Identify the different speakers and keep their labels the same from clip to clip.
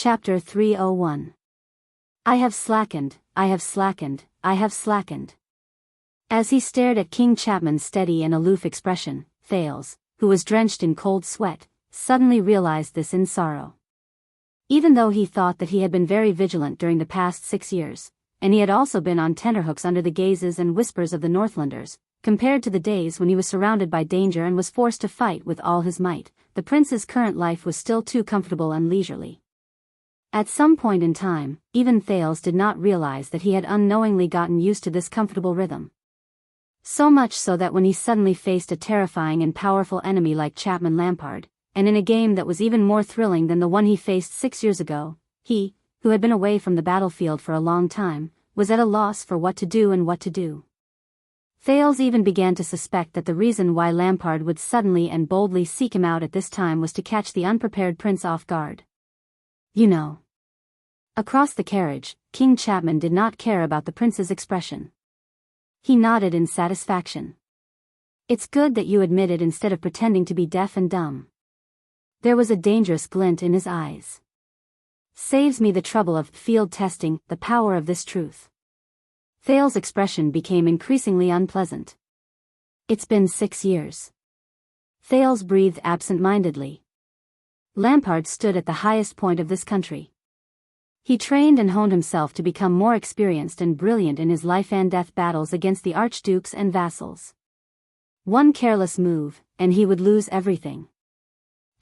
Speaker 1: Chapter 301. I have slackened, I have slackened, I have slackened. As he stared at King Chapman's steady and aloof expression, Thales, who was drenched in cold sweat, suddenly realized this in sorrow. Even though he thought that he had been very vigilant during the past 6 years, and he had also been on tenterhooks under the gazes and whispers of the Northlanders, compared to the days when he was surrounded by danger and was forced to fight with all his might, the prince's current life was still too comfortable and leisurely. At some point in time, even Thales did not realize that he had unknowingly gotten used to this comfortable rhythm. So much so that when he suddenly faced a terrifying and powerful enemy like Chapman Lampard, and in a game that was even more thrilling than the one he faced 6 years ago, he, who had been away from the battlefield for a long time, was at a loss for what to do and what to do. Thales even began to suspect that the reason why Lampard would suddenly and boldly seek him out at this time was to catch the unprepared prince off guard. You know. Across the carriage, King Chapman did not care about the prince's expression. He nodded in satisfaction. It's good that you admit it instead of pretending to be deaf and dumb. There was a dangerous glint in his eyes. Saves me the trouble of field testing the power of this truth. Thales' expression became increasingly unpleasant. It's been 6 years. Thales breathed absent-mindedly. Lampard stood at the highest point of this country. He trained and honed himself to become more experienced and brilliant in his life-and-death battles against the archdukes and vassals. One careless move, and he would lose everything.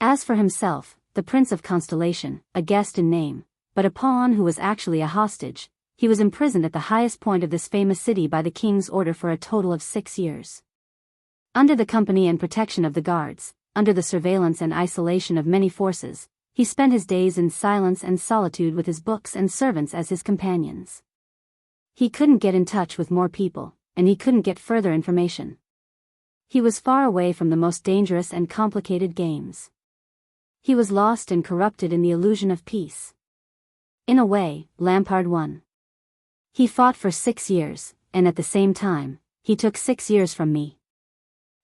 Speaker 1: As for himself, the Prince of Constellation, a guest in name, but a pawn who was actually a hostage, he was imprisoned at the highest point of this famous city by the king's order for a total of 6 years. Under the company and protection of the guards, under the surveillance and isolation of many forces, he spent his days in silence and solitude with his books and servants as his companions. He couldn't get in touch with more people, and he couldn't get further information. He was far away from the most dangerous and complicated games. He was lost and corrupted in the illusion of peace. In a way, Lampard won. He fought for 6 years, and at the same time, he took 6 years from me.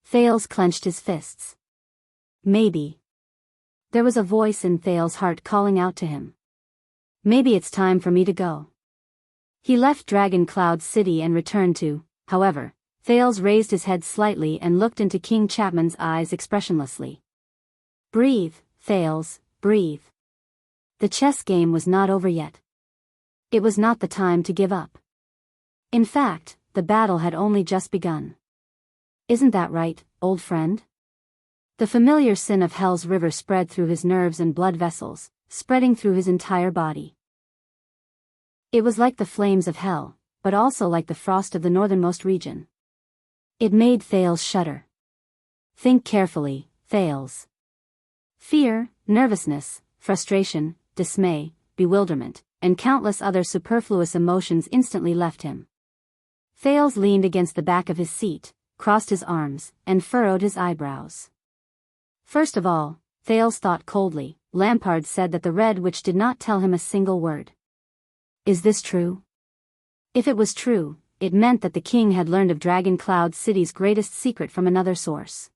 Speaker 1: Thales clenched his fists. Maybe. There was a voice in Thales' heart calling out to him. Maybe it's time for me to go. He left Dragon Cloud City and returned to, however, Thales raised his head slightly and looked into King Chapman's eyes expressionlessly. Breathe, Thales, breathe. The chess game was not over yet. It was not the time to give up. In fact, the battle had only just begun. Isn't that right, old friend? The familiar sin of hell's river spread through his nerves and blood vessels, spreading through his entire body. It was like the flames of hell, but also like the frost of the northernmost region. It made Thales shudder. Think carefully, Thales. Fear, nervousness, frustration, dismay, bewilderment, and countless other superfluous emotions instantly left him. Thales leaned against the back of his seat, crossed his arms, and furrowed his eyebrows. First of all, Thales thought coldly, Lampard said that the Red Witch did not tell him a single word. Is this true? If it was true, it meant that the king had learned of Dragon Cloud City's greatest secret from another source.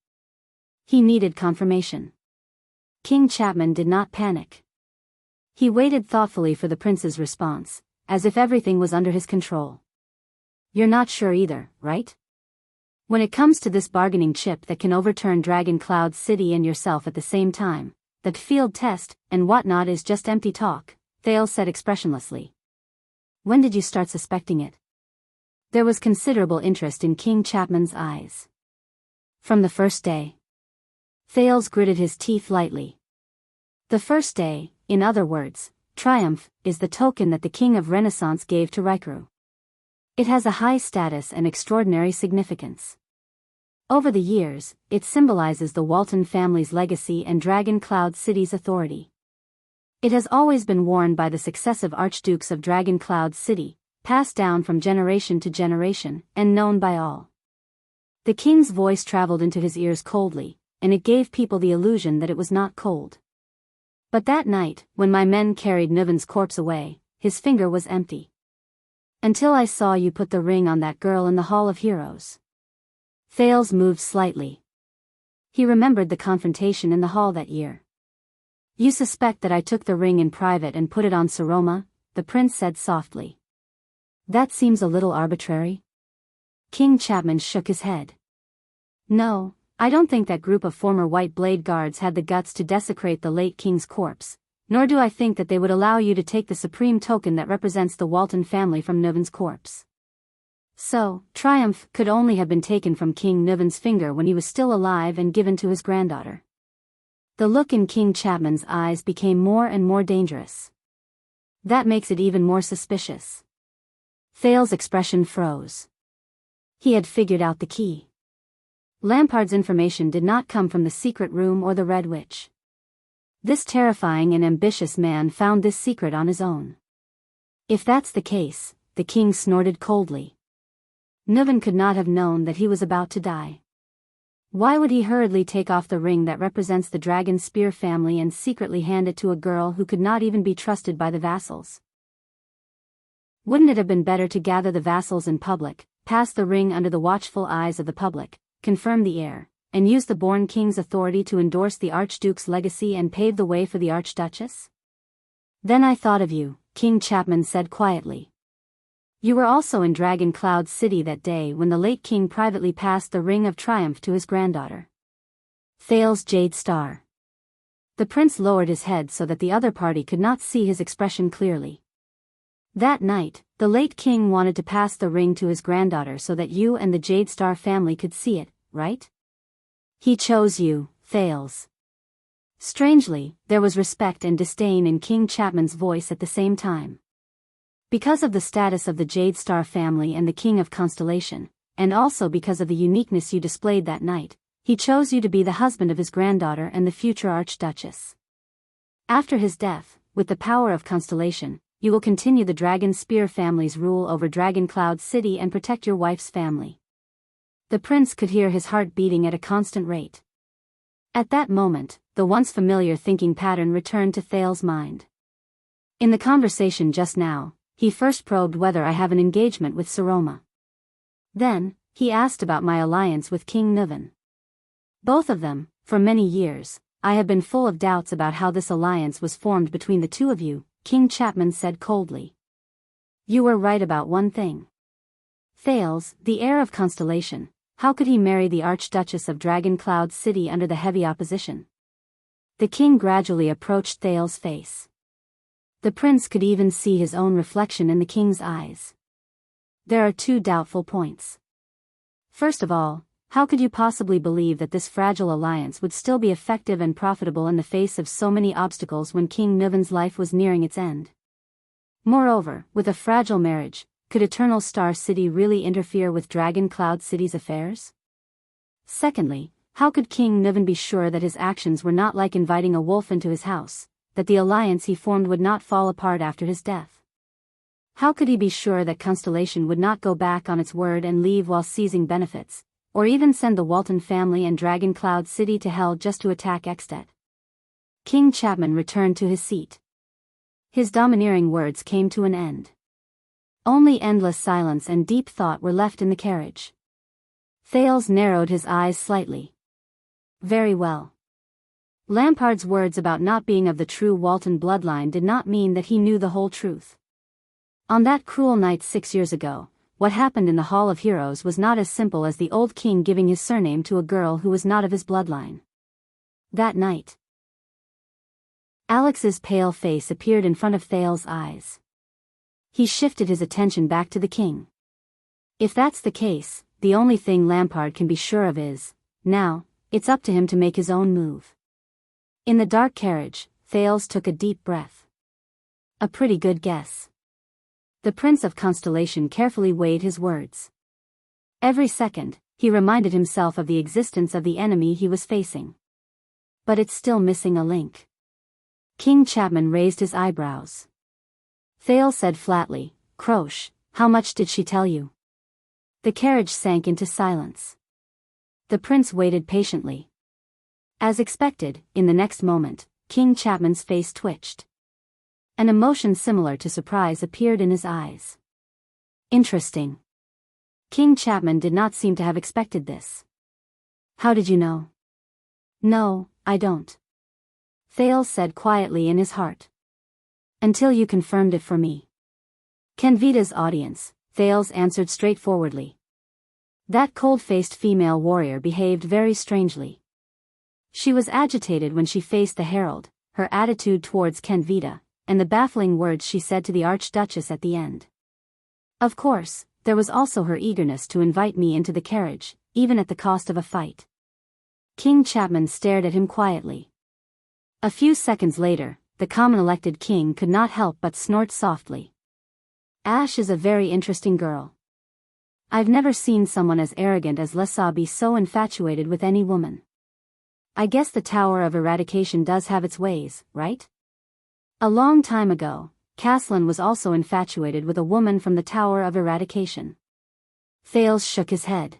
Speaker 1: He needed confirmation. King Chapman did not panic. He waited thoughtfully for the prince's response, as if everything was under his control. You're not sure either, right? When it comes to this bargaining chip that can overturn Dragon Cloud City and yourself at the same time, that field test and whatnot is just empty talk, Thales said expressionlessly. When did you start suspecting it? There was considerable interest in King Chapman's eyes. From the first day. Thales gritted his teeth lightly. The first day, in other words, triumph, is the token that the King of Renaissance gave to Raikuru. It has a high status and extraordinary significance. Over the years, it symbolizes the Walton family's legacy and Dragon Cloud City's authority. It has always been worn by the successive archdukes of Dragon Cloud City, passed down from generation to generation, and known by all. The king's voice traveled into his ears coldly, and it gave people the illusion that it was not cold. But that night, when my men carried Nuven's corpse away, his finger was empty. Until I saw you put the ring on that girl in the Hall of Heroes. Thales moved slightly. He remembered the confrontation in the hall that year. You suspect that I took the ring in private and put it on Saroma? The prince said softly. That seems a little arbitrary. King Chapman shook his head. No, I don't think that group of former White Blade guards had the guts to desecrate the late king's corpse, nor do I think that they would allow you to take the supreme token that represents the Walton family from Nuven's corpse. So, triumph could only have been taken from King Nuven's finger when he was still alive and given to his granddaughter. The look in King Chapman's eyes became more and more dangerous. That makes it even more suspicious. Thale's expression froze. He had figured out the key. Lampard's information did not come from the secret room or the Red Witch. This terrifying and ambitious man found this secret on his own. If that's the case, the king snorted coldly. Nuven could not have known that he was about to die. Why would he hurriedly take off the ring that represents the Dragon Spear family and secretly hand it to a girl who could not even be trusted by the vassals? Wouldn't it have been better to gather the vassals in public, pass the ring under the watchful eyes of the public, confirm the heir, and use the born king's authority to endorse the Archduke's legacy and pave the way for the Archduchess? Then I thought of you, King Chapman said quietly. You were also in Dragon Cloud City that day when the late king privately passed the Ring of Triumph to his granddaughter. Thale's Jade Star. The prince lowered his head so that the other party could not see his expression clearly. That night, the late king wanted to pass the ring to his granddaughter so that you and the Jade Star family could see it, right? He chose you, Thales. Strangely, there was respect and disdain in King Chapman's voice at the same time. Because of the status of the Jade Star family and the King of Constellation, and also because of the uniqueness you displayed that night, he chose you to be the husband of his granddaughter and the future Archduchess. After his death, with the power of Constellation, you will continue the Dragon Spear family's rule over Dragon Cloud City and protect your wife's family. The prince could hear his heart beating at a constant rate. At that moment, the once familiar thinking pattern returned to Thale's mind. In the conversation just now, he first probed whether I have an engagement with Saroma. Then, he asked about my alliance with King Nuven. Both of them, for many years, I have been full of doubts about how this alliance was formed between the two of you, King Chapman said coldly. You were right about one thing. Thales, the heir of Constellation, how could he marry the Archduchess of Dragon Cloud City under the heavy opposition? The king gradually approached Thales' face. The prince could even see his own reflection in the king's eyes. There are two doubtful points. First of all, how could you possibly believe that this fragile alliance would still be effective and profitable in the face of so many obstacles when King Nuven's life was nearing its end? Moreover, with a fragile marriage, could Eternal Star City really interfere with Dragon Cloud City's affairs? Secondly, how could King Nuven be sure that his actions were not like inviting a wolf into his house, that the alliance he formed would not fall apart after his death? How could he be sure that Constellation would not go back on its word and leave while seizing benefits, or even send the Walton family and Dragon Cloud City to hell just to attack Ekstedt? King Chapman returned to his seat. His domineering words came to an end. Only endless silence and deep thought were left in the carriage. Thales narrowed his eyes slightly. Very well. Lampard's words about not being of the true Walton bloodline did not mean that he knew the whole truth. On that cruel night 6 years ago, what happened in the Hall of Heroes was not as simple as the old king giving his surname to a girl who was not of his bloodline. That night, Alex's pale face appeared in front of Thales' eyes. He shifted his attention back to the king. If that's the case, the only thing Lampard can be sure of is, now, it's up to him to make his own move. In the dark carriage, Thales took a deep breath. A pretty good guess. The Prince of Constellation carefully weighed his words. Every second, he reminded himself of the existence of the enemy he was facing. But it's still missing a link. King Chapman raised his eyebrows. Thales said flatly, Croche, how much did she tell you? The carriage sank into silence. The prince waited patiently. As expected, in the next moment, King Chapman's face twitched. An emotion similar to surprise appeared in his eyes. Interesting. King Chapman did not seem to have expected this. How did you know? No, I don't. Thales said quietly in his heart. Until you confirmed it for me. Kenvita's audience, Thales answered straightforwardly. That cold-faced female warrior behaved very strangely. She was agitated when she faced the herald, her attitude towards Kenvita, and the baffling words she said to the Archduchess at the end. Of course, there was also her eagerness to invite me into the carriage, even at the cost of a fight. King Chapman stared at him quietly. A few seconds later, the common-elected king could not help but snort softly. Ash is a very interesting girl. I've never seen someone as arrogant as Lessa be so infatuated with any woman. I guess the Tower of Eradication does have its ways, right? A long time ago, Caslin was also infatuated with a woman from the Tower of Eradication. Thales shook his head.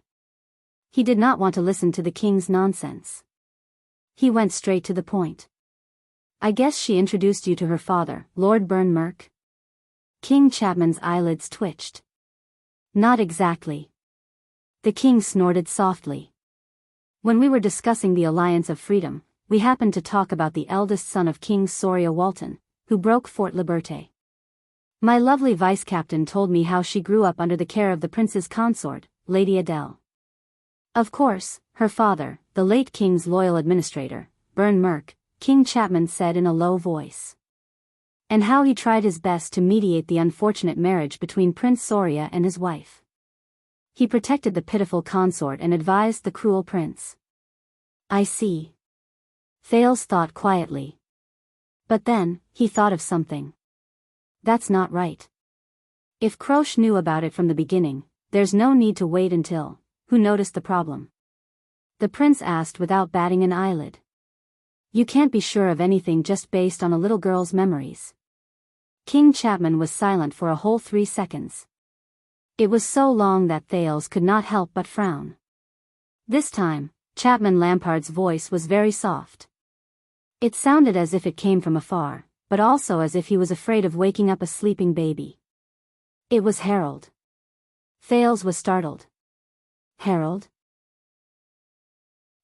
Speaker 1: He did not want to listen to the king's nonsense. He went straight to the point. I guess she introduced you to her father, Lord Burnmerk? King Chapman's eyelids twitched. Not exactly. The king snorted softly. When we were discussing the Alliance of Freedom, we happened to talk about the eldest son of King Soria Walton, who broke Fort Liberté. My lovely vice-captain told me how she grew up under the care of the prince's consort, Lady Adele. Of course, her father, the late king's loyal administrator, Burnmerk, King Chapman said in a low voice. And how he tried his best to mediate the unfortunate marriage between Prince Soria and his wife. He protected the pitiful consort and advised the cruel prince. I see. Thales thought quietly. But then, he thought of something. That's not right. If Croche knew about it from the beginning, there's no need to wait until, who noticed the problem? The prince asked without batting an eyelid. You can't be sure of anything just based on a little girl's memories. King Chapman was silent for a whole 3 seconds. It was so long that Thales could not help but frown. This time, Chapman Lampard's voice was very soft. It sounded as if it came from afar, but also as if he was afraid of waking up a sleeping baby. It was Harold. Thales was startled. Harold?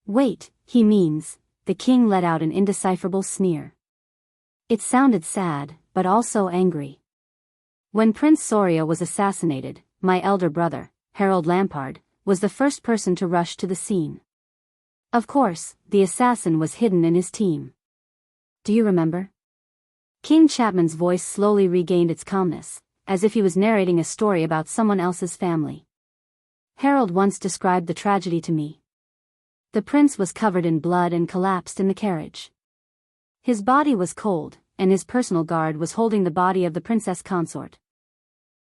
Speaker 1: Wait, he means, the king let out an indecipherable sneer. It sounded sad, but also angry. When Prince Soria was assassinated, my elder brother, Harold Lampard, was the first person to rush to the scene. Of course, the assassin was hidden in his team. Do you remember? King Chapman's voice slowly regained its calmness, as if he was narrating a story about someone else's family. Harold once described the tragedy to me. The prince was covered in blood and collapsed in the carriage. His body was cold, and his personal guard was holding the body of the princess consort.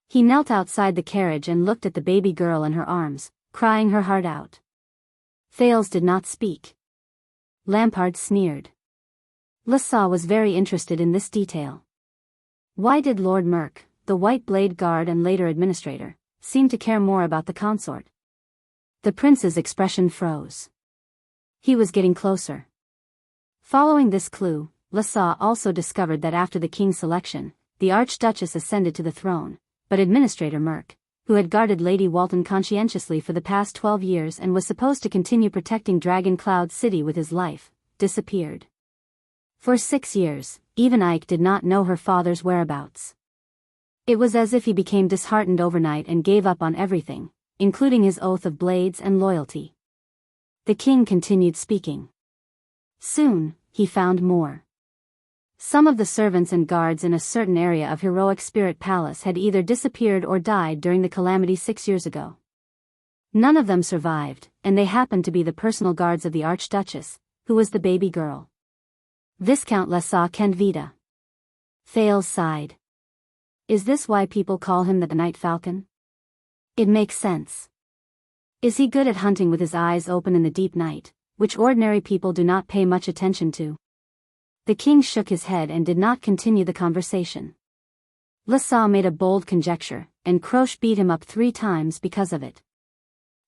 Speaker 1: He knelt outside the carriage and looked at the baby girl in her arms, crying her heart out. Thales did not speak. Lampard sneered. Lessa was very interested in this detail. Why did Lord Merk, the White Blade Guard and later administrator, seem to care more about the consort? The prince's expression froze. He was getting closer. Following this clue, Lessa also discovered that after the king's selection, the Archduchess ascended to the throne, but Administrator Merk, who had guarded Lady Walton conscientiously for the past 12 years and was supposed to continue protecting Dragon Cloud City with his life, disappeared. For 6 years, even Ike did not know her father's whereabouts. It was as if he became disheartened overnight and gave up on everything, including his oath of blades and loyalty. The king continued speaking. Soon, he found more. Some of the servants and guards in a certain area of Heroic Spirit Palace had either disappeared or died during the calamity 6 years ago. None of them survived, and they happened to be the personal guards of the Archduchess, who was the baby girl. Viscount Lessa Kenvita. Thales sighed. Is this why people call him the Night Falcon? It makes sense. Is he good at hunting with his eyes open in the deep night, which ordinary people do not pay much attention to? The king shook his head and did not continue the conversation. Lessa made a bold conjecture, and Croche beat him up 3 times because of it.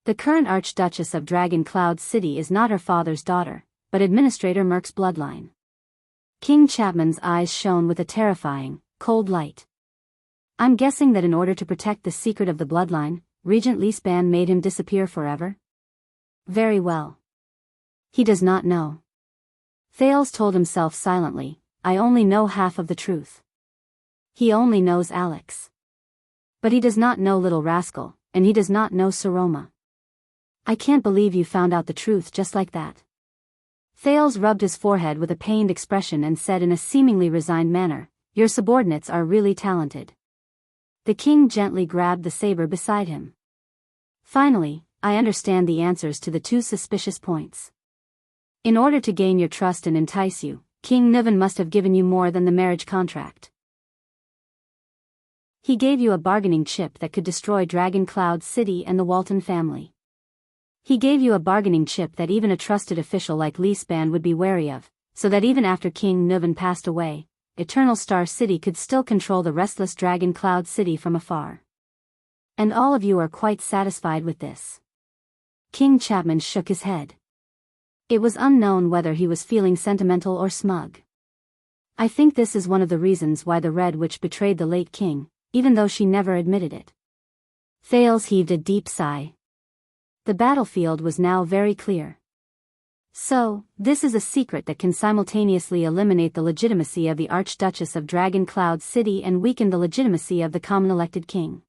Speaker 1: The current Archduchess of Dragon Cloud City is not her father's daughter, but Administrator Merk's bloodline. King Chapman's eyes shone with a terrifying, cold light. I'm guessing that in order to protect the secret of the bloodline, Regent Leespan made him disappear forever? Very well. He does not know. Thales told himself silently, I only know half of the truth. He only knows Alex. But he does not know Little Rascal, and he does not know Saroma. I can't believe you found out the truth just like that. Thales rubbed his forehead with a pained expression and said in a seemingly resigned manner, Your subordinates are really talented. The king gently grabbed the saber beside him. Finally, I understand the answers to the two suspicious points. In order to gain your trust and entice you, King Niven must have given you more than the marriage contract. He gave you a bargaining chip that could destroy Dragon Cloud City and the Walton family. He gave you a bargaining chip that even a trusted official like Leespan would be wary of, so that even after King Niven passed away, Eternal Star City could still control the restless Dragon Cloud City from afar. And all of you are quite satisfied with this. King Chapman shook his head. It was unknown whether he was feeling sentimental or smug. I think this is one of the reasons why the Red Witch betrayed the late king, even though she never admitted it. Thales heaved a deep sigh. The battlefield was now very clear. So, this is a secret that can simultaneously eliminate the legitimacy of the Archduchess of Dragon Cloud City and weaken the legitimacy of the common elected king.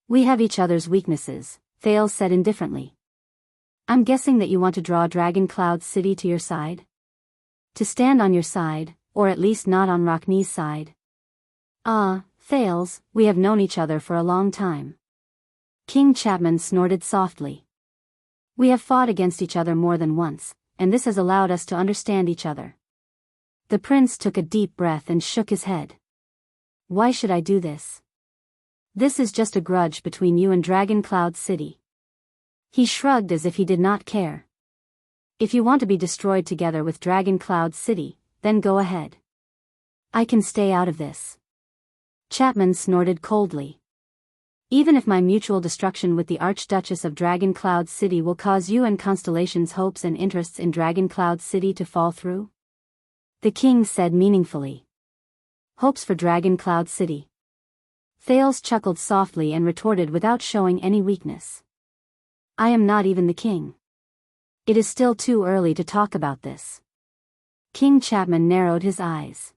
Speaker 1: We have each other's weaknesses, Thales said indifferently. I'm guessing that you want to draw Dragon Cloud City to your side? To stand on your side, or at least not on Rocknee's side. Thales, we have known each other for a long time. King Chapman snorted softly. We have fought against each other more than once, and this has allowed us to understand each other. The prince took a deep breath and shook his head. Why should I do this? This is just a grudge between you and Dragon Cloud City. He shrugged as if he did not care. If you want to be destroyed together with Dragon Cloud City, then go ahead. I can stay out of this. Chapman snorted coldly. Even if my mutual destruction with the Archduchess of Dragon Cloud City will cause you and Constellation's hopes and interests in Dragon Cloud City to fall through? The king said meaningfully. Hopes for Dragon Cloud City. Thales chuckled softly and retorted without showing any weakness. I am not even the king. It is still too early to talk about this. King Chapman narrowed his eyes.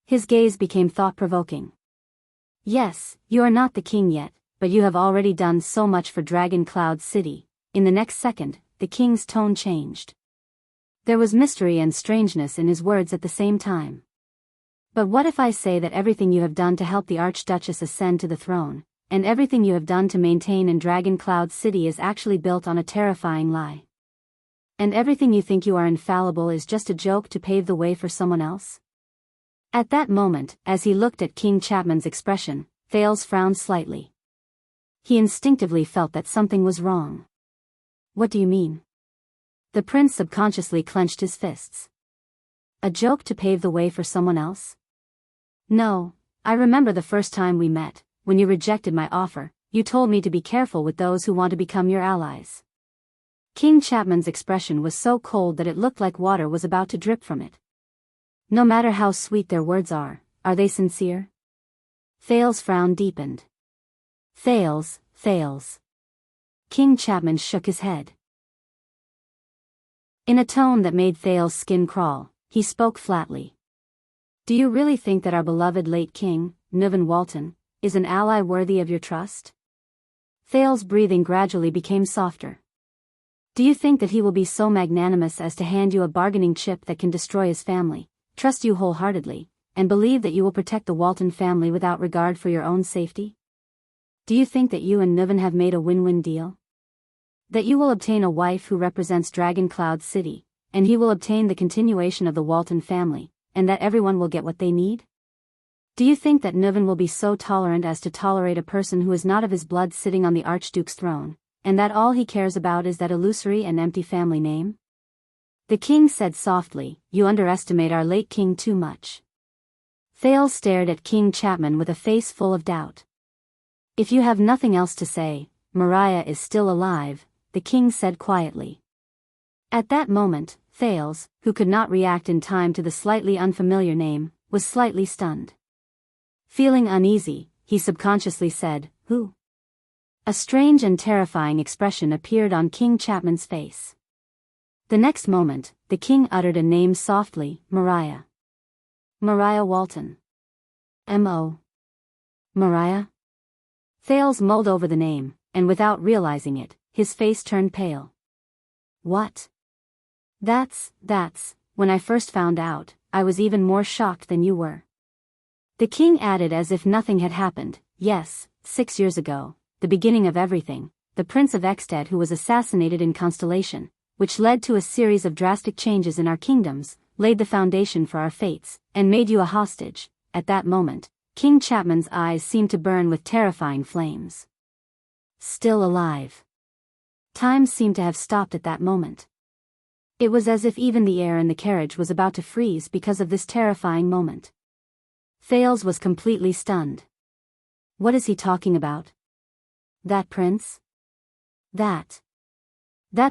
Speaker 1: His gaze became thought-provoking. Yes, you are not the king yet, but you have already done so much for Dragon Cloud City. In the next second, the king's tone changed. There was mystery and strangeness in his words at the same time. But what if I say that everything you have done to help the Archduchess ascend to the throne, and everything you have done to maintain in Dragon Cloud City is actually built on a terrifying lie? And everything you think you are infallible is just a joke to pave the way for someone else? At that moment, as he looked at King Chapman's expression, Thales frowned slightly. He instinctively felt that something was wrong. What do you mean? The prince subconsciously clenched his fists. A joke to pave the way for someone else? No, I remember the first time we met, when you rejected my offer, you told me to be careful with those who want to become your allies. King Chapman's expression was so cold that it looked like water was about to drip from it. No matter how sweet their words are they sincere? Thales' frown deepened. Thales. King Chapman shook his head. In a tone that made Thales' skin crawl, he spoke flatly. Do you really think that our beloved late king, Niven Walton, is an ally worthy of your trust? Thales' breathing gradually became softer. Do you think that he will be so magnanimous as to hand you a bargaining chip that can destroy his family, trust you wholeheartedly, and believe that you will protect the Walton family without regard for your own safety? Do you think that you and Niven have made a win-win deal? That you will obtain a wife who represents Dragon Cloud City, and he will obtain the continuation of the Walton family, and that everyone will get what they need? Do you think that Niven will be so tolerant as to tolerate a person who is not of his blood sitting on the Archduke's throne, and that all he cares about is that illusory and empty family name? The king said softly, you underestimate our late king too much. Thales stared at King Chapman with a face full of doubt. If you have nothing else to say, Mariah is still alive, the king said quietly. At that moment, Thales, who could not react in time to the slightly unfamiliar name, was slightly stunned. Feeling uneasy, he subconsciously said, who? A strange and terrifying expression appeared on King Chapman's face. The next moment, the king uttered a name softly, Mariah. Mariah Walton. M.O. Mariah? Thales mulled over the name, and without realizing it, his face turned pale. What? That's, when I first found out, I was even more shocked than you were. The king added as if nothing had happened, yes, 6 years ago, the beginning of everything, the Prince of Exted who was assassinated in Constellation, which led to a series of drastic changes in our kingdoms, laid the foundation for our fates, and made you a hostage. At that moment, King Chapman's eyes seemed to burn with terrifying flames. Still alive. Time seemed to have stopped at that moment. It was as if even the air in the carriage was about to freeze because of this terrifying moment. Thales was completely stunned. What is he talking about? That prince? That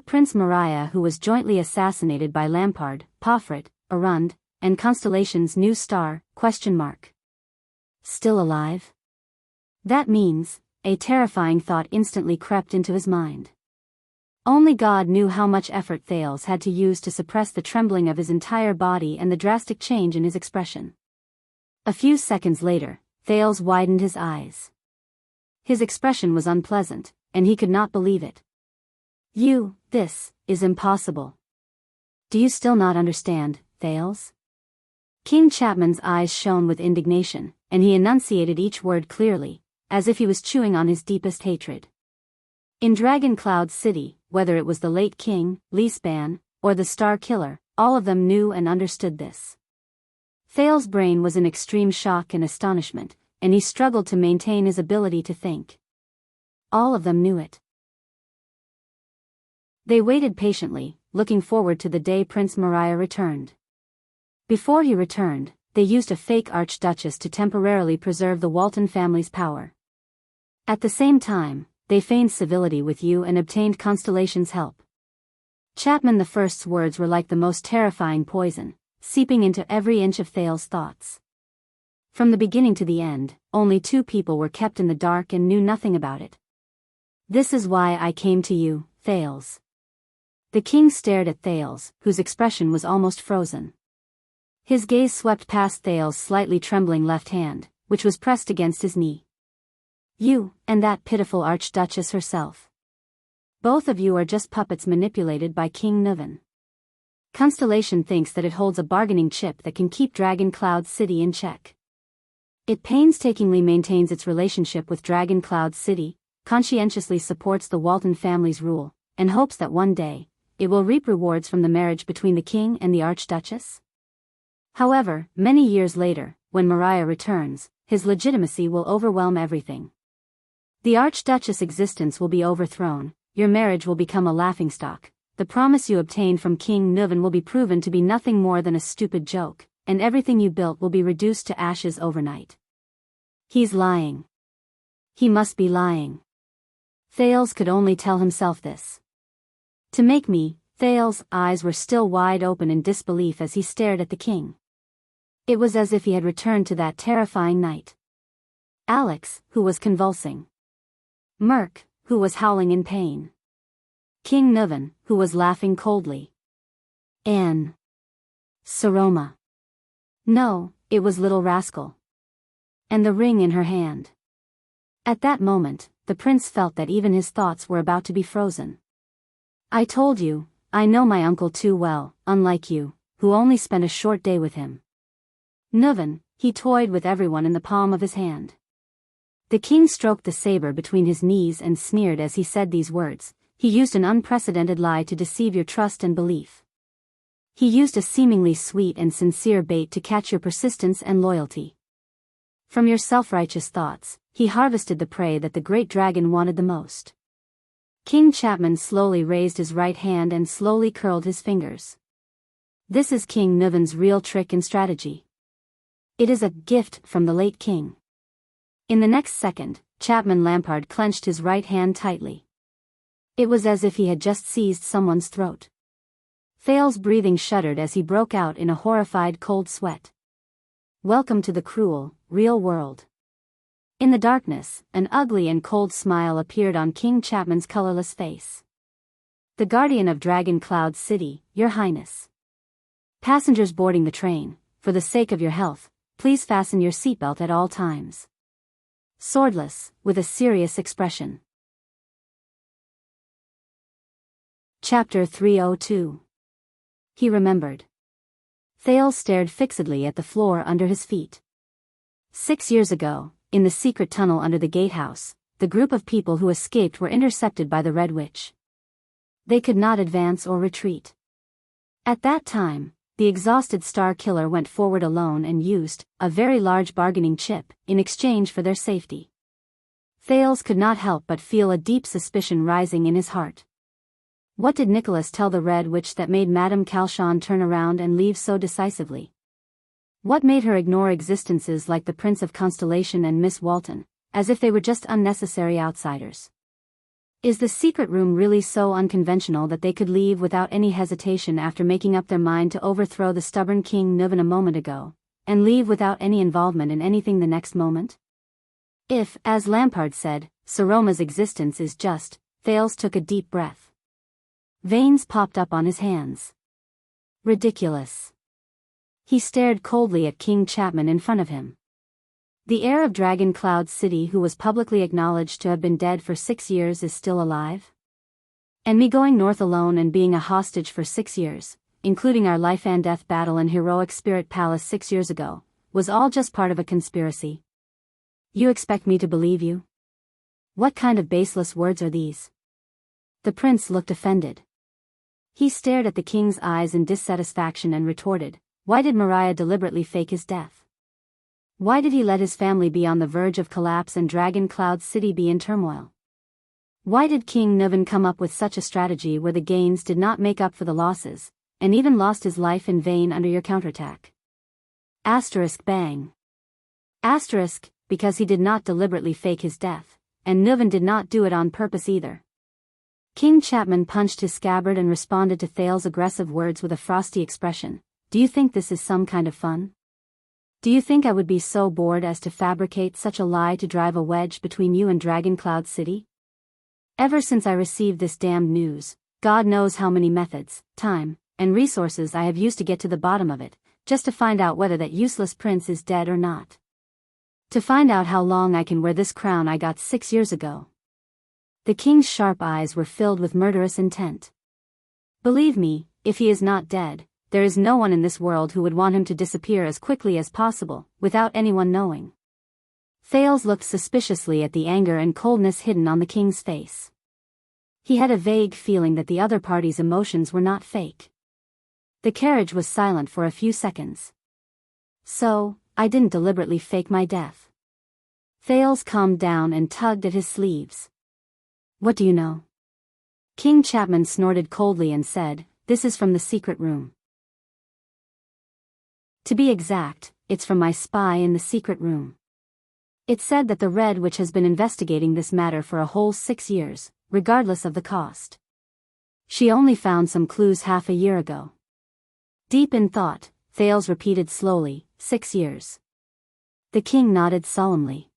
Speaker 1: Prince Mariah who was jointly assassinated by Lampard, Pofret, Arund, and Constellation's new star, ? Still alive? That means, a terrifying thought instantly crept into his mind. Only God knew how much effort Thales had to use to suppress the trembling of his entire body and the drastic change in his expression. A few seconds later, Thales widened his eyes. His expression was unpleasant, and he could not believe it. This is impossible. Do you still not understand, Thales? King Chapman's eyes shone with indignation, and he enunciated each word clearly, as if he was chewing on his deepest hatred. In Dragon Cloud City, whether it was the late king, Leespan, or the Star Killer, all of them knew and understood this. Thales' brain was in extreme shock and astonishment, and he struggled to maintain his ability to think. All of them knew it. They waited patiently, looking forward to the day Prince Mariah returned. Before he returned, they used a fake archduchess to temporarily preserve the Walton family's power. At the same time, they feigned civility with you and obtained Constellation's help. Chapman I's words were like the most terrifying poison, seeping into every inch of Thales' thoughts. From the beginning to the end, only 2 people were kept in the dark and knew nothing about it. This is why I came to you, Thales. The king stared at Thales, whose expression was almost frozen. His gaze swept past Thales' slightly trembling left hand, which was pressed against his knee. You, and that pitiful archduchess herself. Both of you are just puppets manipulated by King Nuven. Constellation thinks that it holds a bargaining chip that can keep Dragon Cloud City in check. It painstakingly maintains its relationship with Dragon Cloud City, conscientiously supports the Walton family's rule, and hopes that one day, it will reap rewards from the marriage between the king and the archduchess. However, many years later, when Mariah returns, his legitimacy will overwhelm everything. The archduchess' existence will be overthrown, your marriage will become a laughingstock, the promise you obtained from King Nuven will be proven to be nothing more than a stupid joke, and everything you built will be reduced to ashes overnight. He's lying. He must be lying. Thales could only tell himself this. To make me, Thales' eyes were still wide open in disbelief as he stared at the king. It was as if he had returned to that terrifying night. Alex, who was convulsing. Merc, who was howling in pain. King Nuven, who was laughing coldly. Anne. Saroma. No, it was Little Rascal. And the ring in her hand. At that moment, the prince felt that even his thoughts were about to be frozen. I told you, I know my uncle too well, unlike you, who only spent a short day with him. Nuven, he toyed with everyone in the palm of his hand. The king stroked the saber between his knees and sneered as he said these words. He used an unprecedented lie to deceive your trust and belief. He used a seemingly sweet and sincere bait to catch your persistence and loyalty. From your self-righteous thoughts, he harvested the prey that the great dragon wanted the most. King Chapman slowly raised his right hand and slowly curled his fingers. This is King Nuven's real trick and strategy. It is a gift from the late king. In the next second, Chapman Lampard clenched his right hand tightly. It was as if he had just seized someone's throat. Thales' breathing shuddered as he broke out in a horrified cold sweat. Welcome to the cruel, real world. In the darkness, an ugly and cold smile appeared on King Chapman's colorless face. The guardian of Dragon Cloud City, Your Highness. Passengers boarding the train, for the sake of your health, please fasten your seatbelt at all times. Swordless, with a serious expression. Chapter 302. He remembered. Thales stared fixedly at the floor under his feet. 6 years ago, in the secret tunnel under the gatehouse, the group of people who escaped were intercepted by the Red Witch. They could not advance or retreat. At that time, the exhausted Star Killer went forward alone and used a very large bargaining chip in exchange for their safety. Thales could not help but feel a deep suspicion rising in his heart. What did Nicholas tell the Red Witch that made Madame Calchon turn around and leave so decisively? What made her ignore existences like the Prince of Constellation and Miss Walton, as if they were just unnecessary outsiders? Is the secret room really so unconventional that they could leave without any hesitation after making up their mind to overthrow the stubborn King Nuven a moment ago, and leave without any involvement in anything the next moment? If, as Lampard said, Saroma's existence is just, Thales took a deep breath. Veins popped up on his hands. Ridiculous. He stared coldly at King Chapman in front of him. The heir of Dragon Cloud City, who was publicly acknowledged to have been dead for 6 years, is still alive? And me going north alone and being a hostage for 6 years, including our life and death battle in Heroic Spirit Palace 6 years ago, was all just part of a conspiracy? You expect me to believe you? What kind of baseless words are these? The prince looked offended. He stared at the king's eyes in dissatisfaction and retorted, why did Mariah deliberately fake his death? Why did he let his family be on the verge of collapse and Dragon Cloud City be in turmoil? Why did King Nuven come up with such a strategy where the gains did not make up for the losses, and even lost his life in vain under your counterattack? Asterisk bang. Asterisk, because he did not deliberately fake his death, and Nuven did not do it on purpose either. King Chapman punched his scabbard and responded to Thales' aggressive words with a frosty expression. Do you think this is some kind of fun? Do you think I would be so bored as to fabricate such a lie to drive a wedge between you and Dragon Cloud City? Ever since I received this damned news, God knows how many methods, time, and resources I have used to get to the bottom of it, just to find out whether that useless prince is dead or not. To find out how long I can wear this crown I got 6 years ago. The king's sharp eyes were filled with murderous intent. Believe me, if he is not dead, there is no one in this world who would want him to disappear as quickly as possible, without anyone knowing. Thales looked suspiciously at the anger and coldness hidden on the king's face. He had a vague feeling that the other party's emotions were not fake. The carriage was silent for a few seconds. So, I didn't deliberately fake my death. Thales calmed down and tugged at his sleeves. What do you know? King Chapman snorted coldly and said, this is from the secret room. To be exact, it's from my spy in the secret room. It said that the Red Witch has been investigating this matter for a whole 6 years, regardless of the cost. She only found some clues half a year ago. Deep in thought, Thales repeated slowly, 6 years. The king nodded solemnly.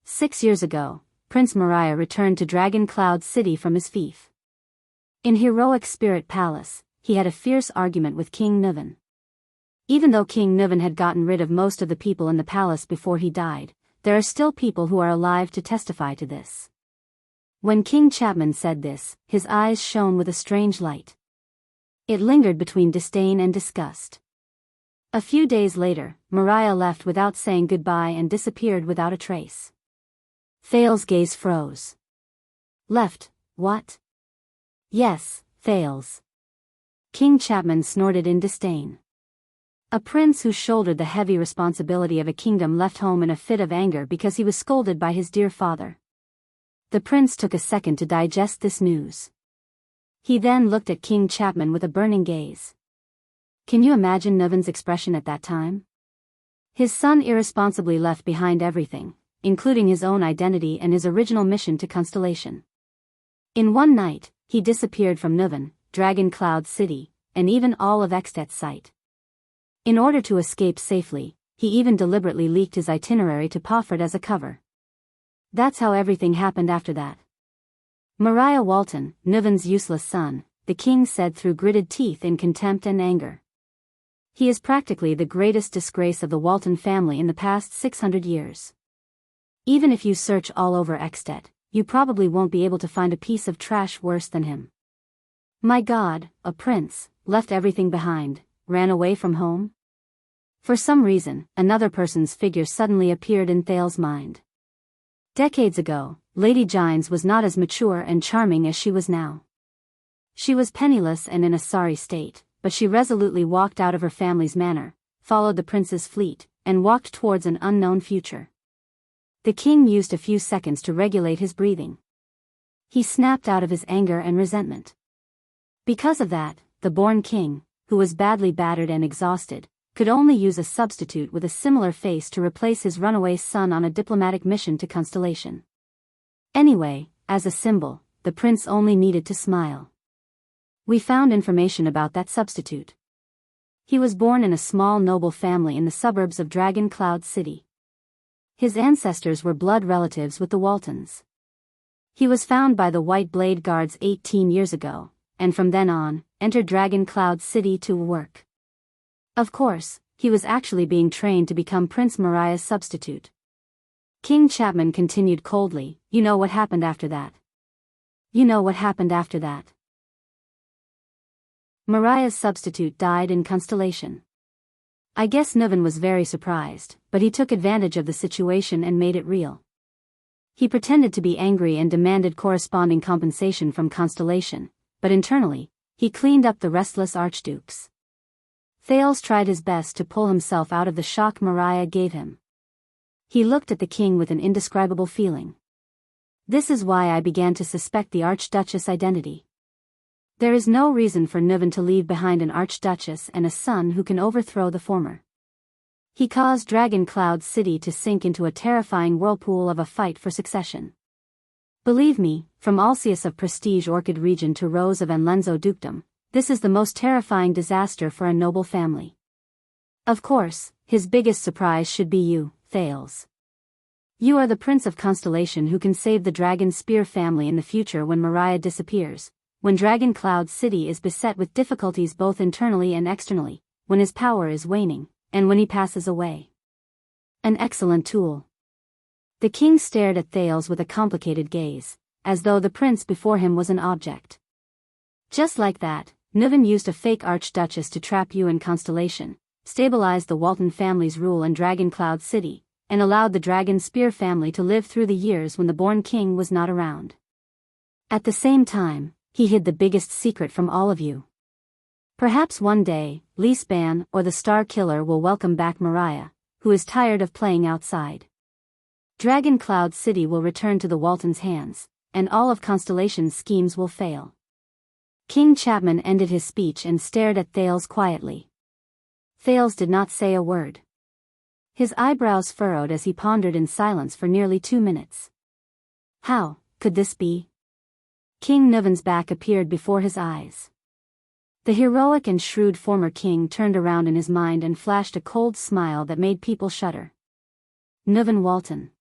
Speaker 1: 6 years ago, Prince Mariah returned to Dragon Cloud City from his fief. In Heroic Spirit Palace, he had a fierce argument with King Nuven. Even though King Nuven had gotten rid of most of the people in the palace before he died, there are still people who are alive to testify to this. When King Chapman said this, his eyes shone with a strange light. It lingered between disdain and disgust. A few days later, Mariah left without saying goodbye and disappeared without a trace. Thales' gaze froze. Left, what? Yes, Thales. King Chapman snorted in disdain. A prince who shouldered the heavy responsibility of a kingdom left home in a fit of anger because he was scolded by his dear father. The prince took a second to digest this news. He then looked at King Chapman with a burning gaze. Can you imagine Nuven's expression at that time? His son irresponsibly left behind everything, including his own identity and his original mission to Constellation. In one night, he disappeared from Nuven, Dragon Cloud City, and even all of Extet's sight. In order to escape safely, he even deliberately leaked his itinerary to Pofford as a cover. That's how everything happened after that. Maria Walton, Nuvan's useless son, the king said through gritted teeth in contempt and anger. He is practically the greatest disgrace of the Walton family in the past 600 years. Even if you search all over Extet, you probably won't be able to find a piece of trash worse than him. My God, a prince, left everything behind, ran away from home? For some reason, another person's figure suddenly appeared in Thales's mind. Decades ago, Lady Gines was not as mature and charming as she was now. She was penniless and in a sorry state, but she resolutely walked out of her family's manor, followed the prince's fleet, and walked towards an unknown future. The king used a few seconds to regulate his breathing. He snapped out of his anger and resentment. Because of that, the born king, who was badly battered and exhausted, could only use a substitute with a similar face to replace his runaway son on a diplomatic mission to Constellation. Anyway, as a symbol, the prince only needed to smile. We found information about that substitute. He was born in a small noble family in the suburbs of Dragon Cloud City. His ancestors were blood relatives with the Waltons. He was found by the White Blade Guards 18 years ago, and from then on, entered Dragon Cloud City to work. Of course, he was actually being trained to become Prince Mariah's substitute. King Chapman continued coldly, "You know what happened after that. You know what happened after that. Mariah's substitute died in Constellation." I guess Nuvan was very surprised, but he took advantage of the situation and made it real. He pretended to be angry and demanded corresponding compensation from Constellation, but internally, he cleaned up the restless archdukes. Thales tried his best to pull himself out of the shock Mariah gave him. He looked at the king with an indescribable feeling. This is why I began to suspect the Archduchess' identity. There is no reason for Nuvan to leave behind an Archduchess and a son who can overthrow the former. He caused Dragon Cloud City to sink into a terrifying whirlpool of a fight for succession. Believe me, from Alcius of Prestige Orchid region to Rose of Anlenzo dukedom, this is the most terrifying disaster for a noble family. Of course, his biggest surprise should be you, Thales. You are the Prince of Constellation who can save the Dragon Spear family in the future when Mariah disappears, when Dragon Cloud City is beset with difficulties both internally and externally, when his power is waning, and when he passes away. An excellent tool. The king stared at Thales with a complicated gaze, as though the prince before him was an object. Just like that, Nuvan used a fake Archduchess to trap you in Constellation, stabilized the Walton family's rule in Dragon Cloud City, and allowed the Dragon Spear family to live through the years when the born king was not around. At the same time, he hid the biggest secret from all of you. Perhaps one day, Leesban or the Star Killer will welcome back Mariah, who is tired of playing outside. Dragon Cloud City will return to the Waltons' hands, and all of Constellation's schemes will fail. King Chapman ended his speech and stared at Thales quietly. Thales did not say a word. His eyebrows furrowed as he pondered in silence for nearly 2 minutes. How could this be? King Nuvan's back appeared before his eyes. The heroic and shrewd former king turned around in his mind and flashed a cold smile that made people shudder. Nuvan Walton.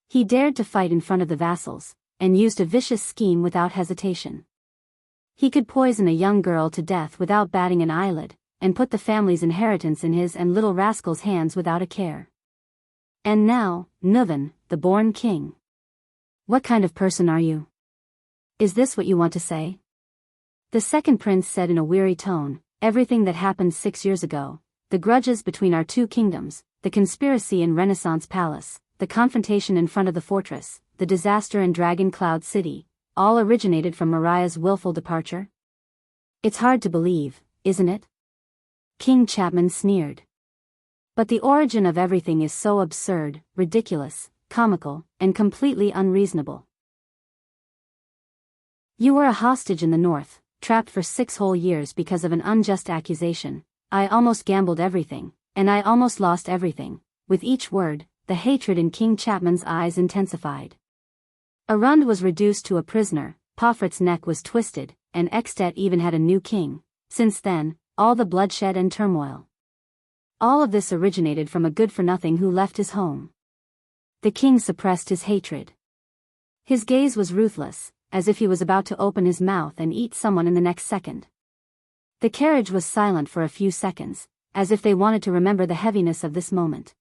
Speaker 1: He dared to fight in front of the vassals, and used a vicious scheme without hesitation. He could poison a young girl to death without batting an eyelid, and put the family's inheritance in his and little rascal's hands without a care. And now, Nuvan, the born king. What kind of person are you? Is this what you want to say? The second prince said in a weary tone, everything that happened 6 years ago, the grudges between our two kingdoms, the conspiracy in Renaissance Palace, the confrontation in front of the fortress, the disaster in Dragon Cloud City, all originated from Mariah's willful departure? It's hard to believe, isn't it? King Chapman sneered. But the origin of everything is so absurd, ridiculous, comical, and completely unreasonable. You were a hostage in the north, trapped for 6 whole years because of an unjust accusation. I almost gambled everything, and I almost lost everything. With each word, the hatred in King Chapman's eyes intensified. Arund was reduced to a prisoner, Pofrit's neck was twisted, and Extet even had a new king. Since then, all the bloodshed and turmoil. All of this originated from a good-for-nothing who left his home. The king suppressed his hatred. His gaze was ruthless, as if he was about to open his mouth and eat someone in the next second. The carriage was silent for a few seconds, as if they wanted to remember the heaviness of this moment.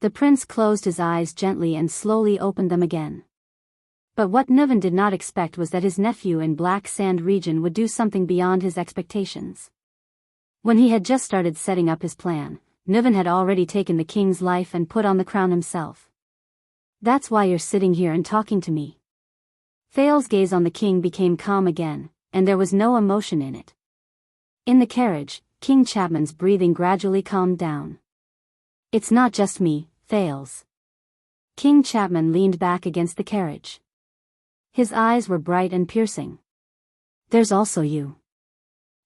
Speaker 1: The prince closed his eyes gently and slowly opened them again. But what Nuvan did not expect was that his nephew in Black Sand region would do something beyond his expectations. When he had just started setting up his plan, Nuvan had already taken the king's life and put on the crown himself. "That's why you're sitting here and talking to me." Thail's gaze on the king became calm again, and there was no emotion in it. In the carriage, King Chapman's breathing gradually calmed down. "It's not just me, Thales." King Chapman leaned back against the carriage. His eyes were bright and piercing. "There's also you."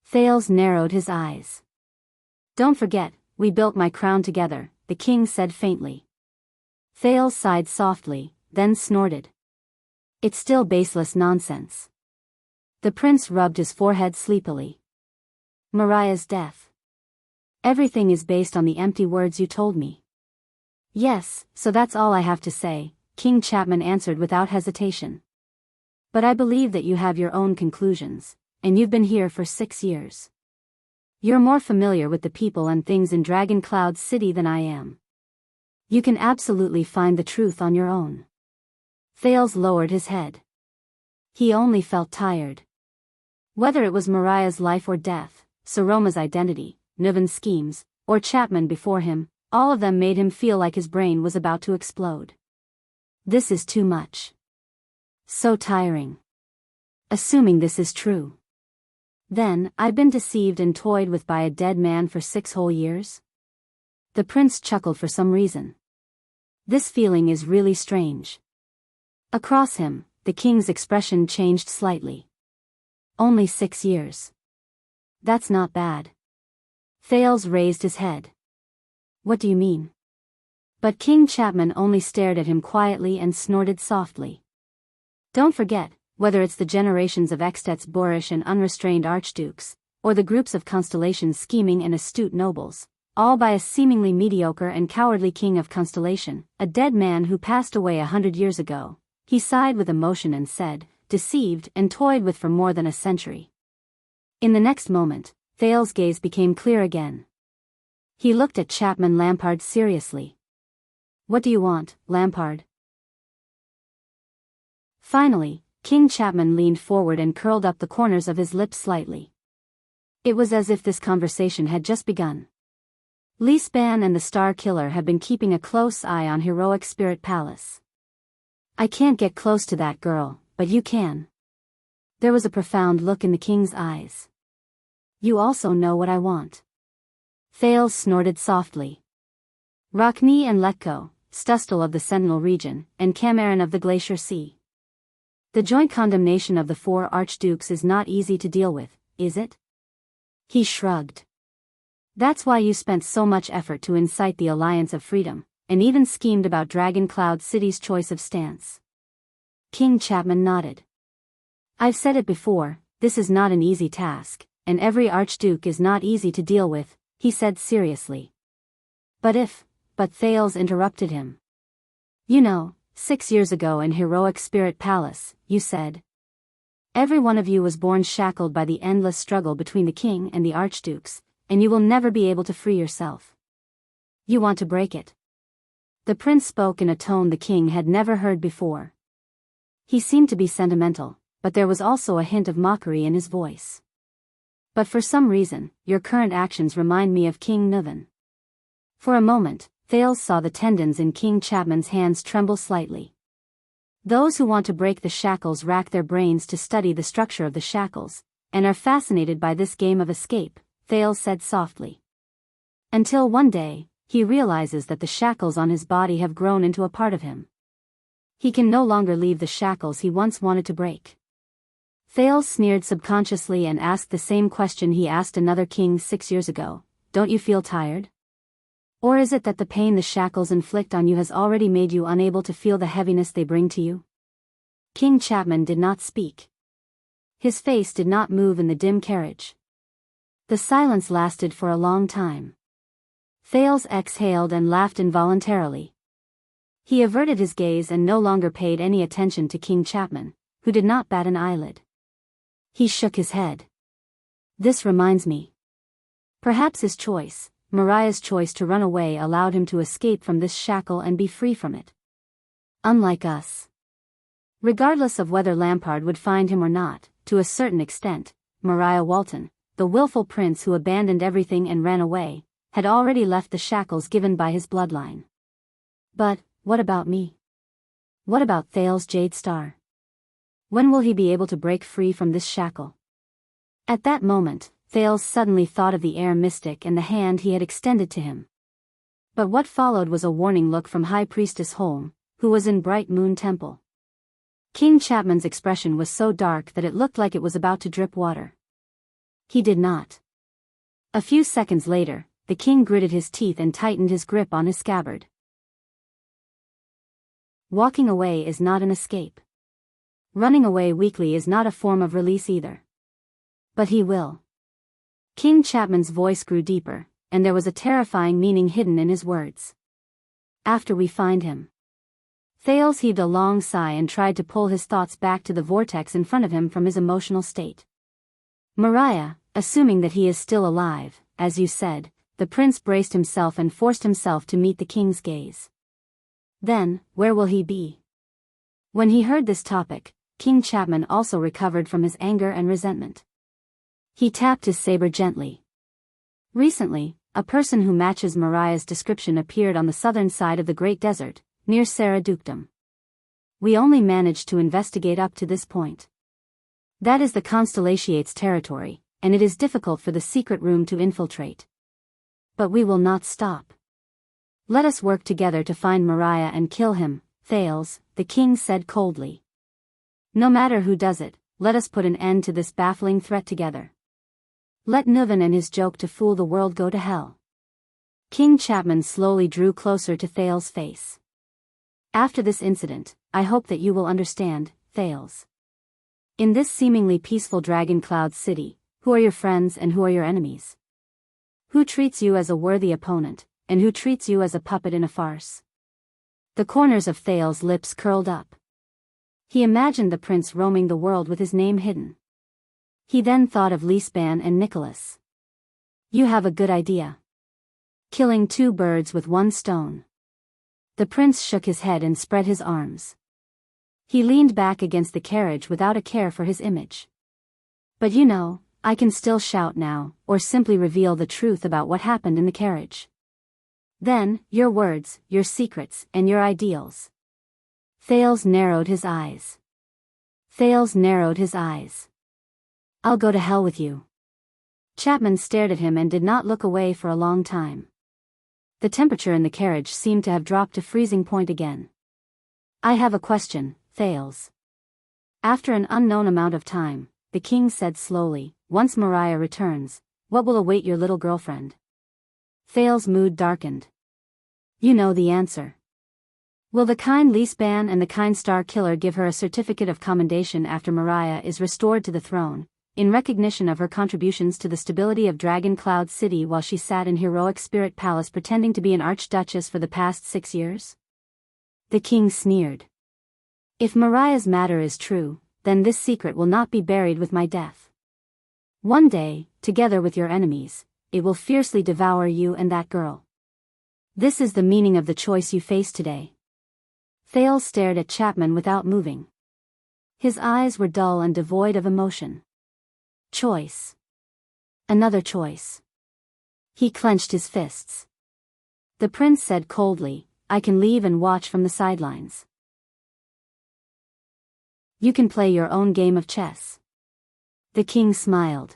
Speaker 1: Thales narrowed his eyes. "Don't forget, we built my crown together," the king said faintly. Thales sighed softly, then snorted. "It's still baseless nonsense." The prince rubbed his forehead sleepily. "Mariah's death. Everything is based on the empty words you told me." "Yes, so that's all I have to say," King Chapman answered without hesitation. "But I believe that you have your own conclusions, and you've been here for 6 years. You're more familiar with the people and things in Dragon Cloud City than I am. You can absolutely find the truth on your own." Thales lowered his head. He only felt tired. Whether it was Mariah's life or death, Saroma's identity, Nuvan's schemes, or Chapman before him, all of them made him feel like his brain was about to explode. This is too much. So tiring. Assuming this is true. Then, I've been deceived and toyed with by a dead man for 6 whole years? The prince chuckled for some reason. This feeling is really strange. Across him, the king's expression changed slightly. Only 6 years. That's not bad. Thales raised his head. What do you mean? But King Chapman only stared at him quietly and snorted softly. Don't forget, whether it's the generations of Extet's boorish and unrestrained archdukes, or the groups of Constellation's scheming and astute nobles, all by a seemingly mediocre and cowardly king of Constellation, a dead man who passed away 100 years ago, he sighed with emotion and said, deceived and toyed with for more than a century. In the next moment, Thales' gaze became clear again. He looked at Chapman Lampard seriously. What do you want, Lampard? Finally, King Chapman leaned forward and curled up the corners of his lips slightly. It was as if this conversation had just begun. Lee Span and the Star Killer have been keeping a close eye on Heroic Spirit Palace. I can't get close to that girl, but you can. There was a profound look in the king's eyes. You also know what I want. Thales snorted softly. Rockney and Letko, Stustel of the Sentinel region, and Cameron of the Glacier Sea. The joint condemnation of the 4 archdukes is not easy to deal with, is it? He shrugged. That's why you spent so much effort to incite the Alliance of Freedom, and even schemed about Dragon Cloud City's choice of stance. King Chapman nodded. I've said it before, this is not an easy task, and every archduke is not easy to deal with, he said seriously. But Thales interrupted him. You know, 6 years ago in Heroic Spirit Palace, you said. Every one of you was born shackled by the endless struggle between the king and the archdukes, and you will never be able to free yourself. You want to break it. The prince spoke in a tone the king had never heard before. He seemed to be sentimental, but there was also a hint of mockery in his voice. But for some reason, your current actions remind me of King Nuvan. For a moment, Thales saw the tendons in King Chapman's hands tremble slightly. Those who want to break the shackles rack their brains to study the structure of the shackles, and are fascinated by this game of escape, Thales said softly. Until one day, he realizes that the shackles on his body have grown into a part of him. He can no longer leave the shackles he once wanted to break. Thales sneered subconsciously and asked the same question he asked another king 6 years ago, don't you feel tired? Or is it that the pain the shackles inflict on you has already made you unable to feel the heaviness they bring to you? King Chapman did not speak. His face did not move in the dim carriage. The silence lasted for a long time. Thales exhaled and laughed involuntarily. He averted his gaze and no longer paid any attention to King Chapman, who did not bat an eyelid. He shook his head. This reminds me. Perhaps his choice, Mariah's choice to run away, allowed him to escape from this shackle and be free from it. Unlike us. Regardless of whether Lampard would find him or not, to a certain extent, Mariah Walton, the willful prince who abandoned everything and ran away, had already left the shackles given by his bloodline. But, what about me? What about Thales Jade Star? When will he be able to break free from this shackle? At that moment, Thales suddenly thought of the air mystic and the hand he had extended to him. But what followed was a warning look from High Priestess Holm, who was in Bright Moon Temple. King Chapman's expression was so dark that it looked like it was about to drip water. He did not. A few seconds later, the king gritted his teeth and tightened his grip on his scabbard. Walking away is not an escape. Running away weakly is not a form of release either. But he will. King Chapman's voice grew deeper, and there was a terrifying meaning hidden in his words. After we find him. Thales heaved a long sigh and tried to pull his thoughts back to the vortex in front of him from his emotional state. Mariah, assuming that he is still alive, as you said, the prince braced himself and forced himself to meet the king's gaze. Then, where will he be? When he heard this topic, King Chapman also recovered from his anger and resentment. He tapped his saber gently. Recently, a person who matches Mariah's description appeared on the southern side of the Great Desert, near Sarah Dukedom. We only managed to investigate up to this point. That is the Constellation's territory, and it is difficult for the secret room to infiltrate. But we will not stop. Let us work together to find Mariah and kill him, Thales, the king said coldly. No matter who does it, let us put an end to this baffling threat together. Let Nuven and his joke to fool the world go to hell. King Chapman slowly drew closer to Thales' face. After this incident, I hope that you will understand, Thales. In this seemingly peaceful Dragon Cloud city, who are your friends and who are your enemies? Who treats you as a worthy opponent, and who treats you as a puppet in a farce? The corners of Thales' lips curled up. He imagined the prince roaming the world with his name hidden. He then thought of Lisban and Nicholas. You have a good idea. Killing two birds with one stone. The prince shook his head and spread his arms. He leaned back against the carriage without a care for his image. But you know, I can still shout now, or simply reveal the truth about what happened in the carriage. Then, your words, your secrets, and your ideals. Thales narrowed his eyes. Thales narrowed his eyes. I'll go to hell with you. Chapman stared at him and did not look away for a long time. The temperature in the carriage seemed to have dropped to freezing point again. I have a question, Thales. After an unknown amount of time, the king said slowly, once Mariah returns, what will await your little girlfriend? Thales' mood darkened. You know the answer. Will the kind Lisban and the kind Star Killer give her a certificate of commendation after Mariah is restored to the throne, in recognition of her contributions to the stability of Dragon Cloud City while she sat in heroic Spirit Palace pretending to be an archduchess for the past 6 years? The king sneered. If Mariah's matter is true, then this secret will not be buried with my death. One day, together with your enemies, it will fiercely devour you and that girl. This is the meaning of the choice you face today. Thales stared at Chapman without moving. His eyes were dull and devoid of emotion. Choice. Another choice. He clenched his fists. The prince said coldly, I can leave and watch from the sidelines. You can play your own game of chess. The king smiled.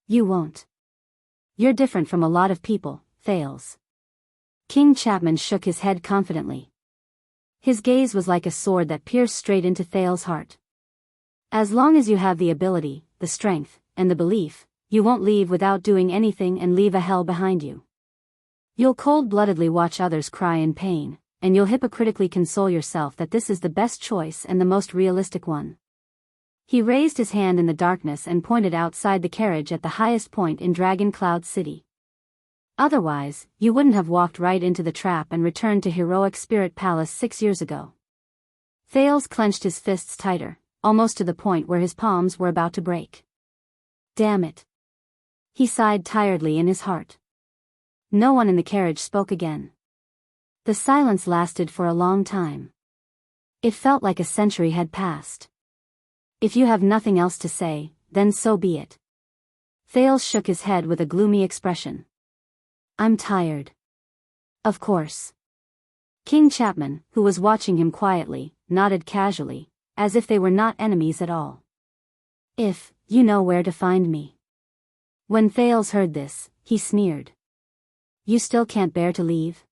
Speaker 1: You won't. You're different from a lot of people, Thales. King Chapman shook his head confidently. His gaze was like a sword that pierced straight into Thales' heart. As long as you have the ability, the strength, and the belief, you won't leave without doing anything and leave a hell behind you. You'll cold-bloodedly watch others cry in pain, and you'll hypocritically console yourself that this is the best choice and the most realistic one. He raised his hand in the darkness and pointed outside the carriage at the highest point in Dragon Cloud City. Otherwise, you wouldn't have walked right into the trap and returned to heroic Spirit Palace 6 years ago. Thales clenched his fists tighter, almost to the point where his palms were about to break. Damn it. He sighed tiredly in his heart. No one in the carriage spoke again. The silence lasted for a long time. It felt like a century had passed. If you have nothing else to say, then so be it. Thales shook his head with a gloomy expression. I'm tired. Of course. King Chapman, who was watching him quietly, nodded casually, as if they were not enemies at all. If, you know where to find me. When Thales heard this, he sneered. You still can't bear to leave?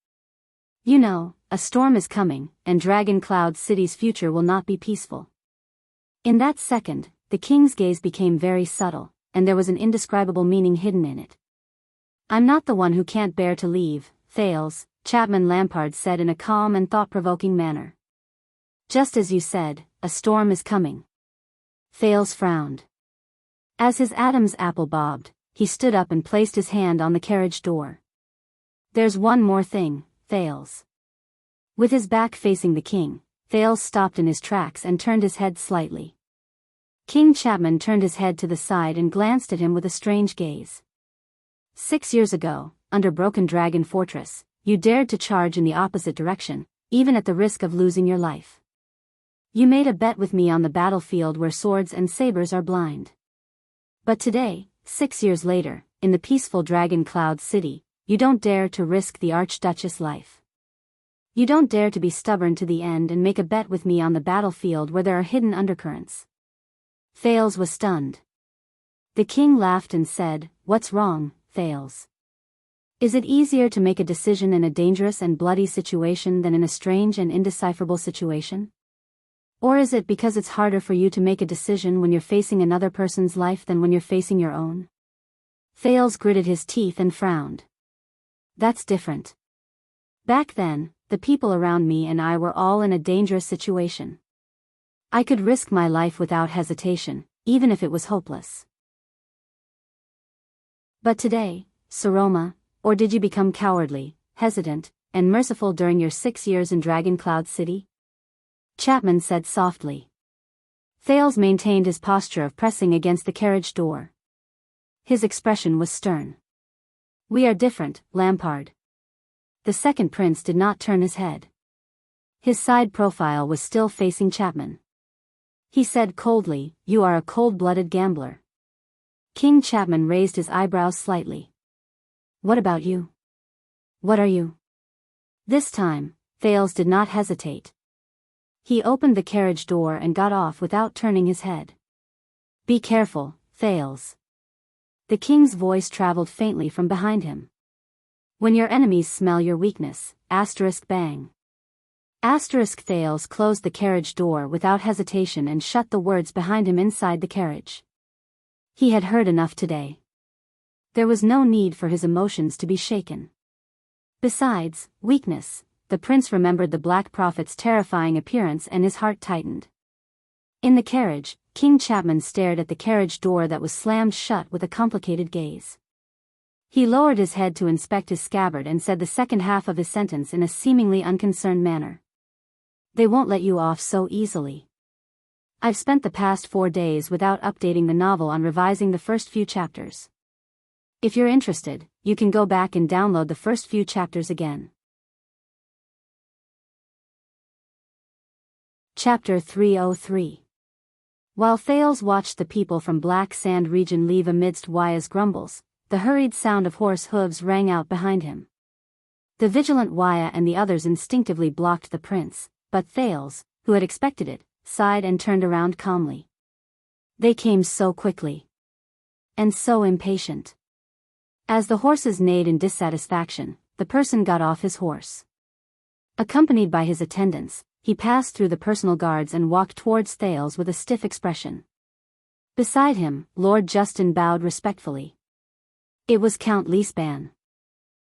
Speaker 1: You know, a storm is coming, and Dragon Cloud City's future will not be peaceful. In that second, the king's gaze became very subtle, and there was an indescribable meaning hidden in it. I'm not the one who can't bear to leave, Thales, Chapman Lampard said in a calm and thought-provoking manner. Just as you said, a storm is coming. Thales frowned. As his Adam's apple bobbed, he stood up and placed his hand on the carriage door. There's one more thing, Thales. With his back facing the king, Thales stopped in his tracks and turned his head slightly. King Chapman turned his head to the side and glanced at him with a strange gaze. 6 years ago, under Broken Dragon Fortress, you dared to charge in the opposite direction, even at the risk of losing your life. You made a bet with me on the battlefield where swords and sabers are blind. But today, 6 years later, in the peaceful Dragon Cloud City, you don't dare to risk the Archduchess' life. You don't dare to be stubborn to the end and make a bet with me on the battlefield where there are hidden undercurrents. Thales was stunned. The king laughed and said, What's wrong, Thales? Is it easier to make a decision in a dangerous and bloody situation than in a strange and indecipherable situation? Or is it because it's harder for you to make a decision when you're facing another person's life than when you're facing your own? Thales gritted his teeth and frowned. That's different. Back then, the people around me and I were all in a dangerous situation. I could risk my life without hesitation, even if it was hopeless. But today, Saroma, or did you become cowardly, hesitant, and merciful during your 6 years in Dragon Cloud City? Chapman said softly. Thales maintained his posture of pressing against the carriage door. His expression was stern. We are different, Lampard. The second prince did not turn his head. His side profile was still facing Chapman. He said coldly, You are a cold-blooded gambler. King Chapman raised his eyebrows slightly. What about you? What are you? This time, Thales did not hesitate. He opened the carriage door and got off without turning his head. Be careful, Thales. The king's voice traveled faintly from behind him. When your enemies smell your weakness, *bang. Thales closed the carriage door without hesitation and shut the words behind him inside the carriage. He had heard enough today. There was no need for his emotions to be shaken. Besides, weakness, the prince remembered the Black Prophet's terrifying appearance and his heart tightened. In the carriage, King Chapman stared at the carriage door that was slammed shut with a complicated gaze. He lowered his head to inspect his scabbard and said the second half of his sentence in a seemingly unconcerned manner. They won't let you off so easily. I've spent the past 4 days without updating the novel on revising the first few chapters. If you're interested, you can go back and download the first few chapters again. Chapter 303. While Thales watched the people from Black Sand region leave amidst Waya's grumbles, the hurried sound of horse hooves rang out behind him. The vigilant Waya and the others instinctively blocked the prince, but Thales, who had expected it, sighed and turned around calmly. They came so quickly. And so impatient. As the horses neighed in dissatisfaction, the person got off his horse. Accompanied by his attendants, he passed through the personal guards and walked towards Thales with a stiff expression. Beside him, Lord Justin bowed respectfully. It was Count Leespan.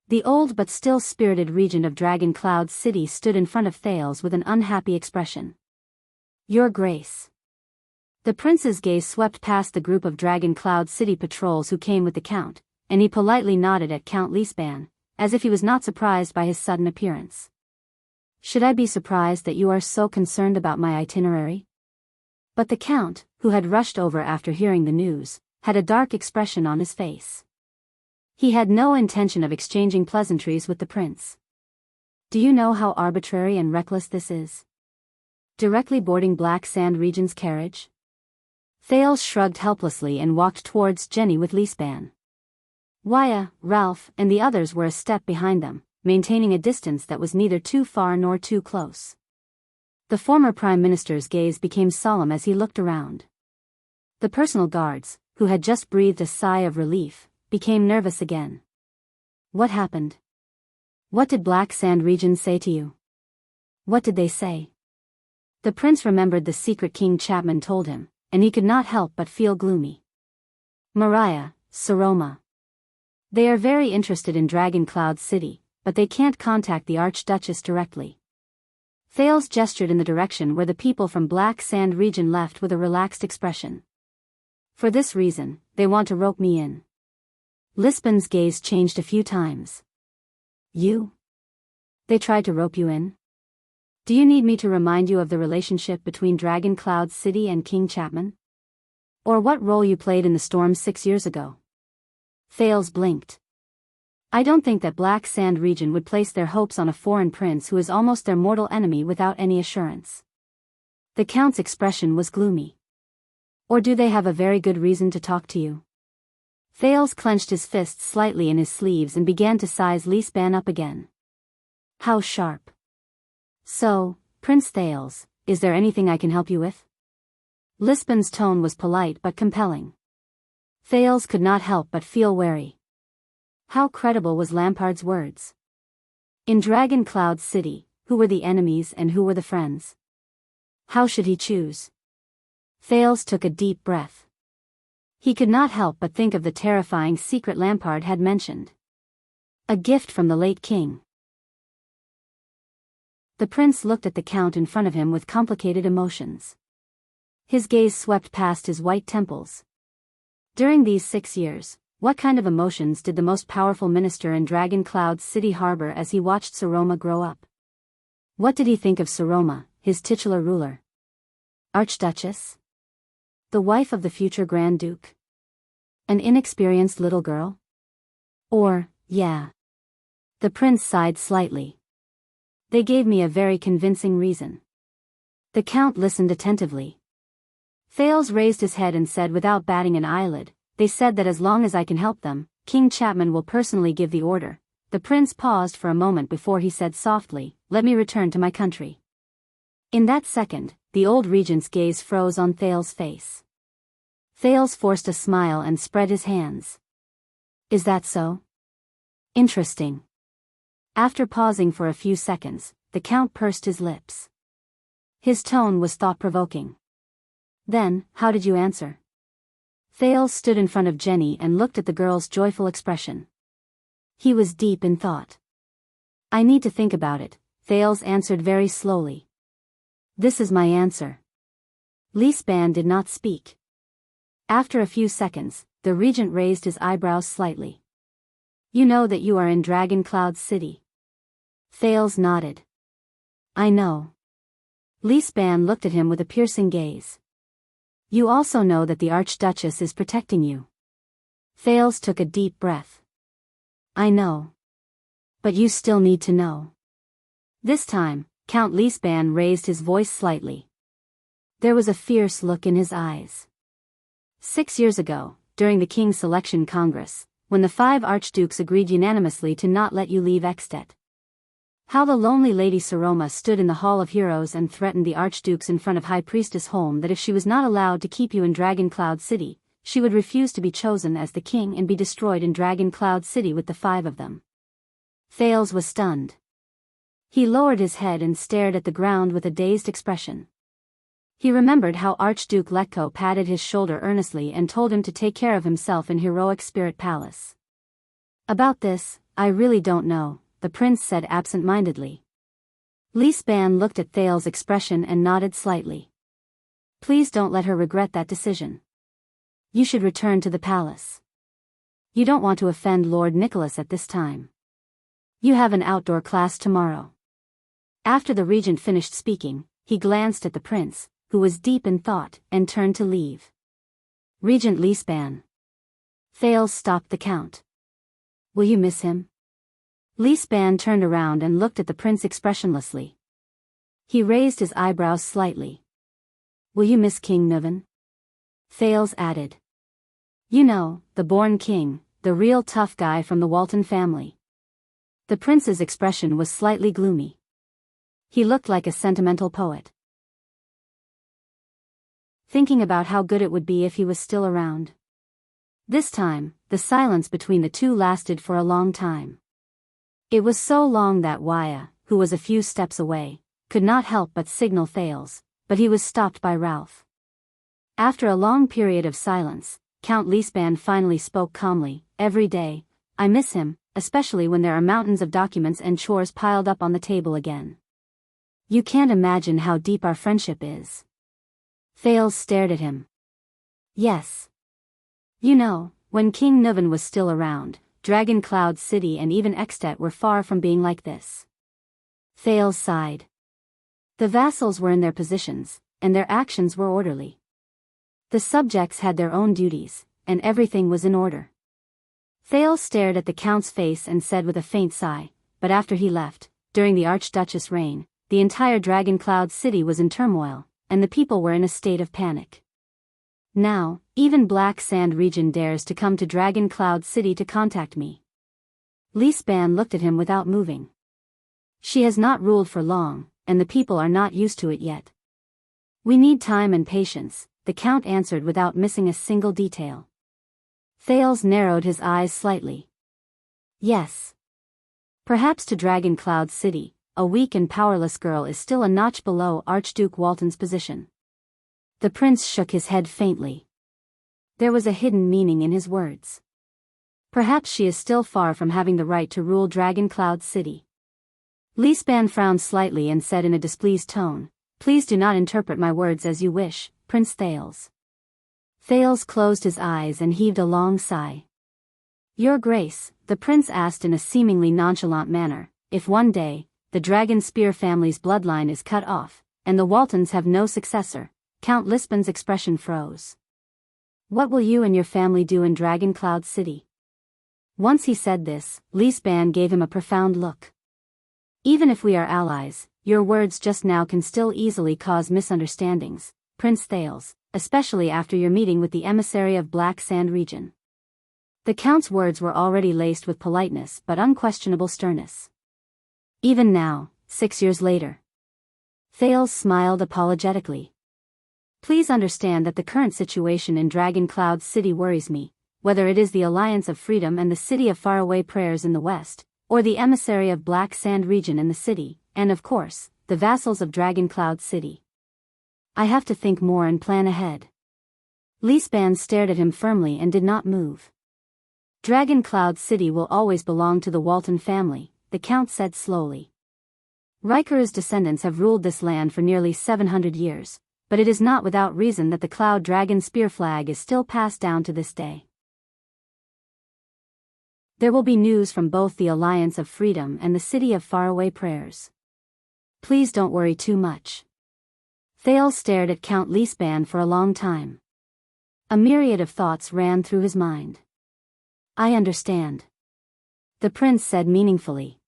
Speaker 1: The old but still spirited regent of Dragon Cloud City stood in front of Thales with an unhappy expression. Your Grace. The prince's gaze swept past the group of Dragon Cloud City patrols who came with the count, and he politely nodded at Count Leespan, as if he was not surprised by his sudden appearance. Should I be surprised that you are so concerned about my itinerary? But the count, who had rushed over after hearing the news, had a dark expression on his face. He had no intention of exchanging pleasantries with the prince. Do you know how arbitrary and reckless this is? Directly boarding Black Sand Region's carriage? Thales shrugged helplessly and walked towards Jenny with Lisban. Waya, Ralph, and the others were a step behind them, maintaining a distance that was neither too far nor too close. The former Prime Minister's gaze became solemn as he looked around. The personal guards, who had just breathed a sigh of relief, became nervous again. What happened? What did Black Sand Region say to you? What did they say? The prince remembered the secret King Chapman told him, and he could not help but feel gloomy. Mariah, Saroma. They are very interested in Dragon Cloud City, but they can't contact the Archduchess directly. Thales gestured in the direction where the people from Black Sand Region left with a relaxed expression. For this reason, they want to rope me in. Lisbon's gaze changed a few times. You? They tried to rope you in? Do you need me to remind you of the relationship between Dragon Cloud City and King Chapman? Or what role you played in the storm 6 years ago? Thales blinked. I don't think that Black Sand Region would place their hopes on a foreign prince who is almost their mortal enemy without any assurance. The count's expression was gloomy. Or do they have a very good reason to talk to you? Thales clenched his fists slightly in his sleeves and began to size Lisban up again. How sharp. So, Prince Thales, is there anything I can help you with? Lisban's tone was polite but compelling. Thales could not help but feel wary. How credible was Lampard's words? In Dragon Cloud City, who were the enemies and who were the friends? How should he choose? Thales took a deep breath. He could not help but think of the terrifying secret Lampard had mentioned. A gift from the late king. The prince looked at the count in front of him with complicated emotions. His gaze swept past his white temples. During these 6 years, what kind of emotions did the most powerful minister in Dragon Cloud City harbor as he watched Saroma grow up? What did he think of Saroma, his titular ruler? Archduchess? The wife of the future Grand Duke? An inexperienced little girl? Or, yeah. The prince sighed slightly. They gave me a very convincing reason. The count listened attentively. Thales raised his head and said without batting an eyelid, they said that as long as I can help them, King Chapman will personally give the order. The prince paused for a moment before he said softly, let me return to my country. In that second, the old regent's gaze froze on Thales' face. Thales forced a smile and spread his hands. Is that so? Interesting. After pausing for a few seconds, the count pursed his lips. His tone was thought-provoking. Then, how did you answer? Thales stood in front of Jenny and looked at the girl's joyful expression. He was deep in thought. I need to think about it, Thales answered very slowly. This is my answer. Lisban did not speak. After a few seconds, the regent raised his eyebrows slightly. You know that you are in Dragon Cloud City. Thales nodded. I know. Lisban looked at him with a piercing gaze. You also know that the Archduchess is protecting you. Thales took a deep breath. I know. But you still need to know. This time, Count Lisban raised his voice slightly. There was a fierce look in his eyes. 6 years ago, during the King's Selection Congress, when the 5 archdukes agreed unanimously to not let you leave Ekstedt. How the lonely Lady Saroma stood in the Hall of Heroes and threatened the archdukes in front of High Priestess Holm that if she was not allowed to keep you in Dragon Cloud City, she would refuse to be chosen as the king and be destroyed in Dragon Cloud City with the 5 of them. Thales was stunned. He lowered his head and stared at the ground with a dazed expression. He remembered how Archduke Letko patted his shoulder earnestly and told him to take care of himself in Heroic Spirit Palace. About this, I really don't know, the prince said absent-mindedly. Lisban looked at Thales' expression and nodded slightly. Please don't let her regret that decision. You should return to the palace. You don't want to offend Lord Nicholas at this time. You have an outdoor class tomorrow. After the regent finished speaking, he glanced at the prince, who was deep in thought, and turned to leave. Regent Li Span. Thales stopped the count. Will you miss him? Li Span turned around and looked at the prince expressionlessly. He raised his eyebrows slightly. Will you miss King Nuvan? Thales added. You know, the born king, the real tough guy from the Walton family. The prince's expression was slightly gloomy. He looked like a sentimental poet, thinking about how good it would be if he was still around. This time, the silence between the two lasted for a long time. It was so long that Wuxia, who was a few steps away, could not help but signal Thales, but he was stopped by Ralph. After a long period of silence, Count Li Span finally spoke calmly. Every day, I miss him, especially when there are mountains of documents and chores piled up on the table again. You can't imagine how deep our friendship is. Thales stared at him. Yes. You know, when King Nuvan was still around, Dragon Cloud City and even Extet were far from being like this. Thales sighed. The vassals were in their positions, and their actions were orderly. The subjects had their own duties, and everything was in order. Thales stared at the count's face and said with a faint sigh, but after he left, during the Archduchess' reign, the entire Dragon Cloud City was in turmoil, and the people were in a state of panic. Now, even Black Sand region dares to come to Dragon Cloud City to contact me. Li Span looked at him without moving. She has not ruled for long, and the people are not used to it yet. We need time and patience, the count answered without missing a single detail. Thales narrowed his eyes slightly. Yes. Perhaps to Dragon Cloud City, a weak and powerless girl is still a notch below Archduke Walton's position. The prince shook his head faintly. There was a hidden meaning in his words. Perhaps she is still far from having the right to rule Dragon Cloud City. Li Span frowned slightly and said in a displeased tone, Please do not interpret my words as you wish, Prince Thales. Thales closed his eyes and heaved a long sigh. Your Grace, the prince asked in a seemingly nonchalant manner, if one day, the Dragon Spear family's bloodline is cut off, and the Waltons have no successor. Count Li Span's expression froze. What will you and your family do in Dragon Cloud City? Once he said this, Li Span gave him a profound look. Even if we are allies, your words just now can still easily cause misunderstandings, Prince Thales, especially after your meeting with the emissary of Black Sand region. The count's words were already laced with politeness but unquestionable sternness. Even now, 6 years later. Thales smiled apologetically. Please understand that the current situation in Dragon Cloud City worries me, whether it is the Alliance of Freedom and the City of Faraway Prayers in the west, or the emissary of Black Sand region in the city, and of course, the vassals of Dragon Cloud City. I have to think more and plan ahead. Li Span stared at him firmly and did not move. Dragon Cloud City will always belong to the Walton family, the count said slowly. Rikaru's descendants have ruled this land for nearly 700 years, but it is not without reason that the Cloud Dragon Spear flag is still passed down to this day. There will be news from both the Alliance of Freedom and the City of Faraway Prayers. Please don't worry too much. Thales stared at Count Li Span for a long time. A myriad of thoughts ran through his mind. I understand. The prince said meaningfully.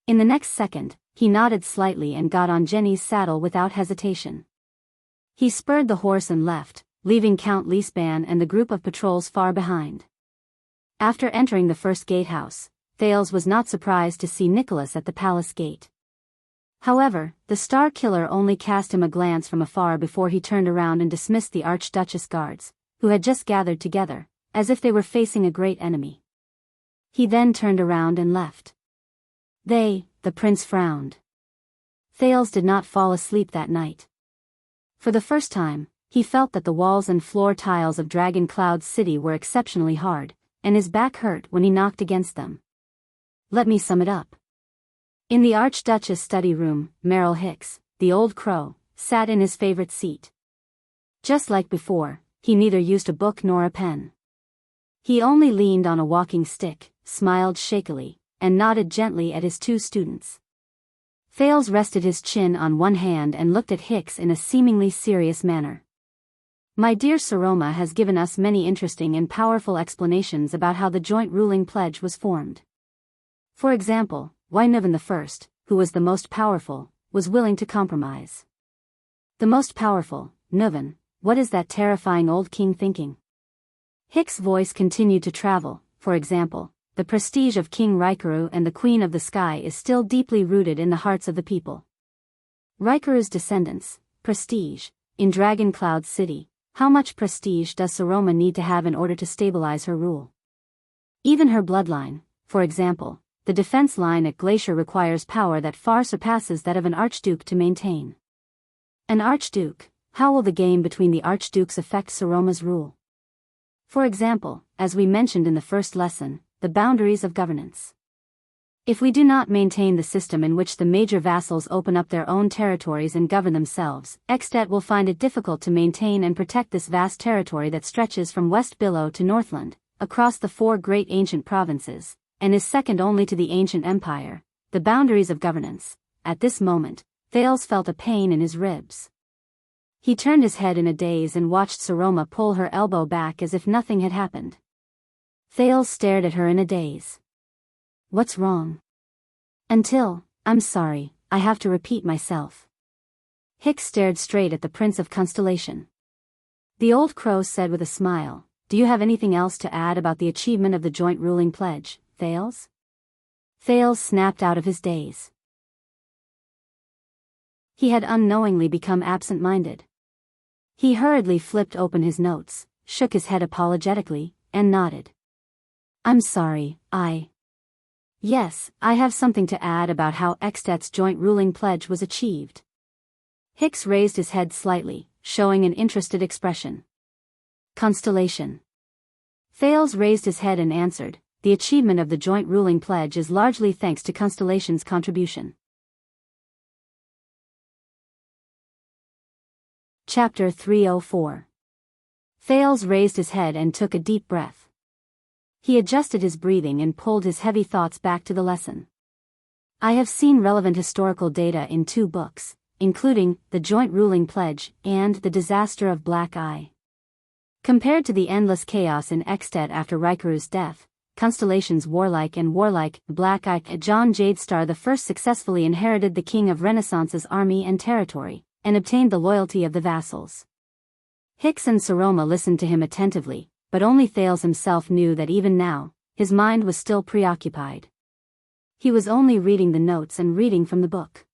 Speaker 1: In the next second, he nodded slightly and got on Jenny's saddle without hesitation. He spurred the horse and left, leaving Count Li Span and the group of patrols far behind. After entering the first gatehouse, Thales was not surprised to see Nicholas at the palace gate. However, the Star Killer only cast him a glance from afar before he turned around and dismissed the Archduchess guards, who had just gathered together, as if they were facing a great enemy. He then turned around and left. The prince frowned. Thales did not fall asleep that night. For the first time, he felt that the walls and floor tiles of Dragon Cloud City were exceptionally hard, and his back hurt when he knocked against them. Let me sum it up. In the Archduchess' study room, Merrill Hicks, the old crow, sat in his favorite seat. Just like before, he neither used a book nor a pen. He only leaned on a walking stick, smiled shakily, and nodded gently at his two students. Thales rested his chin on one hand and looked at Hicks in a seemingly serious manner. My dear Saroma has given us many interesting and powerful explanations about how the joint ruling pledge was formed. For example, why Nuvan I, who was the most powerful, was willing to compromise. The most powerful, Nuvan, what is that terrifying old king thinking? Hicks' voice continued to travel. For example, the prestige of King Raikuru and the Queen of the Sky is still deeply rooted in the hearts of the people. Raikuru's descendants, prestige, in Dragon Cloud City, how much prestige does Saroma need to have in order to stabilize her rule? Even her bloodline, for example, the defense line at Glacier requires power that far surpasses that of an archduke to maintain. An archduke, how will the game between the archdukes affect Saroma's rule? For example, as we mentioned in the first lesson, the boundaries of governance. If we do not maintain the system in which the major vassals open up their own territories and govern themselves, Extet will find it difficult to maintain and protect this vast territory that stretches from West Biyao to Northland, across the 4 great ancient provinces, and is second only to the ancient empire, the boundaries of governance. At this moment, Thales felt a pain in his ribs. He turned his head in a daze and watched Saroma pull her elbow back as if nothing had happened. Thales stared at her in a daze. What's wrong? I'm sorry, I have to repeat myself. Hicks stared straight at the Prince of Constellation. The old crow said with a smile, do you have anything else to add about the achievement of the joint ruling pledge, Thales? Thales snapped out of his daze. He had unknowingly become absent-minded. He hurriedly flipped open his notes, shook his head apologetically, and nodded. I'm sorry, Yes, I have something to add about how Extet's joint ruling pledge was achieved. Hicks raised his head slightly, showing an interested expression. Constellation. Thales raised his head and answered, the achievement of the joint ruling pledge is largely thanks to Constellation's contribution. Chapter 304. Thales raised his head and took a deep breath. He adjusted his breathing and pulled his heavy thoughts back to the lesson. I have seen relevant historical data in 2 books, including The Joint Ruling Pledge and The Disaster of Black Eye. Compared to the endless chaos in Extet after Raikuru's death, Constellation's warlike Black Eye John Jadestar I successfully inherited the King of Renaissance's army and territory, and obtained the loyalty of the vassals. Hicks and Saroma listened to him attentively, but only Thales himself knew that even now, his mind was still preoccupied. He was only reading the notes and reading from the book.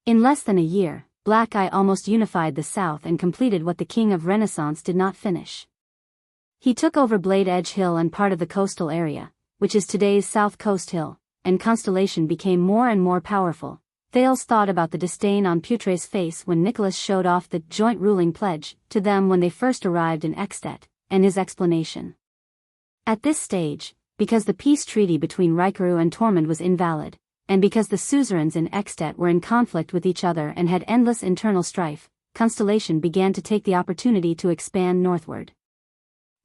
Speaker 1: In less than a year, Black Eye almost unified the South and completed what the King of Renaissance did not finish. He took over Blade Edge Hill and part of the coastal area, which is today's South Coast Hill, and Constellation became more and more powerful. Thales thought about the disdain on Putre's face when Nicholas showed off the joint ruling pledge to them when they first arrived in Extet, and his explanation. At this stage, because the peace treaty between Raikuru and Tormund was invalid, and because the suzerains in Extet were in conflict with each other and had endless internal strife, Constellation began to take the opportunity to expand northward.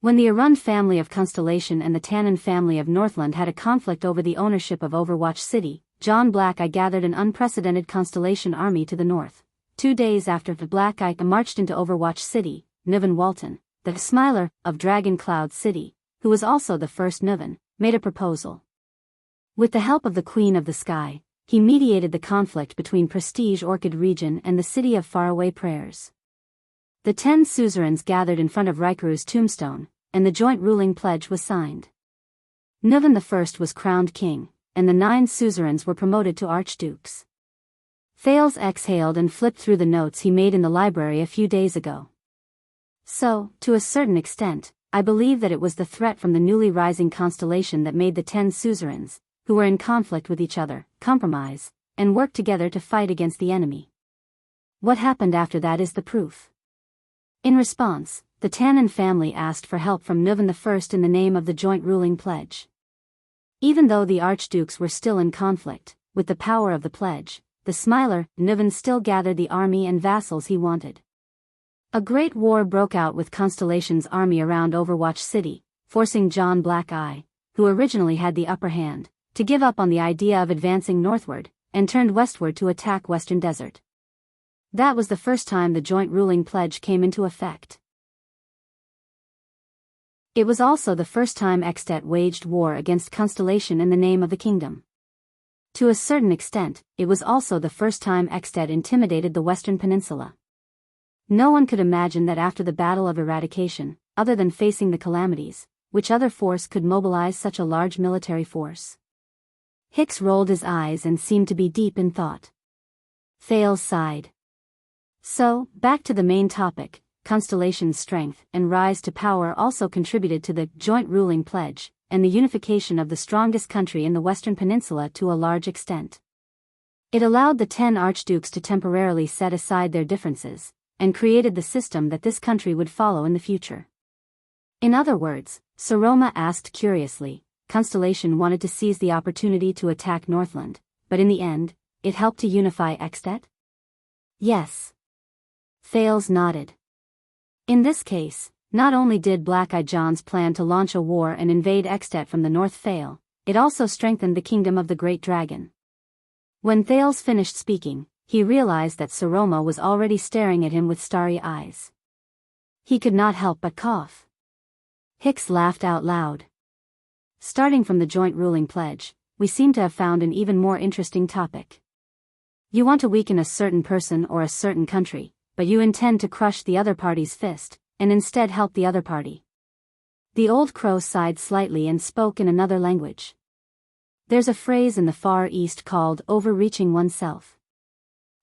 Speaker 1: When the Arund family of Constellation and the Tannen family of Northland had a conflict over the ownership of Overwatch City, John Black Eye gathered an unprecedented Constellation army to the north. 2 days after the Black Eye marched into Overwatch City, Niven Walton, the Smiler of Dragon Cloud City, who was also the first Nuvan, made a proposal. With the help of the Queen of the Sky, he mediated the conflict between Prestige Orchid Region and the City of Faraway Prayers. The 10 suzerains gathered in front of Raikuru's tombstone, and the joint ruling pledge was signed. Nuvan I was crowned king, and the 9 suzerains were promoted to archdukes. Thales exhaled and flipped through the notes he made in the library a few days ago. So, to a certain extent, I believe that it was the threat from the newly rising constellation that made the 10 suzerains, who were in conflict with each other, compromise, and work together to fight against the enemy. What happened after that is the proof. In response, the Tannen family asked for help from Nuvan I in the name of the joint ruling pledge. Even though the archdukes were still in conflict, with the power of the pledge, the Smiler, Nuvan still gathered the army and vassals he wanted. A great war broke out with Constellation's army around Overwatch City, forcing John Black Eye, who originally had the upper hand, to give up on the idea of advancing northward, and turned westward to attack Western Desert. That was the first time the joint ruling pledge came into effect. It was also the first time Extet waged war against Constellation in the name of the kingdom. To a certain extent, it was also the first time Extet intimidated the Western Peninsula. No one could imagine that after the Battle of Eradication, other than facing the calamities, which other force could mobilize such a large military force. Hicks rolled his eyes and seemed to be deep in thought. Thales sighed. So, back to the main topic, Constellation's strength and rise to power also contributed to the joint ruling pledge, and the unification of the strongest country in the Western Peninsula to a large extent. It allowed the 10 archdukes to temporarily set aside their differences, and created the system that this country would follow in the future. In other words, Saroma asked curiously, Constellation wanted to seize the opportunity to attack Northland, but in the end, it helped to unify Extet? Yes. Thales nodded. In this case, not only did Black-Eye John's plan to launch a war and invade Extet from the north fail, it also strengthened the kingdom of the Great Dragon. When Thales finished speaking, he realized that Saroma was already staring at him with starry eyes. He could not help but cough. Hicks laughed out loud. Starting from the joint ruling pledge, we seem to have found an even more interesting topic. You want to weaken a certain person or a certain country, but you intend to crush the other party's fist, and instead help the other party. The old crow sighed slightly and spoke in another language. There's a phrase in the Far East called overreaching oneself.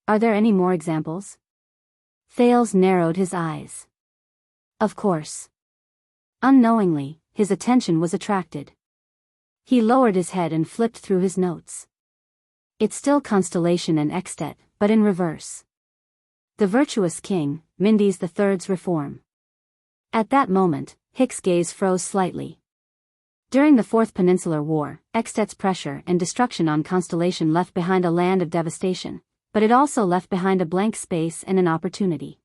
Speaker 1: Are there any more examples? Thales narrowed his eyes. Of course. Unknowingly, his attention was attracted. He lowered his head and flipped through his notes. It's still Constellation and Extet, but in reverse. The virtuous king, Mindes III's reform. At that moment, Hicks' gaze froze slightly. During the Fourth Peninsular War, Extet's pressure and destruction on Constellation left behind a land of devastation, but it also left behind a blank space and an opportunity.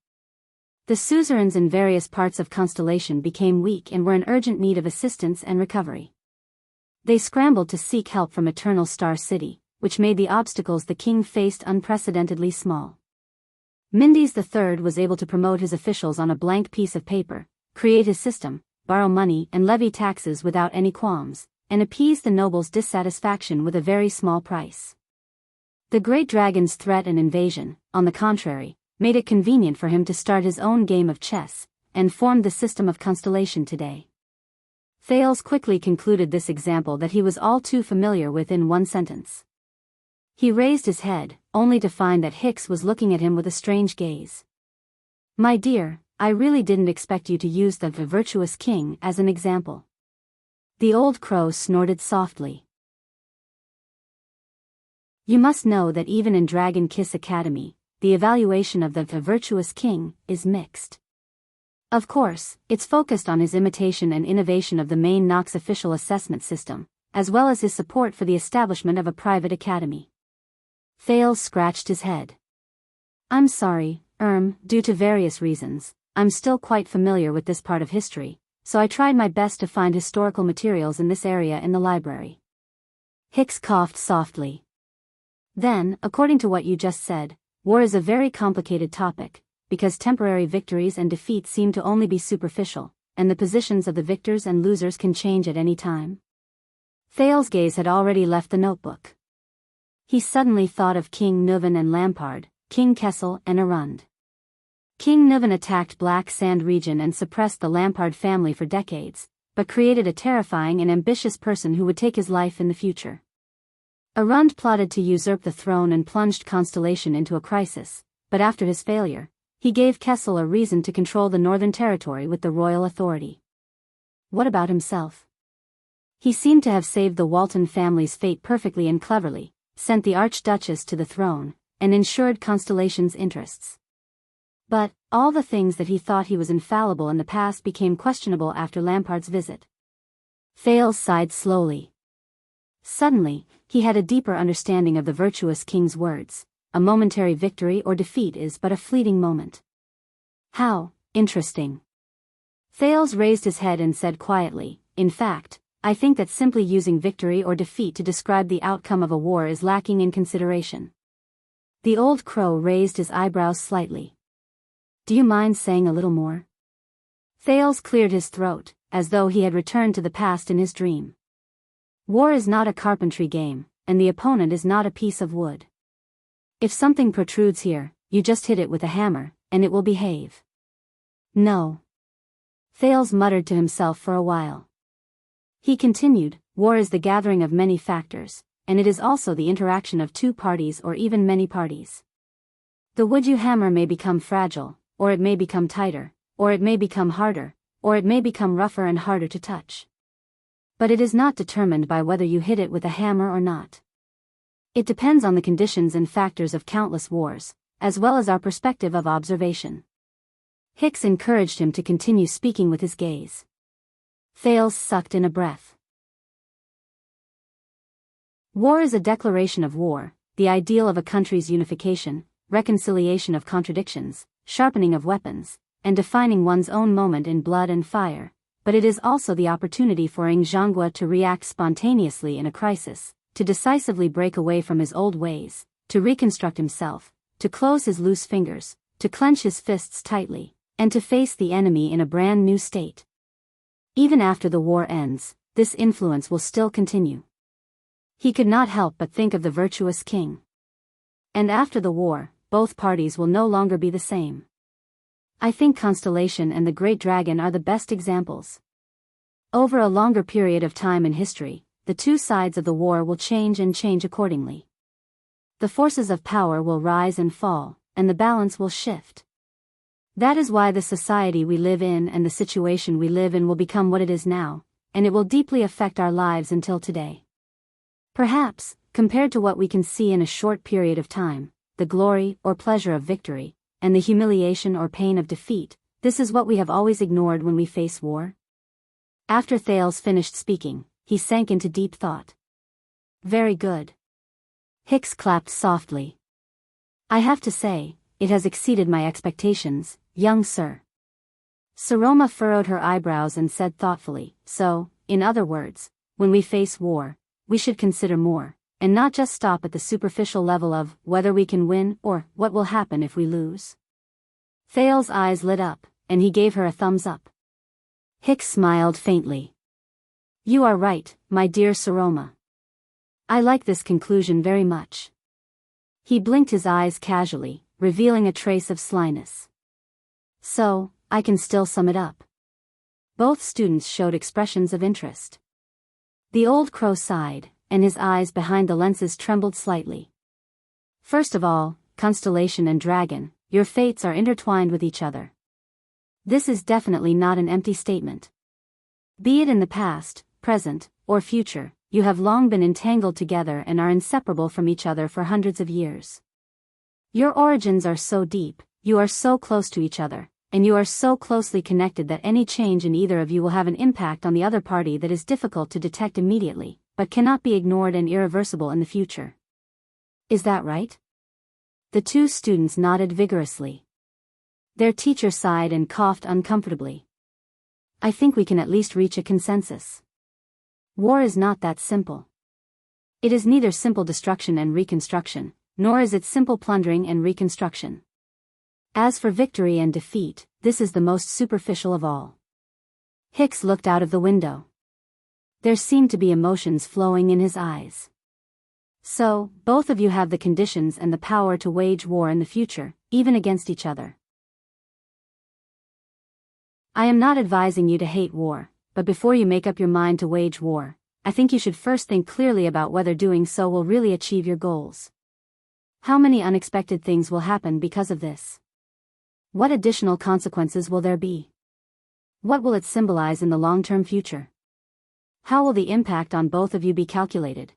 Speaker 1: The suzerains in various parts of Constellation became weak and were in urgent need of assistance and recovery. They scrambled to seek help from Eternal Star City, which made the obstacles the king faced unprecedentedly small. Mindes III was able to promote his officials on a blank piece of paper, create his system, borrow money and levy taxes without any qualms, and appease the nobles' dissatisfaction with a very small price. The Great Dragon's threat and invasion, on the contrary, made it convenient for him to start his own game of chess, and formed the system of Constellation today. Thales quickly concluded this example that he was all too familiar with in one sentence. He raised his head, only to find that Hicks was looking at him with a strange gaze. My dear, I really didn't expect you to use the virtuous king as an example. The old crow snorted softly. You must know that even in Dragon Kiss Academy, the evaluation of the virtuous king is mixed. Of course, it's focused on his imitation and innovation of the main Nox official assessment system, as well as his support for the establishment of a private academy. Thales scratched his head. I'm sorry, due to various reasons, I'm still quite familiar with this part of history, so I tried my best to find historical materials in this area in the library. Hicks coughed softly. Then, according to what you just said, war is a very complicated topic, because temporary victories and defeats seem to only be superficial, and the positions of the victors and losers can change at any time. Thales' gaze had already left the notebook. He suddenly thought of King Nuvan and Lampard, King Kessel and Arund. King Nuvan attacked Black Sand region and suppressed the Lampard family for decades, but created a terrifying and ambitious person who would take his life in the future. Arund plotted to usurp the throne and plunged Constellation into a crisis, but after his failure, he gave Kessel a reason to control the Northern Territory with the royal authority. What about himself? He seemed to have saved the Walton family's fate perfectly and cleverly, sent the Archduchess to the throne, and ensured Constellation's interests. But, all the things that he thought he was infallible in the past became questionable after Lampard's visit. Thales sighed slowly. Suddenly, he had a deeper understanding of the virtuous king's words. A momentary victory or defeat is but a fleeting moment. How interesting. Thales raised his head and said quietly, in fact, I think that simply using victory or defeat to describe the outcome of a war is lacking in consideration. The old crow raised his eyebrows slightly. Do you mind saying a little more? Thales cleared his throat, as though he had returned to the past in his dream. War is not a carpentry game, and the opponent is not a piece of wood. If something protrudes here, you just hit it with a hammer, and it will behave. No. Thales muttered to himself for a while. He continued, war is the gathering of many factors, and it is also the interaction of two parties or even many parties. The wood you hammer may become fragile, or it may become tighter, or it may become harder, or it may become rougher and harder to touch. But it is not determined by whether you hit it with a hammer or not. It depends on the conditions and factors of countless wars, as well as our perspective of observation. Hicks encouraged him to continue speaking with his gaze. Thales sucked in a breath. War is a declaration of war, the ideal of a country's unification, reconciliation of contradictions, sharpening of weapons, and defining one's own moment in blood and fire, but it is also the opportunity for Jianghu to react spontaneously in a crisis, to decisively break away from his old ways, to reconstruct himself, to close his loose fingers, to clench his fists tightly, and to face the enemy in a brand new state. Even after the war ends, this influence will still continue. He could not help but think of the virtuous king. And after the war, both parties will no longer be the same. I think Constellation and the Great Dragon are the best examples. Over a longer period of time in history, the two sides of the war will change and change accordingly. The forces of power will rise and fall, and the balance will shift. That is why the society we live in and the situation we live in will become what it is now, and it will deeply affect our lives until today. Perhaps, compared to what we can see in a short period of time, the glory or pleasure of victory, and the humiliation or pain of defeat, this is what we have always ignored when we face war. After Thales finished speaking, he sank into deep thought. Very good. Hicks clapped softly. I have to say, it has exceeded my expectations, young sir. Saroma furrowed her eyebrows and said thoughtfully, so, in other words, when we face war, we should consider more, and not just stop at the superficial level of whether we can win or what will happen if we lose. Thales' eyes lit up, and he gave her a thumbs up. Hicks smiled faintly. You are right, my dear Saroma. I like this conclusion very much. He blinked his eyes casually, revealing a trace of slyness. So, I can still sum it up. Both students showed expressions of interest. The old crow sighed, and his eyes behind the lenses trembled slightly. First of all, Constellation and Dragon, your fates are intertwined with each other. This is definitely not an empty statement. Be it in the past, present, or future, you have long been entangled together and are inseparable from each other for hundreds of years. Your origins are so deep, you are so close to each other, and you are so closely connected that any change in either of you will have an impact on the other party that is difficult to detect immediately, but cannot be ignored and irreversible in the future. Is that right? The two students nodded vigorously. Their teacher sighed and coughed uncomfortably. I think we can at least reach a consensus. War is not that simple. It is neither simple destruction and reconstruction, nor is it simple plundering and reconstruction. As for victory and defeat, this is the most superficial of all. Hicks looked out of the window. There seemed to be emotions flowing in his eyes. So, both of you have the conditions and the power to wage war in the future, even against each other. I am not advising you to hate war, but before you make up your mind to wage war, I think you should first think clearly about whether doing so will really achieve your goals. How many unexpected things will happen because of this? What additional consequences will there be? What will it symbolize in the long-term future? How will the impact on both of you be calculated?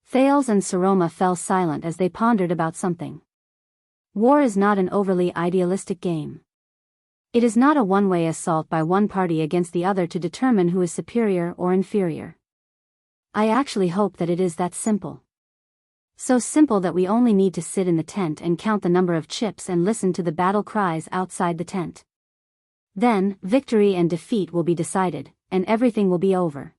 Speaker 1: Thales and Saroma fell silent as they pondered about something. War is not an overly idealistic game. It is not a one-way assault by one party against the other to determine who is superior or inferior. I actually hope that it is that simple. So simple that we only need to sit in the tent and count the number of chips and listen to the battle cries outside the tent. Then, victory and defeat will be decided, and everything will be over.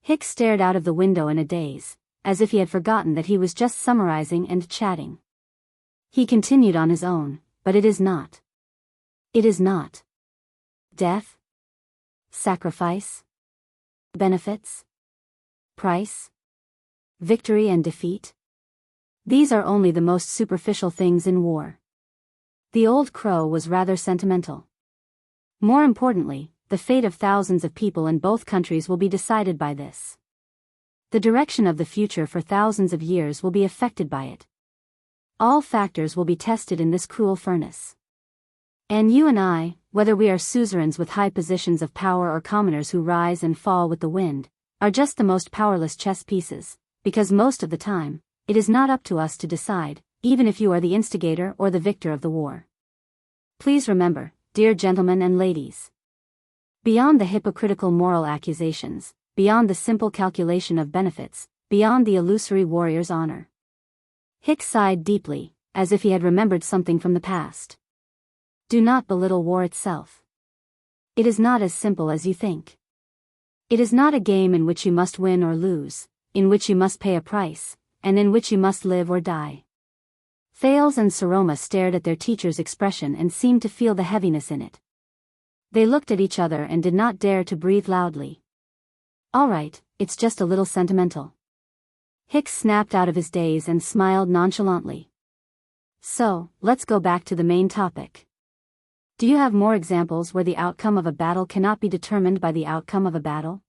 Speaker 1: Hicks stared out of the window in a daze, as if he had forgotten that he was just summarizing and chatting. He continued on his own, but it is not. It is not. Death? Sacrifice? Benefits? Price? Victory and defeat? These are only the most superficial things in war. The old crow was rather sentimental. More importantly, the fate of thousands of people in both countries will be decided by this. The direction of the future for thousands of years will be affected by it. All factors will be tested in this cruel furnace. And you and I, whether we are suzerains with high positions of power or commoners who rise and fall with the wind, are just the most powerless chess pieces, because most of the time, it is not up to us to decide, even if you are the instigator or the victor of the war. Please remember, dear gentlemen and ladies, beyond the hypocritical moral accusations, beyond the simple calculation of benefits, beyond the illusory warrior's honor. Hicks sighed deeply, as if he had remembered something from the past. Do not belittle war itself. It is not as simple as you think. It is not a game in which you must win or lose, in which you must pay a price, and in which you must live or die. Thales and Saroma stared at their teacher's expression and seemed to feel the heaviness in it. They looked at each other and did not dare to breathe loudly. All right, it's just a little sentimental. Hicks snapped out of his daze and smiled nonchalantly. So, let's go back to the main topic. Do you have more examples where the outcome of a battle cannot be determined by the outcome of a battle?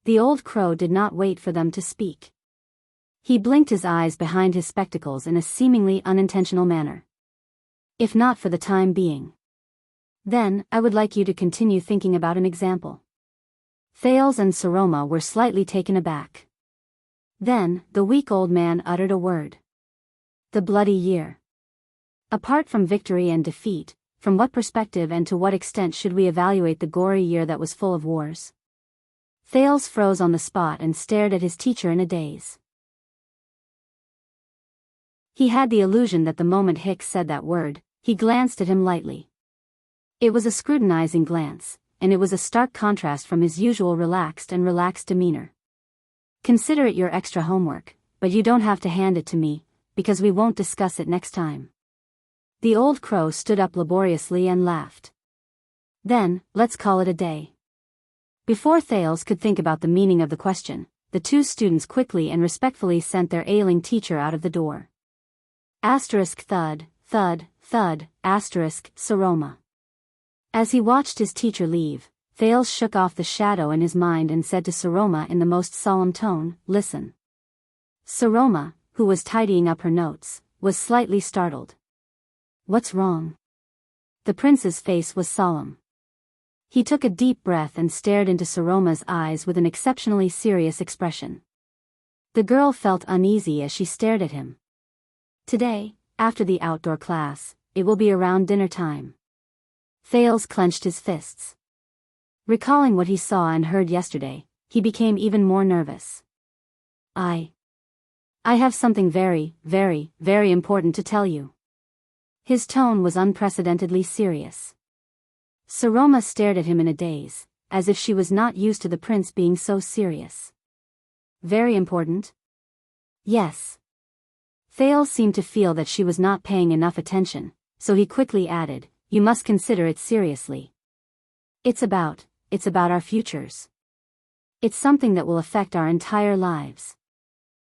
Speaker 1: The old crow did not wait for them to speak. He blinked his eyes behind his spectacles in a seemingly unintentional manner. If not for the time being. Then, I would like you to continue thinking about an example. Thales and Saroma were slightly taken aback. Then, the weak old man uttered a word. The bloody year. Apart from victory and defeat, from what perspective and to what extent should we evaluate the gory year that was full of wars? Thales froze on the spot and stared at his teacher in a daze. He had the illusion that the moment Hicks said that word, he glanced at him lightly. It was a scrutinizing glance, and it was a stark contrast from his usual relaxed demeanor. Consider it your extra homework, but you don't have to hand it to me, because we won't discuss it next time. The old crow stood up laboriously and laughed. Then, let's call it a day. Before Thales could think about the meaning of the question, the two students quickly and respectfully sent their ailing teacher out of the door. Asterisk thud, thud, thud, asterisk, Saroma. As he watched his teacher leave, Thales shook off the shadow in his mind and said to Saroma in the most solemn tone, listen. Saroma, who was tidying up her notes, was slightly startled. What's wrong? The prince's face was solemn. He took a deep breath and stared into Saroma's eyes with an exceptionally serious expression. The girl felt uneasy as she stared at him. Today, after the outdoor class, it will be around dinner time. Thales clenched his fists. Recalling what he saw and heard yesterday, he became even more nervous. I have something very, very, very important to tell you. His tone was unprecedentedly serious. Saroma stared at him in a daze, as if she was not used to the prince being so serious. Very important? Yes. Thales seemed to feel that she was not paying enough attention, so he quickly added, you must consider it seriously. It's about our futures. It's something that will affect our entire lives.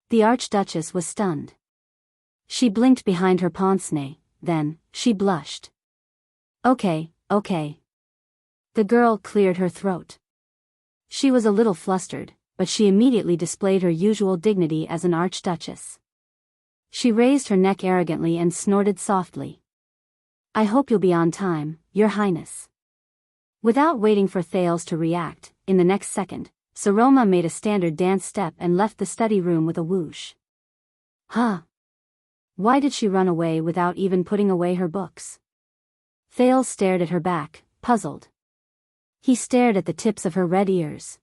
Speaker 1: The Archduchess was stunned. She blinked behind her pince-nez, then, she blushed. Okay. The girl cleared her throat. She was a little flustered, but she immediately displayed her usual dignity as an archduchess. She raised her neck arrogantly and snorted softly. I hope you'll be on time, Your Highness. Without waiting for Thales to react, in the next second, Saroma made a standard dance step and left the study room with a whoosh. Huh? Why did she run away without even putting away her books? Thales stared at her back, puzzled. He stared at the tips of her red ears.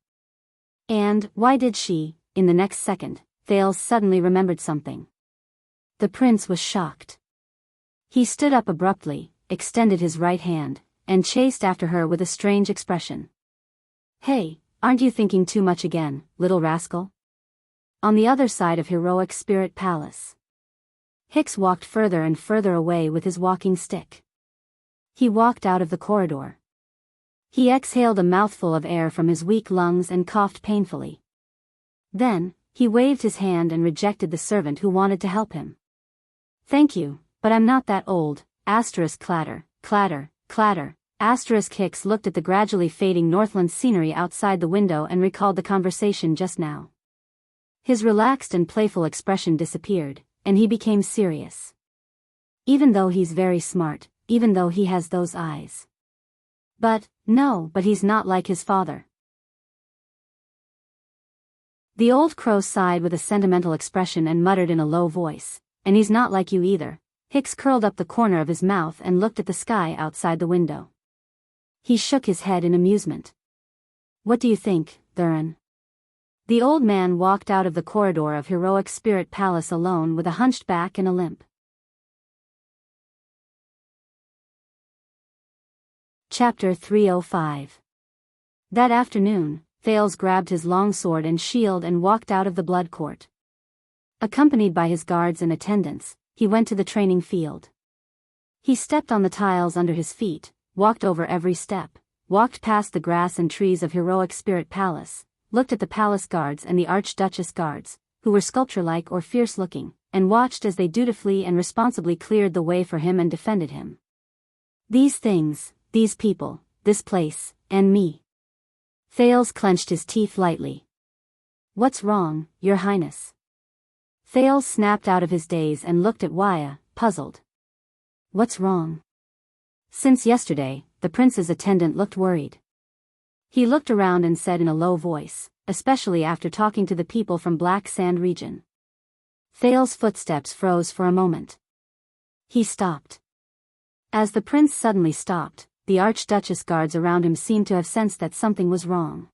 Speaker 1: And, why did she? In the next second, Thales suddenly remembered something. The prince was shocked. He stood up abruptly, extended his right hand, and chased after her with a strange expression. Hey, aren't you thinking too much again, little rascal? On the other side of Heroic Spirit Palace. Hicks walked further and further away with his walking stick. He walked out of the corridor. He exhaled a mouthful of air from his weak lungs and coughed painfully. Then, he waved his hand and rejected the servant who wanted to help him. Thank you, but I'm not that old, asterisk clatter, clatter, clatter, asterisk. Hicks looked at the gradually fading Northland scenery outside the window and recalled the conversation just now. His relaxed and playful expression disappeared, and he became serious. Even though he's very smart, even though he has those eyes. But he's not like his father. The old crow sighed with a sentimental expression and muttered in a low voice, and he's not like you either. Hicks curled up the corner of his mouth and looked at the sky outside the window. He shook his head in amusement. What do you think, Thurin? The old man walked out of the corridor of Heroic Spirit Palace alone with a hunched back and a limp. Chapter 305. That afternoon, Thales grabbed his long sword and shield and walked out of the blood court. Accompanied by his guards and attendants, he went to the training field. He stepped on the tiles under his feet, walked over every step, walked past the grass and trees of Heroic Spirit Palace, looked at the palace guards and the Archduchess guards, who were sculpture-like or fierce-looking, and watched as they dutifully and responsibly cleared the way for him and defended him. These things, these people, this place, and me. Thales clenched his teeth lightly. What's wrong, Your Highness? Thales snapped out of his daze and looked at Wuxia, puzzled. What's wrong? Since yesterday, the prince's attendant looked worried. He looked around and said in a low voice, especially after talking to the people from Black Sand region. Thales' footsteps froze for a moment. He stopped. As the prince suddenly stopped, the Archduchess guards around him seemed to have sensed that something was wrong.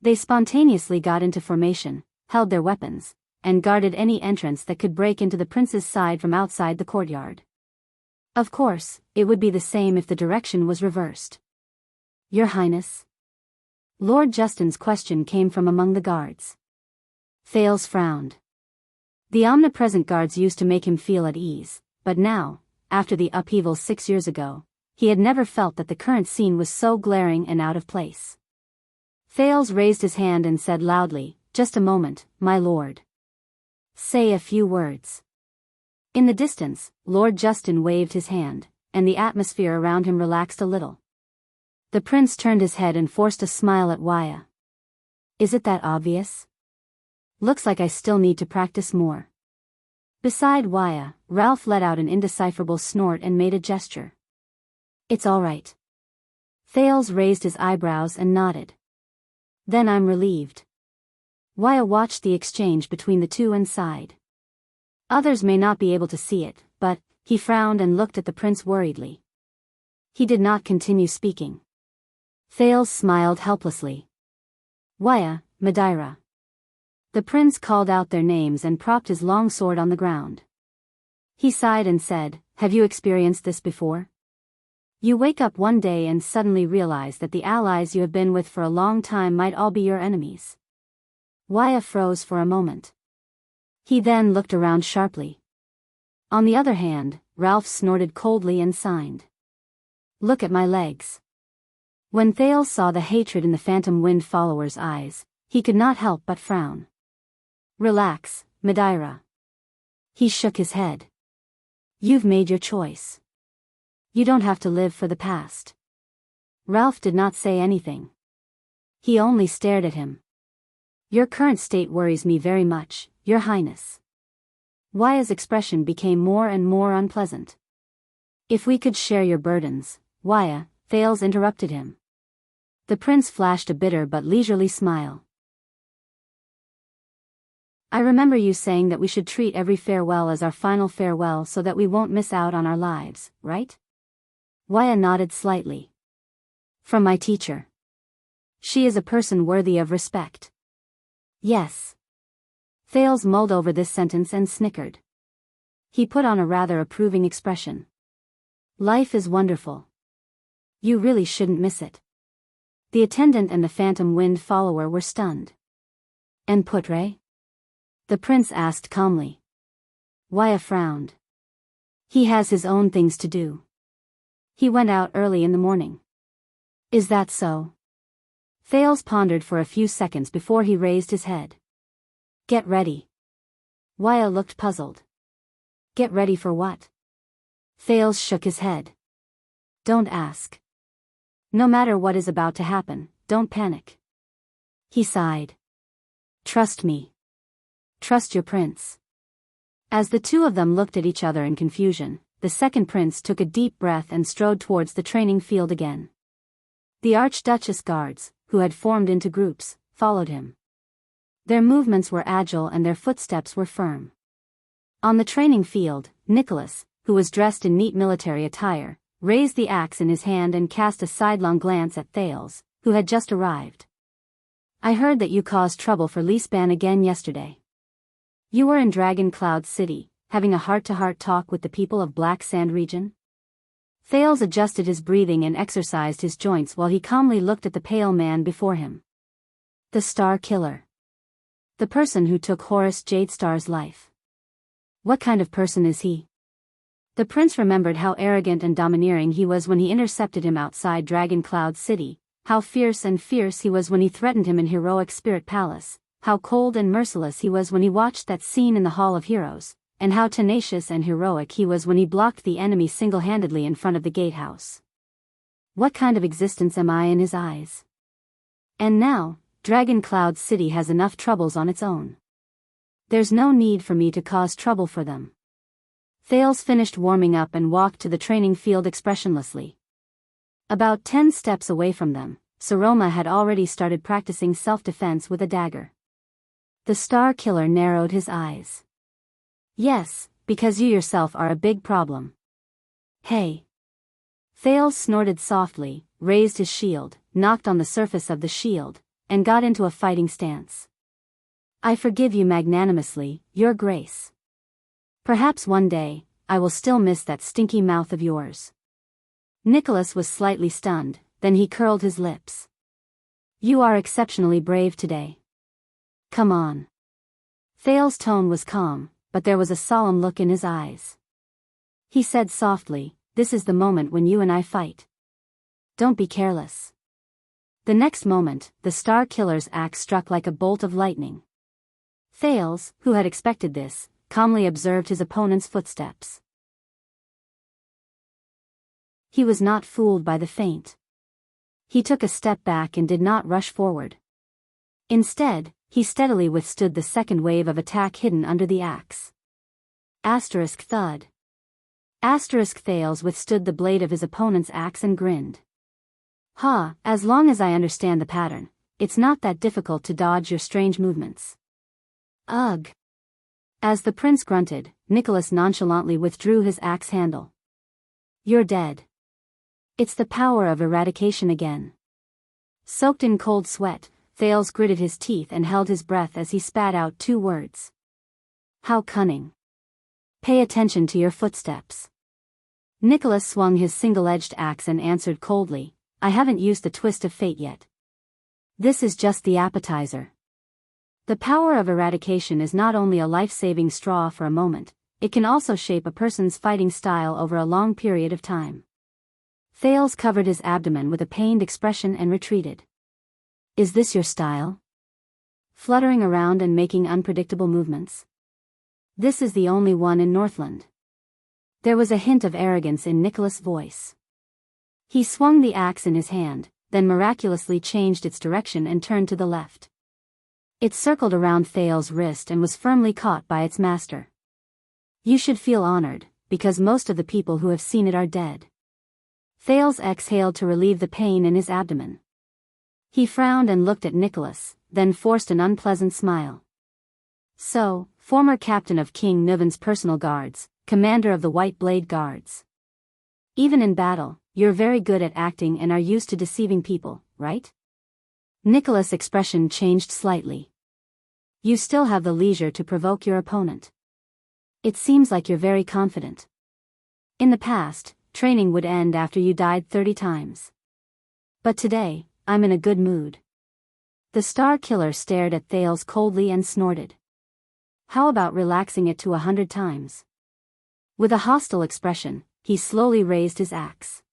Speaker 1: They spontaneously got into formation, held their weapons, and guarded any entrance that could break into the prince's side from outside the courtyard. Of course, it would be the same if the direction was reversed. Your Highness? Lord Justin's question came from among the guards. Thales frowned. The omnipresent guards used to make him feel at ease, but now, after the upheaval 6 years ago, he had never felt that the current scene was so glaring and out of place. Thales raised his hand and said loudly, "Just a moment, my lord. Say a few words." In the distance, Lord Justin waved his hand, and the atmosphere around him relaxed a little. The prince turned his head and forced a smile at Wuxia. Is it that obvious? Looks like I still need to practice more. Beside Wuxia, Ralph let out an indecipherable snort and made a gesture. It's all right. Thales raised his eyebrows and nodded. Then I'm relieved. Wuxia watched the exchange between the two and sighed. Others may not be able to see it, but, he frowned and looked at the prince worriedly. He did not continue speaking. Thales smiled helplessly. Wuxia, Madeira. The prince called out their names and propped his long sword on the ground. He sighed and said, "Have you experienced this before? You wake up one day and suddenly realize that the allies you have been with for a long time might all be your enemies." Wuxia froze for a moment. He then looked around sharply. On the other hand, Ralph snorted coldly and signed. "Look at my legs." When Thales saw the hatred in the Phantom Wind follower's eyes, he could not help but frown. "Relax, Madeira." He shook his head. "You've made your choice. You don't have to live for the past." Ralph did not say anything. He only stared at him. "Your current state worries me very much, Your Highness." Wuxia's expression became more and more unpleasant. "If we could share your burdens, Wuxia," Thales interrupted him. The prince flashed a bitter but leisurely smile. "I remember you saying that we should treat every farewell as our final farewell so that we won't miss out on our lives, right?" Wuxia nodded slightly. "From my teacher. She is a person worthy of respect." "Yes." Thales mulled over this sentence and snickered. He put on a rather approving expression. "Life is wonderful. You really shouldn't miss it. The attendant and the phantom wind follower were stunned. "And Putre?" the prince asked calmly. Wuxia frowned. "He has his own things to do. He went out early in the morning." "Is that so?" Thales pondered for a few seconds before he raised his head. "Get ready." Wuxia looked puzzled. "Get ready for what?" Thales shook his head. "Don't ask. No matter what is about to happen, don't panic." He sighed. "Trust me. Trust your prince." As the two of them looked at each other in confusion, the second prince took a deep breath and strode towards the training field again. The Archduchess guards, who had formed into groups, followed him. Their movements were agile and their footsteps were firm. On the training field, Nicholas, who was dressed in neat military attire, raised the axe in his hand and cast a sidelong glance at Thales, who had just arrived. "I heard that you caused trouble for Lisban again yesterday. You were in Dragon Cloud City, having a heart-to-heart talk with the people of Black Sand region?" Thales adjusted his breathing and exercised his joints while he calmly looked at the pale man before him. "The Star Killer. The person who took Horus Jadestar's life. What kind of person is he?" The prince remembered how arrogant and domineering he was when he intercepted him outside Dragon Cloud City, how fierce he was when he threatened him in Heroic Spirit Palace, how cold and merciless he was when he watched that scene in the Hall of Heroes, and how tenacious and heroic he was when he blocked the enemy single-handedly in front of the gatehouse. What kind of existence am I in his eyes? And now, Dragon Cloud City has enough troubles on its own. There's no need for me to cause trouble for them. Thales finished warming up and walked to the training field expressionlessly. About 10 steps away from them, Saroma had already started practicing self-defense with a dagger. The Star Killer narrowed his eyes. "Yes, because you yourself are a big problem." "Hey." Thales snorted softly, raised his shield, knocked on the surface of the shield, and got into a fighting stance. "I forgive you magnanimously, Your Grace. Perhaps one day, I will still miss that stinky mouth of yours." Nicholas was slightly stunned, then he curled his lips. "You are exceptionally brave today. Come on." Thales' tone was calm, but there was a solemn look in his eyes. He said softly, "This is the moment when you and I fight. Don't be careless." The next moment, the Star Killer's axe struck like a bolt of lightning. Thales, who had expected this, calmly observed his opponent's footsteps. He was not fooled by the feint. He took a step back and did not rush forward. Instead, he steadily withstood the second wave of attack hidden under the axe. Asterisk thud. Asterisk Thales withstood the blade of his opponent's axe and grinned. "Ha, as long as I understand the pattern, it's not that difficult to dodge your strange movements." "Ugh." As the prince grunted, Nicholas nonchalantly withdrew his axe handle. "You're dead." It's the power of eradication again. Soaked in cold sweat, Thales gritted his teeth and held his breath as he spat out 2 words. "How cunning. Pay attention to your footsteps." Nicholas swung his single-edged axe and answered coldly, "I haven't used the twist of fate yet. This is just the appetizer." The power of eradication is not only a life-saving straw for a moment, it can also shape a person's fighting style over a long period of time. Thales covered his abdomen with a pained expression and retreated. "Is this your style? Fluttering around and making unpredictable movements?" "This is the only one in Northland." There was a hint of arrogance in Nicholas' voice. He swung the axe in his hand, then miraculously changed its direction and turned to the left. It circled around Thales' wrist and was firmly caught by its master. "You should feel honored, because most of the people who have seen it are dead." Thales exhaled to relieve the pain in his abdomen. He frowned and looked at Nicholas, then forced an unpleasant smile. "So, former captain of King Nuvan's personal guards, commander of the White Blade Guards. Even in battle, you're very good at acting and are used to deceiving people, right?" Nicholas' expression changed slightly. "You still have the leisure to provoke your opponent. It seems like you're very confident. In the past, training would end after you died 30 times. But today, I'm in a good mood. The Star Killer stared at Thales coldly and snorted. How about relaxing it to 100 times? With a hostile expression, he slowly raised his axe.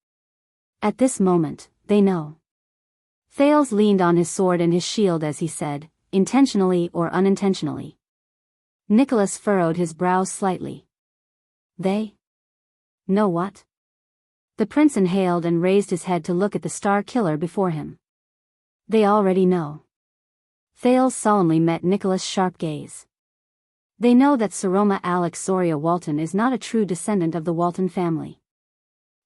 Speaker 1: At this moment, they know. Thales leaned on his sword and his shield as he said, intentionally or unintentionally. Nicholas furrowed his brows slightly. They? Know what? The prince inhaled and raised his head to look at the Star Killer before him. They already know. Thales solemnly met Nicholas' sharp gaze. They know that Saroma Alex Zoria Walton is not a true descendant of the Walton family.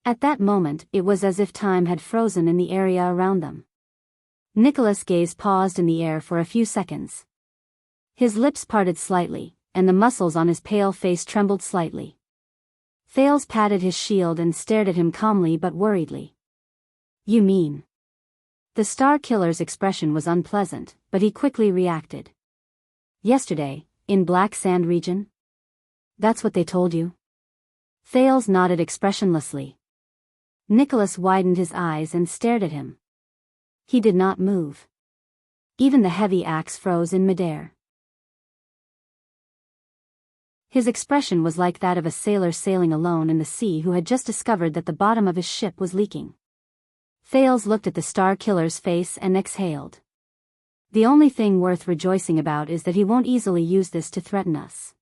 Speaker 1: At that moment, it was as if time had frozen in the area around them. Nicholas' gaze paused in the air for a few seconds. His lips parted slightly, and the muscles on his pale face trembled slightly. Thales patted his shield and stared at him calmly but worriedly. You mean? The Star Killer's expression was unpleasant, but he quickly reacted. Yesterday, in Black Sand region? That's what they told you? Thales nodded expressionlessly. Nicholas widened his eyes and stared at him. He did not move. Even the heavy axe froze in midair. His expression was like that of a sailor sailing alone in the sea who had just discovered that the bottom of his ship was leaking. Thales looked at the Star Killer's face and exhaled. The only thing worth rejoicing about is that he won't easily use this to threaten us.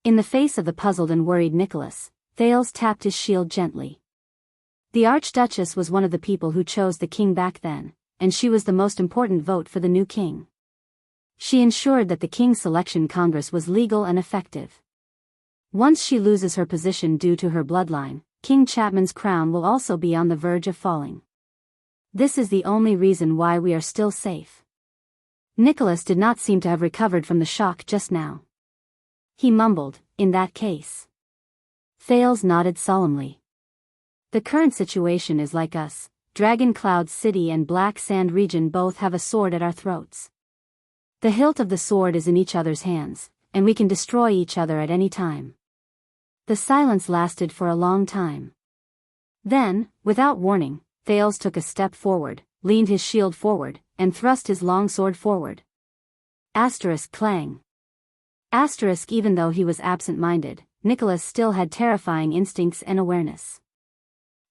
Speaker 1: In the face of the puzzled and worried Nicholas, Thales tapped his shield gently. The Archduchess was one of the people who chose the king back then, and she was the most important vote for the new king. She ensured that the King's Selection Congress was legal and effective. Once she loses her position due to her bloodline, King Chapman's crown will also be on the verge of falling. This is the only reason why we are still safe. Nicholas did not seem to have recovered from the shock just now. He mumbled, in that case. Thales nodded solemnly. The current situation is like us. Dragon Cloud City and Black Sand region both have a sword at our throats. The hilt of the sword is in each other's hands, and we can destroy each other at any time. The silence lasted for a long time. Then, without warning, Thales took a step forward, leaned his shield forward, and thrust his long sword forward. Asterisk clang. Asterisk even though he was absent-minded, Nicholas still had terrifying instincts and awareness.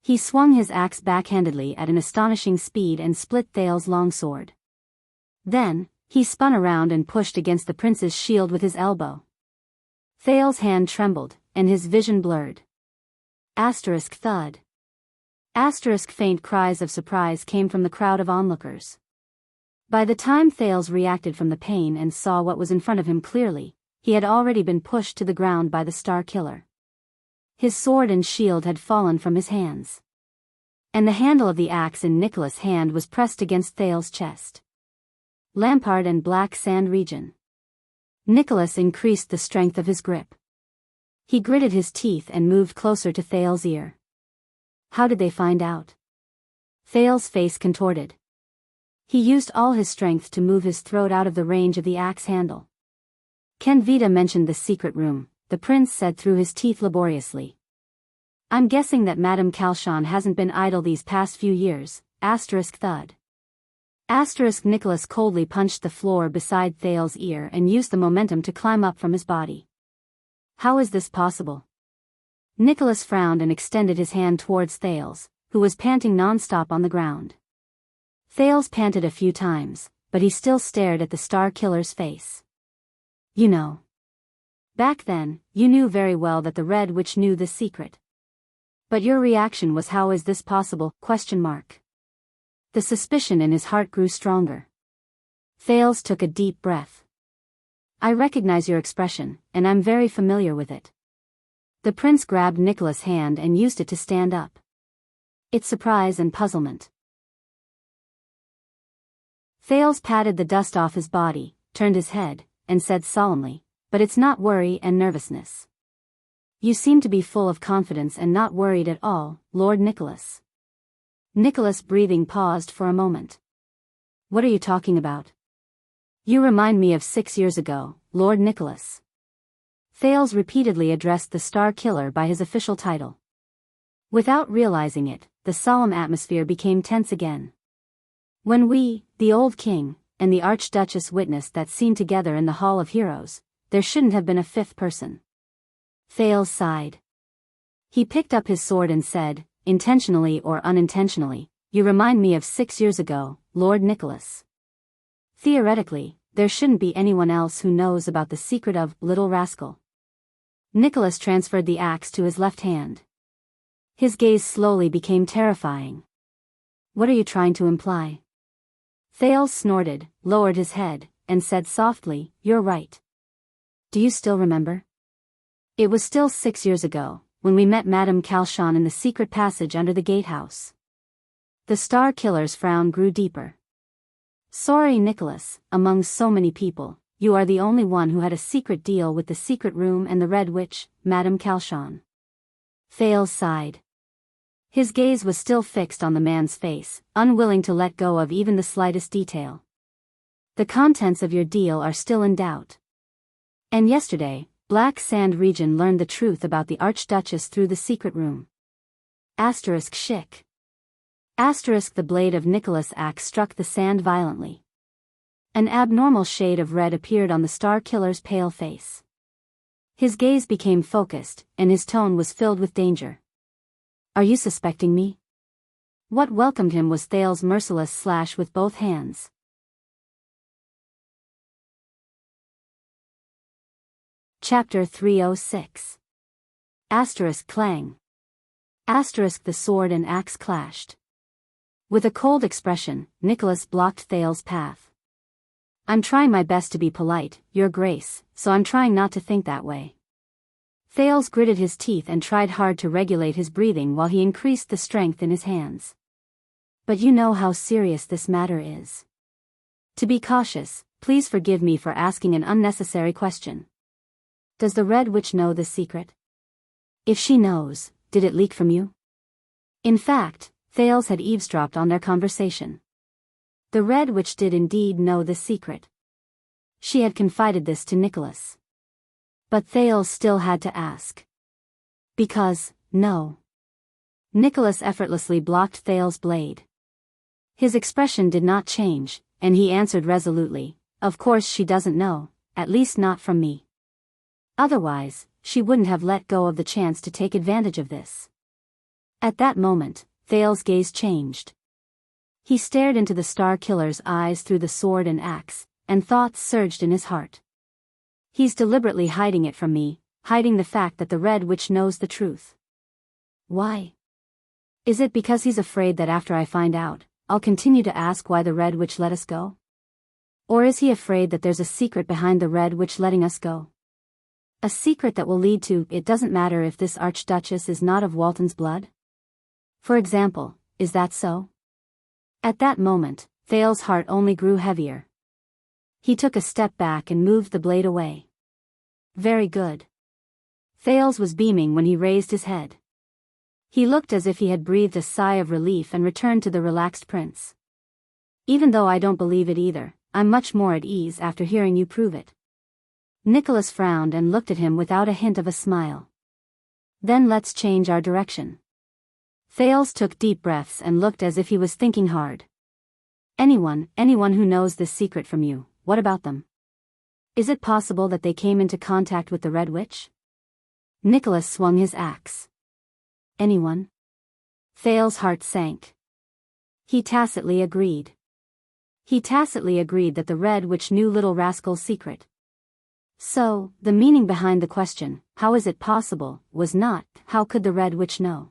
Speaker 1: He swung his axe backhandedly at an astonishing speed and split Thales' long sword. Then, he spun around and pushed against the prince's shield with his elbow. Thales' hand trembled, and his vision blurred. Asterisk thud. Asterisk faint cries of surprise came from the crowd of onlookers. By the time Thales reacted from the pain and saw what was in front of him clearly, he had already been pushed to the ground by the Star Killer. His sword and shield had fallen from his hands. And the handle of the axe in Nicholas' hand was pressed against Thales' chest. Lampard and Black Sand region. Nicholas increased the strength of his grip. He gritted his teeth and moved closer to Thales' ear. How did they find out? Thales' face contorted. He used all his strength to move his throat out of the range of the axe handle. Ken Vita mentioned the secret room, the prince said through his teeth laboriously. I'm guessing that Madame Calchon hasn't been idle these past few years, asterisk thud. Asterisk Nicholas coldly punched the floor beside Thales' ear and used the momentum to climb up from his body. How is this possible? Nicholas frowned and extended his hand towards Thales, who was panting non-stop on the ground. Thales panted a few times, but he still stared at the Star Killer's face. You know. Back then, you knew very well that the Red Witch knew this secret. But your reaction was how is this possible? The suspicion in his heart grew stronger. Thales took a deep breath. I recognize your expression, and I'm very familiar with it. The prince grabbed Nicholas' hand and used it to stand up. It's surprise and puzzlement. Thales patted the dust off his body, turned his head, and said solemnly, but it's not worry and nervousness. You seem to be full of confidence and not worried at all, Lord Nicholas. Nicholas' breathing paused for a moment. What are you talking about? You remind me of 6 years ago, Lord Nicholas. Thales repeatedly addressed the Star Killer by his official title. Without realizing it, the solemn atmosphere became tense again. When we, the old king, and the Archduchess witnessed that scene together in the Hall of Heroes, there shouldn't have been a fifth person. Thales sighed. He picked up his sword and said, intentionally or unintentionally, you remind me of 6 years ago, Lord Nicholas. Theoretically, there shouldn't be anyone else who knows about the secret of Little Rascal. Nicholas transferred the axe to his left hand. His gaze slowly became terrifying. What are you trying to imply? Thales snorted, lowered his head, and said softly, you're right. Do you still remember? It was still 6 years ago, when we met Madame Calchon in the secret passage under the gatehouse. The Star Killer's frown grew deeper. Sorry, Nicholas, among so many people, you are the only one who had a secret deal with the secret room and the Red Witch, Madame Calchon. Thales sighed. His gaze was still fixed on the man's face, unwilling to let go of even the slightest detail. The contents of your deal are still in doubt. And yesterday, Black Sand Region learned the truth about the Archduchess through the secret room. Asterisk shick. Asterisk the blade of Nicholas' axe struck the sand violently. An abnormal shade of red appeared on the Star Killer's pale face. His gaze became focused, and his tone was filled with danger. Are you suspecting me? What welcomed him was Thales' merciless slash with both hands. Chapter 306. Asterisk clang. Asterisk the sword and axe clashed. With a cold expression, Nicholas blocked Thales' path. I'm trying my best to be polite, Your Grace, so I'm trying not to think that way. Thales gritted his teeth and tried hard to regulate his breathing while he increased the strength in his hands. But you know how serious this matter is. To be cautious, please forgive me for asking an unnecessary question. Does the Red Witch know this secret? If she knows, did it leak from you? In fact, Thales had eavesdropped on their conversation. The Red Witch did indeed know the secret. She had confided this to Nicholas. But Thales still had to ask. Because, no. Nicholas effortlessly blocked Thales' blade. His expression did not change, and he answered resolutely, of course she doesn't know, at least not from me. Otherwise, she wouldn't have let go of the chance to take advantage of this. At that moment, Thales' gaze changed. He stared into the Star Killer's eyes through the sword and axe, and thoughts surged in his heart. He's deliberately hiding it from me, hiding the fact that the Red Witch knows the truth. Why? Is it because he's afraid that after I find out, I'll continue to ask why the Red Witch let us go? Or is he afraid that there's a secret behind the Red Witch letting us go? A secret that will lead to, it doesn't matter if this Archduchess is not of Walton's blood? For example, is that so? At that moment, Thales' heart only grew heavier. He took a step back and moved the blade away. Very good. Thales was beaming when he raised his head. He looked as if he had breathed a sigh of relief and returned to the relaxed prince. Even though I don't believe it either, I'm much more at ease after hearing you prove it. Nicholas frowned and looked at him without a hint of a smile. Then let's change our direction. Thales took deep breaths and looked as if he was thinking hard. Anyone who knows this secret from you, what about them? Is it possible that they came into contact with the Red Witch? Nicholas swung his axe. Anyone? Thales' heart sank. He tacitly agreed. He tacitly agreed that the Red Witch knew Little Rascal's secret. So, the meaning behind the question, how is it possible, was not, how could the Red Witch know?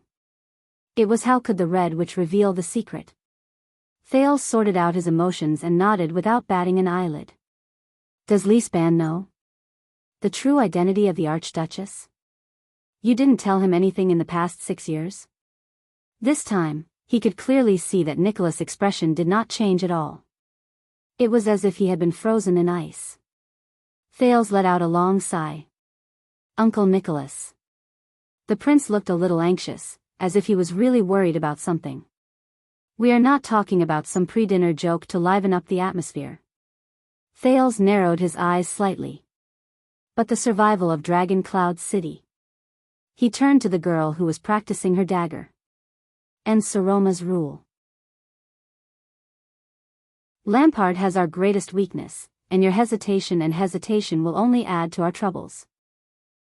Speaker 1: It was how could the Red Witch reveal the secret? Thales sorted out his emotions and nodded without batting an eyelid. Does Lisban know? The true identity of the Archduchess? You didn't tell him anything in the past 6 years? This time, he could clearly see that Nicholas' expression did not change at all. It was as if he had been frozen in ice. Thales let out a long sigh. Uncle Nicholas. The prince looked a little anxious, as if he was really worried about something. We are not talking about some pre-dinner joke to liven up the atmosphere. Thales narrowed his eyes slightly. But the survival of Dragon Cloud City. He turned to the girl who was practicing her dagger. And Saroma's rule. Lampard has our greatest weakness, and your hesitation will only add to our troubles.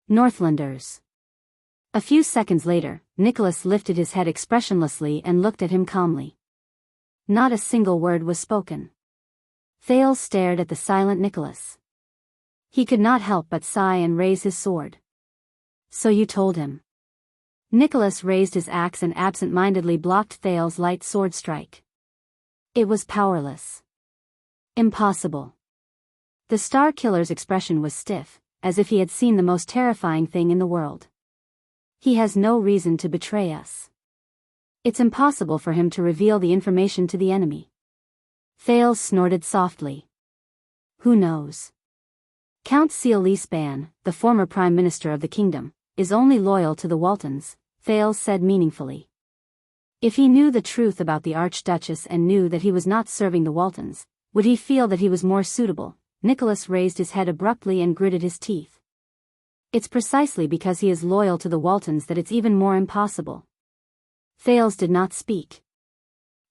Speaker 1: Northlanders. A few seconds later, Nicholas lifted his head expressionlessly and looked at him calmly. Not a single word was spoken. Thales stared at the silent Nicholas. He could not help but sigh and raise his sword. So you told him. Nicholas raised his axe and absent-mindedly blocked Thales' light sword strike. It was powerless. Impossible. The Star Killer's expression was stiff, as if he had seen the most terrifying thing in the world. He has no reason to betray us. It's impossible for him to reveal the information to the enemy. Thales snorted softly. Who knows? Count Sealispan, the former Prime Minister of the kingdom, is only loyal to the Waltons, Thales said meaningfully. If he knew the truth about the Archduchess and knew that he was not serving the Waltons, would he feel that he was more suitable? Nicholas raised his head abruptly and gritted his teeth. It's precisely because he is loyal to the Waltons that it's even more impossible. Thales did not speak.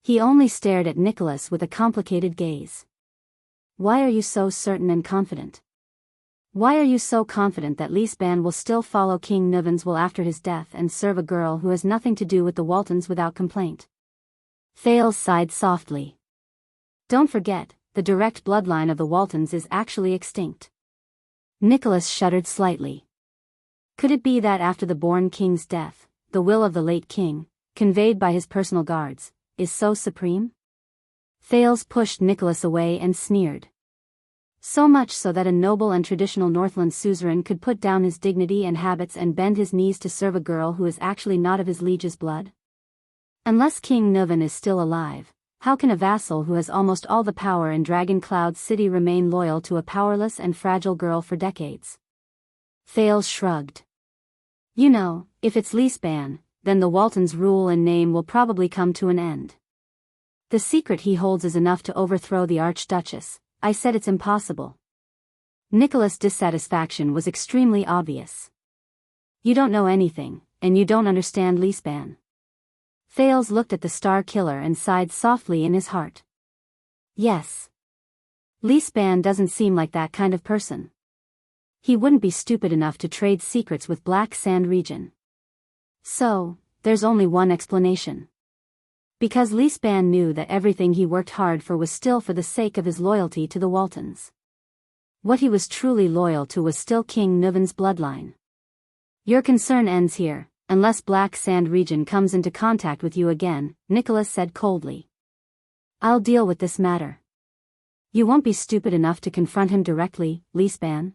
Speaker 1: He only stared at Nicholas with a complicated gaze. Why are you so certain and confident? Why are you so confident that Lisban will still follow King Nuvenswil after his death and serve a girl who has nothing to do with the Waltons without complaint? Thales sighed softly. Don't forget, the direct bloodline of the Waltons is actually extinct. Nicholas shuddered slightly. Could it be that after the born king's death, the will of the late king, conveyed by his personal guards, is so supreme? Thales pushed Nicholas away and sneered. So much so that a noble and traditional Northland suzerain could put down his dignity and habits and bend his knees to serve a girl who is actually not of his liege's blood? Unless King Nuvan is still alive, how can a vassal who has almost all the power in Dragon Cloud City remain loyal to a powerless and fragile girl for decades? Thales shrugged. You know, if it's Lisban, then the Waltons' rule and name will probably come to an end. The secret he holds is enough to overthrow the Archduchess. I said it's impossible. Nicholas' dissatisfaction was extremely obvious. You don't know anything, and you don't understand Lisban. Thales looked at the Star Killer and sighed softly in his heart. Yes. Lisban doesn't seem like that kind of person. He wouldn't be stupid enough to trade secrets with Black Sand Region. So, there's only one explanation. Because Lisban knew that everything he worked hard for was still for the sake of his loyalty to the Waltons. What he was truly loyal to was still King Nuvan's bloodline. Your concern ends here, unless Black Sand Region comes into contact with you again, Nicholas said coldly. I'll deal with this matter. You won't be stupid enough to confront him directly, Lisban?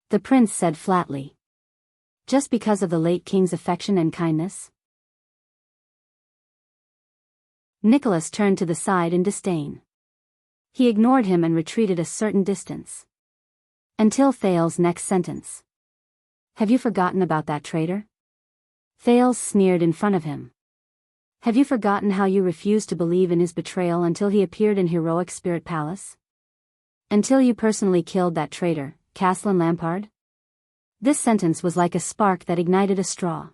Speaker 1: The prince said flatly. Just because of the late king's affection and kindness? Nicholas turned to the side in disdain. He ignored him and retreated a certain distance. Until Thales' next sentence. Have you forgotten about that traitor? Thales sneered in front of him. Have you forgotten how you refused to believe in his betrayal until he appeared in heroic Spirit Palace? Until you personally killed that traitor, Caslin Lampard? This sentence was like a spark that ignited a straw.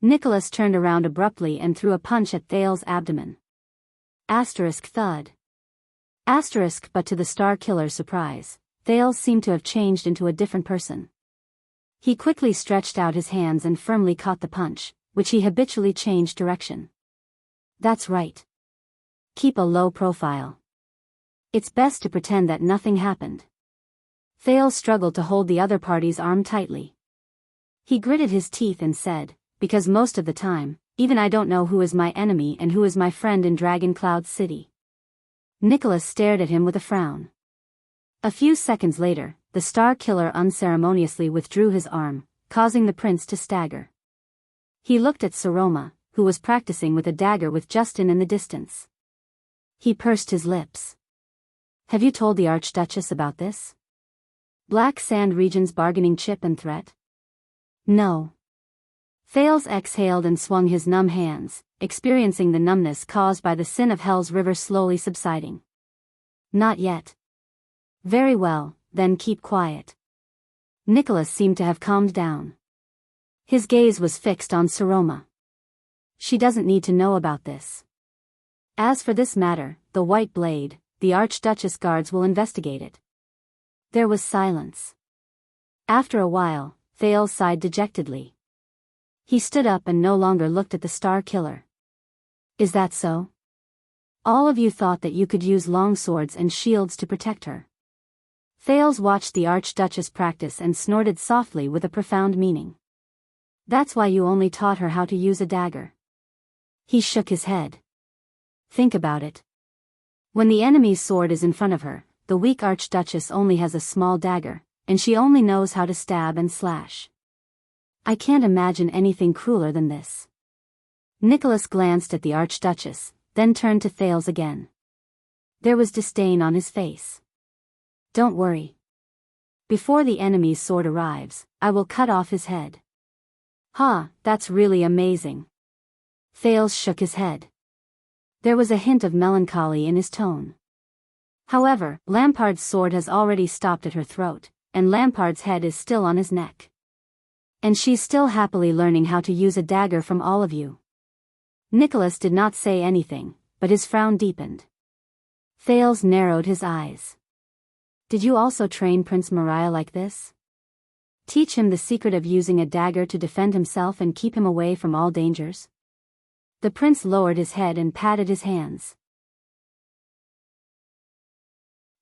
Speaker 1: Nicholas turned around abruptly and threw a punch at Thales' abdomen. Asterisk thud. Asterisk, but to the Star Killer's surprise, Thales seemed to have changed into a different person. He quickly stretched out his hands and firmly caught the punch, which he habitually changed direction. That's right. Keep a low profile. It's best to pretend that nothing happened. Thales struggled to hold the other party's arm tightly. He gritted his teeth and said, because most of the time, even I don't know who is my enemy and who is my friend in Dragon Cloud City. Nicholas stared at him with a frown. A few seconds later, the Star Killer unceremoniously withdrew his arm, causing the prince to stagger. He looked at Saroma, who was practicing with a dagger with Justin in the distance. He pursed his lips. Have you told the Archduchess about this? Black Sand Region's bargaining chip and threat? No. Thales exhaled and swung his numb hands, experiencing the numbness caused by the sin of Hell's River slowly subsiding. Not yet. Very well, then keep quiet. Nicholas seemed to have calmed down. His gaze was fixed on Saroma. She doesn't need to know about this. As for this matter, the White Blade, the Archduchess guards will investigate it. There was silence. After a while, Thales sighed dejectedly. He stood up and no longer looked at the Star Killer. Is that so? All of you thought that you could use long swords and shields to protect her. Thales watched the Archduchess practice and snorted softly with a profound meaning. That's why you only taught her how to use a dagger. He shook his head. Think about it. When the enemy's sword is in front of her, the weak Archduchess only has a small dagger, and she only knows how to stab and slash. I can't imagine anything crueler than this. Nicholas glanced at the Archduchess, then turned to Thales again. There was disdain on his face. Don't worry. Before the enemy's sword arrives, I will cut off his head. Ha, that's really amazing. Thales shook his head. There was a hint of melancholy in his tone. However, Lampard's sword has already stopped at her throat, and Lampard's head is still on his neck. And she's still happily learning how to use a dagger from all of you. Nicholas did not say anything, but his frown deepened. Thales narrowed his eyes. Did you also train Prince Maria like this? Teach him the secret of using a dagger to defend himself and keep him away from all dangers? The prince lowered his head and patted his hands.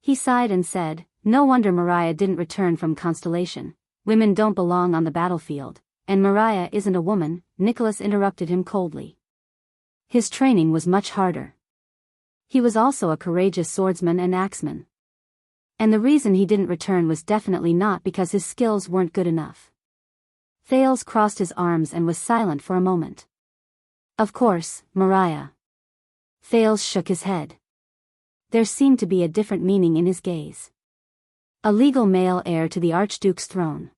Speaker 1: He sighed and said, no wonder Maria didn't return from Constellation. Women don't belong on the battlefield, and Maria isn't a woman. Nicholas interrupted him coldly. His training was much harder. He was also a courageous swordsman and axeman. And the reason he didn't return was definitely not because his skills weren't good enough. Thales crossed his arms and was silent for a moment. Of course, Maria. Thales shook his head. There seemed to be a different meaning in his gaze. A legal male heir to the Archduke's throne.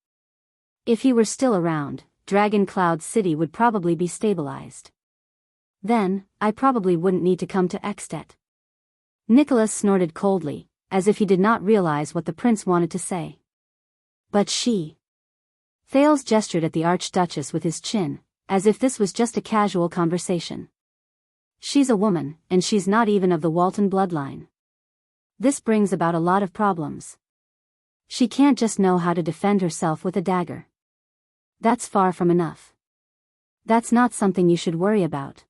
Speaker 1: If he were still around, Dragon Cloud City would probably be stabilized. Then, I probably wouldn't need to come to Ekstedt. Nicholas snorted coldly, as if he did not realize what the prince wanted to say. But she. Thales gestured at the Archduchess with his chin, as if this was just a casual conversation. She's a woman, and she's not even of the Walton bloodline. This brings about a lot of problems. She can't just know how to defend herself with a dagger. That's far from enough. That's not something you should worry about.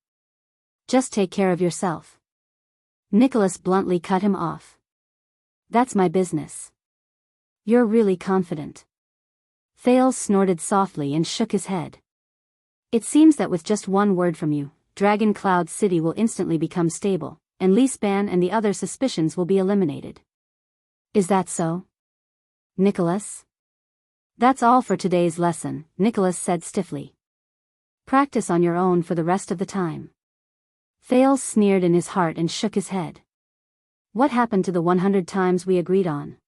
Speaker 1: Just take care of yourself. Nicholas bluntly cut him off. That's my business. You're really confident. Thales snorted softly and shook his head. It seems that with just one word from you, Dragon Cloud City will instantly become stable, and Lisban and the other suspicions will be eliminated. Is that so? Nicholas? That's all for today's lesson, Nicholas said stiffly. Practice on your own for the rest of the time. Thales sneered in his heart and shook his head. What happened to the 100 times we agreed on?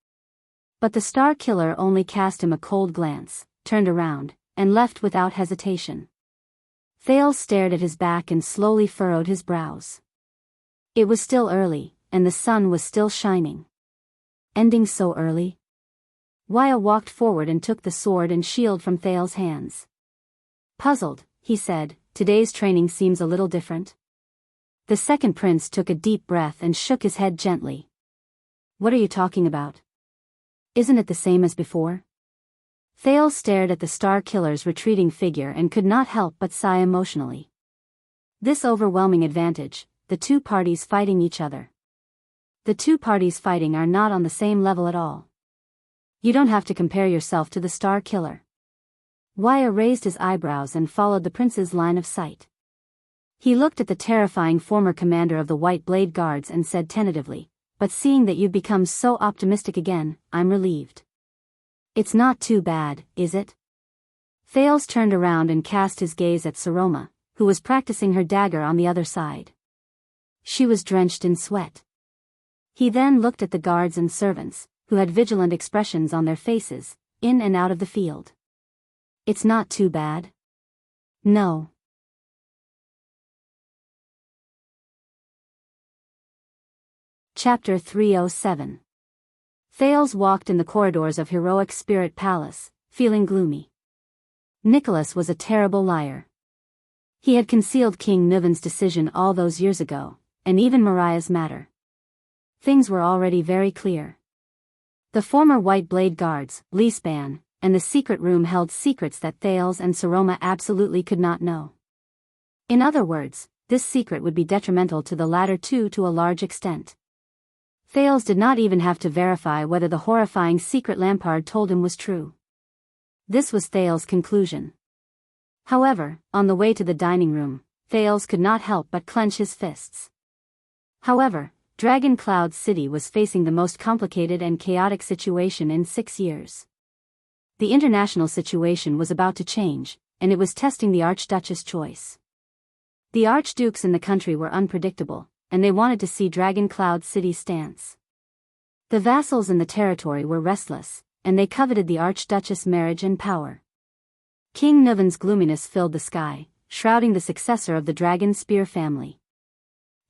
Speaker 1: But the Star Killer only cast him a cold glance, turned around, and left without hesitation. Thales stared at his back and slowly furrowed his brows. It was still early, and the sun was still shining. Ending so early? Wuxia walked forward and took the sword and shield from Thales' hands. Puzzled, he said, today's training seems a little different. The second prince took a deep breath and shook his head gently. What are you talking about? Isn't it the same as before? Thales stared at the Star Killer's retreating figure and could not help but sigh emotionally. This overwhelming advantage, the two parties fighting each other. The two parties fighting are not on the same level at all. You don't have to compare yourself to the Star Killer. Wuxia raised his eyebrows and followed the prince's line of sight. He looked at the terrifying former commander of the White Blade Guards and said tentatively, but seeing that you've become so optimistic again, I'm relieved. It's not too bad, is it? Thales turned around and cast his gaze at Saroma, who was practicing her dagger on the other side. She was drenched in sweat. He then looked at the guards and servants, who had vigilant expressions on their faces, in and out of the field. It's not too bad. No. Chapter 307. Thales walked in the corridors of Heroic Spirit Palace, feeling gloomy. Nicholas was a terrible liar. He had concealed King Nuvan's decision all those years ago, and even Maria's matter. things were already very clear. The former White Blade Guards, Li Span, and the secret room held secrets that Thales and Saroma absolutely could not know. In other words, this secret would be detrimental to the latter two to a large extent. Thales did not even have to verify whether the horrifying secret Lampard told him was true. This was Thales' conclusion. However, on the way to the dining room, Thales could not help but clench his fists. However, Dragon Cloud City was facing the most complicated and chaotic situation in 6 years. The international situation was about to change, and it was testing the Archduchess' choice. The archdukes in the country were unpredictable, and they wanted to see Dragon Cloud City's stance. The vassals in the territory were restless, and they coveted the Archduchess' marriage and power. King Nuven's gloominess filled the sky, shrouding the successor of the Dragon Spear family.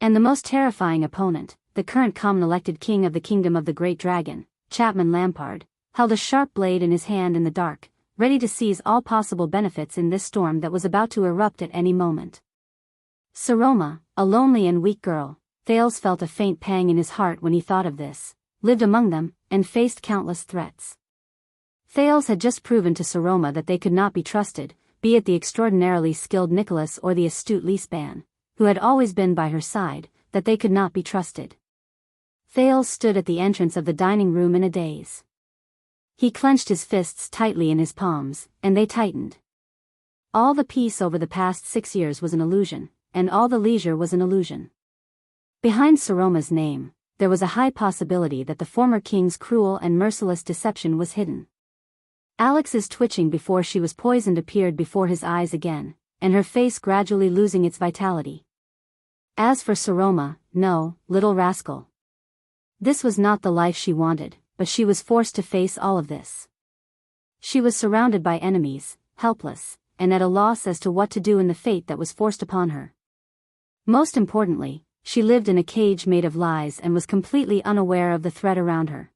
Speaker 1: And the most terrifying opponent, the current common-elected king of the Kingdom of the Great Dragon, Chapman Lampard, held a sharp blade in his hand in the dark, ready to seize all possible benefits in this storm that was about to erupt at any moment. Saroma, a lonely and weak girl, Thales felt a faint pang in his heart when he thought of this, lived among them, and faced countless threats. Thales had just proven to Saroma that they could not be trusted, be it the extraordinarily skilled Nicholas or the astute Li Span, who had always been by her side, that they could not be trusted. Thales stood at the entrance of the dining room in a daze. He clenched his fists tightly in his palms, and they tightened. All the peace over the past 6 years was an illusion, and all the leisure was an illusion. Behind Saroma's name, there was a high possibility that the former king's cruel and merciless deception was hidden. Alex's twitching before she was poisoned appeared before his eyes again, and her face gradually losing its vitality. As for Saroma, no, little rascal. This was not the life she wanted, but she was forced to face all of this. She was surrounded by enemies, helpless, and at a loss as to what to do in the fate that was forced upon her. Most importantly, she lived in a cage made of lies and was completely unaware of the threat around her.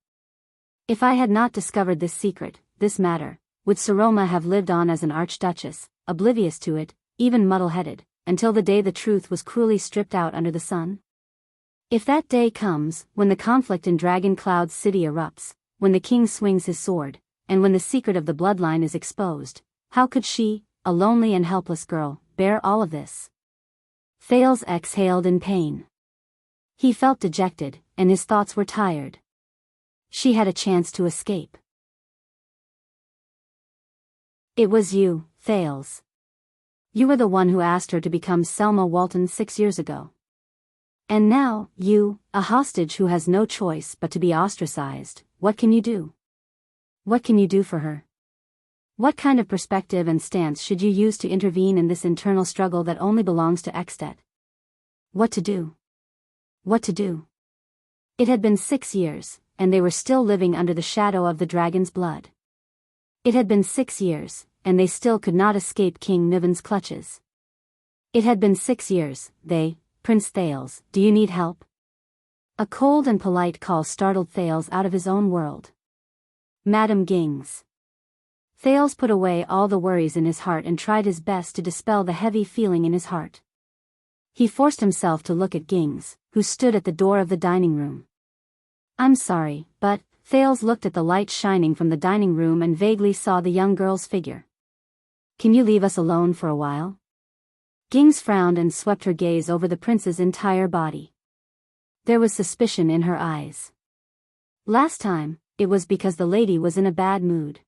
Speaker 1: If I had not discovered this secret, this matter, would Saroma have lived on as an archduchess, oblivious to it, even muddle-headed, until the day the truth was cruelly stripped out under the sun? If that day comes, when the conflict in Dragon Cloud City erupts, when the king swings his sword, and when the secret of the bloodline is exposed, how could she, a lonely and helpless girl, bear all of this? Thales exhaled in pain. He felt dejected, and his thoughts were tired. She had a chance to escape. It was you, Thales. You were the one who asked her to become Selma Walton 6 years ago. And now, you, a hostage who has no choice but to be ostracized, what can you do? What can you do for her? What kind of perspective and stance should you use to intervene in this internal struggle that only belongs to Extet? What to do? What to do? It had been 6 years, and they were still living under the shadow of the dragon's blood. It had been 6 years, and they still could not escape King Niven's clutches. It had been 6 years, Prince Thales, do you need help? A cold and polite call startled Thales out of his own world. Madam Gings. Thales put away all the worries in his heart and tried his best to dispel the heavy feeling in his heart. He forced himself to look at Gings, who stood at the door of the dining room. I'm sorry, but, Thales looked at the light shining from the dining room and vaguely saw the young girl's figure. Can you leave us alone for a while? Gings frowned and swept her gaze over the prince's entire body. There was suspicion in her eyes. Last time, it was because the lady was in a bad mood.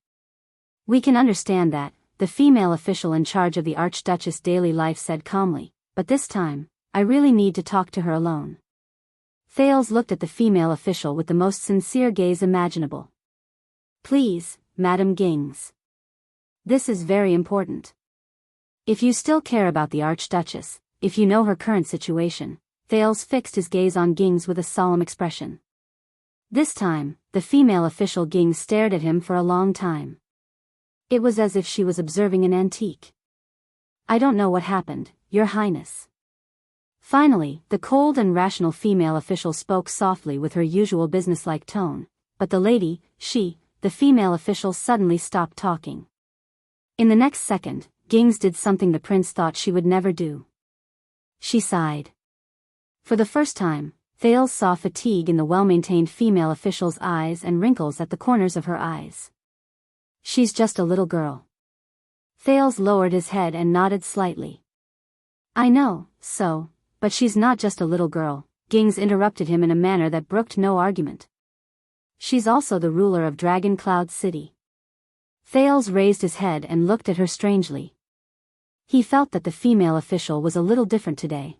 Speaker 1: We can understand that, the female official in charge of the Archduchess' daily life said calmly, but this time, I really need to talk to her alone. Thales looked at the female official with the most sincere gaze imaginable. Please, Madam Gings. This is very important. If you still care about the Archduchess, if you know her current situation, Thales fixed his gaze on Gings with a solemn expression. This time, the female official Gings stared at him for a long time. It was as if she was observing an antique. I don't know what happened, Your Highness. Finally, the cold and rational female official spoke softly with her usual businesslike tone, but the lady, the female official suddenly stopped talking. In the next second, Gings did something the prince thought she would never do. She sighed. For the first time, Thales saw fatigue in the well-maintained female official's eyes and wrinkles at the corners of her eyes. She's just a little girl. Thales lowered his head and nodded slightly. I know, but she's not just a little girl, Gings interrupted him in a manner that brooked no argument. She's also the ruler of Dragon Cloud City. Thales raised his head and looked at her strangely. He felt that the female official was a little different today.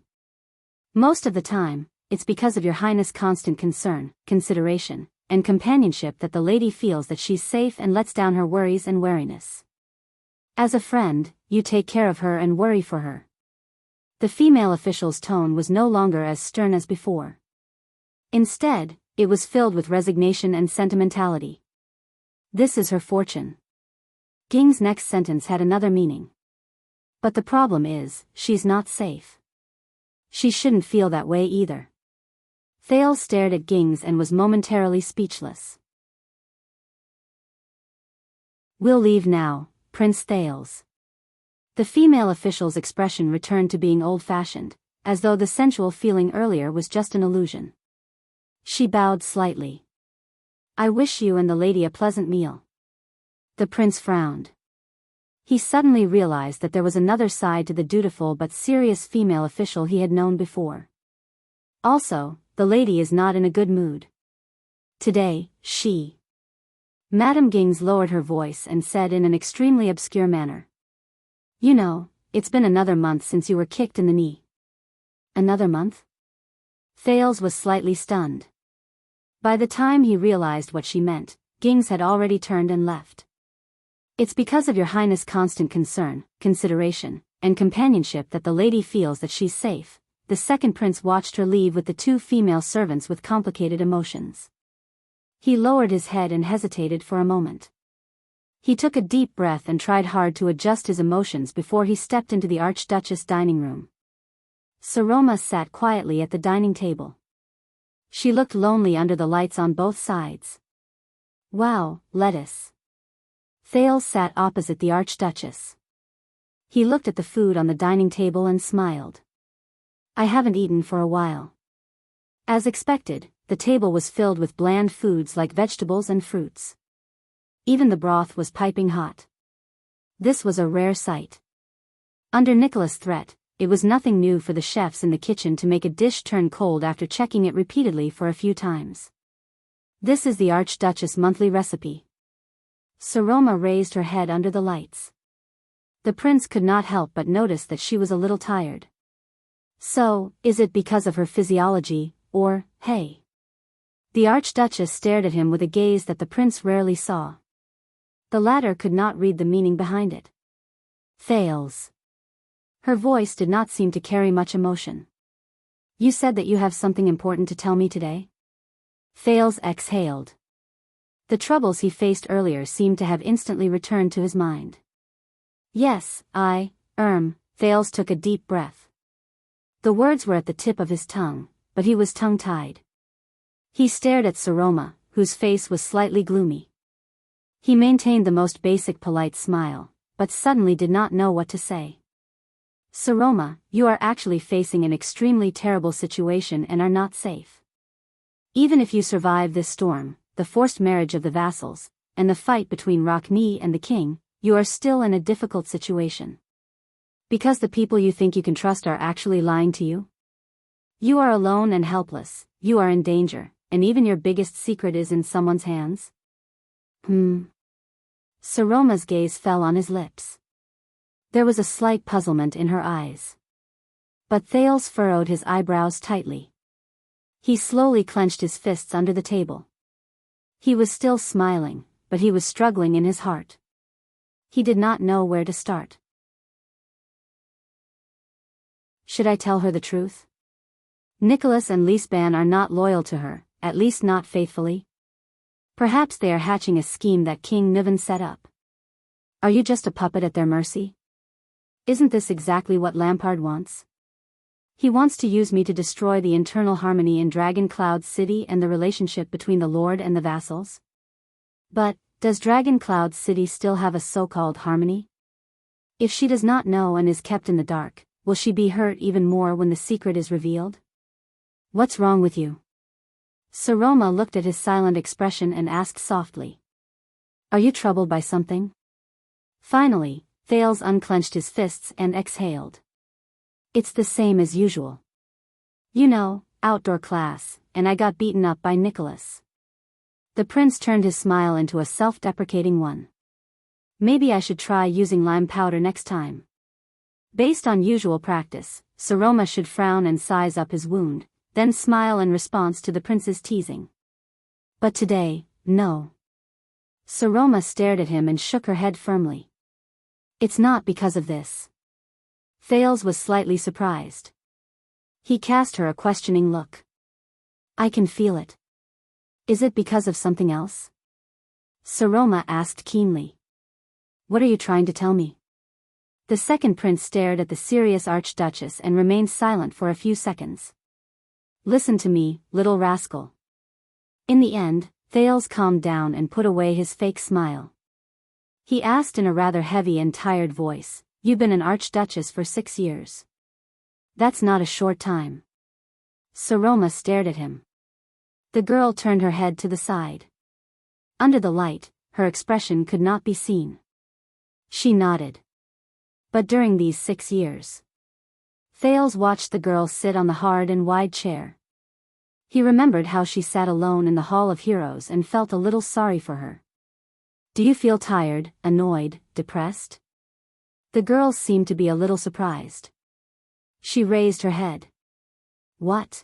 Speaker 1: Most of the time, it's because of your highness' constant concern, consideration, and companionship that the lady feels that she's safe and lets down her worries and wariness. As a friend, you take care of her and worry for her. The female official's tone was no longer as stern as before. Instead, it was filled with resignation and sentimentality. This is her fortune. Ging's next sentence had another meaning. But the problem is, she's not safe. She shouldn't feel that way either. Thales stared at Gings and was momentarily speechless. We'll leave now, Prince Thales. The female official's expression returned to being old-fashioned, as though the sensual feeling earlier was just an illusion. She bowed slightly. I wish you and the lady a pleasant meal. The prince frowned. He suddenly realized that there was another side to the dutiful but serious female official he had known before. Also, the lady is not in a good mood. Today, she... Madame Gings lowered her voice and said in an extremely obscure manner. You know, it's been another month since you were kicked in the knee. Another month? Thales was slightly stunned. By the time he realized what she meant, Gings had already turned and left. It's because of your highness' constant concern, consideration, and companionship that the lady feels that she's safe. The second prince watched her leave with the two female servants with complicated emotions. He lowered his head and hesitated for a moment. He took a deep breath and tried hard to adjust his emotions before he stepped into the Archduchess' dining room. Saroma sat quietly at the dining table. She looked lonely under the lights on both sides. Wow, lettuce. Thales sat opposite the Archduchess. He looked at the food on the dining table and smiled. I haven't eaten for a while. As expected, the table was filled with bland foods like vegetables and fruits. Even the broth was piping hot. This was a rare sight. Under Nicholas' threat, it was nothing new for the chefs in the kitchen to make a dish turn cold after checking it repeatedly for a few times. This is the Archduchess' monthly recipe. Saroma raised her head under the lights. The prince could not help but notice that she was a little tired. So, is it because of her physiology, or, hey? The Archduchess stared at him with a gaze that the prince rarely saw. The latter could not read the meaning behind it. Thales. Her voice did not seem to carry much emotion. You said that you have something important to tell me today? Thales exhaled. The troubles he faced earlier seemed to have instantly returned to his mind. Yes, Thales took a deep breath. The words were at the tip of his tongue, but he was tongue-tied. He stared at Saroma, whose face was slightly gloomy. He maintained the most basic polite smile, but suddenly did not know what to say. Saroma, you are actually facing an extremely terrible situation and are not safe. Even if you survive this storm, the forced marriage of the vassals, and the fight between Rockne and the king, you are still in a difficult situation. Because the people you think you can trust are actually lying to you? You are alone and helpless, you are in danger, and even your biggest secret is in someone's hands? Saroma's gaze fell on his lips. There was a slight puzzlement in her eyes. But Thales furrowed his eyebrows tightly. He slowly clenched his fists under the table. He was still smiling, but he was struggling in his heart. He did not know where to start. Should I tell her the truth? Nicholas and Lisban are not loyal to her, at least not faithfully. Perhaps they are hatching a scheme that King Niven set up. Are you just a puppet at their mercy? Isn't this exactly what Lampard wants? He wants to use me to destroy the internal harmony in Dragon Cloud City and the relationship between the Lord and the vassals. But, does Dragon Cloud City still have a so-called harmony? If she does not know and is kept in the dark, will she be hurt even more when the secret is revealed? What's wrong with you? Saroma looked at his silent expression and asked softly. Are you troubled by something? Finally, Thales unclenched his fists and exhaled. It's the same as usual. You know, outdoor class, and I got beaten up by Nicholas. The prince turned his smile into a self-deprecating one. Maybe I should try using lime powder next time. Based on usual practice, Saroma should frown and size up his wound, then smile in response to the prince's teasing. But today, no. Saroma stared at him and shook her head firmly. It's not because of this. Thales was slightly surprised. He cast her a questioning look. I can feel it. Is it because of something else? Saroma asked keenly. What are you trying to tell me? The second prince stared at the serious archduchess and remained silent for a few seconds. Listen to me, little rascal. In the end, Thales calmed down and put away his fake smile. He asked in a rather heavy and tired voice, You've been an archduchess for 6 years. That's not a short time. Saroma stared at him. The girl turned her head to the side. Under the light, her expression could not be seen. She nodded. But during these 6 years, Thales watched the girl sit on the hard and wide chair. He remembered how she sat alone in the Hall of Heroes and felt a little sorry for her. Do you feel tired, annoyed, depressed? The girl seemed to be a little surprised. She raised her head. What?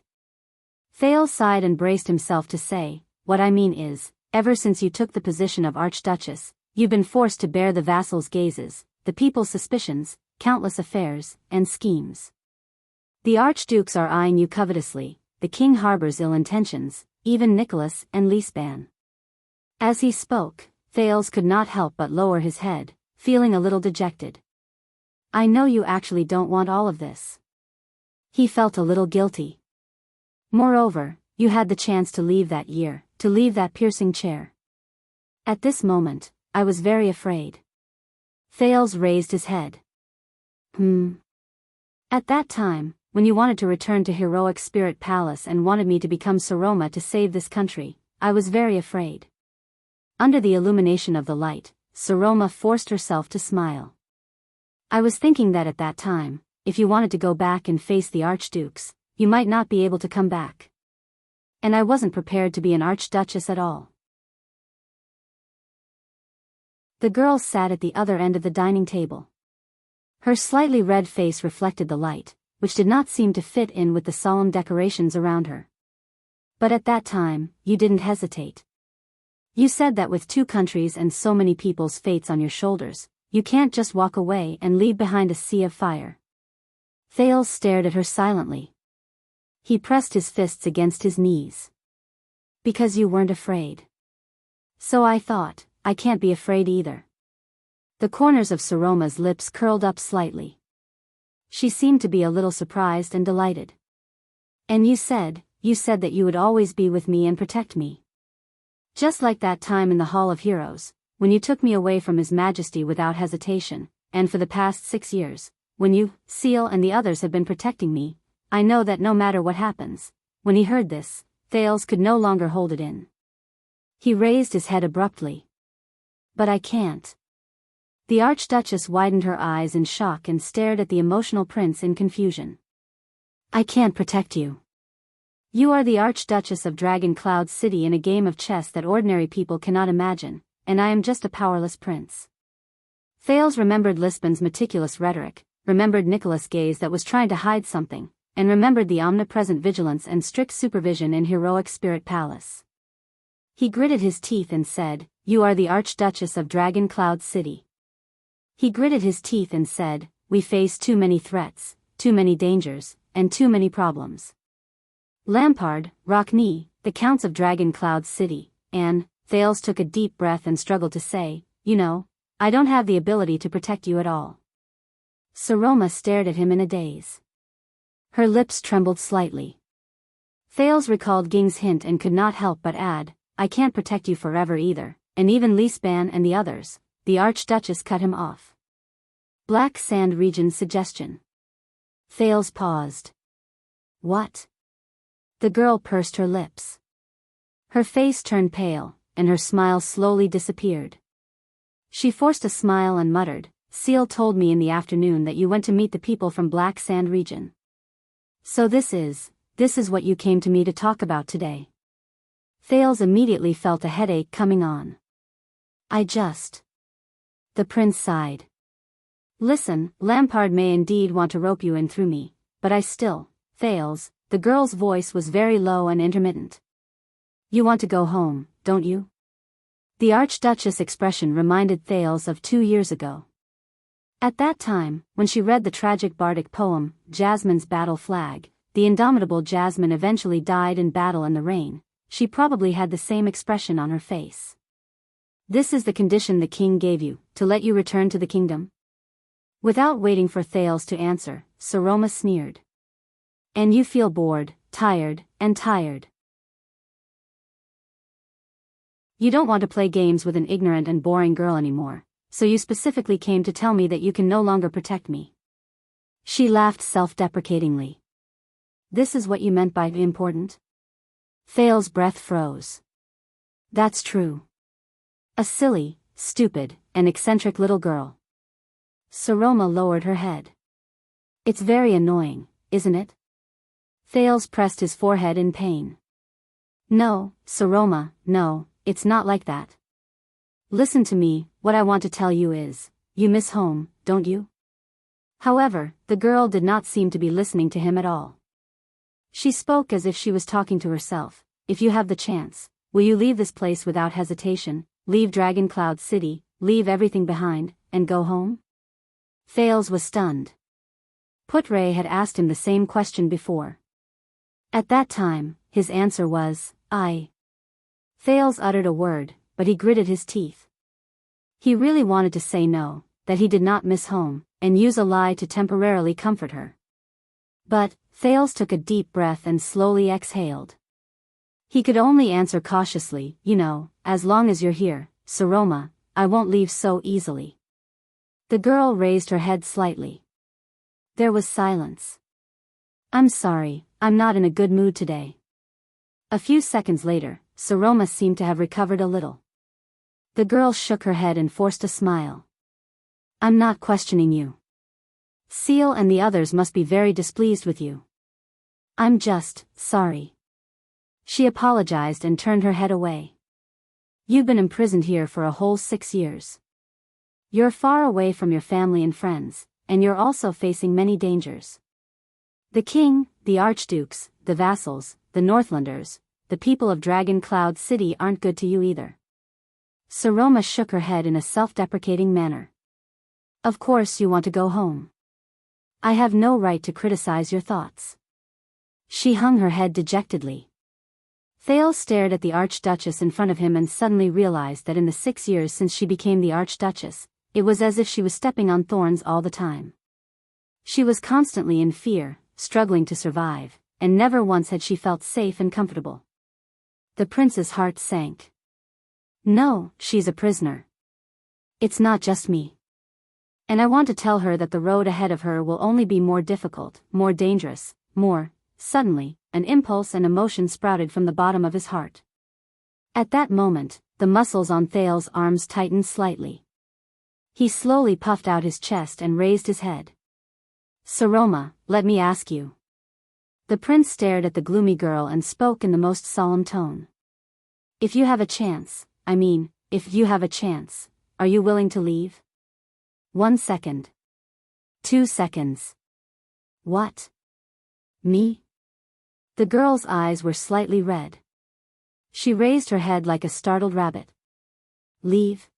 Speaker 1: Thales sighed and braced himself to say, What I mean is, ever since you took the position of Archduchess, you've been forced to bear the vassals' gazes, the people's suspicions, countless affairs, and schemes. The archdukes are eyeing you covetously, the king harbors ill intentions, even Nicholas and Lisban. As he spoke, Thales could not help but lower his head, feeling a little dejected. I know you actually don't want all of this. He felt a little guilty. Moreover, you had the chance to leave that year, to leave that piercing chair. At this moment, I was very afraid. Thales raised his head. At that time, when you wanted to return to Heroic Spirit Palace and wanted me to become Saroma to save this country, I was very afraid. Under the illumination of the light, Saroma forced herself to smile. I was thinking that at that time, if you wanted to go back and face the archdukes, you might not be able to come back. And I wasn't prepared to be an archduchess at all. The girl sat at the other end of the dining table. Her slightly red face reflected the light, which did not seem to fit in with the solemn decorations around her. But at that time, you didn't hesitate. You said that with 2 countries and so many people's fates on your shoulders, you can't just walk away and leave behind a sea of fire. Thales stared at her silently. He pressed his fists against his knees. Because you weren't afraid. So I thought, I can't be afraid either. The corners of Saroma's lips curled up slightly. She seemed to be a little surprised and delighted. And you said that you would always be with me and protect me. Just like that time in the Hall of Heroes, when you took me away from His Majesty without hesitation, and for the past 6 years, when you, Seal and the others have been protecting me, I know that no matter what happens. When he heard this, Thales could no longer hold it in. He raised his head abruptly. But I can't. The Archduchess widened her eyes in shock and stared at the emotional prince in confusion. I can't protect you. You are the Archduchess of Dragon Cloud City in a game of chess that ordinary people cannot imagine, and I am just a powerless prince. Thales remembered Lisbon's meticulous rhetoric, remembered Nicholas' gaze that was trying to hide something, and remembered the omnipresent vigilance and strict supervision in Heroic Spirit Palace. He gritted his teeth and said, You are the Archduchess of Dragon Cloud City. He gritted his teeth and said, We face too many threats, too many dangers, and too many problems. Lampard, Rockney, the Counts of Dragon Cloud City, and, Thales took a deep breath and struggled to say, You know, I don't have the ability to protect you at all. Saroma stared at him in a daze. Her lips trembled slightly. Thales recalled Ging's hint and could not help but add, I can't protect you forever either, and even Lisban and the others. The Archduchess cut him off. Black Sand Region's suggestion. Thales paused. What? The girl pursed her lips. Her face turned pale, and her smile slowly disappeared. She forced a smile and muttered, Seal told me in the afternoon that you went to meet the people from Black Sand region. So this is what you came to me to talk about today. Thales immediately felt a headache coming on. The prince sighed. Listen, Lampard may indeed want to rope you in through me, but Thales, the girl's voice was very low and intermittent. You want to go home, don't you? The Archduchess' expression reminded Thales of 2 years ago. At that time, when she read the tragic bardic poem, Jasmine's Battle Flag, the indomitable Jasmine eventually died in battle in the rain, she probably had the same expression on her face. This is the condition the king gave you, to let you return to the kingdom? Without waiting for Thales to answer, Saroma sneered. And you feel bored, tired. You don't want to play games with an ignorant and boring girl anymore, so you specifically came to tell me that you can no longer protect me. She laughed self-deprecatingly. This is what you meant by important? Thales' breath froze. That's true. A silly, stupid, and eccentric little girl. Saroma lowered her head. It's very annoying, isn't it? Thales pressed his forehead in pain. No, Saroma, no, it's not like that. Listen to me, what I want to tell you is, you miss home, don't you? However, the girl did not seem to be listening to him at all. She spoke as if she was talking to herself. If you have the chance, will you leave this place without hesitation, leave Dragon Cloud City, leave everything behind, and go home? Thales was stunned. Putre had asked him the same question before. At that time, his answer was, I. Thales uttered a word, but he gritted his teeth. He really wanted to say no, that he did not miss home, and use a lie to temporarily comfort her. But, Thales took a deep breath and slowly exhaled. He could only answer cautiously, as long as you're here, Saroma, I won't leave so easily. The girl raised her head slightly. There was silence. I'm sorry, I'm not in a good mood today. A few seconds later, Saroma seemed to have recovered a little. The girl shook her head and forced a smile. I'm not questioning you. Seal and the others must be very displeased with you. I'm just sorry. She apologized and turned her head away. You've been imprisoned here for a whole 6 years. You're far away from your family and friends, and you're also facing many dangers. The king, the archdukes, the vassals, the Northlanders, the people of Dragon Cloud City aren't good to you either. Saroma shook her head in a self-deprecating manner. Of course you want to go home. I have no right to criticize your thoughts. She hung her head dejectedly. Thales stared at the Archduchess in front of him and suddenly realized that in the 6 years since she became the Archduchess, it was as if she was stepping on thorns all the time. She was constantly in fear, struggling to survive, and never once had she felt safe and comfortable. The prince's heart sank. No, she's a prisoner. It's not just me. And I want to tell her that the road ahead of her will only be more difficult, more dangerous, more. Suddenly, an impulse and emotion sprouted from the bottom of his heart. At that moment, the muscles on Thales' arms tightened slightly. He slowly puffed out his chest and raised his head. Saroma, let me ask you. The prince stared at the gloomy girl and spoke in the most solemn tone. If you have a chance, are you willing to leave? 1 second. 2 seconds. What? Me? The girl's eyes were slightly red. She raised her head like a startled rabbit. Leave?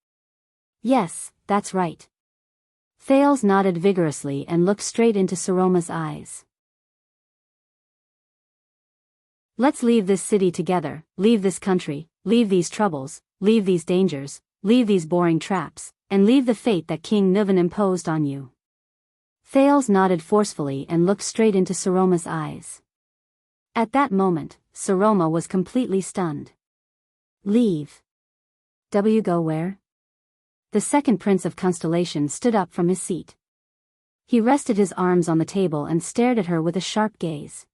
Speaker 1: Yes, that's right. Thales nodded vigorously and looked straight into Saroma's eyes. Let's leave this city together, leave this country, leave these troubles, leave these dangers, leave these boring traps, and leave the fate that King Nuvan imposed on you. Thales nodded forcefully and looked straight into Saroma's eyes. At that moment, Saroma was completely stunned. Leave? Go where? The second prince of Constellation stood up from his seat. He rested his arms on the table and stared at her with a sharp gaze.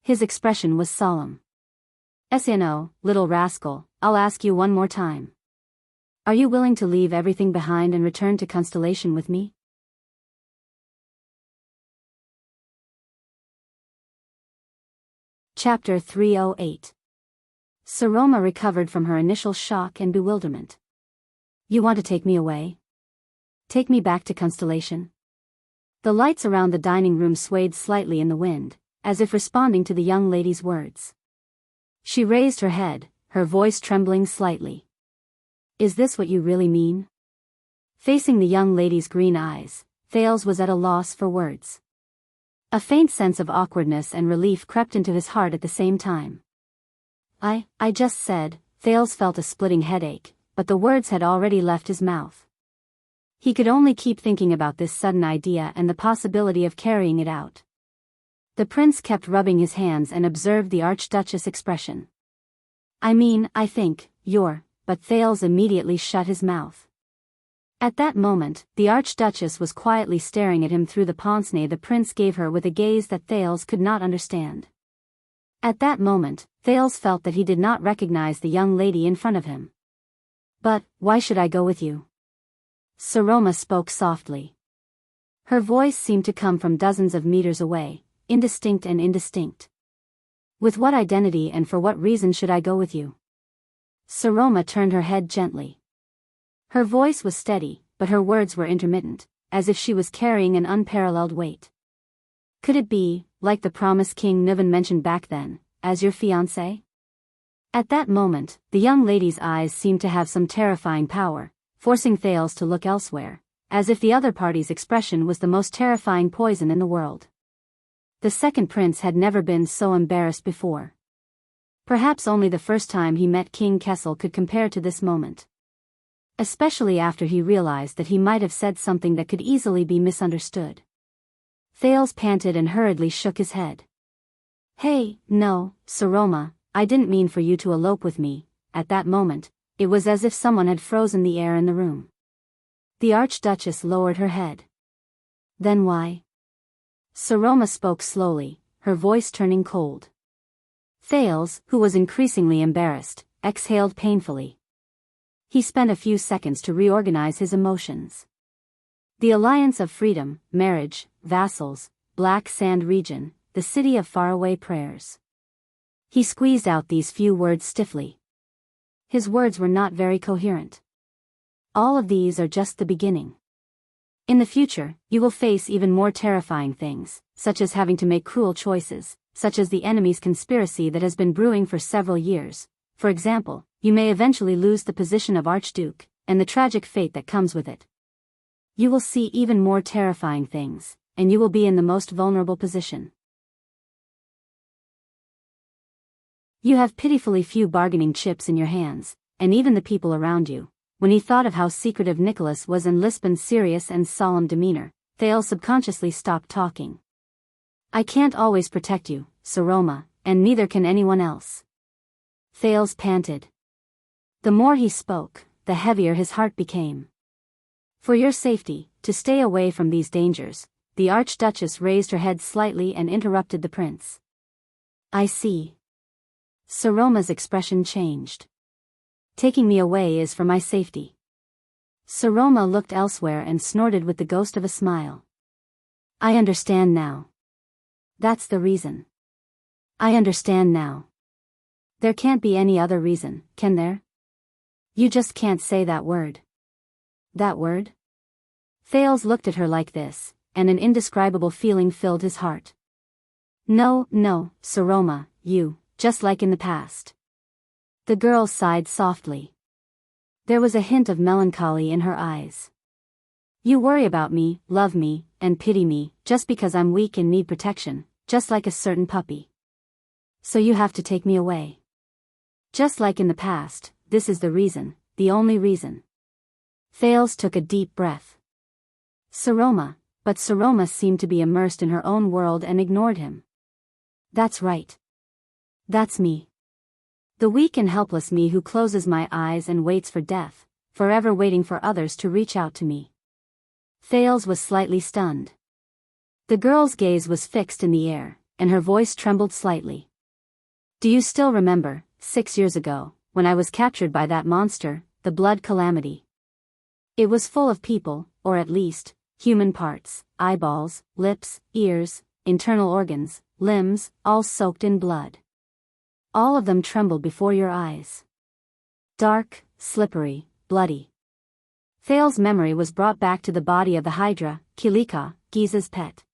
Speaker 1: His expression was solemn. "Sno, little rascal, I'll ask you one more time. Are you willing to leave everything behind and return to Constellation with me?" Chapter 308. Saroma recovered from her initial shock and bewilderment. "You want to take me away? Take me back to Constellation?" The lights around the dining room swayed slightly in the wind, as if responding to the young lady's words. She raised her head, her voice trembling slightly. "Is this what you really mean?" Facing the young lady's green eyes, Thales was at a loss for words. A faint sense of awkwardness and relief crept into his heart at the same time. I just said," Thales felt a splitting headache, but the words had already left his mouth. He could only keep thinking about this sudden idea and the possibility of carrying it out. The prince kept rubbing his hands and observed the Archduchess' expression. I think, but Thales immediately shut his mouth. At that moment, the Archduchess was quietly staring at him through the pince-nez the prince gave her with a gaze that Thales could not understand. At that moment, Thales felt that he did not recognize the young lady in front of him. "But, why should I go with you?" Saroma spoke softly. Her voice seemed to come from dozens of meters away, indistinct and indistinct. "With what identity and for what reason should I go with you?" Saroma turned her head gently. Her voice was steady, but her words were intermittent, as if she was carrying an unparalleled weight. "Could it be, like the promise King Nuvan mentioned back then, as your fiancé?" At that moment, the young lady's eyes seemed to have some terrifying power, forcing Thales to look elsewhere, as if the other party's expression was the most terrifying poison in the world. The second prince had never been so embarrassed before. Perhaps only the first time he met King Kessel could compare to this moment. Especially after he realized that he might have said something that could easily be misunderstood. Thales panted and hurriedly shook his head. "Hey, no, Saroma, I didn't mean for you to elope with me." At that moment, it was as if someone had frozen the air in the room. The Archduchess lowered her head. "Then why?" Saroma spoke slowly, her voice turning cold. Thales, who was increasingly embarrassed, exhaled painfully. He spent a few seconds to reorganize his emotions. The alliance of freedom, marriage, vassals, Black Sand region, the city of faraway prayers. He squeezed out these few words stiffly. His words were not very coherent. "All of these are just the beginning. In the future, you will face even more terrifying things, such as having to make cruel choices, such as the enemy's conspiracy that has been brewing for several years. For example, you may eventually lose the position of Archduke, and the tragic fate that comes with it. You will see even more terrifying things, and you will be in the most vulnerable position. You have pitifully few bargaining chips in your hands, and even the people around you." When he thought of how secretive Nicholas was and Lisbon's serious and solemn demeanor, Thales subconsciously stopped talking. "I can't always protect you, Saroma, and neither can anyone else." Thales panted. The more he spoke, the heavier his heart became. "For your safety, to stay away from these dangers," the Archduchess raised her head slightly and interrupted the prince. "I see." Saroma's expression changed. "Taking me away is for my safety." Saroma looked elsewhere and snorted with the ghost of a smile. "I understand now. That's the reason. I understand now. There can't be any other reason, can there? You just can't say that word." "That word?" Thales looked at her like this, and an indescribable feeling filled his heart. No, Saroma, just like in the past." The girl sighed softly. There was a hint of melancholy in her eyes. "You worry about me, love me, and pity me, just because I'm weak and need protection, just like a certain puppy. So you have to take me away. Just like in the past, this is the reason, the only reason." Thales took a deep breath. But Saroma seemed to be immersed in her own world and ignored him. "That's right. That's me. The weak and helpless me who closes my eyes and waits for death, forever waiting for others to reach out to me." Thales was slightly stunned. The girl's gaze was fixed in the air, and her voice trembled slightly. Do you still remember, 6 years ago, when I was captured by that monster, the blood calamity? It was full of people, or at least, human parts, eyeballs, lips, ears, internal organs, limbs, all soaked in blood. All of them trembled before your eyes. Dark, slippery, bloody. Thales's memory was brought back to the body of the Hydra, Kilika, Giza's pet.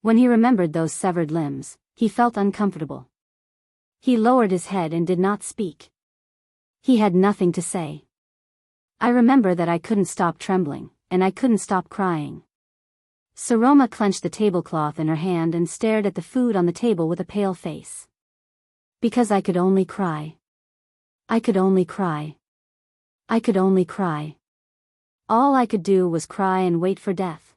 Speaker 1: When he remembered those severed limbs, he felt uncomfortable. He lowered his head and did not speak. He had nothing to say. I remember that I couldn't stop trembling, and I couldn't stop crying. Saroma clenched the tablecloth in her hand and stared at the food on the table with a pale face. Because I could only cry. I could only cry. I could only cry. All I could do was cry and wait for death.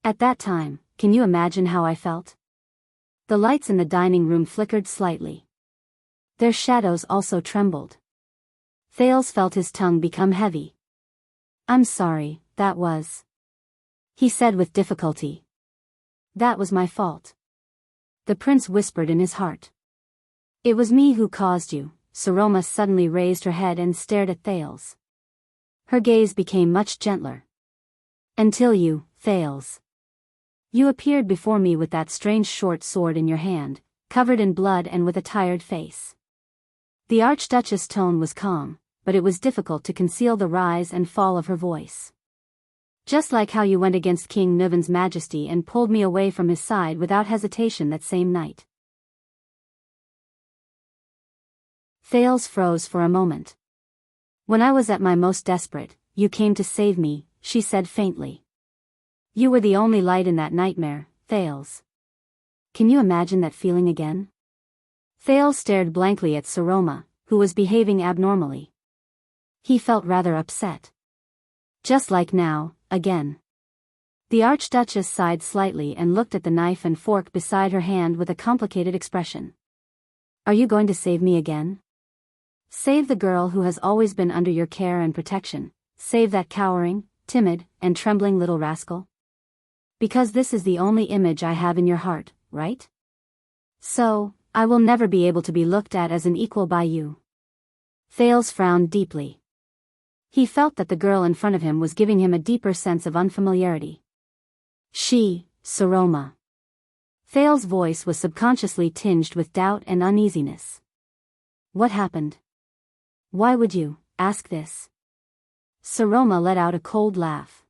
Speaker 1: At that time, can you imagine how I felt? The lights in the dining room flickered slightly. Their shadows also trembled. Thales felt his tongue become heavy. I'm sorry, that was... he said with difficulty. That was my fault. The prince whispered in his heart. It was me who caused you. Saroma suddenly raised her head and stared at Thales. Her gaze became much gentler. Until you, Thales. You appeared before me with that strange short sword in your hand, covered in blood and with a tired face. The Archduchess' tone was calm, but it was difficult to conceal the rise and fall of her voice. Just like how you went against King Nuvan's majesty and pulled me away from his side without hesitation that same night. Thales froze for a moment. When I was at my most desperate, you came to save me, she said faintly. You were the only light in that nightmare, Thales. Can you imagine that feeling again? Thales stared blankly at Saroma, who was behaving abnormally. He felt rather upset. Just like now, again. The Archduchess sighed slightly and looked at the knife and fork beside her hand with a complicated expression. Are you going to save me again? Save the girl who has always been under your care and protection, save that cowering, timid, and trembling little rascal? Because this is the only image I have in your heart, right? So, I will never be able to be looked at as an equal by you. Thales frowned deeply. He felt that the girl in front of him was giving him a deeper sense of unfamiliarity. She, Saroma. Thales' voice was subconsciously tinged with doubt and uneasiness. What happened? Why would you ask this? Saroma let out a cold laugh.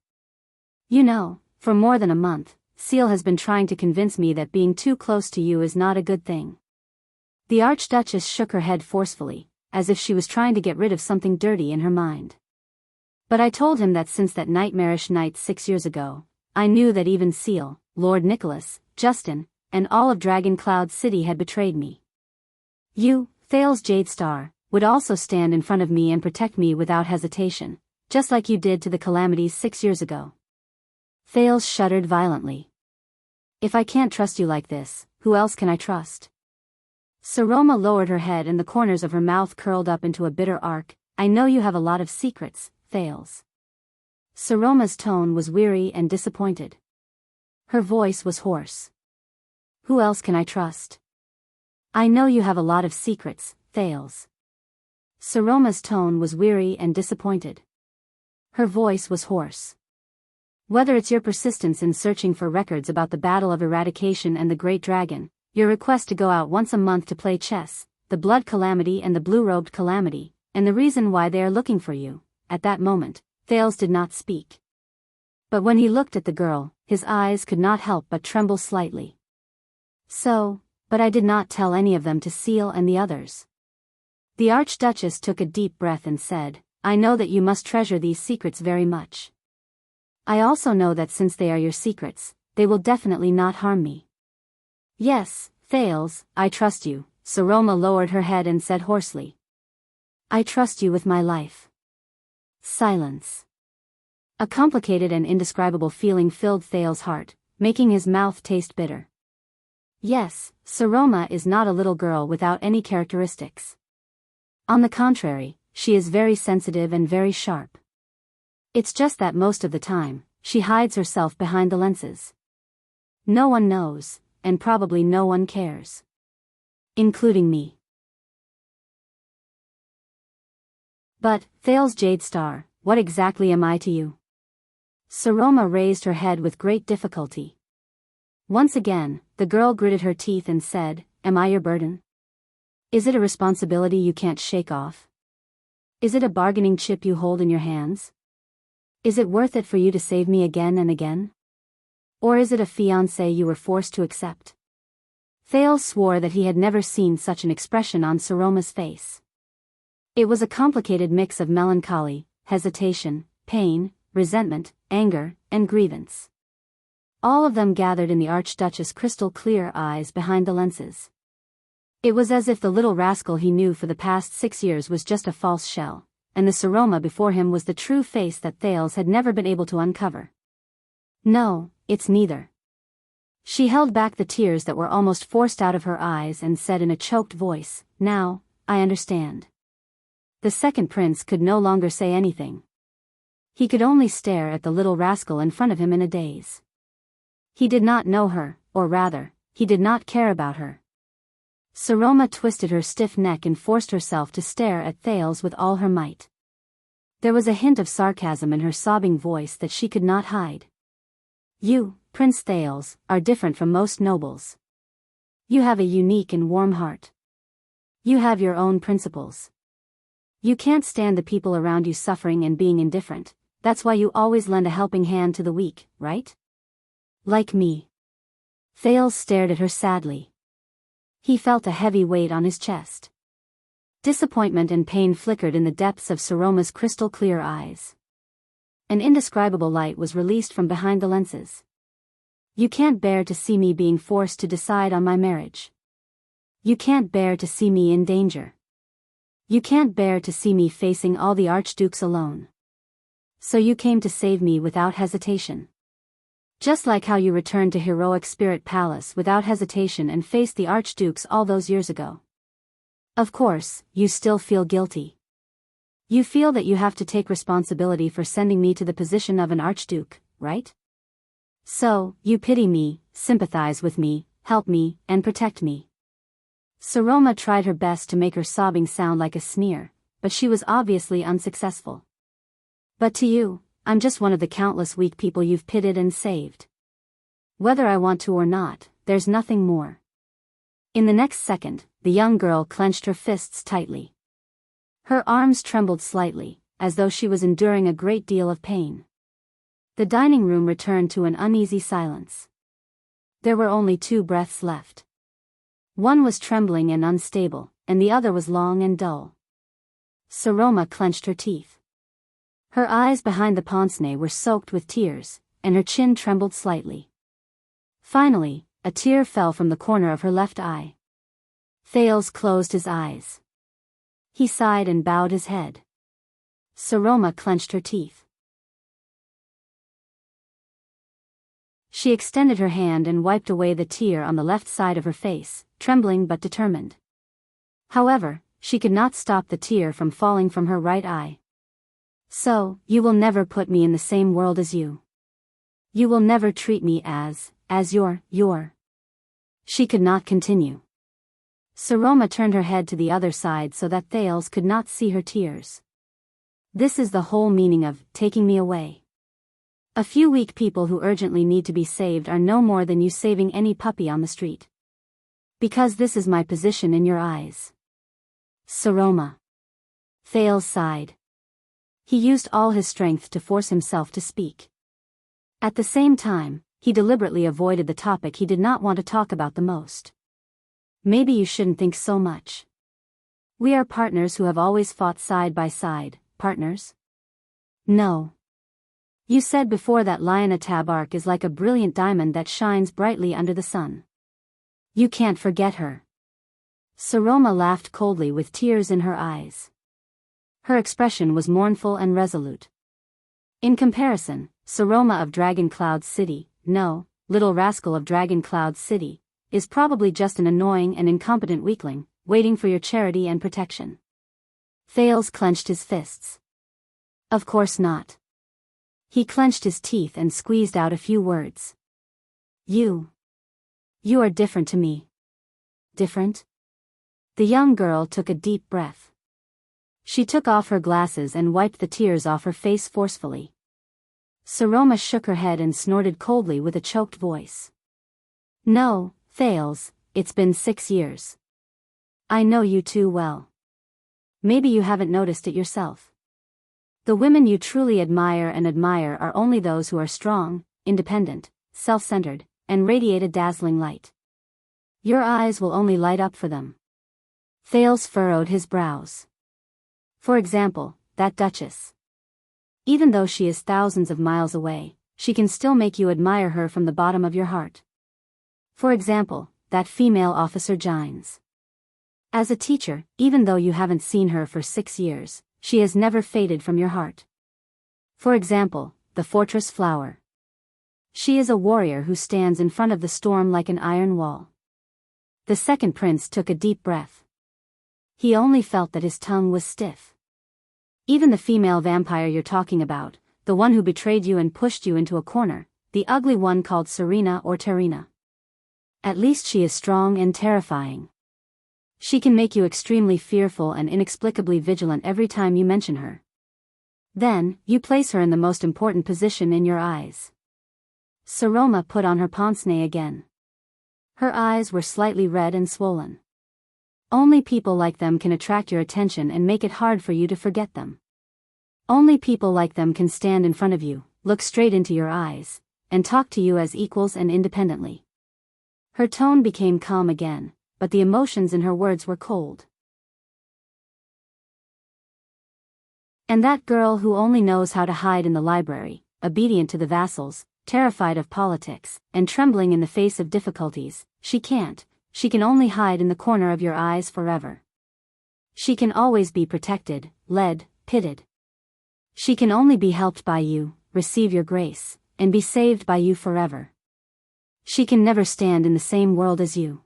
Speaker 1: You know, for more than a month, Seal has been trying to convince me that being too close to you is not a good thing. The Archduchess shook her head forcefully, as if she was trying to get rid of something dirty in her mind. But I told him that since that nightmarish night 6 years ago, I knew that even Seal, Lord Nicholas, Justin, and all of Dragon Cloud City had betrayed me. You, Thales Jadestar, would also stand in front of me and protect me without hesitation, just like you did to the calamities 6 years ago. Thales shuddered violently. If I can't trust you like this, who else can I trust? Saroma lowered her head and the corners of her mouth curled up into a bitter arc. I know you have a lot of secrets, Thales. Saroma's tone was weary and disappointed. Her voice was hoarse. Who else can I trust? I know you have a lot of secrets, Thales. Saroma's tone was weary and disappointed. Her voice was hoarse. Whether it's your persistence in searching for records about the Battle of Eradication and the Great Dragon, your request to go out once a month to play chess, the Blood Calamity and the Blue-Robed Calamity, and the reason why they are looking for you, at that moment, Thales did not speak. But when he looked at the girl, his eyes could not help but tremble slightly. But I did not tell any of them to Seal and the others. The Archduchess took a deep breath and said, I know that you must treasure these secrets very much. I also know that since they are your secrets, they will definitely not harm me. Yes, Thales, I trust you, Saroma lowered her head and said hoarsely. I trust you with my life. Silence. A complicated and indescribable feeling filled Thales' heart, making his mouth taste bitter. Yes, Saroma is not a little girl without any characteristics. On the contrary, she is very sensitive and very sharp. It's just that most of the time, she hides herself behind the lenses. No one knows, and probably no one cares. Including me. But, Thales Jade Star, what exactly am I to you? Saroma raised her head with great difficulty. Once again, the girl gritted her teeth and said, am I your burden? Is it a responsibility you can't shake off? Is it a bargaining chip you hold in your hands? Is it worth it for you to save me again and again? Or is it a fiancé you were forced to accept? Thales swore that he had never seen such an expression on Saroma's face. It was a complicated mix of melancholy, hesitation, pain, resentment, anger, and grievance. All of them gathered in the Archduchess' crystal-clear eyes behind the lenses. It was as if the little rascal he knew for the past 6 years was just a false shell, and the Saroma before him was the true face that Thales had never been able to uncover. No, it's neither. She held back the tears that were almost forced out of her eyes and said in a choked voice, now, I understand. The second prince could no longer say anything. He could only stare at the little rascal in front of him in a daze. He did not know her, or rather, he did not care about her. Saroma twisted her stiff neck and forced herself to stare at Thales with all her might. There was a hint of sarcasm in her sobbing voice that she could not hide. You, Prince Thales, are different from most nobles. You have a unique and warm heart. You have your own principles. You can't stand the people around you suffering and being indifferent, that's why you always lend a helping hand to the weak, right? Like me. Thales stared at her sadly. He felt a heavy weight on his chest. Disappointment and pain flickered in the depths of Saroma's crystal-clear eyes. An indescribable light was released from behind the lenses. You can't bear to see me being forced to decide on my marriage. You can't bear to see me in danger. You can't bear to see me facing all the archdukes alone. So you came to save me without hesitation. Just like how you returned to heroic Spirit Palace without hesitation and faced the archdukes all those years ago. Of course, you still feel guilty. You feel that you have to take responsibility for sending me to the position of an archduke, right? So, you pity me, sympathize with me, help me, and protect me. Saroma tried her best to make her sobbing sound like a sneer, but she was obviously unsuccessful. But to you, I'm just one of the countless weak people you've pitied and saved. Whether I want to or not, there's nothing more. In the next second, the young girl clenched her fists tightly. Her arms trembled slightly, as though she was enduring a great deal of pain. The dining room returned to an uneasy silence. There were only 2 breaths left. One was trembling and unstable, and the other was long and dull. Saroma clenched her teeth. Her eyes behind the pince-nez were soaked with tears, and her chin trembled slightly. Finally, a tear fell from the corner of her left eye. Thales closed his eyes. He sighed and bowed his head. Saroma clenched her teeth. She extended her hand and wiped away the tear on the left side of her face, trembling but determined. However, she could not stop the tear from falling from her right eye. So, you will never put me in the same world as you. You will never treat me as your. She could not continue. Saroma turned her head to the other side so that Thales could not see her tears. This is the whole meaning of taking me away. A few weak people who urgently need to be saved are no more than you saving any puppy on the street. Because this is my position in your eyes. Saroma. Thales sighed. He used all his strength to force himself to speak. At the same time, he deliberately avoided the topic he did not want to talk about the most. Maybe you shouldn't think so much. We are partners who have always fought side by side, partners? No. You said before that Lyanna Tabark is like a brilliant diamond that shines brightly under the sun. You can't forget her. Saroma laughed coldly with tears in her eyes. Her expression was mournful and resolute. In comparison, Saroma of Dragon Cloud City, no, little rascal of Dragon Cloud City, is probably just an annoying and incompetent weakling, waiting for your charity and protection. Thales clenched his fists. Of course not. He clenched his teeth and squeezed out a few words. You. You are different to me. Different? The young girl took a deep breath. She took off her glasses and wiped the tears off her face forcefully. Saroma shook her head and snorted coldly with a choked voice. No, Thales, it's been 6 years. I know you too well. Maybe you haven't noticed it yourself. The women you truly admire are only those who are strong, independent, self-centered, and radiate a dazzling light. Your eyes will only light up for them. Thales furrowed his brows. For example, that Duchess. Even though she is thousands of miles away, she can still make you admire her from the bottom of your heart. For example, that female officer Gines. As a teacher, even though you haven't seen her for 6 years, she has never faded from your heart. For example, the fortress flower. She is a warrior who stands in front of the storm like an iron wall. The second prince took a deep breath. He only felt that his tongue was stiff. Even the female vampire you're talking about, the one who betrayed you and pushed you into a corner, the ugly one called Serena or Terina. At least she is strong and terrifying. She can make you extremely fearful and inexplicably vigilant every time you mention her. Then, you place her in the most important position in your eyes. Saroma put on her pince-nez again. Her eyes were slightly red and swollen. Only people like them can attract your attention and make it hard for you to forget them. Only people like them can stand in front of you, look straight into your eyes, and talk to you as equals and independently. Her tone became calm again, but the emotions in her words were cold. And that girl who only knows how to hide in the library, obedient to the vassals, terrified of politics, and trembling in the face of difficulties, she can only hide in the corner of your eyes forever. She can always be protected, led, pitied. She can only be helped by you, receive your grace, and be saved by you forever. She can never stand in the same world as you.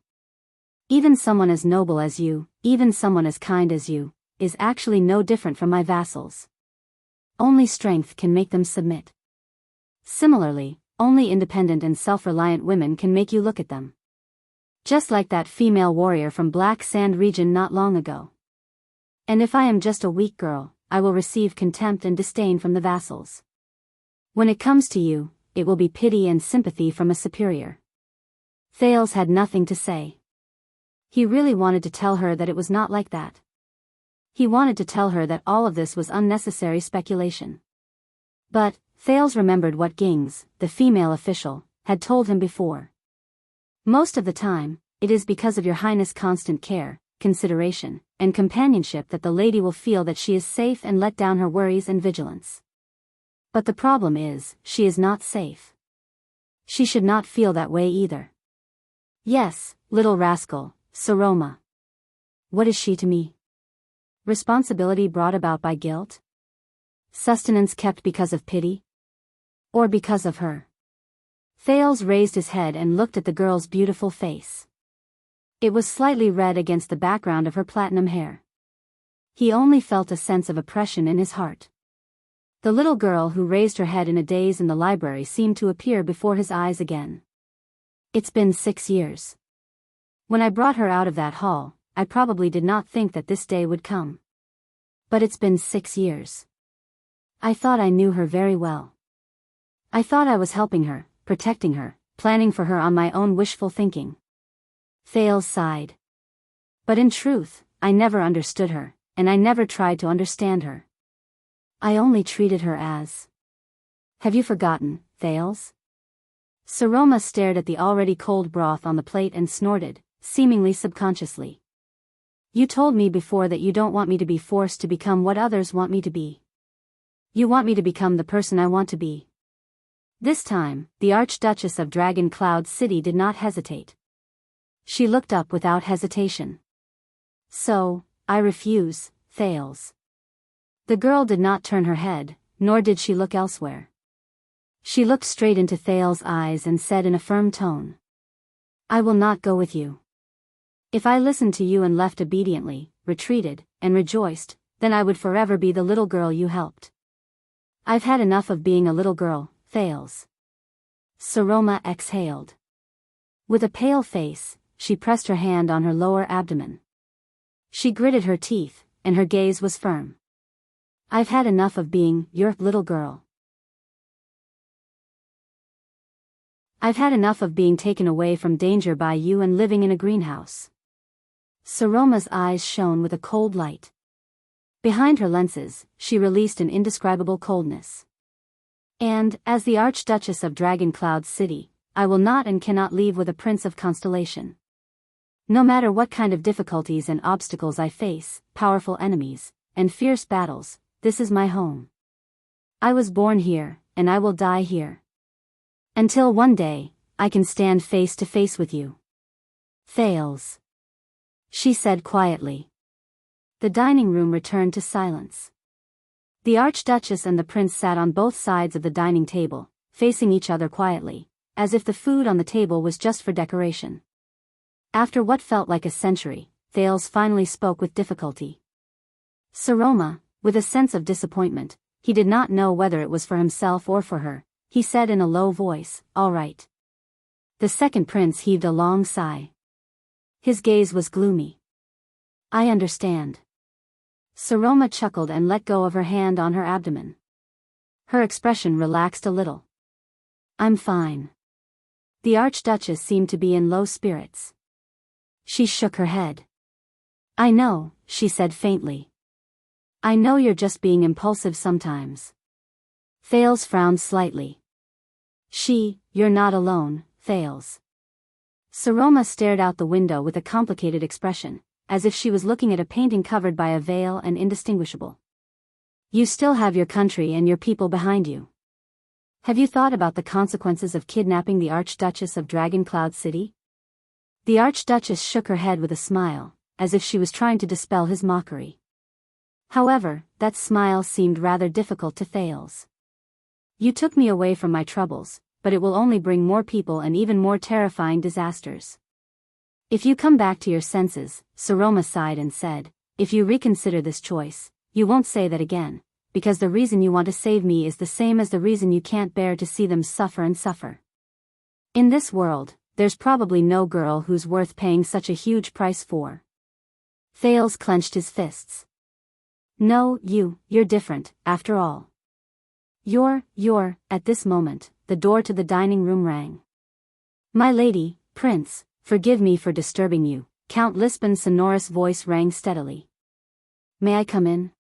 Speaker 1: Even someone as noble as you, even someone as kind as you, is actually no different from my vassals. Only strength can make them submit. Similarly, only independent and self-reliant women can make you look at them. Just like that female warrior from Black Sand region not long ago. And if I am just a weak girl, I will receive contempt and disdain from the vassals. When it comes to you, it will be pity and sympathy from a superior. Thales had nothing to say. He really wanted to tell her that it was not like that. He wanted to tell her that all of this was unnecessary speculation. But, Thales remembered what Gings, the female official, had told him before. Most of the time, it is because of your highness' constant care, consideration, and companionship that the lady will feel that she is safe and let down her worries and vigilance. But the problem is, she is not safe. She should not feel that way either. Yes, little rascal, Saroma. What is she to me? Responsibility brought about by guilt? Sustenance kept because of pity? Or because of her? Thales raised his head and looked at the girl's beautiful face. It was slightly red against the background of her platinum hair. He only felt a sense of oppression in his heart. The little girl who raised her head in a daze in the library seemed to appear before his eyes again. It's been 6 years. When I brought her out of that hall, I probably did not think that this day would come. But it's been 6 years. I thought I knew her very well. I thought I was helping her, protecting her, planning for her on my own wishful thinking. Thales sighed. But in truth, I never understood her, and I never tried to understand her. I only treated her as... Have you forgotten, Thales? Saroma stared at the already cold broth on the plate and snorted, seemingly subconsciously. You told me before that you don't want me to be forced to become what others want me to be. You want me to become the person I want to be. This time, the Archduchess of Dragon Cloud City did not hesitate. She looked up without hesitation. So, I refuse, Thales. The girl did not turn her head, nor did she look elsewhere. She looked straight into Thales' eyes and said in a firm tone. I will not go with you. If I listened to you and left obediently, retreated, and rejoiced, then I would forever be the little girl you helped. I've had enough of being a little girl, Thales. Saroma exhaled. With a pale face, she pressed her hand on her lower abdomen. She gritted her teeth, and her gaze was firm. I've had enough of being your little girl. I've had enough of being taken away from danger by you and living in a greenhouse. Saroma's eyes shone with a cold light. Behind her lenses, she released an indescribable coldness. And, as the Archduchess of Dragon Cloud City, I will not and cannot leave with a Prince of Constellation. No matter what kind of difficulties and obstacles I face, powerful enemies, and fierce battles, this is my home. I was born here, and I will die here. Until one day, I can stand face to face with you. Thales, she said quietly. The dining room returned to silence. The Archduchess and the Prince sat on both sides of the dining table, facing each other quietly, as if the food on the table was just for decoration. After what felt like a century, Thales finally spoke with difficulty. Saroma, with a sense of disappointment, he did not know whether it was for himself or for her, he said in a low voice, "All right." The second prince heaved a long sigh. His gaze was gloomy. "I understand." Saroma chuckled and let go of her hand on her abdomen. Her expression relaxed a little. "I'm fine." The Archduchess seemed to be in low spirits. She shook her head. "I know," she said faintly. "I know you're just being impulsive sometimes." Thales frowned slightly. You're not alone, Thales." Saroma stared out the window with a complicated expression, as if she was looking at a painting covered by a veil and indistinguishable. "You still have your country and your people behind you. Have you thought about the consequences of kidnapping the Archduchess of Dragon Cloud City?" The Archduchess shook her head with a smile, as if she was trying to dispel his mockery. However, that smile seemed rather difficult to Thales. "You took me away from my troubles, but it will only bring more people and even more terrifying disasters. If you come back to your senses," Saroma sighed and said, "if you reconsider this choice, you won't say that again, because the reason you want to save me is the same as the reason you can't bear to see them suffer and suffer. In this world, there's probably no girl who's worth paying such a huge price for." Thales clenched his fists. "No, you're different, after all. You're, at this moment, the door to the dining room rang. "My lady, Prince, forgive me for disturbing you," Count Lisbon's sonorous voice rang steadily. "May I come in?"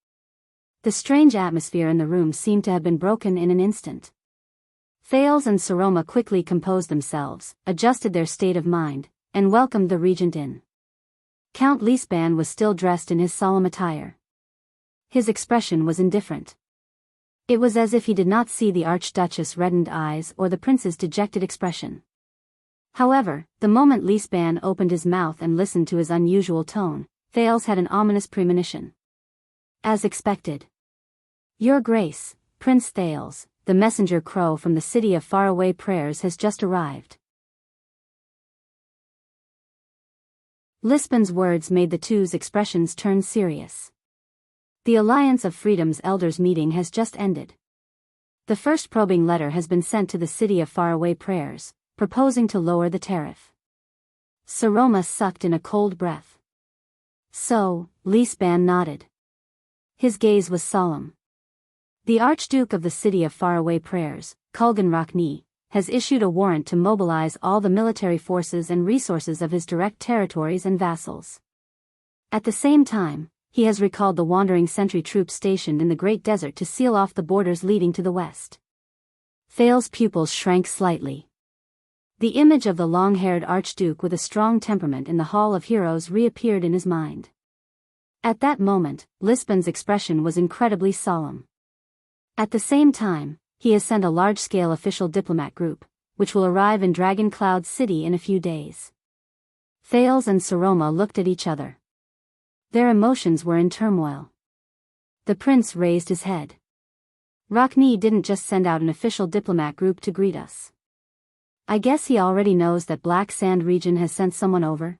Speaker 1: The strange atmosphere in the room seemed to have been broken in an instant. Thales and Saroma quickly composed themselves, adjusted their state of mind, and welcomed the regent in. Count Lisban was still dressed in his solemn attire. His expression was indifferent. It was as if he did not see the Archduchess' reddened eyes or the prince's dejected expression. However, the moment Lisban opened his mouth and listened to his unusual tone, Thales had an ominous premonition. As expected. "Your Grace, Prince Thales, the messenger crow from the city of faraway prayers has just arrived." Lisbon's words made the two's expressions turn serious. The Alliance of Freedom's elders meeting has just ended. The first probing letter has been sent to the city of faraway prayers, proposing to lower the tariff. Saroma sucked in a cold breath. "So," Lisban nodded. His gaze was solemn. "The Archduke of the city of faraway prayers, Kulgan Rakni, has issued a warrant to mobilize all the military forces and resources of his direct territories and vassals. At the same time, he has recalled the wandering sentry troops stationed in the Great Desert to seal off the borders leading to the west." Thales' pupils shrank slightly. The image of the long-haired Archduke with a strong temperament in the Hall of Heroes reappeared in his mind. At that moment, Lisbon's expression was incredibly solemn. At the same time, he has sent a large-scale official diplomat group, which will arrive in Dragon Cloud City in a few days. Thales and Saroma looked at each other. Their emotions were in turmoil. The prince raised his head. "Rakni didn't just send out an official diplomat group to greet us. I guess he already knows that Black Sand region has sent someone over?"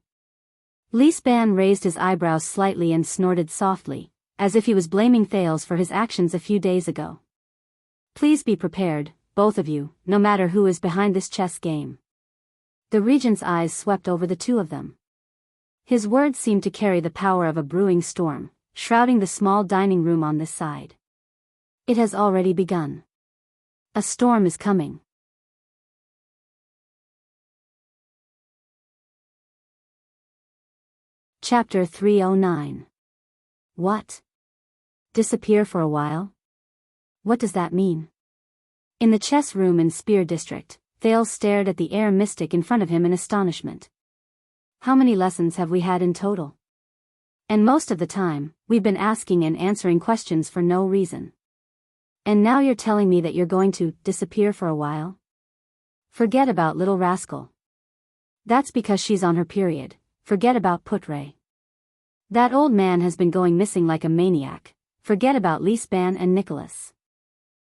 Speaker 1: Lisban raised his eyebrows slightly and snorted softly, as if he was blaming Thales for his actions a few days ago. "Please be prepared, both of you, no matter who is behind this chess game." The regent's eyes swept over the two of them. His words seemed to carry the power of a brewing storm, shrouding the small dining room on this side. It has already begun. A storm is coming. Chapter 309. What? Disappear for a while? What does that mean? In the chess room in Spear District, Thales stared at the air mystic in front of him in astonishment. How many lessons have we had in total? And most of the time, we've been asking and answering questions for no reason. And now you're telling me that you're going to disappear for a while? Forget about little rascal. That's because she's on her period. Forget about Putre. That old man has been going missing like a maniac. Forget about Lisban and Nicholas.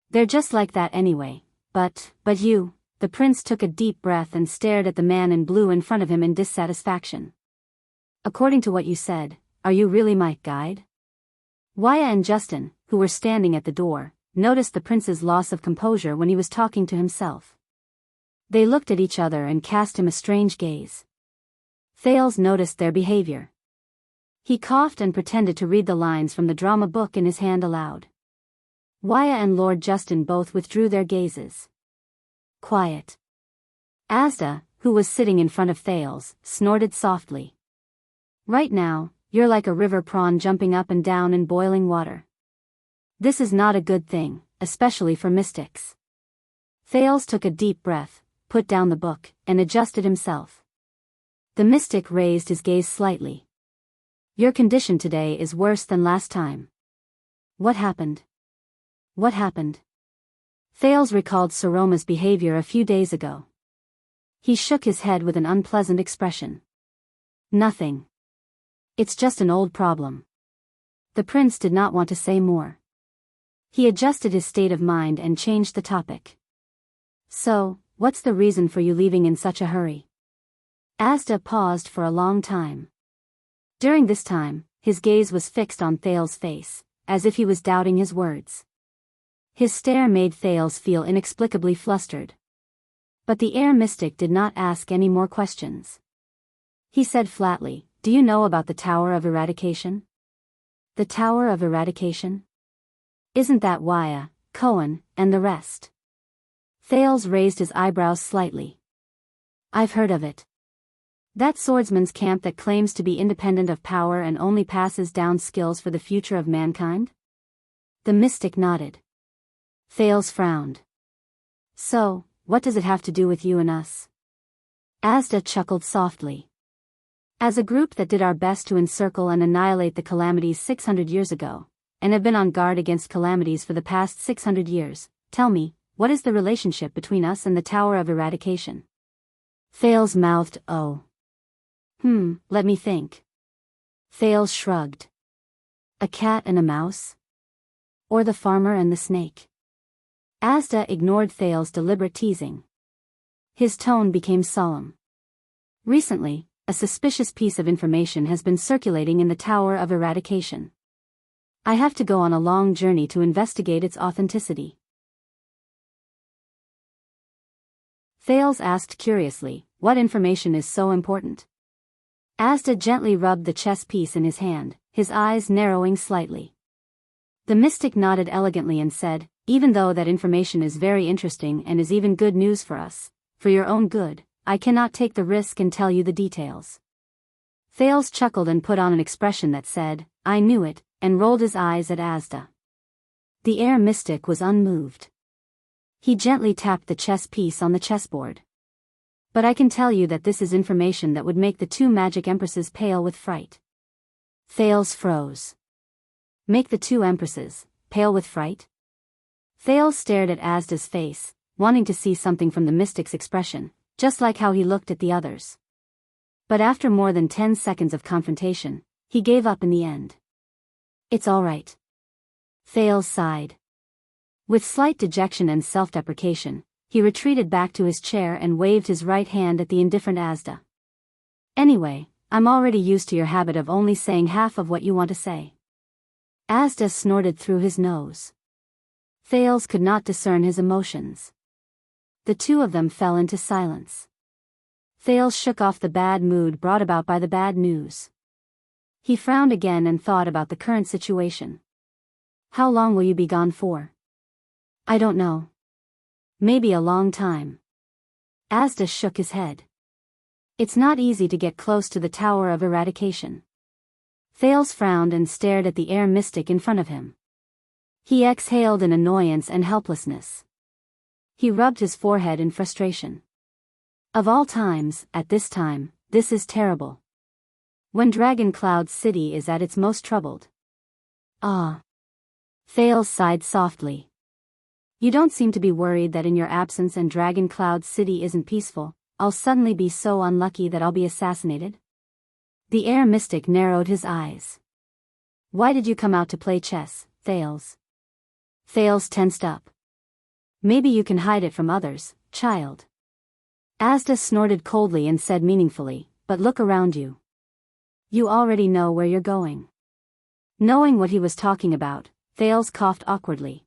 Speaker 1: They're just like that anyway. But you. The prince took a deep breath and stared at the man in blue in front of him in dissatisfaction. According to what you said, are you really my guide? Waya and Justin, who were standing at the door, noticed the prince's loss of composure when he was talking to himself. They looked at each other and cast him a strange gaze. Thales noticed their behavior. He coughed and pretended to read the lines from the drama book in his hand aloud. Waya and Lord Justin both withdrew their gazes. Quiet. Asda, who was sitting in front of Thales, snorted softly. Right now, you're like a river prawn jumping up and down in boiling water. This is not a good thing, especially for mystics. Thales took a deep breath, put down the book, and adjusted himself. The mystic raised his gaze slightly. Your condition today is worse than last time. What happened? What happened? Thales recalled Saroma's behavior a few days ago. He shook his head with an unpleasant expression. Nothing. It's just an old problem. The prince did not want to say more. He adjusted his state of mind and changed the topic. So, what's the reason for you leaving in such a hurry? Asda paused for a long time. During this time, his gaze was fixed on Thales' face, as if he was doubting his words. His stare made Thales feel inexplicably flustered. But the air mystic did not ask any more questions. He said flatly, "Do you know about the Tower of Eradication?" The Tower of Eradication? Isn't that Waya, Cohen, and the rest? Thales raised his eyebrows slightly. I've heard of it. That swordsman's camp that claims to be independent of power and only passes down skills for the future of mankind? The mystic nodded. Thales frowned. So, what does it have to do with you and us? Asda chuckled softly. As a group that did our best to encircle and annihilate the calamities 600 years ago, and have been on guard against calamities for the past 600 years, tell me, what is the relationship between us and the Tower of Eradication? Thales mouthed, oh. Let me think. Thales shrugged. A cat and a mouse? Or the farmer and the snake? Asda ignored Thales' deliberate teasing. His tone became solemn. Recently, a suspicious piece of information has been circulating in the Tower of Eradication. I have to go on a long journey to investigate its authenticity. Thales asked curiously, what information is so important? Asda gently rubbed the chess piece in his hand, his eyes narrowing slightly. The mystic nodded elegantly and said, even though that information is very interesting and is even good news for us, for your own good, I cannot take the risk and tell you the details. Thales chuckled and put on an expression that said, I knew it, and rolled his eyes at Asda. The air mystic was unmoved. He gently tapped the chess piece on the chessboard. But I can tell you that this is information that would make the two magic empresses pale with fright. Thales froze. Make the two empresses pale with fright? Thales stared at Asda's face, wanting to see something from the mystic's expression, just like how he looked at the others. But after more than 10 seconds of confrontation, he gave up in the end. It's all right. Thales sighed. With slight dejection and self-deprecation, he retreated back to his chair and waved his right hand at the indifferent Asda. Anyway, I'm already used to your habit of only saying half of what you want to say. Asda snorted through his nose. Thales could not discern his emotions. The two of them fell into silence. Thales shook off the bad mood brought about by the bad news. He frowned again and thought about the current situation. How long will you be gone for? I don't know. Maybe a long time. Asda shook his head. It's not easy to get close to the Tower of Eradication. Thales frowned and stared at the air mystic in front of him. He exhaled in annoyance and helplessness. He rubbed his forehead in frustration. Of all times, at this time, this is terrible. When Dragon Cloud City is at its most troubled. Ah. Thales sighed softly. You don't seem to be worried that in your absence and Dragon Cloud City isn't peaceful, I'll suddenly be so unlucky that I'll be assassinated? The air mystic narrowed his eyes. Why did you come out to play chess, Thales? Thales tensed up. Maybe you can hide it from others, child. Asda snorted coldly and said meaningfully, but look around you. You already know where you're going. Knowing what he was talking about, Thales coughed awkwardly.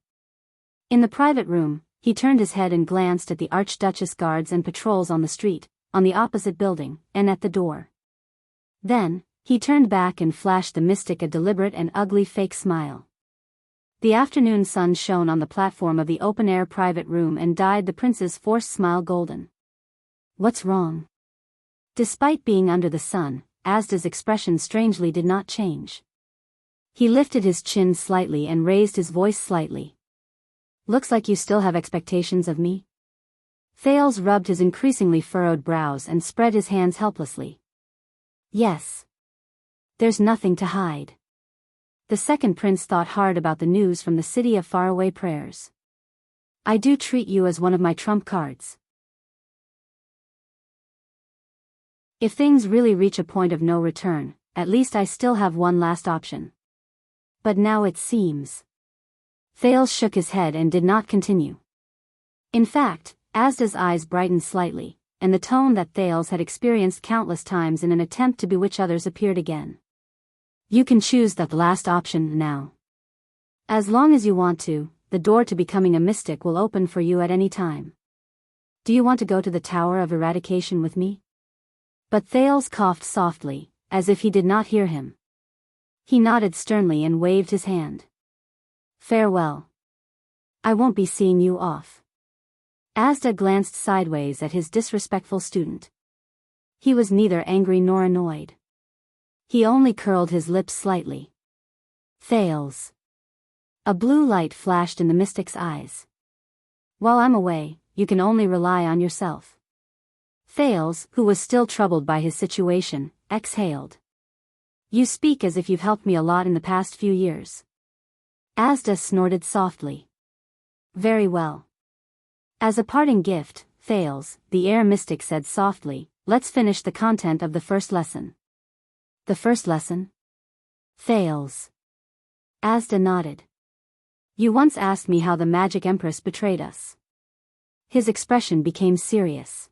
Speaker 1: In the private room, he turned his head and glanced at the Archduchess guards and patrols on the street, on the opposite building, and at the door. Then, he turned back and flashed the mystic a deliberate and ugly fake smile. The afternoon sun shone on the platform of the open-air private room and dyed the prince's forced smile golden. What's wrong? Despite being under the sun, Asda's expression strangely did not change. He lifted his chin slightly and raised his voice slightly. Looks like you still have expectations of me? Thales rubbed his increasingly furrowed brows and spread his hands helplessly. Yes. There's nothing to hide. The second prince thought hard about the news from the city of faraway prayers. I do treat you as one of my trump cards. If things really reach a point of no return, at least I still have one last option. But now it seems. Thales shook his head and did not continue. In fact, Asda's eyes brightened slightly, and the tone that Thales had experienced countless times in an attempt to bewitch others appeared again. You can choose that last option now. As long as you want to, the door to becoming a mystic will open for you at any time. Do you want to go to the Tower of Eradication with me? But Thales coughed softly, as if he did not hear him. He nodded sternly and waved his hand. Farewell. I won't be seeing you off. Asda glanced sideways at his disrespectful student. He was neither angry nor annoyed. He only curled his lips slightly. Thales. A blue light flashed in the mystic's eyes. While I'm away, you can only rely on yourself. Thales, who was still troubled by his situation, exhaled. You speak as if you've helped me a lot in the past few years. Asda snorted softly. Very well. As a parting gift, Thales, the air mystic said softly, let's finish the content of the first lesson. The first lesson? Thales. Asda nodded. You once asked me how the Magic Empress betrayed us. His expression became serious.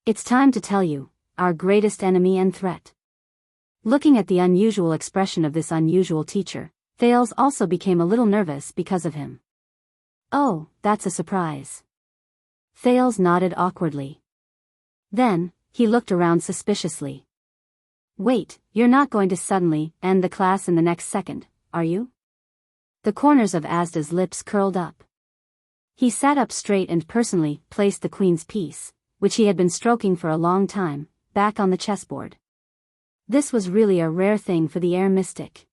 Speaker 1: It's time to tell you, our greatest enemy and threat. Looking at the unusual expression of this unusual teacher, Thales also became a little nervous because of him. Oh, that's a surprise. Thales nodded awkwardly. Then, he looked around suspiciously. Wait, you're not going to suddenly end the class in the next second, are you? The corners of Asda's lips curled up. He sat up straight and personally placed the queen's piece, which he had been stroking for a long time, back on the chessboard. This was really a rare thing for the air mystic.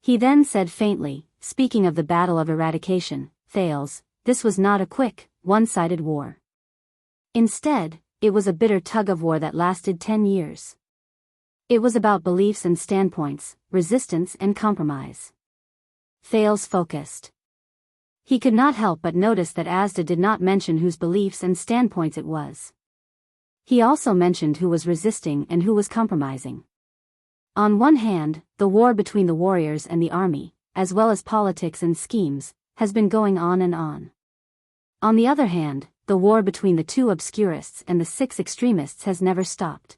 Speaker 1: He then said faintly, speaking of the Battle of Eradication, Thales, this was not a quick, one-sided war. Instead, it was a bitter tug-of-war that lasted 10 years. It was about beliefs and standpoints, resistance and compromise. Thales focused. He could not help but notice that Asda did not mention whose beliefs and standpoints it was. He also mentioned who was resisting and who was compromising. On one hand, the war between the warriors and the army, as well as politics and schemes, has been going on and on. On the other hand, the war between the two obscurists and the 6 extremists has never stopped.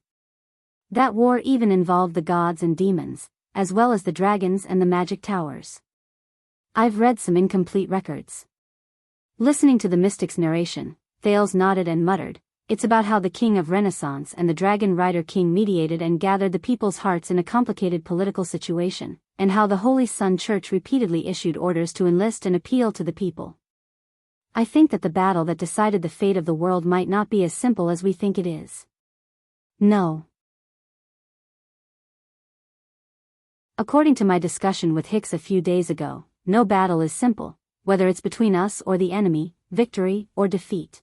Speaker 1: That war even involved the gods and demons, as well as the dragons and the magic towers. I've read some incomplete records. Listening to the mystic's narration, Thales nodded and muttered, It's about how the King of Renaissance and the Dragon Rider King mediated and gathered the people's hearts in a complicated political situation, and how the Holy Sun Church repeatedly issued orders to enlist and appeal to the people. I think that the battle that decided the fate of the world might not be as simple as we think it is. No. According to my discussion with Hicks a few days ago, no battle is simple, whether it's between us or the enemy, victory or defeat.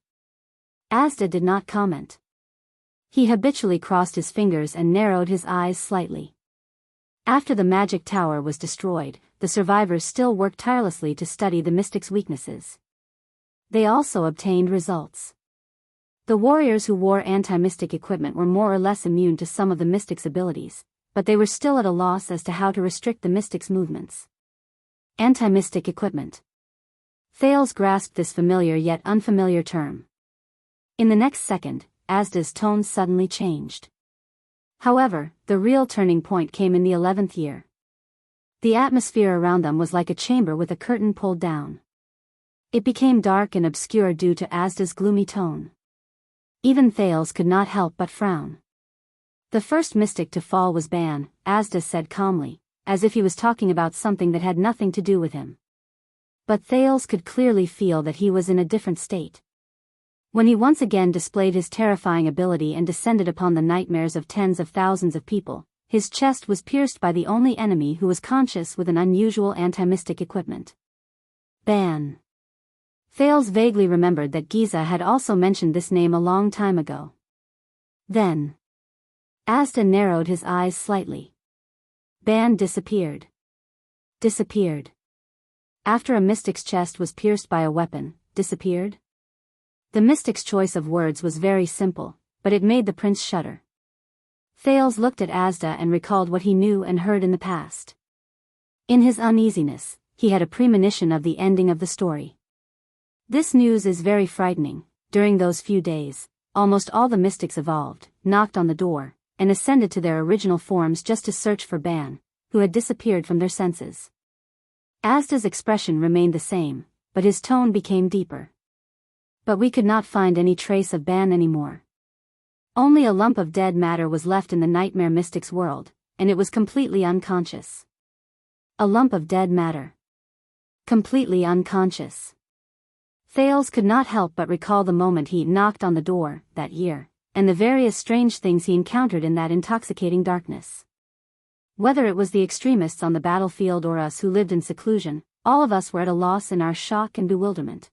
Speaker 1: Asda did not comment. He habitually crossed his fingers and narrowed his eyes slightly. After the magic tower was destroyed, the survivors still worked tirelessly to study the mystic's weaknesses. They also obtained results. The warriors who wore anti-mystic equipment were more or less immune to some of the mystic's abilities, but they were still at a loss as to how to restrict the mystic's movements. Anti-mystic equipment. Thales grasped this familiar yet unfamiliar term. In the next second, Asda's tone suddenly changed. However, the real turning point came in the 11th year. The atmosphere around them was like a chamber with a curtain pulled down. It became dark and obscure due to Asda's gloomy tone. Even Thales could not help but frown. The first mystic to fall was Ban, Asda said calmly, as if he was talking about something that had nothing to do with him. But Thales could clearly feel that he was in a different state. When he once again displayed his terrifying ability and descended upon the nightmares of tens of thousands of people, his chest was pierced by the only enemy who was conscious with an unusual anti-mystic equipment. Ban. Thales vaguely remembered that Giza had also mentioned this name a long time ago. Then. Asda narrowed his eyes slightly. Ban disappeared. Disappeared. After a mystic's chest was pierced by a weapon, disappeared? The mystic's choice of words was very simple, but it made the prince shudder. Thales looked at Asda and recalled what he knew and heard in the past. In his uneasiness, he had a premonition of the ending of the story. This news is very frightening. During those few days, almost all the mystics evolved, knocked on the door, and ascended to their original forms just to search for Ban, who had disappeared from their senses. Asda's expression remained the same, but his tone became deeper. But we could not find any trace of Ban anymore. Only a lump of dead matter was left in the nightmare mystic's world, and it was completely unconscious. A lump of dead matter. Completely unconscious. Thales could not help but recall the moment he knocked on the door, that year, and the various strange things he encountered in that intoxicating darkness. Whether it was the extremists on the battlefield or us who lived in seclusion, all of us were at a loss in our shock and bewilderment.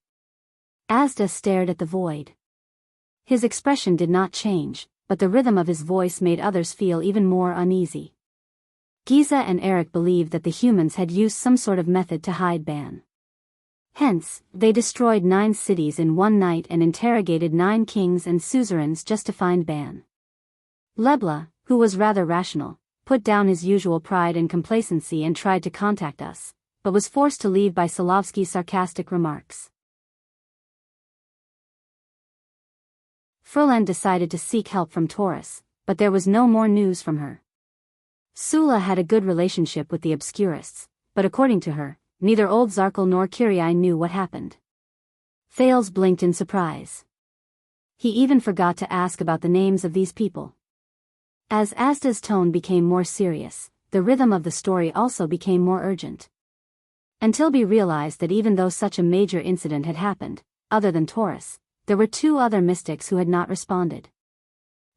Speaker 1: Asda stared at the void. His expression did not change, but the rhythm of his voice made others feel even more uneasy. Giza and Eric believed that the humans had used some sort of method to hide Ban. Hence, they destroyed 9 cities in one night and interrogated 9 kings and suzerains just to find Ban. Lebla, who was rather rational, put down his usual pride and complacency and tried to contact us, but was forced to leave by Solovsky's sarcastic remarks. Frulend decided to seek help from Taurus, but there was no more news from her. Sula had a good relationship with the Obscurists, but according to her, neither Old Zarkle nor Kyrie knew what happened. Thales blinked in surprise. He even forgot to ask about the names of these people. As Asda's tone became more serious, the rhythm of the story also became more urgent. Until we realized that even though such a major incident had happened, other than Taurus, there were 2 other mystics who had not responded.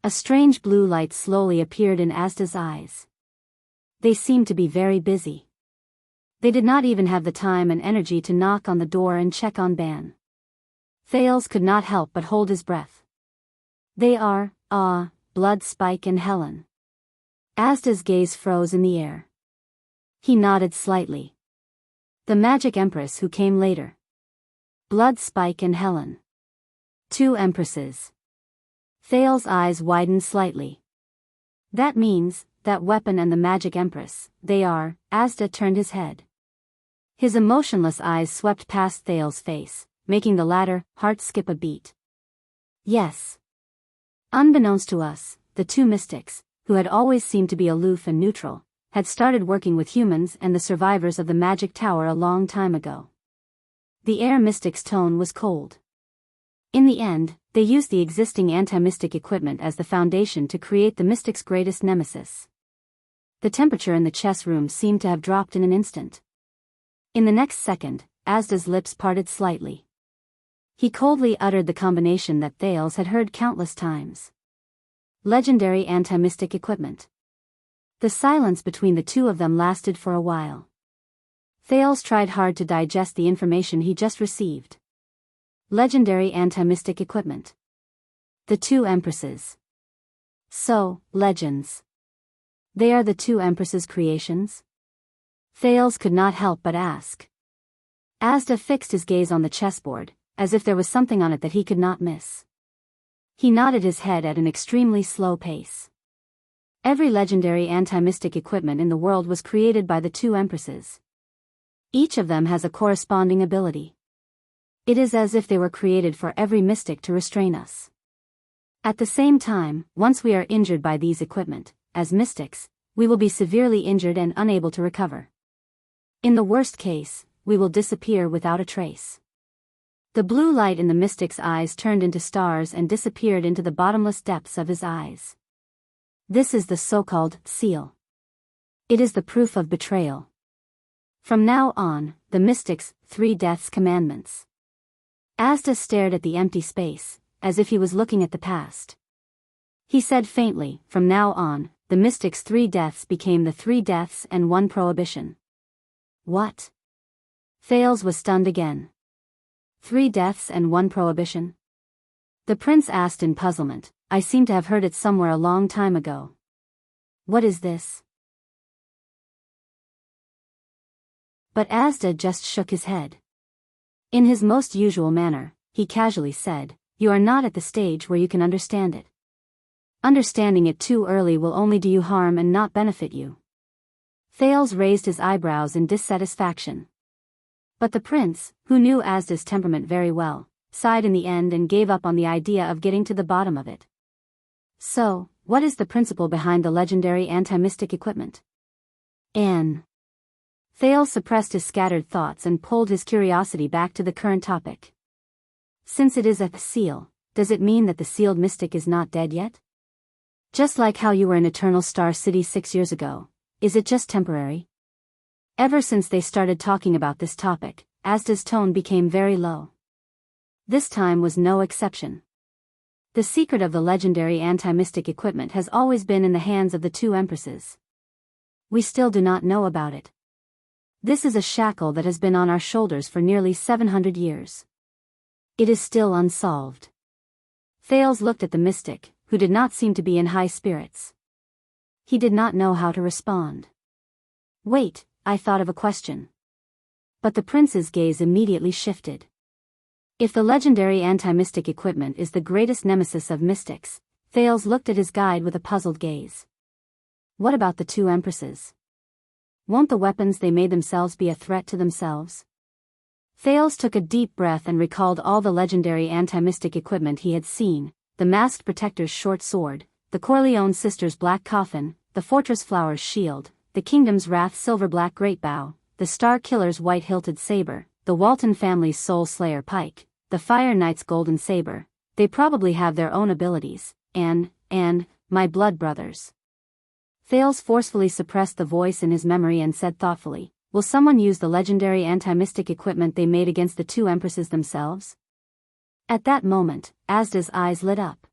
Speaker 1: A strange blue light slowly appeared in Asda's eyes. They seemed to be very busy. They did not even have the time and energy to knock on the door and check on Ban. Thales could not help but hold his breath. They are, Blood Spike and Helen. Asda's gaze froze in the air. He nodded slightly. The Magic Empress who came later. Blood Spike and Helen. 2 empresses. Thales' eyes widened slightly. That means, that weapon and the Magic Empress, they are. Asda turned his head. His emotionless eyes swept past Thales' face, making the latter heart skip a beat. Yes. Unbeknownst to us, the 2 mystics, who had always seemed to be aloof and neutral, had started working with humans and the survivors of the Magic Tower a long time ago. The air mystic's tone was cold. In the end, they used the existing anti-mystic equipment as the foundation to create the mystic's greatest nemesis. The temperature in the chess room seemed to have dropped in an instant. In the next second, Asda's lips parted slightly. He coldly uttered the combination that Thales had heard countless times. Legendary anti-mystic equipment. The silence between the two of them lasted for a while. Thales tried hard to digest the information he just received. Legendary anti-mystic equipment. The two empresses. So, legends. They are the two empresses' creations? Thales could not help but ask. Asda fixed his gaze on the chessboard, as if there was something on it that he could not miss. He nodded his head at an extremely slow pace. Every legendary anti-mystic equipment in the world was created by the two empresses. Each of them has a corresponding ability. It is as if they were created for every mystic to restrain us. At the same time, once we are injured by these equipment, as mystics, we will be severely injured and unable to recover. In the worst case, we will disappear without a trace. The blue light in the mystic's eyes turned into stars and disappeared into the bottomless depths of his eyes. This is the so-called seal. It is the proof of betrayal. From now on, the mystic's 3 deaths commandments. Asda stared at the empty space, as if he was looking at the past. He said faintly, from now on, the mystic's 3 deaths became the 3 deaths and 1 prohibition. What? Thales was stunned again. 3 deaths and 1 prohibition? The prince asked in puzzlement. I seem to have heard it somewhere a long time ago. What is this? But Asda just shook his head. In his most usual manner, he casually said, you are not at the stage where you can understand it. Understanding it too early will only do you harm and not benefit you. Thales raised his eyebrows in dissatisfaction. But the prince, who knew Asda's temperament very well, sighed in the end and gave up on the idea of getting to the bottom of it. So, what is the principle behind the legendary anti-mystic equipment? Thales suppressed his scattered thoughts and pulled his curiosity back to the current topic. Since it is a seal, does it mean that the sealed mystic is not dead yet? Just like how you were in Eternal Star City 6 years ago, is it just temporary? Ever since they started talking about this topic, Asda's tone became very low. This time was no exception. The secret of the legendary anti-mystic equipment has always been in the hands of the two empresses. We still do not know about it. This is a shackle that has been on our shoulders for nearly 700 years. It is still unsolved. Thales looked at the mystic, who did not seem to be in high spirits. He did not know how to respond. Wait, I thought of a question. But the prince's gaze immediately shifted. If the legendary anti-mystic equipment is the greatest nemesis of mystics, Thales looked at his guide with a puzzled gaze. What about the two empresses? Won't the weapons they made themselves be a threat to themselves? Thales took a deep breath and recalled all the legendary anti-mystic equipment he had seen, the masked protector's short sword, the Corleone sisters' black coffin, the fortress flower's shield, the kingdom's wrath silver-black great bow, the Star Killer's white-hilted saber, the Walton family's soul slayer pike, the Fire Knight's golden saber. They probably have their own abilities, and, my blood brothers. Thales forcefully suppressed the voice in his memory and said thoughtfully, will someone use the legendary anti-mystic equipment they made against the two empresses themselves? At that moment, Asda's eyes lit up.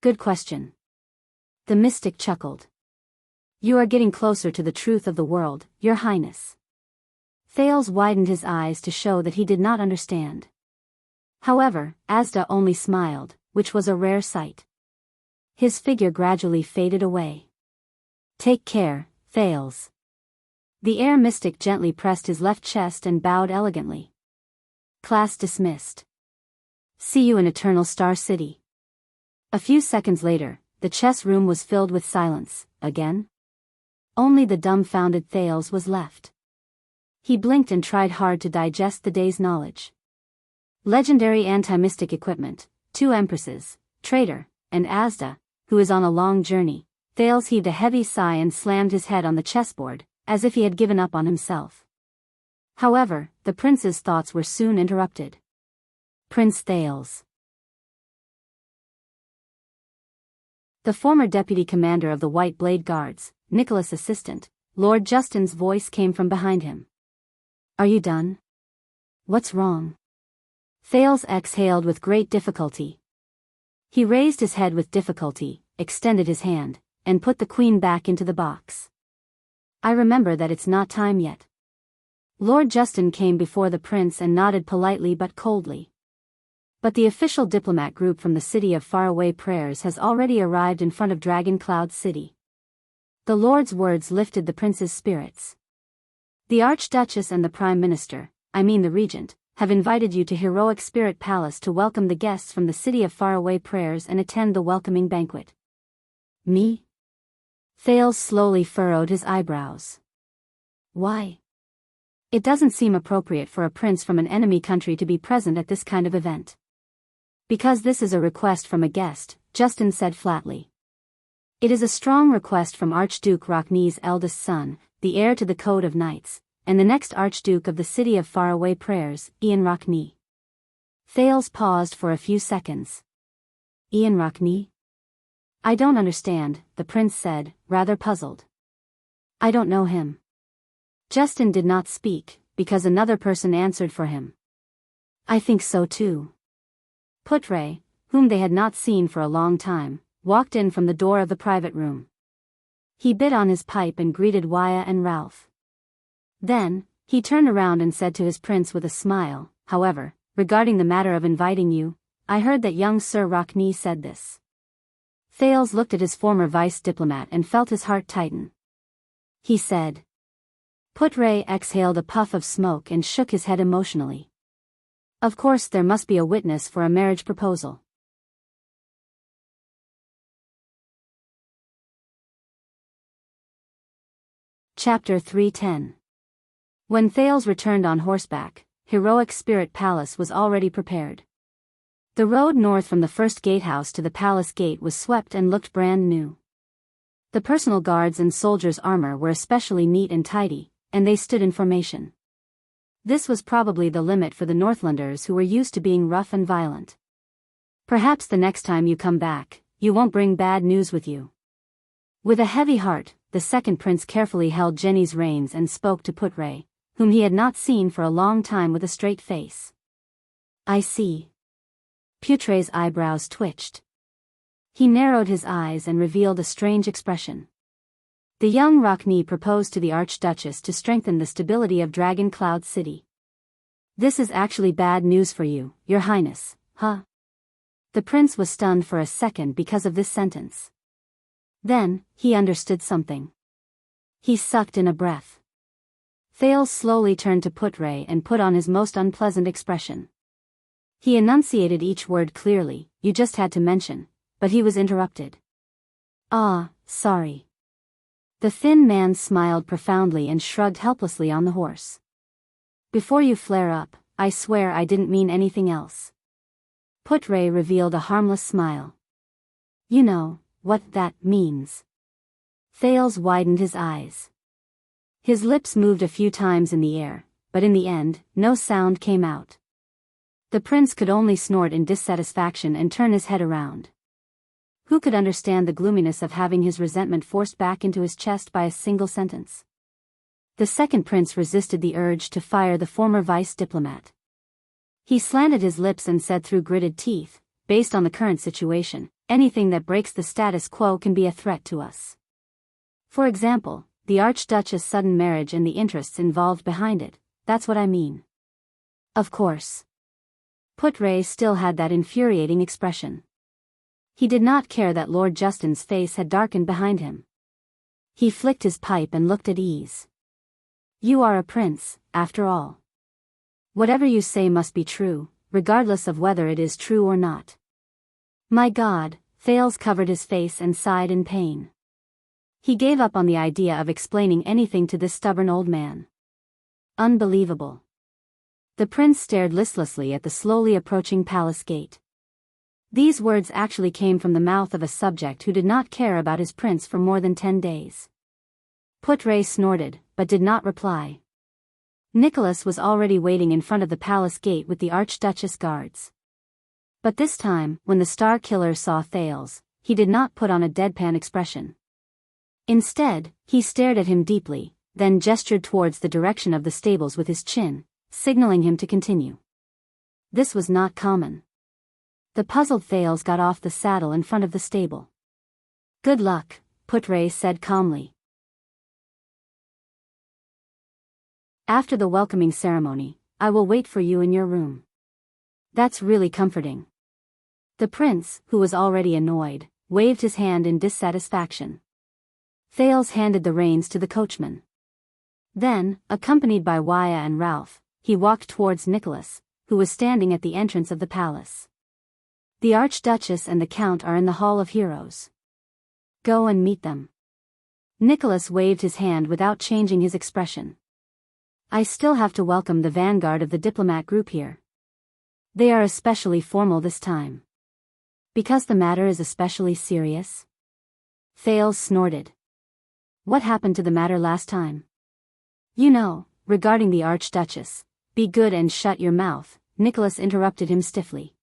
Speaker 1: Good question. The mystic chuckled. You are getting closer to the truth of the world, Your Highness. Thales widened his eyes to show that he did not understand. However, Asda only smiled, which was a rare sight. His figure gradually faded away. Take care, Thales. The air mystic gently pressed his left chest and bowed elegantly. Class dismissed. See you in Eternal Star City. A few seconds later, the chess room was filled with silence, again. Only the dumbfounded Thales was left. He blinked and tried hard to digest the day's knowledge. Legendary anti-mystic equipment, two empresses, traitor, and Asda, who is on a long journey. Thales heaved a heavy sigh and slammed his head on the chessboard, as if he had given up on himself. However, the prince's thoughts were soon interrupted. Prince Thales. The former deputy commander of the White Blade Guards, Nicholas' assistant, Lord Justin's voice came from behind him. Are you done? What's wrong? Thales exhaled with great difficulty. He raised his head with difficulty, extended his hand, and put the queen back into the box. I remember that it's not time yet. Lord Justin came before the prince and nodded politely but coldly. But the official diplomat group from the city of faraway prayers has already arrived in front of Dragon Cloud City. The Lord's words lifted the prince's spirits. The Archduchess and the Prime Minister, I mean the Regent, have invited you to Heroic Spirit Palace to welcome the guests from the city of faraway prayers and attend the welcoming banquet. Me? Thales slowly furrowed his eyebrows. Why? It doesn't seem appropriate for a prince from an enemy country to be present at this kind of event. Because this is a request from a guest, Justin said flatly. It is a strong request from Archduke Rockne's eldest son, the heir to the Code of Knights, and the next Archduke of the City of Faraway Prayers, Ian Rockne. Thales paused for a few seconds. Ian Rockne? I don't understand, the prince said, rather puzzled. I don't know him. Justin did not speak, because another person answered for him. I think so too. Putre, whom they had not seen for a long time, walked in from the door of the private room. He bit on his pipe and greeted Waya and Ralph. Then, he turned around and said to his prince with a smile, however, regarding the matter of inviting you, I heard that young Sir Rockne said this. Thales looked at his former vice-diplomat and felt his heart tighten. He said. Putre exhaled a puff of smoke and shook his head emotionally. Of course there must be a witness for a marriage proposal. Chapter 310. When Thales returned on horseback, Heroic Spirit Palace was already prepared. The road north from the first gatehouse to the palace gate was swept and looked brand new. The personal guards and soldiers' armor were especially neat and tidy, and they stood in formation. This was probably the limit for the Northlanders who were used to being rough and violent. Perhaps the next time you come back, you won't bring bad news with you. With a heavy heart, the second prince carefully held Jenny's reins and spoke to Putre, whom he had not seen for a long time, with a straight face. I see. Putre's eyebrows twitched. He narrowed his eyes and revealed a strange expression. The young Rockne proposed to the Archduchess to strengthen the stability of Dragon Cloud City. This is actually bad news for you, Your Highness, huh? The prince was stunned for a second because of this sentence. Then, he understood something. He sucked in a breath. Thales slowly turned to Putre and put on his most unpleasant expression. He enunciated each word clearly, you just had to mention, but he was interrupted. Ah, sorry. The thin man smiled profoundly and shrugged helplessly on the horse. Before you flare up, I swear I didn't mean anything else. Putre revealed a harmless smile. You know what that means. Thales widened his eyes. His lips moved a few times in the air, but in the end, no sound came out. The prince could only snort in dissatisfaction and turn his head around. Who could understand the gloominess of having his resentment forced back into his chest by a single sentence? The second prince resisted the urge to fire the former vice-diplomat. He slanted his lips and said through gritted teeth, based on the current situation, anything that breaks the status quo can be a threat to us. For example, the Archduchess' sudden marriage and the interests involved behind it, that's what I mean. Of course. Putre still had that infuriating expression. He did not care that Lord Justin's face had darkened behind him. He flicked his pipe and looked at ease. You are a prince, after all. Whatever you say must be true, regardless of whether it is true or not. My God, Thales covered his face and sighed in pain. He gave up on the idea of explaining anything to this stubborn old man. Unbelievable. The prince stared listlessly at the slowly approaching palace gate. These words actually came from the mouth of a subject who did not care about his prince for more than 10 days. Putre snorted, but did not reply. Nicholas was already waiting in front of the palace gate with the Archduchess guards. But this time, when the Star Killer saw Thales, he did not put on a deadpan expression. Instead, he stared at him deeply, then gestured towards the direction of the stables with his chin, signaling him to continue. This was not common. The puzzled Thales got off the saddle in front of the stable. "Good luck," Putre said calmly. "After the welcoming ceremony, I will wait for you in your room." "That's really comforting." The prince, who was already annoyed, waved his hand in dissatisfaction. Thales handed the reins to the coachman. Then, accompanied by Waya and Ralph, he walked towards Nicholas, who was standing at the entrance of the palace. "The Archduchess and the Count are in the Hall of Heroes. Go and meet them." Nicholas waved his hand without changing his expression. "I still have to welcome the vanguard of the diplomat group here. They are especially formal this time." "Because the matter is especially serious?" Thales snorted. "What happened to the matter last time?" "You know, regarding the Archduchess." "Be good and shut your mouth," Nicholas interrupted him stiffly.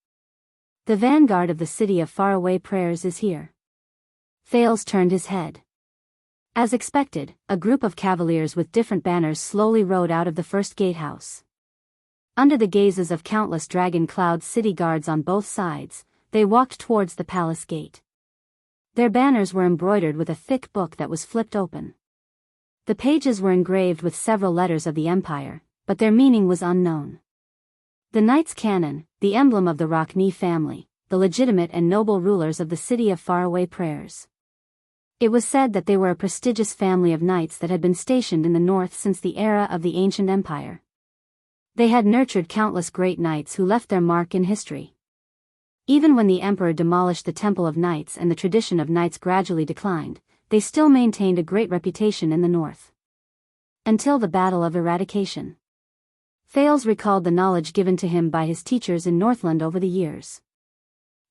Speaker 1: "The vanguard of the city of faraway prayers is here." Thales turned his head. As expected, a group of cavaliers with different banners slowly rode out of the first gatehouse. Under the gazes of countless dragon cloud city guards on both sides, they walked towards the palace gate. Their banners were embroidered with a thick book that was flipped open. The pages were engraved with several letters of the empire, but their meaning was unknown. The Knights Cannon, the emblem of the Rockne family, the legitimate and noble rulers of the city of faraway prayers. It was said that they were a prestigious family of knights that had been stationed in the north since the era of the ancient empire. They had nurtured countless great knights who left their mark in history. Even when the emperor demolished the Temple of Knights and the tradition of knights gradually declined, they still maintained a great reputation in the north. Until the Battle of Eradication. Thales recalled the knowledge given to him by his teachers in Northland over the years.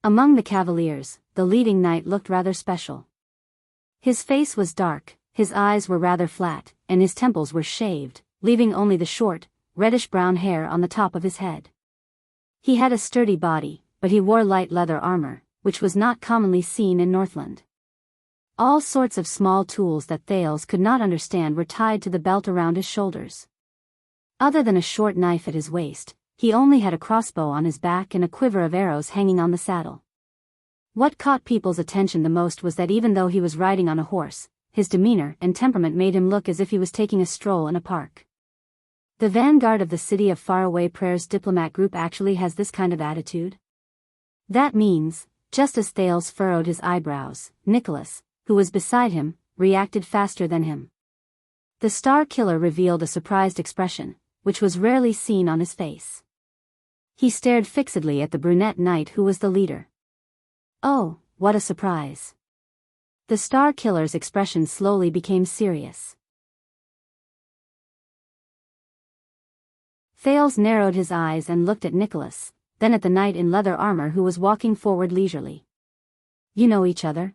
Speaker 1: Among the cavaliers, the leading knight looked rather special. His face was dark, his eyes were rather flat, and his temples were shaved, leaving only the short, reddish-brown hair on the top of his head. He had a sturdy body, but he wore light leather armor, which was not commonly seen in Northland. All sorts of small tools that Thales could not understand were tied to the belt around his shoulders. Other than a short knife at his waist, he only had a crossbow on his back and a quiver of arrows hanging on the saddle. What caught people's attention the most was that even though he was riding on a horse, his demeanor and temperament made him look as if he was taking a stroll in a park. The vanguard of the city of faraway prayers diplomat group actually has this kind of attitude? That means, just as Thales furrowed his eyebrows, Nicholas, who was beside him, reacted faster than him. The Star Killer revealed a surprised expression, which was rarely seen on his face. He stared fixedly at the brunette knight who was the leader. Oh, what a surprise. The Star Killer's expression slowly became serious. Thales narrowed his eyes and looked at Nicholas, then at the knight in leather armor who was walking forward leisurely. "You know each other?"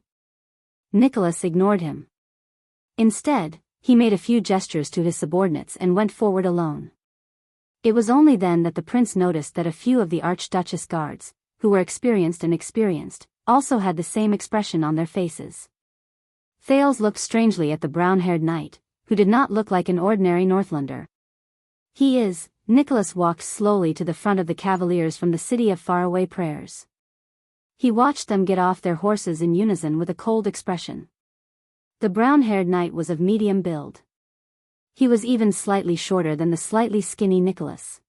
Speaker 1: Nicholas ignored him. Instead, he made a few gestures to his subordinates and went forward alone. It was only then that the prince noticed that a few of the Archduchess guards, who were experienced, also had the same expression on their faces. Thales looked strangely at the brown-haired knight, who did not look like an ordinary Northlander. "He is," Nicholas walked slowly to the front of the cavaliers from the city of faraway prayers. He watched them get off their horses in unison with a cold expression. The brown-haired knight was of medium build. He was even slightly shorter than the slightly skinny Nicholas.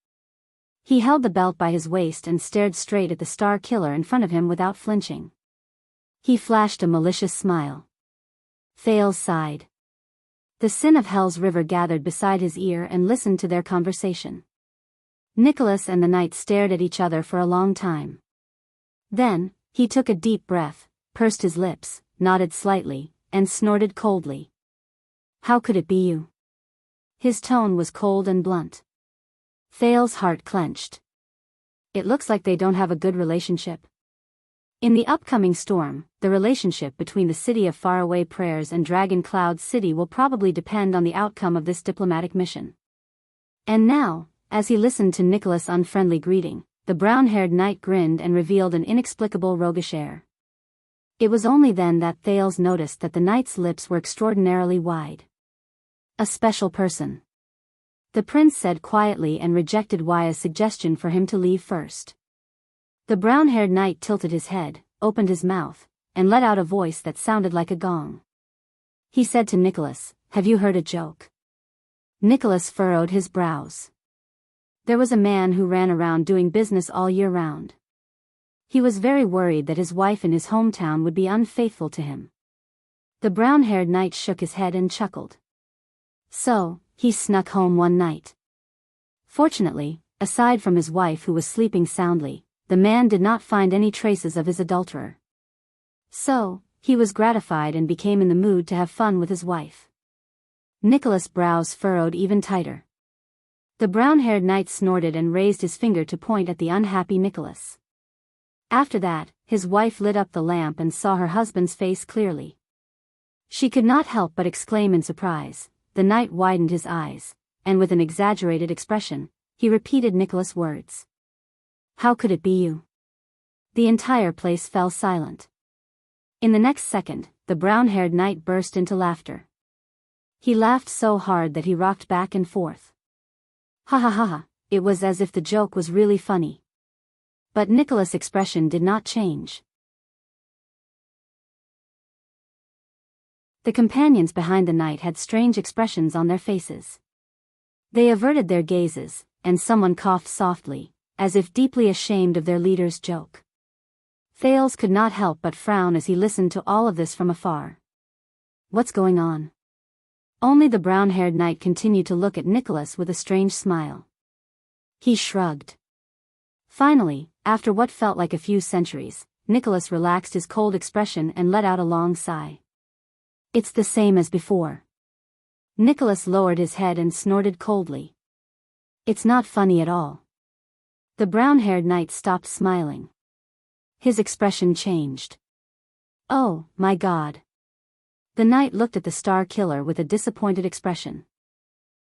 Speaker 1: He held the belt by his waist and stared straight at the Star Killer in front of him without flinching. He flashed a malicious smile. Thales sighed. The sin of Hell's River gathered beside his ear and listened to their conversation. Nicholas and the knight stared at each other for a long time. Then, he took a deep breath, pursed his lips, nodded slightly, and snorted coldly. "How could it be you?" His tone was cold and blunt. Thales' heart clenched. It looks like they don't have a good relationship. In the upcoming storm, the relationship between the city of faraway prayers and Dragon Cloud City will probably depend on the outcome of this diplomatic mission. And now, as he listened to Nicholas' unfriendly greeting, the brown-haired knight grinned and revealed an inexplicable roguish air. It was only then that Thales noticed that the knight's lips were extraordinarily wide. A special person. The prince said quietly and rejected Wuxia's suggestion for him to leave first. The brown-haired knight tilted his head, opened his mouth, and let out a voice that sounded like a gong. He said to Nicholas, "Have you heard a joke?" Nicholas furrowed his brows. There was a man who ran around doing business all year round. He was very worried that his wife in his hometown would be unfaithful to him. The brown-haired knight shook his head and chuckled. So, he snuck home one night. Fortunately, aside from his wife who was sleeping soundly, the man did not find any traces of his adulterer. So, he was gratified and became in the mood to have fun with his wife. Nicholas' brows furrowed even tighter. The brown-haired knight snorted and raised his finger to point at the unhappy Nicholas. After that, his wife lit up the lamp and saw her husband's face clearly. She could not help but exclaim in surprise. The knight widened his eyes, and with an exaggerated expression, he repeated Nicholas' words. "How could it be you?" The entire place fell silent. In the next second, the brown-haired knight burst into laughter. He laughed so hard that he rocked back and forth. Ha ha ha ha, it was as if the joke was really funny. But Nicholas' expression did not change. The companions behind the knight had strange expressions on their faces. They averted their gazes, and someone coughed softly, as if deeply ashamed of their leader's joke. Thales could not help but frown as he listened to all of this from afar. What's going on? Only the brown-haired knight continued to look at Nicholas with a strange smile. He shrugged. Finally, after what felt like a few centuries, Nicholas relaxed his cold expression and let out a long sigh. It's the same as before. Nicholas lowered his head and snorted coldly. It's not funny at all. The brown-haired knight stopped smiling. His expression changed. Oh, my God. The knight looked at the star killer with a disappointed expression.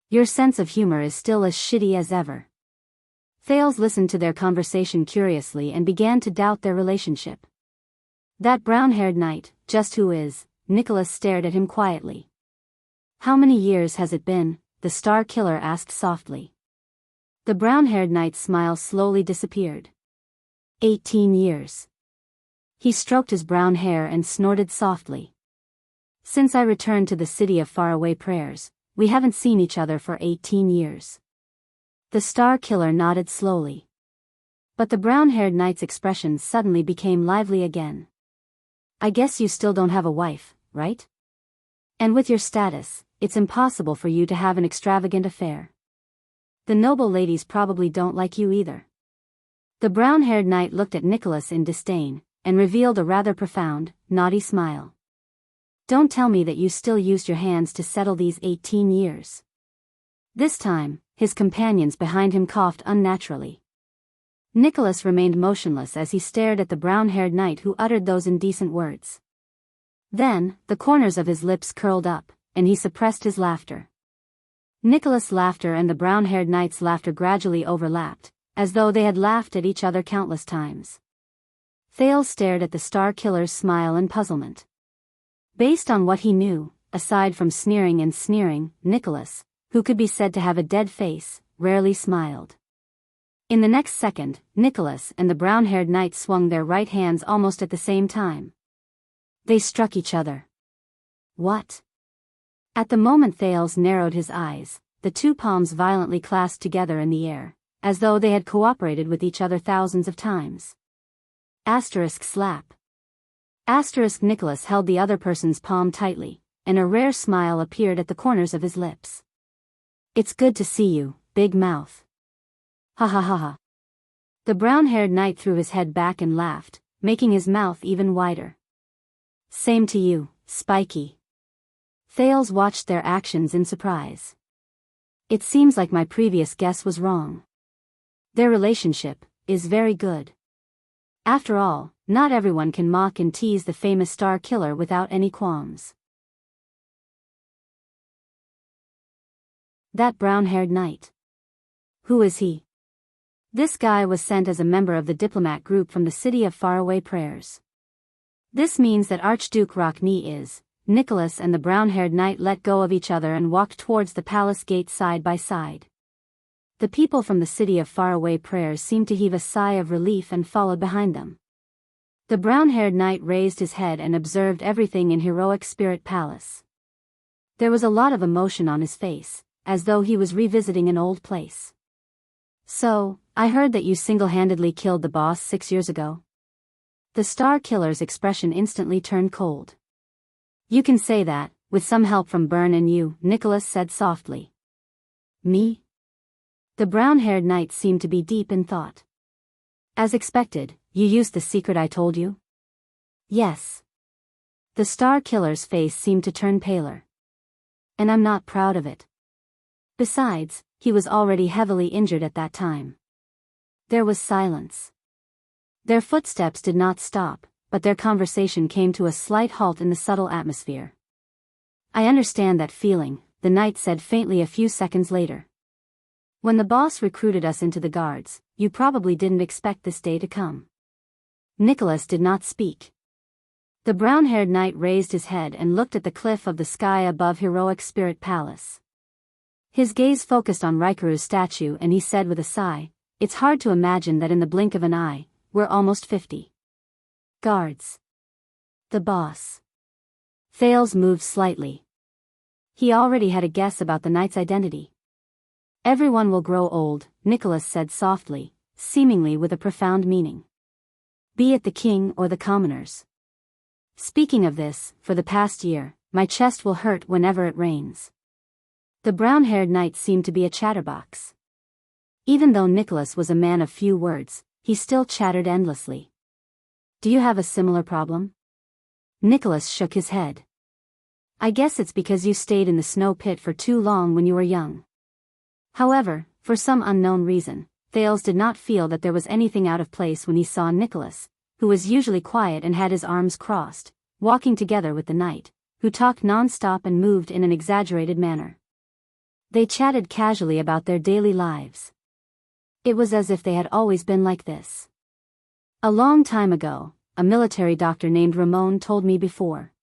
Speaker 1: Your sense of humor is still as shitty as ever. Thales listened to their conversation curiously and began to doubt their relationship. That brown-haired knight, just who is? Nicholas stared at him quietly. How many years has it been? The star killer asked softly. The brown-haired knight's smile slowly disappeared. 18 years. He stroked his brown hair and snorted softly. Since I returned to the city of faraway prayers, we haven't seen each other for 18 years. The star killer nodded slowly. But the brown-haired knight's expression suddenly became lively again. I guess you still don't have a wife, right? And with your status, it's impossible for you to have an extravagant affair. The noble ladies probably don't like you either. The brown-haired knight looked at Nicholas in disdain, and revealed a rather profound, naughty smile. Don't tell me that you still used your hands to settle these 18 years. This time, his companions behind him coughed unnaturally. Nicholas remained motionless as he stared at the brown-haired knight who uttered those indecent words. Then, the corners of his lips curled up, and he suppressed his laughter. Nicholas' laughter and the brown-haired knight's laughter gradually overlapped, as though they had laughed at each other countless times. Thales stared at the star killer's smile in puzzlement. Based on what he knew, aside from sneering and sneering, Nicholas, who could be said to have a dead face, rarely smiled. In the next second, Nicholas and the brown-haired knight swung their right hands almost at the same time. They struck each other. What? At the moment Thales narrowed his eyes, the two palms violently clasped together in the air, as though they had cooperated with each other thousands of times. Asterisk slap. Asterisk Nicholas held the other person's palm tightly, and a rare smile appeared at the corners of his lips. It's good to see you, big mouth. Ha ha ha ha. The brown-haired knight threw his head back and laughed, making his mouth even wider. Same to you, Spiky. Thales watched their actions in surprise. It seems like my previous guess was wrong. Their relationship is very good. After all, not everyone can mock and tease the famous star killer without any qualms. That brown-haired knight. Who is he? This guy was sent as a member of the diplomat group from the city of faraway prayers. This means that Archduke Rockney is. Nicholas and the brown-haired knight let go of each other and walked towards the palace gate side by side. The people from the city of faraway prayers seemed to heave a sigh of relief and followed behind them. The brown-haired knight raised his head and observed everything in heroic spirit palace. There was a lot of emotion on his face, as though he was revisiting an old place. So, I heard that you single-handedly killed the boss 6 years ago. The Star Killer's expression instantly turned cold. You can say that, with some help from Byrne and you, Nicholas said softly. Me? The brown-haired knight seemed to be deep in thought. As expected, you used the secret I told you? Yes. The Star Killer's face seemed to turn paler. And I'm not proud of it. Besides, he was already heavily injured at that time. There was silence. Their footsteps did not stop, but their conversation came to a slight halt in the subtle atmosphere. I understand that feeling, the knight said faintly a few seconds later. When the boss recruited us into the guards, you probably didn't expect this day to come. Nicholas did not speak. The brown-haired knight raised his head and looked at the cliff of the sky above Heroic Spirit Palace. His gaze focused on Raikuru's statue and he said with a sigh, "It's hard to imagine that in the blink of an eye, we're almost 50. Guards. The boss." Thales moved slightly. He already had a guess about the knight's identity. "Everyone will grow old," Nicholas said softly, seemingly with a profound meaning. "Be it the king or the commoners. Speaking of this, for the past year, my chest will hurt whenever it rains." The brown-haired knight seemed to be a chatterbox. Even though Nicholas was a man of few words, he still chattered endlessly. "Do you have a similar problem?" Nicholas shook his head. "I guess it's because you stayed in the snow pit for too long when you were young." However, for some unknown reason, Thales did not feel that there was anything out of place when he saw Nicholas, who was usually quiet and had his arms crossed, walking together with the knight, who talked non-stop and moved in an exaggerated manner. They chatted casually about their daily lives. It was as if they had always been like this. "A long time ago, a military doctor named Ramon told me before."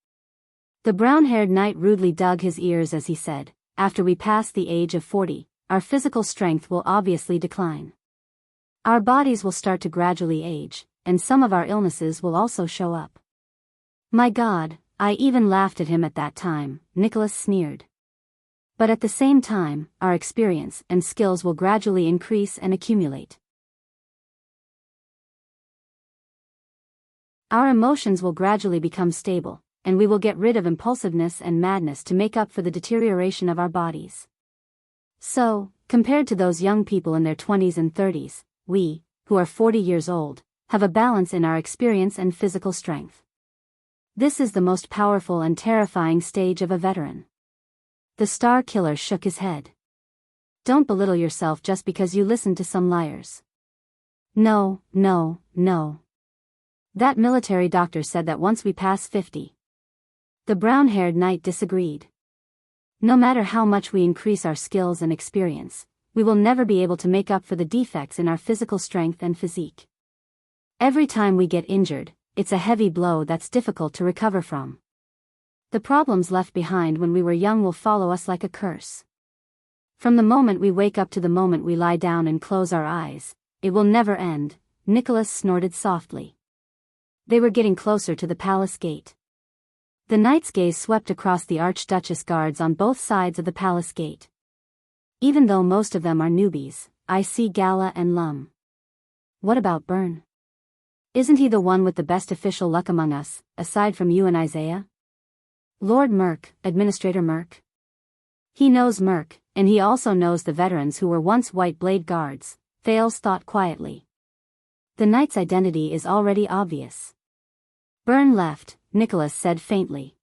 Speaker 1: The brown-haired knight rudely dug his ears as he said, "After we pass the age of 40, our physical strength will obviously decline. Our bodies will start to gradually age, and some of our illnesses will also show up." "My God, I even laughed at him at that time," Nicholas sneered. "But at the same time, our experience and skills will gradually increase and accumulate. Our emotions will gradually become stable, and we will get rid of impulsiveness and madness to make up for the deterioration of our bodies. So, compared to those young people in their 20s and 30s, we, who are 40 years old, have a balance in our experience and physical strength. This is the most powerful and terrifying stage of a veteran." The Star Killer shook his head. "Don't belittle yourself just because you listen to some liars. No. That military doctor said that once we pass 50. The brown-haired knight disagreed. "No matter how much we increase our skills and experience, we will never be able to make up for the defects in our physical strength and physique. Every time we get injured, it's a heavy blow that's difficult to recover from. The problems left behind when we were young will follow us like a curse. From the moment we wake up to the moment we lie down and close our eyes, it will never end," Nicholas snorted softly. They were getting closer to the palace gate. The knight's gaze swept across the Archduchess guards on both sides of the palace gate. "Even though most of them are newbies, I see Gala and Lum. What about Byrne? Isn't he the one with the best official luck among us, aside from you and Isaiah? Lord Merk, Administrator Merk? He knows Merk, and he also knows the veterans who were once White Blade Guards," Thales thought quietly. "The knight's identity is already obvious." "Byrne left," Nicholas said faintly.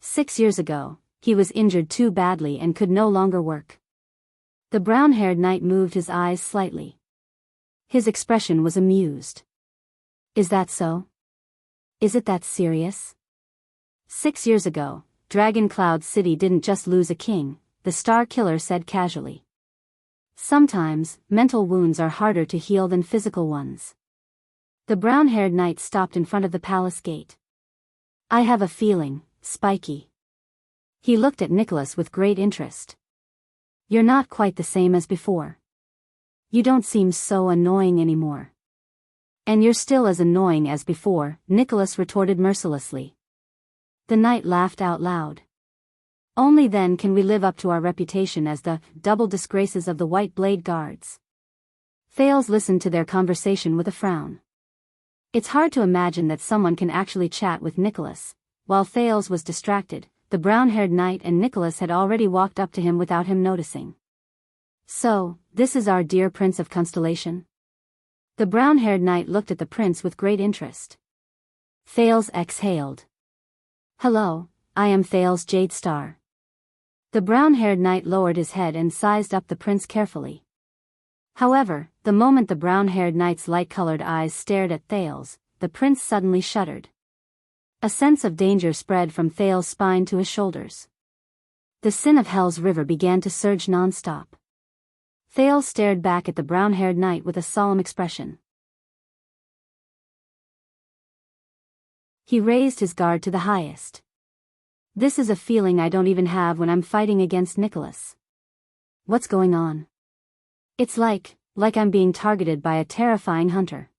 Speaker 1: 6 years ago, he was injured too badly and could no longer work." The brown-haired knight moved his eyes slightly. His expression was amused. "Is that so? Is it that serious?" 6 years ago, Dragon Cloud City didn't just lose a king," the Star Killer said casually. "Sometimes, mental wounds are harder to heal than physical ones." The brown-haired knight stopped in front of the palace gate. I have a feeling, Spiky. He looked at Nicholas with great interest. You're not quite the same as before. You don't seem so annoying anymore. And you're still as annoying as before, Nicholas retorted mercilessly. The knight laughed out loud. Only then can we live up to our reputation as the double disgraces of the White Blade Guards. Thales listened to their conversation with a frown. It's hard to imagine that someone can actually chat with Nicholas. While Thales was distracted, the brown-haired knight and Nicholas had already walked up to him without him noticing. So, this is our dear Prince of Constellation? The brown-haired knight looked at the prince with great interest. Thales exhaled. Hello, I am Thales Jadestar. The brown-haired knight lowered his head and sized up the prince carefully. However, the moment the brown-haired knight's light-colored eyes stared at Thales, the prince suddenly shuddered. A sense of danger spread from Thales' spine to his shoulders. The sin of Hell's river began to surge non-stop. Thales stared back at the brown-haired knight with a solemn expression. He raised his guard to the highest. This is a feeling I don't even have when I'm fighting against Nicholas. What's going on? It's like I'm being targeted by a terrifying hunter.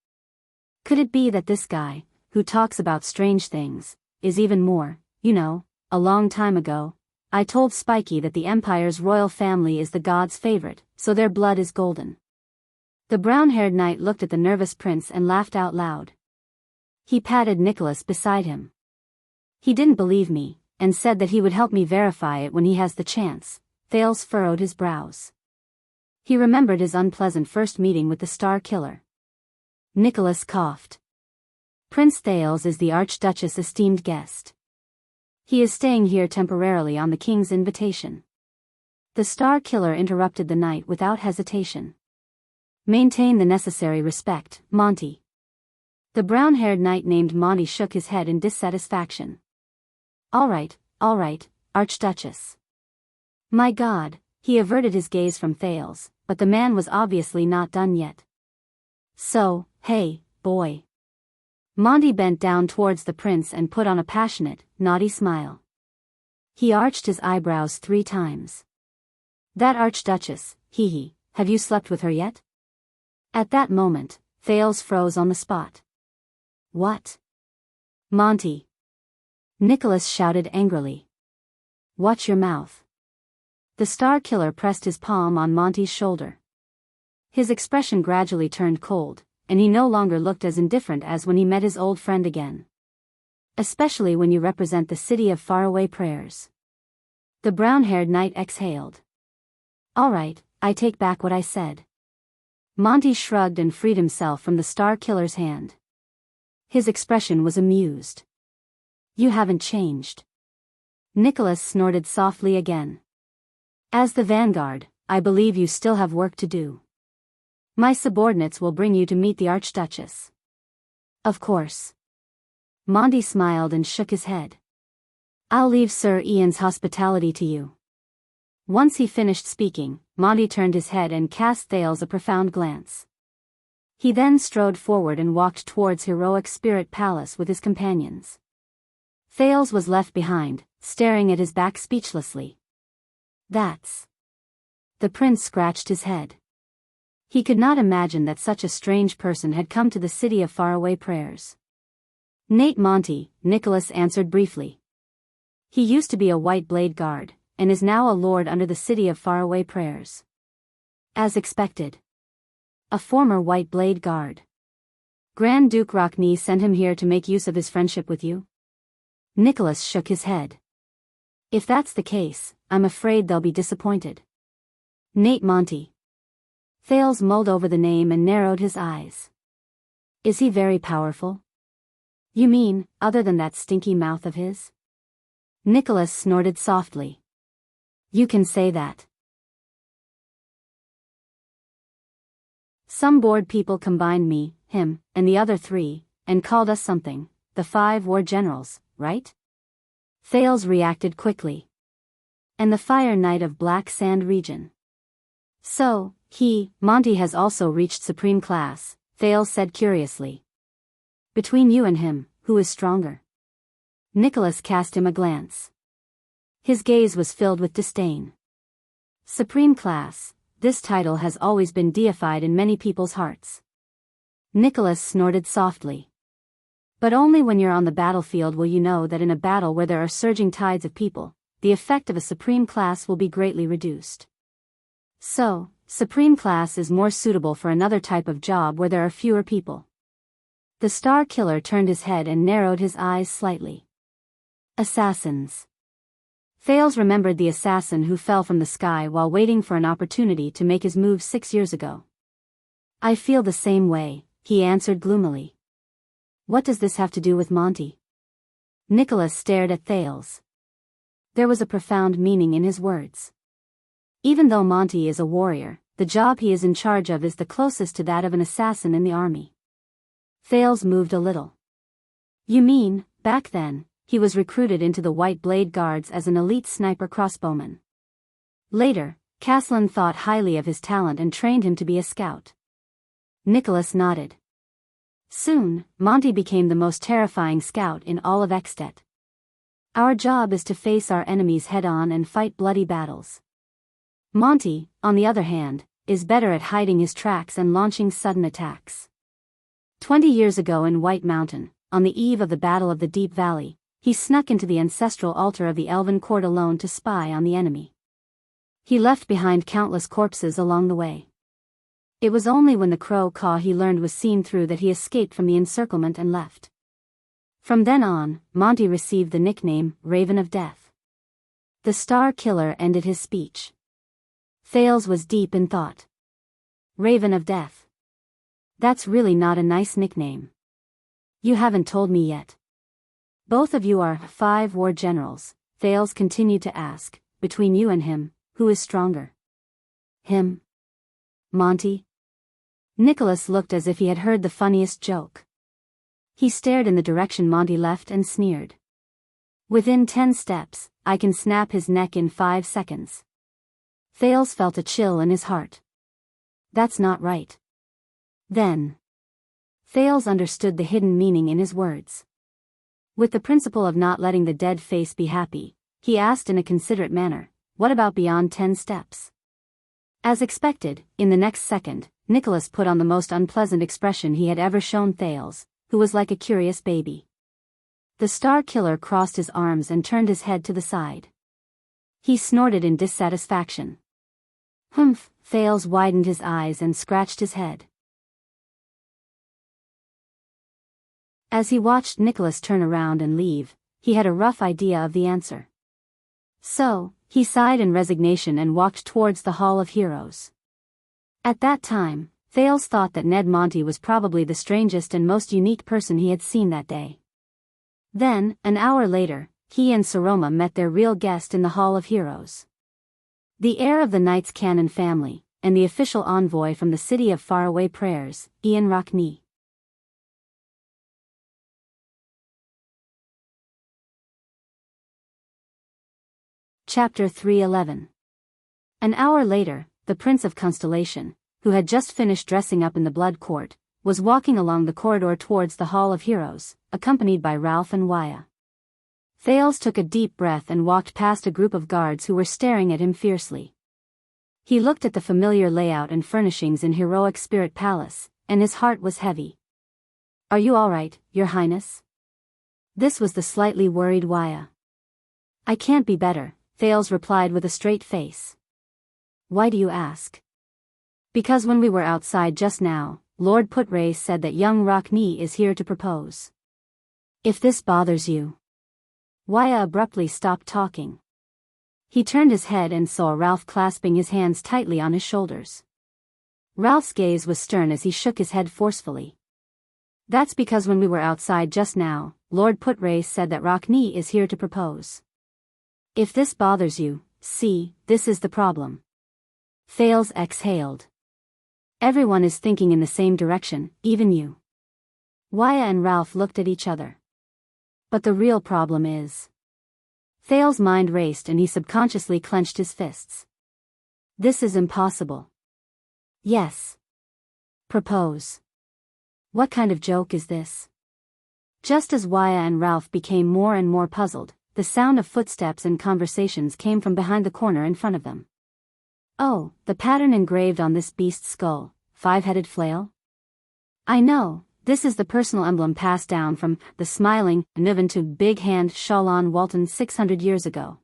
Speaker 1: Could it be that this guy, who talks about strange things, is even more, a long time ago, I told Spiky that the Empire's royal family is the gods' favorite, so their blood is golden. The brown-haired knight looked at the nervous prince and laughed out loud. He patted Nicholas beside him. He didn't believe me, and said that he would help me verify it when he has the chance. Thales furrowed his brows. He remembered his unpleasant first meeting with the Star Killer. Nicholas coughed. Prince Thales is the Archduchess' esteemed guest. He is staying here temporarily on the king's invitation. The Star Killer interrupted the knight without hesitation. Maintain the necessary respect, Monty. The brown-haired knight named Monty shook his head in dissatisfaction. All right, Archduchess. My God, he averted his gaze from Thales, but the man was obviously not done yet. So, hey, boy. Monty bent down towards the prince and put on a passionate, naughty smile. He arched his eyebrows 3 times. That Archduchess, hee, have you slept with her yet? At that moment, Thales froze on the spot. What? Monty. Nicholas shouted angrily. Watch your mouth. The Star Killer pressed his palm on Monty's shoulder. His expression gradually turned cold, and he no longer looked as indifferent as when he met his old friend again. Especially when you represent the city of faraway prayers. The brown-haired knight exhaled. All right, I take back what I said. Monty shrugged and freed himself from the Star Killer's hand. His expression was amused. You haven't changed. Nicholas snorted softly again. As the vanguard, I believe you still have work to do. My subordinates will bring you to meet the Archduchess. Of course. Monty smiled and shook his head. I'll leave Sir Ian's hospitality to you. Once he finished speaking, Monty turned his head and cast Thales a profound glance. He then strode forward and walked towards Heroic Spirit Palace with his companions. Thales was left behind, staring at his back speechlessly. That's... The prince scratched his head. He could not imagine that such a strange person had come to the city of faraway prayers. Nate Monty, Nicholas answered briefly. He used to be a White Blade Guard, and is now a lord under the city of faraway prayers. As expected. A former White Blade Guard. Grand Duke Rockney sent him here to make use of his friendship with you? Nicholas shook his head. If that's the case, I'm afraid they'll be disappointed. Nate Monty. Thales mulled over the name and narrowed his eyes. Is he very powerful? You mean, other than that stinky mouth of his? Nicholas snorted softly. You can say that. Some bored people combined me, him, and the other 3, and called us something, the 5 war generals, right? Thales reacted quickly. And the Fire Knight of Black Sand region. So, Monty has also reached supreme class, Thales said curiously. Between you and him, who is stronger? Nicholas cast him a glance. His gaze was filled with disdain. Supreme class, this title has always been deified in many people's hearts. Nicholas snorted softly. But only when you're on the battlefield will you know that in a battle where there are surging tides of people, the effect of a supreme class will be greatly reduced. So, supreme class is more suitable for another type of job where there are fewer people. The Star Killer turned his head and narrowed his eyes slightly. Assassins. Thales remembered the assassin who fell from the sky while waiting for an opportunity to make his move 6 years ago. I feel the same way, he answered gloomily. What does this have to do with Monty? Nicholas stared at Thales. There was a profound meaning in his words. Even though Monty is a warrior, the job he is in charge of is the closest to that of an assassin in the army. Thales moved a little. You mean, back then, he was recruited into the White Blade Guards as an elite sniper crossbowman. Later, Caslin thought highly of his talent and trained him to be a scout. Nicholas nodded. Soon, Monty became the most terrifying scout in all of Extet. Our job is to face our enemies head-on and fight bloody battles. Monty, on the other hand, is better at hiding his tracks and launching sudden attacks. 20 years ago in White Mountain, on the eve of the Battle of the Deep Valley, he snuck into the ancestral altar of the Elven Court alone to spy on the enemy. He left behind countless corpses along the way. It was only when the crow caw he learned was seen through that he escaped from the encirclement and left. From then on, Monty received the nickname Raven of Death. The Star Killer ended his speech. Thales was deep in thought. Raven of Death. That's really not a nice nickname. You haven't told me yet. Both of you are 5 war generals, Thales continued to ask. Between you and him, who is stronger? Him? Monty? Nicholas looked as if he had heard the funniest joke. He stared in the direction Monty left and sneered. Within 10 steps, I can snap his neck in 5 seconds. Thales felt a chill in his heart. That's not right. Then. Thales understood the hidden meaning in his words. With the principle of not letting the dead face be happy, he asked in a considerate manner, what about beyond 10 steps? As expected, in the next second, Nicholas put on the most unpleasant expression he had ever shown Thales, who was like a curious baby. The Star Killer crossed his arms and turned his head to the side. He snorted in dissatisfaction. Humph, Thales widened his eyes and scratched his head. As he watched Nicholas turn around and leave, he had a rough idea of the answer. So, he sighed in resignation and walked towards the Hall of Heroes. At that time, Thales thought that Ned Monty was probably the strangest and most unique person he had seen that day. Then, an hour later, he and Saroma met their real guest in the Hall of Heroes. The heir of the Knights Cannon family, and the official envoy from the City of Faraway Prayers, Ian Rockney. Chapter 311. An hour later, the Prince of Constellation, who had just finished dressing up in the Blood Court, was walking along the corridor towards the Hall of Heroes, accompanied by Ralph and Wuxia. Thales took a deep breath and walked past a group of guards who were staring at him fiercely. He looked at the familiar layout and furnishings in Heroic Spirit Palace, and his heart was heavy. Are you all right, Your Highness? This was the slightly worried Wuxia. I can't be better, Thales replied with a straight face. Why do you ask? Because when we were outside just now, Lord Putray said that young Rockney is here to propose. If this bothers you. Wuxia abruptly stopped talking. He turned his head and saw Ralph clasping his hands tightly on his shoulders. Ralph's gaze was stern as he shook his head forcefully. That's because when we were outside just now, Lord Putray said that Rockney is here to propose. If this bothers you, see, this is the problem. Thales exhaled. Everyone is thinking in the same direction, even you. Wuxia and Ralph looked at each other. But the real problem is. Thales' mind raced and he subconsciously clenched his fists. This is impossible. Yes. Propose. What kind of joke is this? Just as Waya and Ralph became more and more puzzled, the sound of footsteps and conversations came from behind the corner in front of them. Oh, the pattern engraved on this beast's skull, 5-headed flail? I know, this is the personal emblem passed down from the smiling Nuvan to Big Hand Shalon Walton 600 years ago.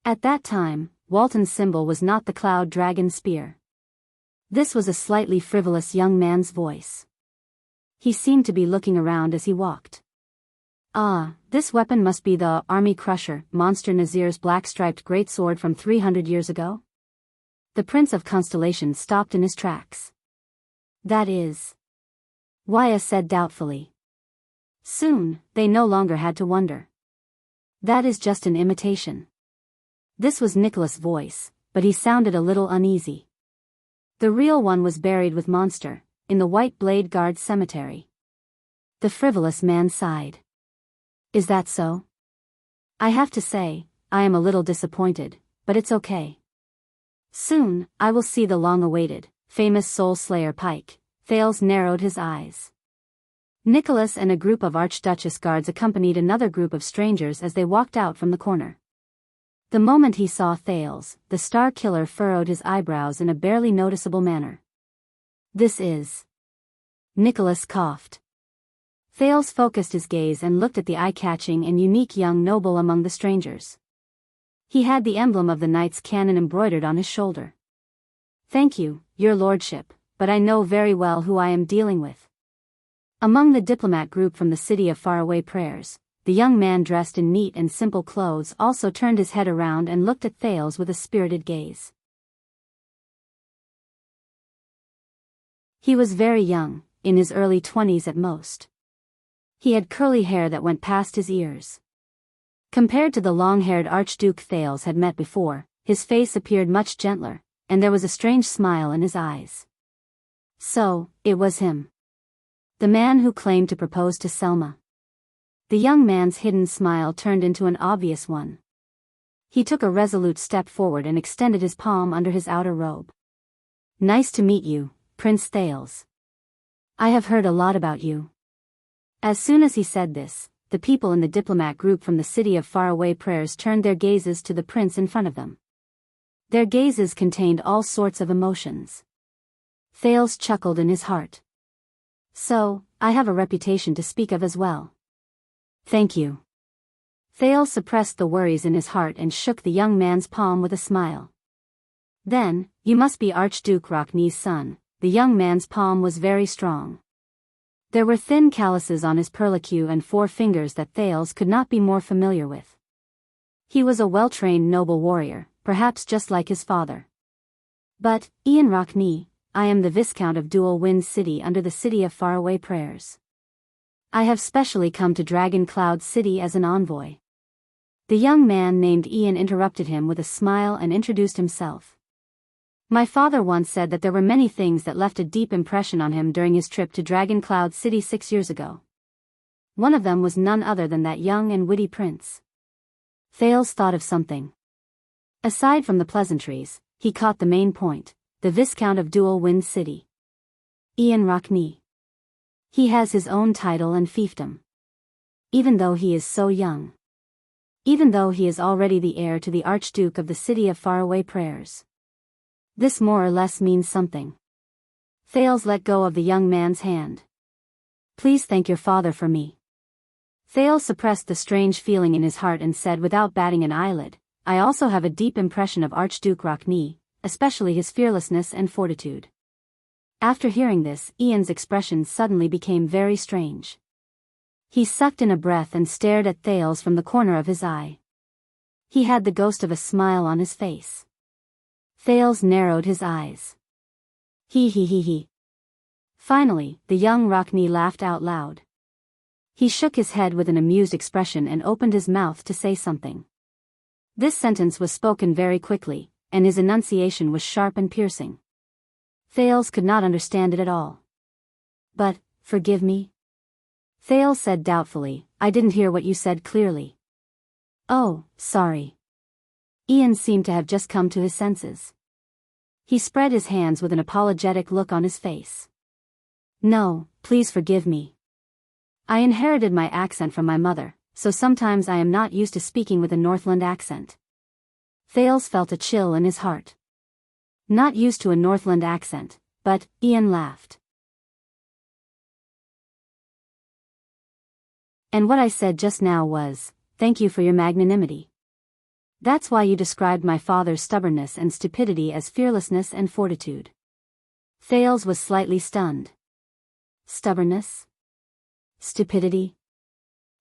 Speaker 1: At that time, Walton's symbol was not the cloud dragon spear. This was a slightly frivolous young man's voice. He seemed to be looking around as he walked. Ah, this weapon must be the Army Crusher, Monster Nazir's black-striped greatsword from 300 years ago? The Prince of Constellation stopped in his tracks. That is... Waya said doubtfully. Soon, they no longer had to wonder. That is just an imitation. This was Nicholas' voice, but he sounded a little uneasy. The real one was buried with Monster, in the White Blade Guard's cemetery. The frivolous man sighed. Is that so? I have to say, I am a little disappointed, but it's okay. Soon, I will see the long-awaited, famous Soul Slayer Pike. Thales narrowed his eyes. Nicholas and a group of Archduchess guards accompanied another group of strangers as they walked out from the corner. The moment he saw Thales, the Star Killer furrowed his eyebrows in a barely noticeable manner. This is... Nicholas coughed. Thales focused his gaze and looked at the eye-catching and unique young noble among the strangers. He had the emblem of the knight's cannon embroidered on his shoulder. Thank you, your lordship, but I know very well who I am dealing with. Among the diplomat group from the city of faraway prayers, the young man dressed in neat and simple clothes also turned his head around and looked at Thales with a spirited gaze. He was very young, in his early 20s at most. He had curly hair that went past his ears. Compared to the long-haired Archduke Thales had met before, his face appeared much gentler, and there was a strange smile in his eyes. So, it was him. The man who claimed to propose to Selma. The young man's hidden smile turned into an obvious one. He took a resolute step forward and extended his palm under his outer robe. Nice to meet you, Prince Thales. I have heard a lot about you. As soon as he said this, the people in the diplomat group from the city of faraway prayers turned their gazes to the prince in front of them. Their gazes contained all sorts of emotions. Thales chuckled in his heart. So, I have a reputation to speak of as well. Thank you. Thales suppressed the worries in his heart and shook the young man's palm with a smile. Then, you must be Archduke Rockney's son. The young man's palm was very strong. There were thin calluses on his perlicue and 4 fingers that Thales could not be more familiar with. He was a well-trained noble warrior, perhaps just like his father. But, Ian Rockney, I am the Viscount of Dual Wind City under the city of faraway prayers. I have specially come to Dragon Cloud City as an envoy. The young man named Ian interrupted him with a smile and introduced himself. My father once said that there were many things that left a deep impression on him during his trip to Dragon Cloud City 6 years ago. One of them was none other than that young and witty prince. Thales thought of something. Aside from the pleasantries, he caught the main point, the Viscount of Dual Wind City. Ian Rockney. He has his own title and fiefdom. Even though he is so young. Even though he is already the heir to the Archduke of the city of faraway prayers. This more or less means something. Thales let go of the young man's hand. Please thank your father for me. Thales suppressed the strange feeling in his heart and said without batting an eyelid, I also have a deep impression of Archduke Rockney, especially his fearlessness and fortitude. After hearing this, Ian's expression suddenly became very strange. He sucked in a breath and stared at Thales from the corner of his eye. He had the ghost of a smile on his face. Thales narrowed his eyes. He. Finally, the young Rockney laughed out loud. He shook his head with an amused expression and opened his mouth to say something. This sentence was spoken very quickly, and his enunciation was sharp and piercing. Thales could not understand it at all. But, forgive me? Thales said doubtfully, I didn't hear what you said clearly. Oh, sorry. Ian seemed to have just come to his senses. He spread his hands with an apologetic look on his face. No, please forgive me. I inherited my accent from my mother, so sometimes I am not used to speaking with a Northland accent. Thales felt a chill in his heart. Not used to a Northland accent, but, Ian laughed. And what I said just now was, thank you for your magnanimity. That's why you described my father's stubbornness and stupidity as fearlessness and fortitude. Thales was slightly stunned. Stubbornness? Stupidity?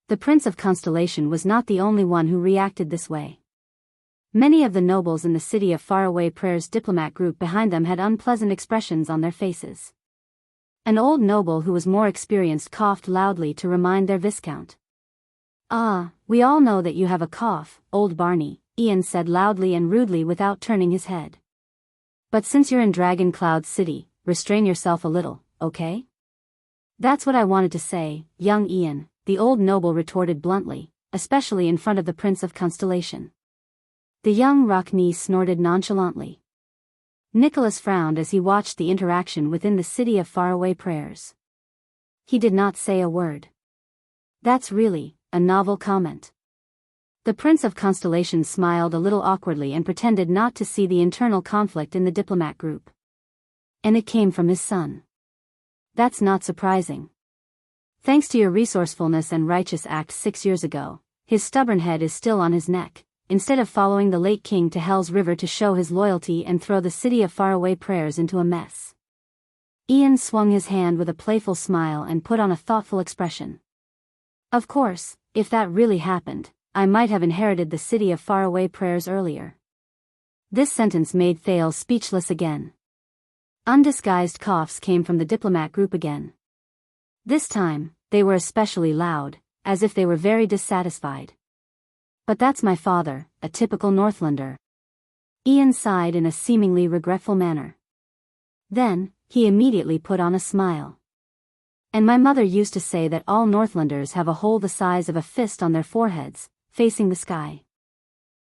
Speaker 1: The Prince of Constellation was not the only one who reacted this way. Many of the nobles in the city of Faraway Prayer's diplomat group behind them had unpleasant expressions on their faces. An old noble who was more experienced coughed loudly to remind their viscount. Ah, we all know that you have a cough, old Barney, Ian said loudly and rudely without turning his head. But since you're in Dragon Cloud City, restrain yourself a little, okay? That's what I wanted to say, young Ian, the old noble retorted bluntly, especially in front of the Prince of Constellation. The young Rockney snorted nonchalantly. Nicholas frowned as he watched the interaction within the city of Faraway Prayers. He did not say a word. That's really a novel comment. The Prince of Constellation smiled a little awkwardly and pretended not to see the internal conflict in the diplomat group. And it came from his son. That's not surprising. Thanks to your resourcefulness and righteous act 6 years ago, his stubborn head is still on his neck, instead of following the late king to Hell's River to show his loyalty and throw the city of Faraway Prayers into a mess. Ian swung his hand with a playful smile and put on a thoughtful expression. Of course, if that really happened, I might have inherited the city of Faraway Prayers earlier. This sentence made Thales speechless again. Undisguised coughs came from the diplomat group again. This time, they were especially loud, as if they were very dissatisfied. But that's my father, a typical Northlander. Ian sighed in a seemingly regretful manner. Then, he immediately put on a smile. And my mother used to say that all Northlanders have a hole the size of a fist on their foreheads, facing the sky.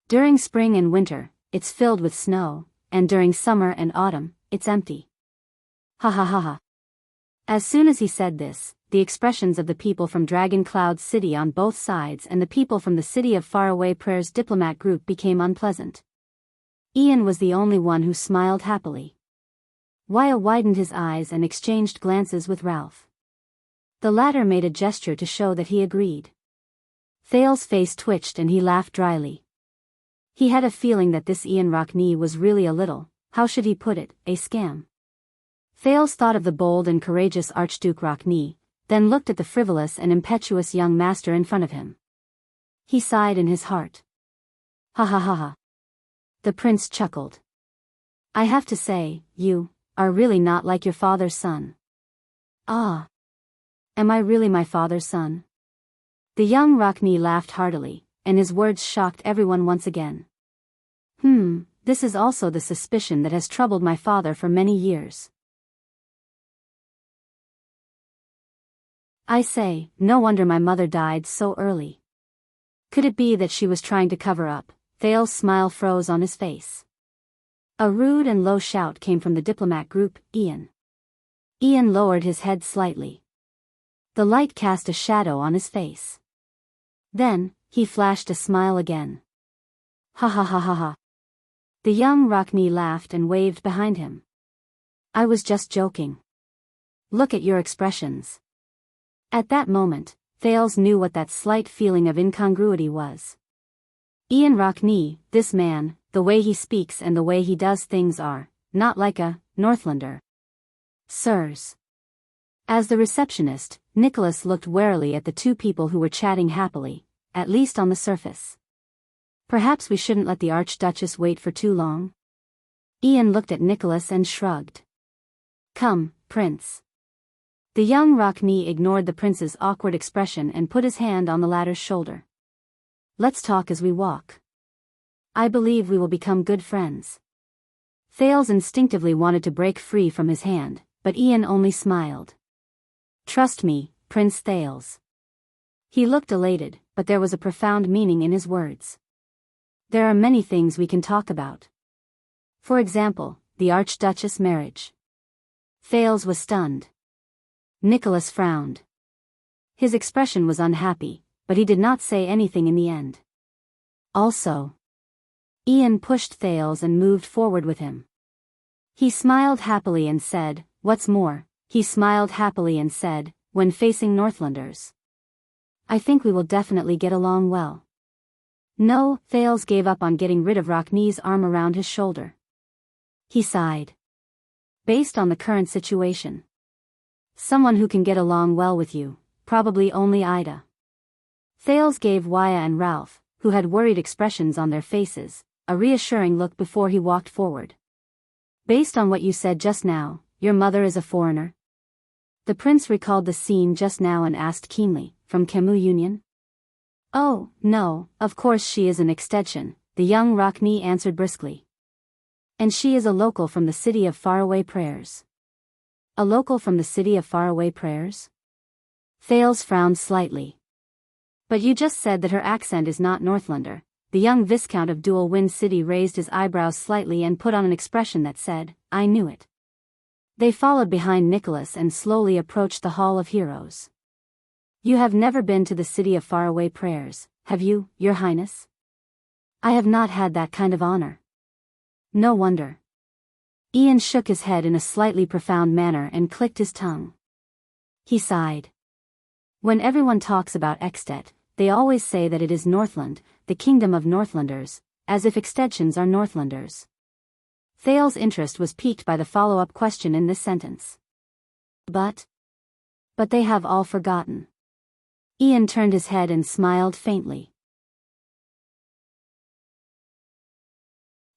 Speaker 1: During spring and winter, it's filled with snow, and during summer and autumn, it's empty. Ha ha ha ha. As soon as he said this, the expressions of the people from Dragon Cloud City on both sides and the people from the city of Faraway Prayer's diplomat group became unpleasant. Ian was the only one who smiled happily. Wyatt widened his eyes and exchanged glances with Ralph. The latter made a gesture to show that he agreed. Thales' face twitched and he laughed dryly. He had a feeling that this Ian Rockney was really a little, how should he put it, a scam. Thales thought of the bold and courageous Archduke Rockney, then looked at the frivolous and impetuous young master in front of him. He sighed in his heart. Ha ha ha ha. The prince chuckled. I have to say, you are really not like your father's son. Ah. Am I really my father's son? The young Rockney laughed heartily, and his words shocked everyone once again. This is also the suspicion that has troubled my father for many years. I say, no wonder my mother died so early. Could it be that she was trying to cover up? Thales' smile froze on his face. A rude and low shout came from the diplomat group, Ian. Ian lowered his head slightly. The light cast a shadow on his face. Then, he flashed a smile again. Ha ha ha ha ha. The young Rockney laughed and waved behind him. I was just joking. Look at your expressions. At that moment, Thales knew what that slight feeling of incongruity was. Ian Rockney, this man, the way he speaks and the way he does things are, not like a Northlander. Sirs. As the receptionist, Nicholas looked warily at the two people who were chatting happily, at least on the surface. Perhaps we shouldn't let the Archduchess wait for too long? Ian looked at Nicholas and shrugged. Come, Prince. The young Rockney ignored the prince's awkward expression and put his hand on the latter's shoulder. Let's talk as we walk. I believe we will become good friends. Thales instinctively wanted to break free from his hand, but Ian only smiled. Trust me, Prince Thales. He looked elated, but there was a profound meaning in his words. There are many things we can talk about. For example, the Archduchess marriage. Thales was stunned. Nicholas frowned. His expression was unhappy, but he did not say anything in the end. Also, Ian pushed Thales and moved forward with him. He smiled happily and said, "What's more," he smiled happily and said, when facing Northlanders, "I think we will definitely get along well." No, Thales gave up on getting rid of Rocknee's arm around his shoulder. He sighed. Based on the current situation, someone who can get along well with you, probably only Ida. Thales gave Waya and Ralph, who had worried expressions on their faces, a reassuring look before he walked forward. "Based on what you said just now, your mother is a foreigner?" The prince recalled the scene just now and asked keenly, "From Kemu Union?" "Oh, no, of course she is an extension," the young Rocknee answered briskly. "And she is a local from the city of Faraway Prayers." "A local from the city of Faraway Prayers?" Thales frowned slightly. "But you just said that her accent is not Northlander." The young Viscount of Dual Wind City raised his eyebrows slightly and put on an expression that said, "I knew it." They followed behind Nicholas and slowly approached the Hall of Heroes. "You have never been to the city of Faraway Prayers, have you, Your Highness?" "I have not had that kind of honor." "No wonder." Ian shook his head in a slightly profound manner and clicked his tongue. He sighed. "When everyone talks about Extet, they always say that it is Northland, the kingdom of Northlanders, as if extensions are Northlanders." Thales' interest was piqued by the follow-up question in this sentence. But they have all forgotten." Ian turned his head and smiled faintly.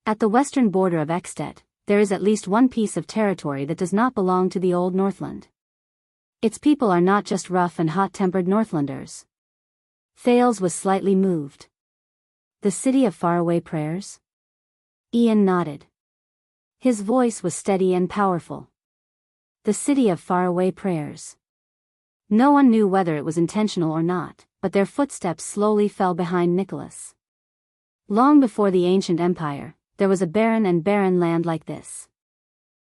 Speaker 1: At the western border of Extet, there is at least one piece of territory that does not belong to the old Northland. Its people are not just rough and hot-tempered Northlanders. Thales was slightly moved. "The city of Faraway Prayers?" Ian nodded. His voice was steady and powerful. "The city of Faraway Prayers." No one knew whether it was intentional or not, but their footsteps slowly fell behind Nicholas. Long before the ancient empire, there was a barren land like this.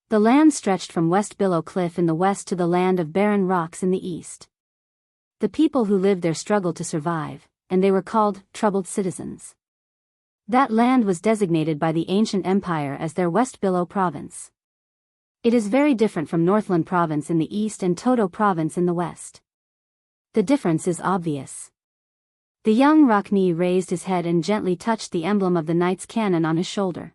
Speaker 1: The land stretched from West Billow Cliff in the west to the land of barren rocks in the east. The people who lived there struggled to survive, and they were called troubled citizens. That land was designated by the ancient empire as their West Billow province. It is very different from Northland province in the east and Toto province in the west. The difference is obvious. The young Rocknee raised his head and gently touched the emblem of the knight's cannon on his shoulder.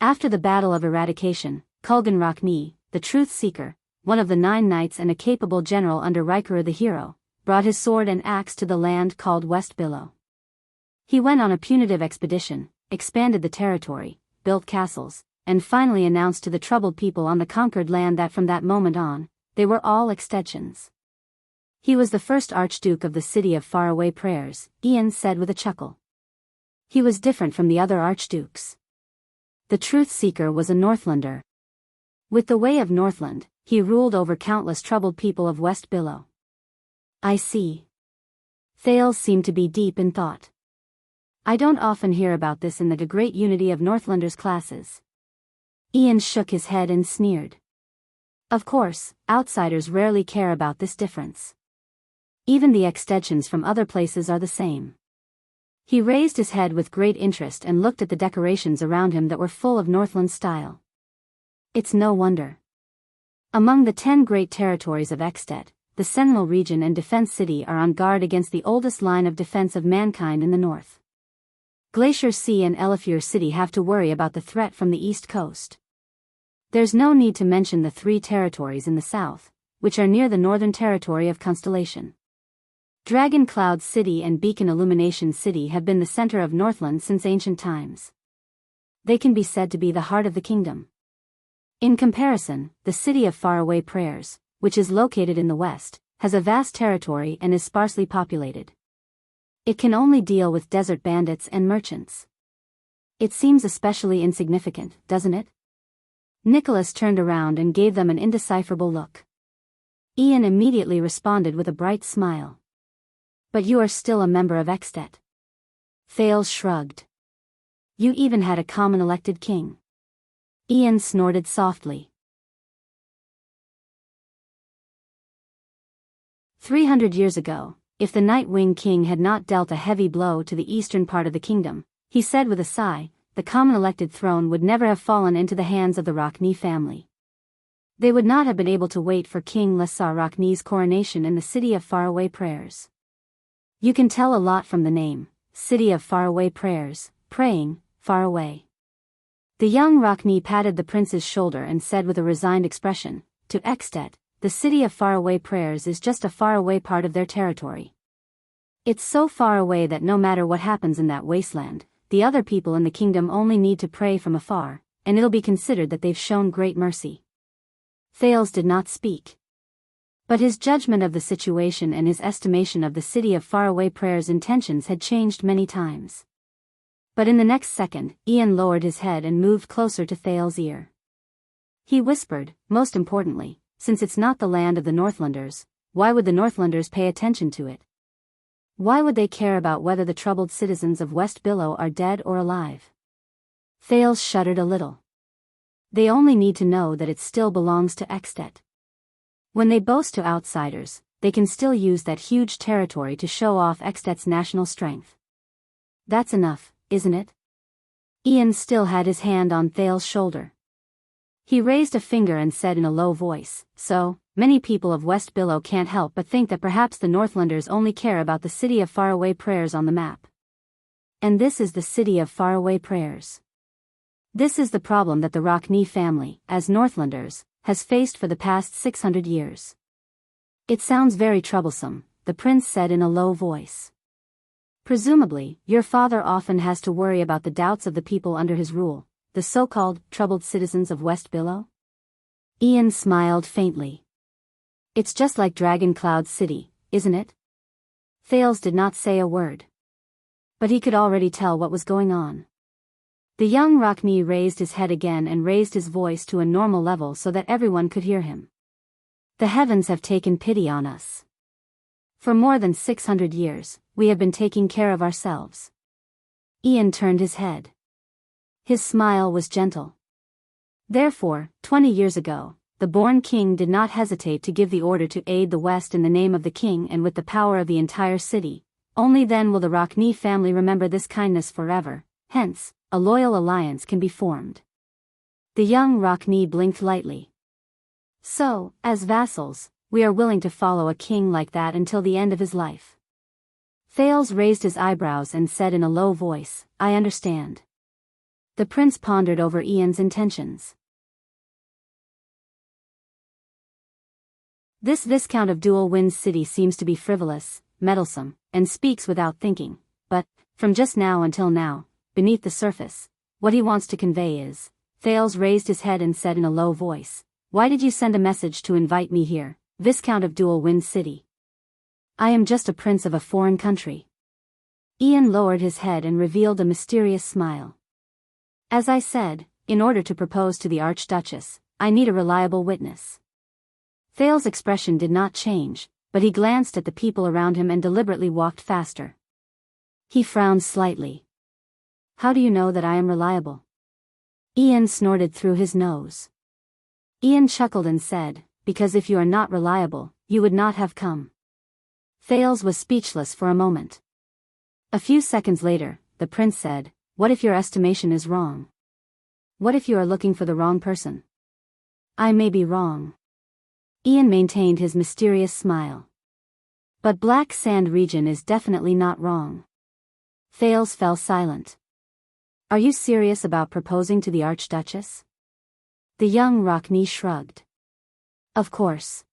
Speaker 1: After the Battle of Eradication, Kulgan Rocknee, the Truth Seeker, one of the 9 knights and a capable general under Rikuru the Hero, brought his sword and axe to the land called West Billow. He went on a punitive expedition, expanded the territory, built castles, and finally announced to the troubled people on the conquered land that from that moment on, they were all extensions. "He was the first Archduke of the city of Faraway Prayers," Ian said with a chuckle. "He was different from the other Archdukes. The Truth Seeker was a Northlander. With the way of Northland, he ruled over countless troubled people of West Billow." "I see." Thales seemed to be deep in thought. "I don't often hear about this in the Great Unity of Northlanders classes." Ian shook his head and sneered. "Of course, outsiders rarely care about this difference. Even the extensions from other places are the same." He raised his head with great interest and looked at the decorations around him that were full of Northland style. "It's no wonder. Among the 10 great territories of Extet, the Sentinel region and Defense City are on guard against the oldest line of defense of mankind in the north. Glacier Sea and Elifure City have to worry about the threat from the east coast. There's no need to mention the 3 territories in the south, which are near the northern territory of Constellation. Dragon Cloud City and Beacon Illumination City have been the center of Northland since ancient times. They can be said to be the heart of the kingdom. In comparison, the city of Faraway Prayers, which is located in the west, has a vast territory and is sparsely populated. It can only deal with desert bandits and merchants. It seems especially insignificant, doesn't it?" Nicholas turned around and gave them an indecipherable look. Ian immediately responded with a bright smile. "But you are still a member of Extet." Thales shrugged. "You even had a common elected king." Ian snorted softly. 300 years ago, if the Night Wing King had not dealt a heavy blow to the eastern part of the kingdom, he said with a sigh, the common elected throne would never have fallen into the hands of the Rockne family. They would not have been able to wait for King Lhasa Rockne's coronation in the City of Faraway Prayers. You can tell a lot from the name, City of Faraway Prayers, praying, far away. The young Rockne patted the prince's shoulder and said with a resigned expression, to Extet, the City of Faraway Prayers is just a faraway part of their territory. It's so far away that no matter what happens in that wasteland, the other people in the kingdom only need to pray from afar, and it'll be considered that they've shown great mercy. Thales did not speak. But his judgment of the situation and his estimation of the City of Faraway Prayers' intentions had changed many times. But in the next second, Ian lowered his head and moved closer to Thales' ear. He whispered, most importantly, since it's not the land of the Northlanders, why would the Northlanders pay attention to it? Why would they care about whether the troubled citizens of West Biyao are dead or alive? Thales shuddered a little. They only need to know that it still belongs to Extet. When they boast to outsiders, they can still use that huge territory to show off Extet's national strength. That's enough, isn't it? Ian still had his hand on Thales' shoulder. He raised a finger and said in a low voice, so, many people of West Biyao can't help but think that perhaps the Northlanders only care about the City of Faraway Prayers on the map. And this is the City of Faraway Prayers. This is the problem that the Rockne family, as Northlanders, has faced for the past 600 years. It sounds very troublesome, the prince said in a low voice. Presumably, your father often has to worry about the doubts of the people under his rule, the so-called troubled citizens of West Biyao? Ian smiled faintly. It's just like Dragon Cloud City, isn't it? Thales did not say a word. But he could already tell what was going on. The young Rockne raised his head again and raised his voice to a normal level so that everyone could hear him. The heavens have taken pity on us. For more than 600 years, we have been taking care of ourselves. Ian turned his head. His smile was gentle. Therefore, 20 years ago, the born king did not hesitate to give the order to aid the West in the name of the king and with the power of the entire city. Only then will the Rockne family remember this kindness forever, hence, a loyal alliance can be formed. The young Rockne blinked lightly. So, as vassals, we are willing to follow a king like that until the end of his life. Thales raised his eyebrows and said in a low voice, I understand. The prince pondered over Ian's intentions. This Viscount of Dual Winds City seems to be frivolous, meddlesome, and speaks without thinking, but, from just now until now, beneath the surface, what he wants to convey is, Thales raised his head and said in a low voice, why did you send a message to invite me here, Viscount of Dual Winds City? I am just a prince of a foreign country. Ian lowered his head and revealed a mysterious smile. As I said, in order to propose to the Archduchess, I need a reliable witness. Thales' expression did not change, but he glanced at the people around him and deliberately walked faster. He frowned slightly. How do you know that I am reliable? Ian snorted through his nose. Ian chuckled and said, because if you are not reliable, you would not have come. Thales was speechless for a moment. A few seconds later, the prince said, what if your estimation is wrong? What if you are looking for the wrong person? I may be wrong. Ian maintained his mysterious smile. But Black Sand region is definitely not wrong. Thales fell silent. Are you serious about proposing to the Archduchess? The young Rockne shrugged. Of course.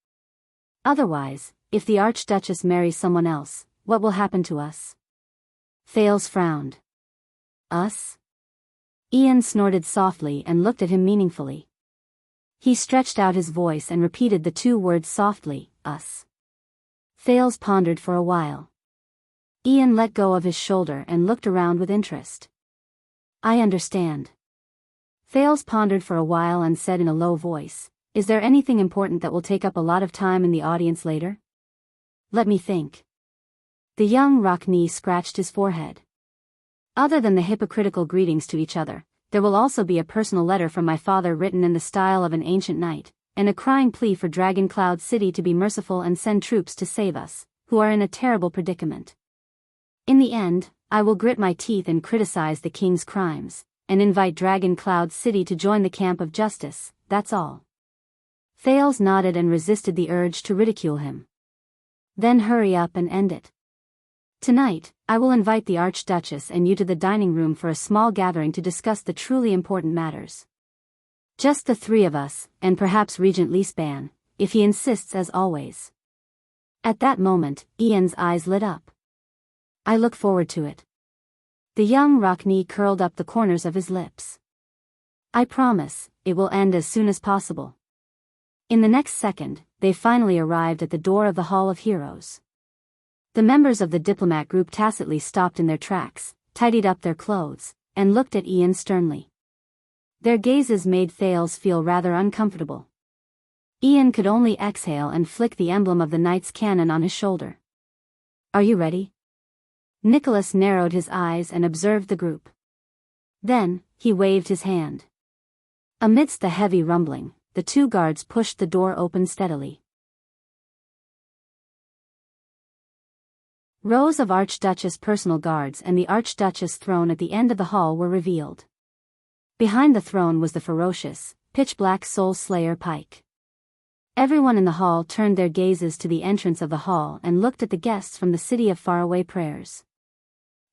Speaker 1: Otherwise, if the Archduchess marries someone else, what will happen to us? Thales frowned. Us? Ian snorted softly and looked at him meaningfully. He stretched out his voice and repeated the two words softly, us. Thales pondered for a while. Ian let go of his shoulder and looked around with interest. I understand. Thales pondered for a while and said in a low voice, is there anything important that will take up a lot of time in the audience later? Let me think. The young Rockne scratched his forehead. Other than the hypocritical greetings to each other, there will also be a personal letter from my father written in the style of an ancient knight, and a crying plea for Dragon Cloud City to be merciful and send troops to save us, who are in a terrible predicament. In the end, I will grit my teeth and criticize the king's crimes, and invite Dragon Cloud City to join the camp of justice, that's all. Thales nodded and resisted the urge to ridicule him. Then hurry up and end it. Tonight, I will invite the Archduchess and you to the dining room for a small gathering to discuss the truly important matters. Just the three of us, and perhaps Regent Lisban, if he insists as always. At that moment, Ian's eyes lit up. I look forward to it. The young Rockney curled up the corners of his lips. I promise, it will end as soon as possible. In the next second, they finally arrived at the door of the Hall of Heroes. The members of the diplomat group tacitly stopped in their tracks, tidied up their clothes, and looked at Ian sternly. Their gazes made Thales feel rather uncomfortable. Ian could only exhale and flick the emblem of the knight's cannon on his shoulder. Are you ready? Nicholas narrowed his eyes and observed the group. Then, he waved his hand. Amidst the heavy rumbling, the two guards pushed the door open steadily. Rows of Archduchess personal guards and the Archduchess throne at the end of the hall were revealed. Behind the throne was the ferocious, pitch-black Soul Slayer Pike. Everyone in the hall turned their gazes to the entrance of the hall and looked at the guests from the city of faraway prayers.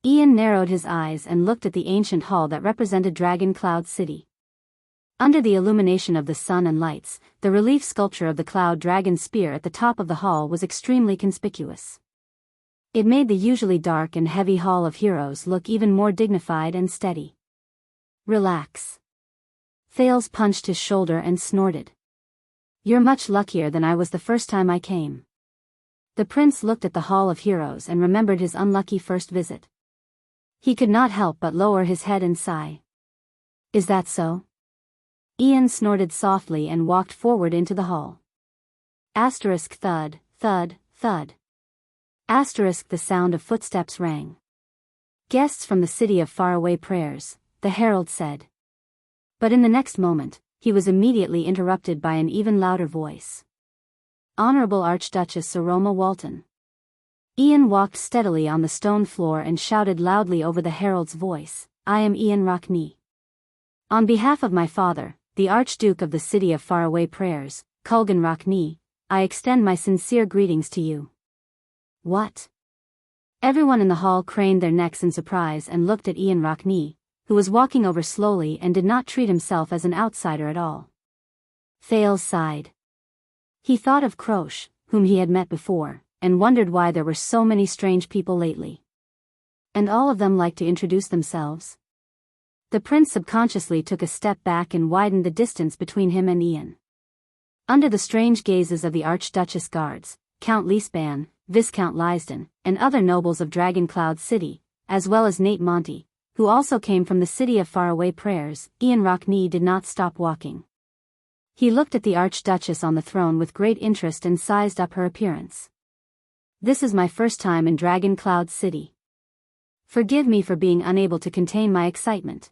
Speaker 1: Ian narrowed his eyes and looked at the ancient hall that represented Dragon Cloud City. Under the illumination of the sun and lights, the relief sculpture of the Cloud Dragon spear at the top of the hall was extremely conspicuous. It made the usually dark and heavy Hall of Heroes look even more dignified and steady. Relax. Thales punched his shoulder and snorted. You're much luckier than I was the first time I came. The prince looked at the Hall of Heroes and remembered his unlucky first visit. He could not help but lower his head and sigh. Is that so? Ian snorted softly and walked forward into the hall. Asterisk thud, thud, thud. Asterisk the sound of footsteps rang. Guests from the city of faraway prayers, the herald said. But in the next moment, he was immediately interrupted by an even louder voice. Honorable Archduchess Saroma Walton. Ian walked steadily on the stone floor and shouted loudly over the herald's voice, I am Ian Rockney. On behalf of my father, the Archduke of the city of faraway prayers, Kulgan Rockney, I extend my sincere greetings to you. What? Everyone in the hall craned their necks in surprise and looked at Ian Rockney, who was walking over slowly and did not treat himself as an outsider at all. Thales sighed. He thought of Croche, whom he had met before, and wondered why there were so many strange people lately. And all of them liked to introduce themselves. The prince subconsciously took a step back and widened the distance between him and Ian. Under the strange gazes of the Archduchess guards, Count Lisban, Viscount Lysden, and other nobles of Dragon Cloud City, as well as Nate Monty, who also came from the city of faraway prayers, Ian Rockney did not stop walking. He looked at the Archduchess on the throne with great interest and sized up her appearance. This is my first time in Dragon Cloud City. Forgive me for being unable to contain my excitement.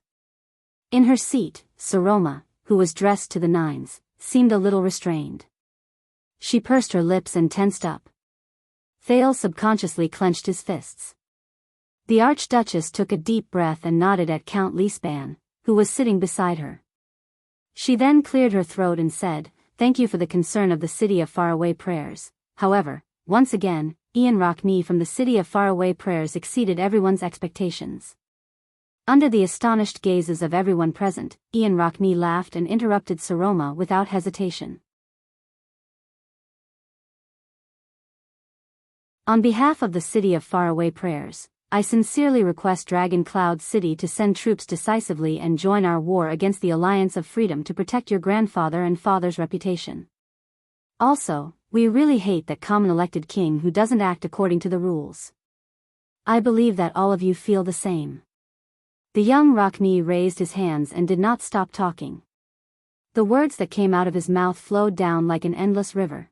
Speaker 1: In her seat, Saroma, who was dressed to the nines, seemed a little restrained. She pursed her lips and tensed up. Thales subconsciously clenched his fists. The Archduchess took a deep breath and nodded at Count Lisban, who was sitting beside her. She then cleared her throat and said, Thank you for the concern of the city of faraway prayers. However, once again, Ian Rockney from the city of faraway prayers exceeded everyone's expectations. Under the astonished gazes of everyone present, Ian Rockney laughed and interrupted Saroma without hesitation. On behalf of the city of faraway prayers, I sincerely request Dragon Cloud City to send troops decisively and join our war against the Alliance of Freedom to protect your grandfather and father's reputation. Also, we really hate that common elected king who doesn't act according to the rules. I believe that all of you feel the same. The young Rockney raised his hands and did not stop talking. The words that came out of his mouth flowed down like an endless river.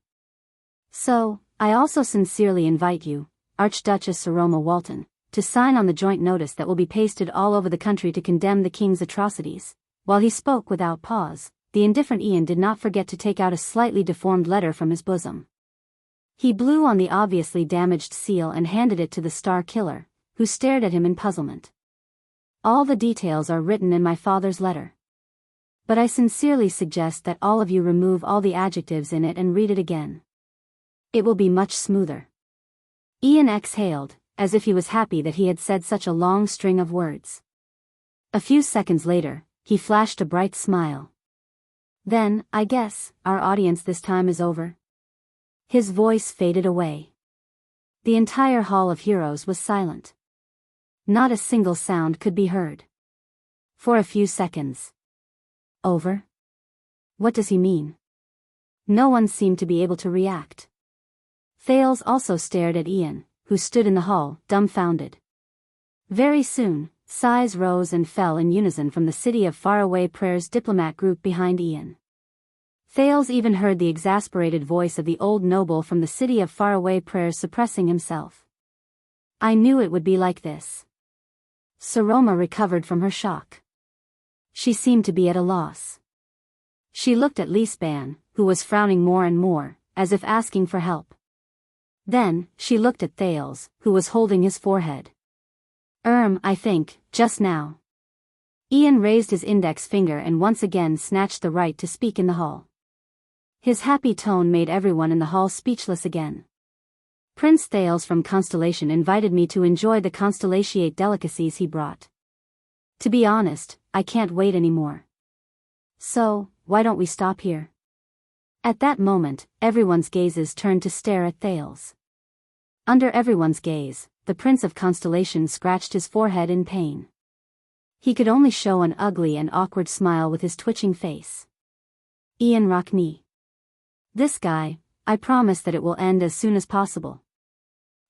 Speaker 1: So, I also sincerely invite you, Archduchess Saroma Walton, to sign on the joint notice that will be pasted all over the country to condemn the king's atrocities. While he spoke without pause, the indifferent Ian did not forget to take out a slightly deformed letter from his bosom. He blew on the obviously damaged seal and handed it to the Star Killer, who stared at him in puzzlement. All the details are written in my father's letter. But I sincerely suggest that all of you remove all the adjectives in it and read it again. It will be much smoother. Ian exhaled, as if he was happy that he had said such a long string of words. A few seconds later, he flashed a bright smile. Then, I guess, our audience this time is over. His voice faded away. The entire Hall of Heroes was silent. Not a single sound could be heard. For a few seconds. Over? What does he mean? No one seemed to be able to react. Thales also stared at Ian, who stood in the hall, dumbfounded. Very soon, sighs rose and fell in unison from the City of Faraway Prayer's diplomat group behind Ian. Thales even heard the exasperated voice of the old noble from the City of Faraway Prayer suppressing himself. I knew it would be like this. Saroma recovered from her shock. She seemed to be at a loss. She looked at Lisban, who was frowning more and more, as if asking for help. Then, she looked at Thales, who was holding his forehead. I think, just now. Ian raised his index finger and once again snatched the right to speak in the hall. His happy tone made everyone in the hall speechless again. Prince Thales from Constellation invited me to enjoy the Constellatiate delicacies he brought. To be honest, I can't wait anymore. So, why don't we stop here? At that moment, everyone's gazes turned to stare at Thales. Under everyone's gaze, the Prince of Constellation scratched his forehead in pain. He could only show an ugly and awkward smile with his twitching face. Ian Rockney. This guy, I promise that it will end as soon as possible.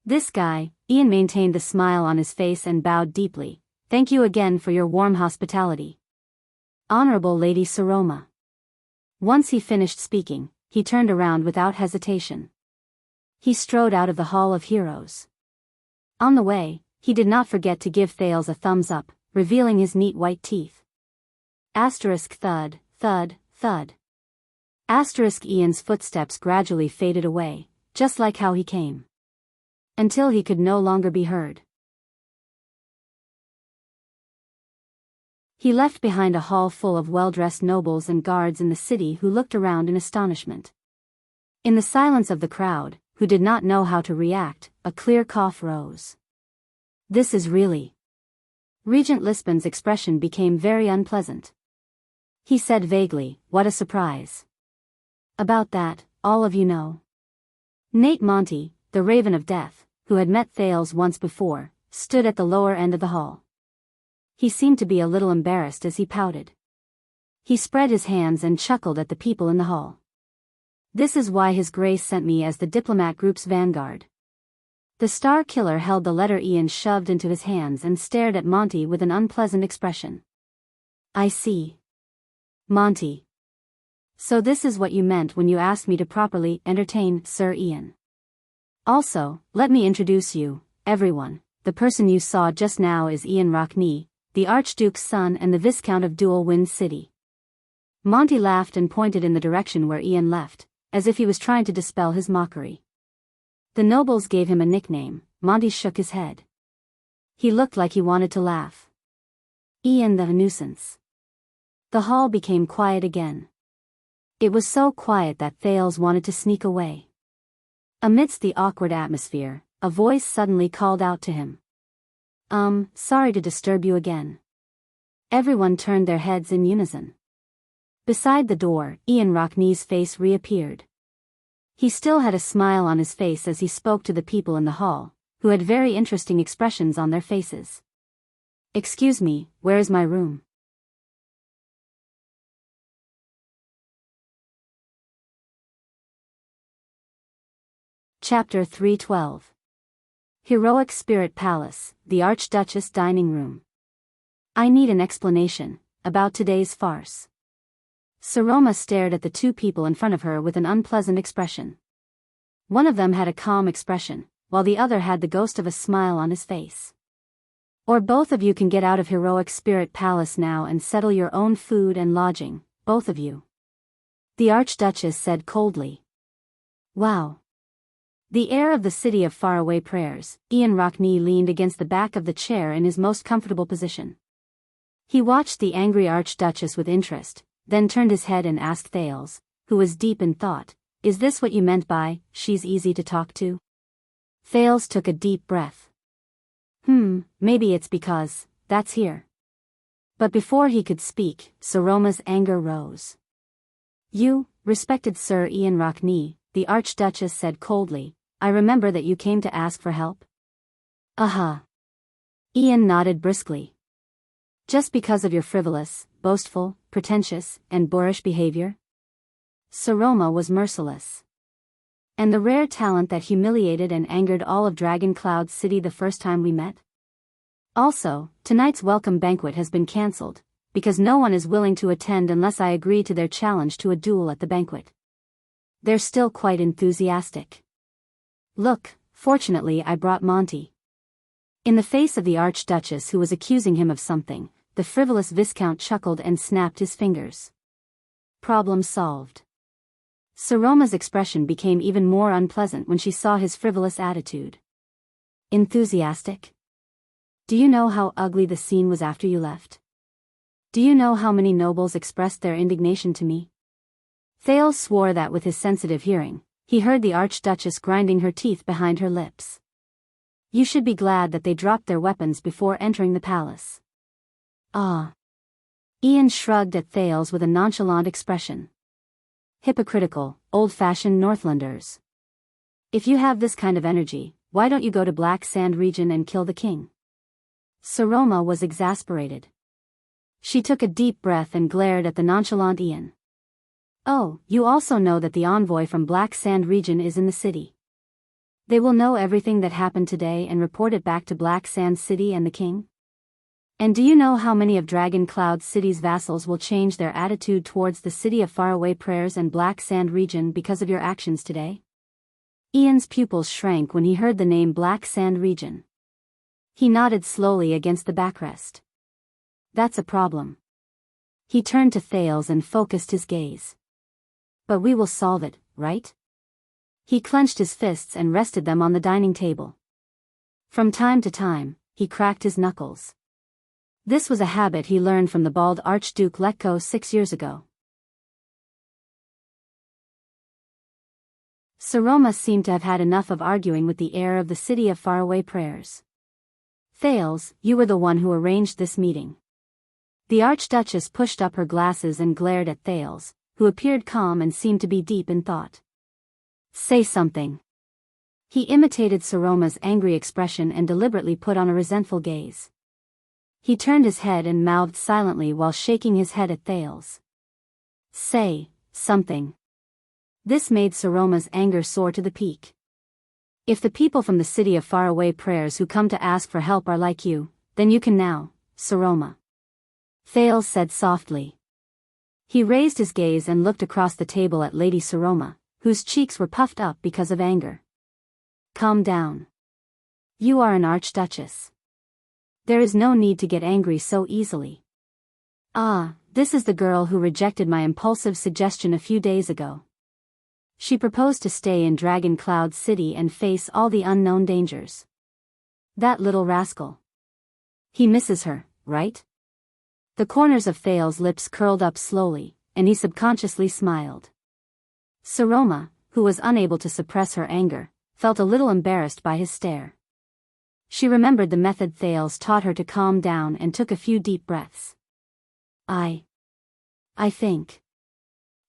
Speaker 1: This guy, Ian maintained a smile on his face and bowed deeply. Thank you again for your warm hospitality. Honorable Lady Saroma. Once he finished speaking, he turned around without hesitation. He strode out of the Hall of Heroes. On the way, he did not forget to give Thales a thumbs up, revealing his neat white teeth. Asterisk thud, thud, thud. Asterisk Ian's footsteps gradually faded away, just like how he came. Until he could no longer be heard. He left behind a hall full of well-dressed nobles and guards in the city who looked around in astonishment. In the silence of the crowd, who did not know how to react, a clear cough rose. This is really... Regent Lisbon's expression became very unpleasant. He said vaguely, what a surprise. About that, all of you know. Nate Monty, the Raven of Death, who had met Thales once before, stood at the lower end of the hall. He seemed to be a little embarrassed as he pouted. He spread his hands and chuckled at the people in the hall. This is why His Grace sent me as the diplomat group's vanguard. The Star Killer held the letter Ian shoved into his hands and stared at Monty with an unpleasant expression. I see. Monty. So this is what you meant when you asked me to properly entertain Sir Ian. Also, let me introduce you, everyone. The person you saw just now is Ian Rockney, the Archduke's son and the Viscount of Dual Wind City. Monty laughed and pointed in the direction where Ian left, as if he was trying to dispel his mockery. The nobles gave him a nickname. Monty shook his head. He looked like he wanted to laugh. Ian the nuisance. The hall became quiet again. It was so quiet that Thales wanted to sneak away. Amidst the awkward atmosphere, a voice suddenly called out to him. Sorry to disturb you again. Everyone turned their heads in unison. Beside the door, Ian Rockney's face reappeared. He still had a smile on his face as he spoke to the people in the hall, who had very interesting expressions on their faces. Excuse me, where is my room? Chapter 312. Heroic Spirit Palace, the Archduchess Dining Room. I need an explanation about today's farce. Saroma stared at the two people in front of her with an unpleasant expression. One of them had a calm expression, while the other had the ghost of a smile on his face. Or both of you can get out of Heroic Spirit Palace now and settle your own food and lodging, both of you. the Archduchess said coldly. Wow. The heir of the city of faraway prayers, Ian Rockney leaned against the back of the chair in his most comfortable position. He watched the angry Archduchess with interest, then turned his head and asked Thales, who was deep in thought, "Is this what you meant by, she's easy to talk to?" Thales took a deep breath. Maybe it's because, that's here. But before he could speak, Saroma's anger rose. "You, respected Sir Ian Rockney," the Archduchess said coldly, "I remember that you came to ask for help." Ian nodded briskly. "Just because of your frivolous, boastful, pretentious, and boorish behavior?" Saroma was merciless. "And the rare talent that humiliated and angered all of Dragon Cloud City the first time we met? Also, tonight's welcome banquet has been cancelled, because no one is willing to attend unless I agree to their challenge to a duel at the banquet. They're still quite enthusiastic. Look, fortunately I brought Monty." In the face of the Archduchess, who was accusing him of something, the frivolous Viscount chuckled and snapped his fingers. Problem solved. Saroma's expression became even more unpleasant when she saw his frivolous attitude. "Enthusiastic? Do you know how ugly the scene was after you left? Do you know how many nobles expressed their indignation to me?" Thales swore that with his sensitive hearing, he heard the Archduchess grinding her teeth behind her lips. "You should be glad that they dropped their weapons before entering the palace." Ian shrugged at Thales with a nonchalant expression. "Hypocritical, old-fashioned Northlanders. If you have this kind of energy, why don't you go to Black Sand region and kill the king?" Saroma was exasperated. She took a deep breath and glared at the nonchalant Ian. "Oh, you also know that the envoy from Black Sand region is in the city. They will know everything that happened today and report it back to Black Sand City and the king? And do you know how many of Dragon Cloud City's vassals will change their attitude towards the city of faraway prayers and Black Sand region because of your actions today?" Ian's pupils shrank when he heard the name Black Sand region. He nodded slowly against the backrest. "That's a problem." He turned to Thales and focused his gaze. "But we will solve it, right?" He clenched his fists and rested them on the dining table. From time to time, he cracked his knuckles. This was a habit he learned from the bald Archduke Letko 6 years ago. Saroma seemed to have had enough of arguing with the heir of the city of faraway prayers. "Thales, you were the one who arranged this meeting." The Archduchess pushed up her glasses and glared at Thales, who appeared calm and seemed to be deep in thought. "Say something." He imitated Saroma's angry expression and deliberately put on a resentful gaze. He turned his head and mouthed silently while shaking his head at Thales. "Say something." This made Saroma's anger soar to the peak. "If the people from the city of faraway prayers who come to ask for help are like you, then you can now, Saroma," Thales said softly. He raised his gaze and looked across the table at Lady Saroma, whose cheeks were puffed up because of anger. "Calm down. You are an Archduchess. There is no need to get angry so easily. This is the girl who rejected my impulsive suggestion a few days ago. She proposed to stay in Dragon Cloud City and face all the unknown dangers. That little rascal. He misses her, right?" The corners of Thales' lips curled up slowly, and he subconsciously smiled. Saroma, who was unable to suppress her anger, felt a little embarrassed by his stare. She remembered the method Thales taught her to calm down and took a few deep breaths. I think.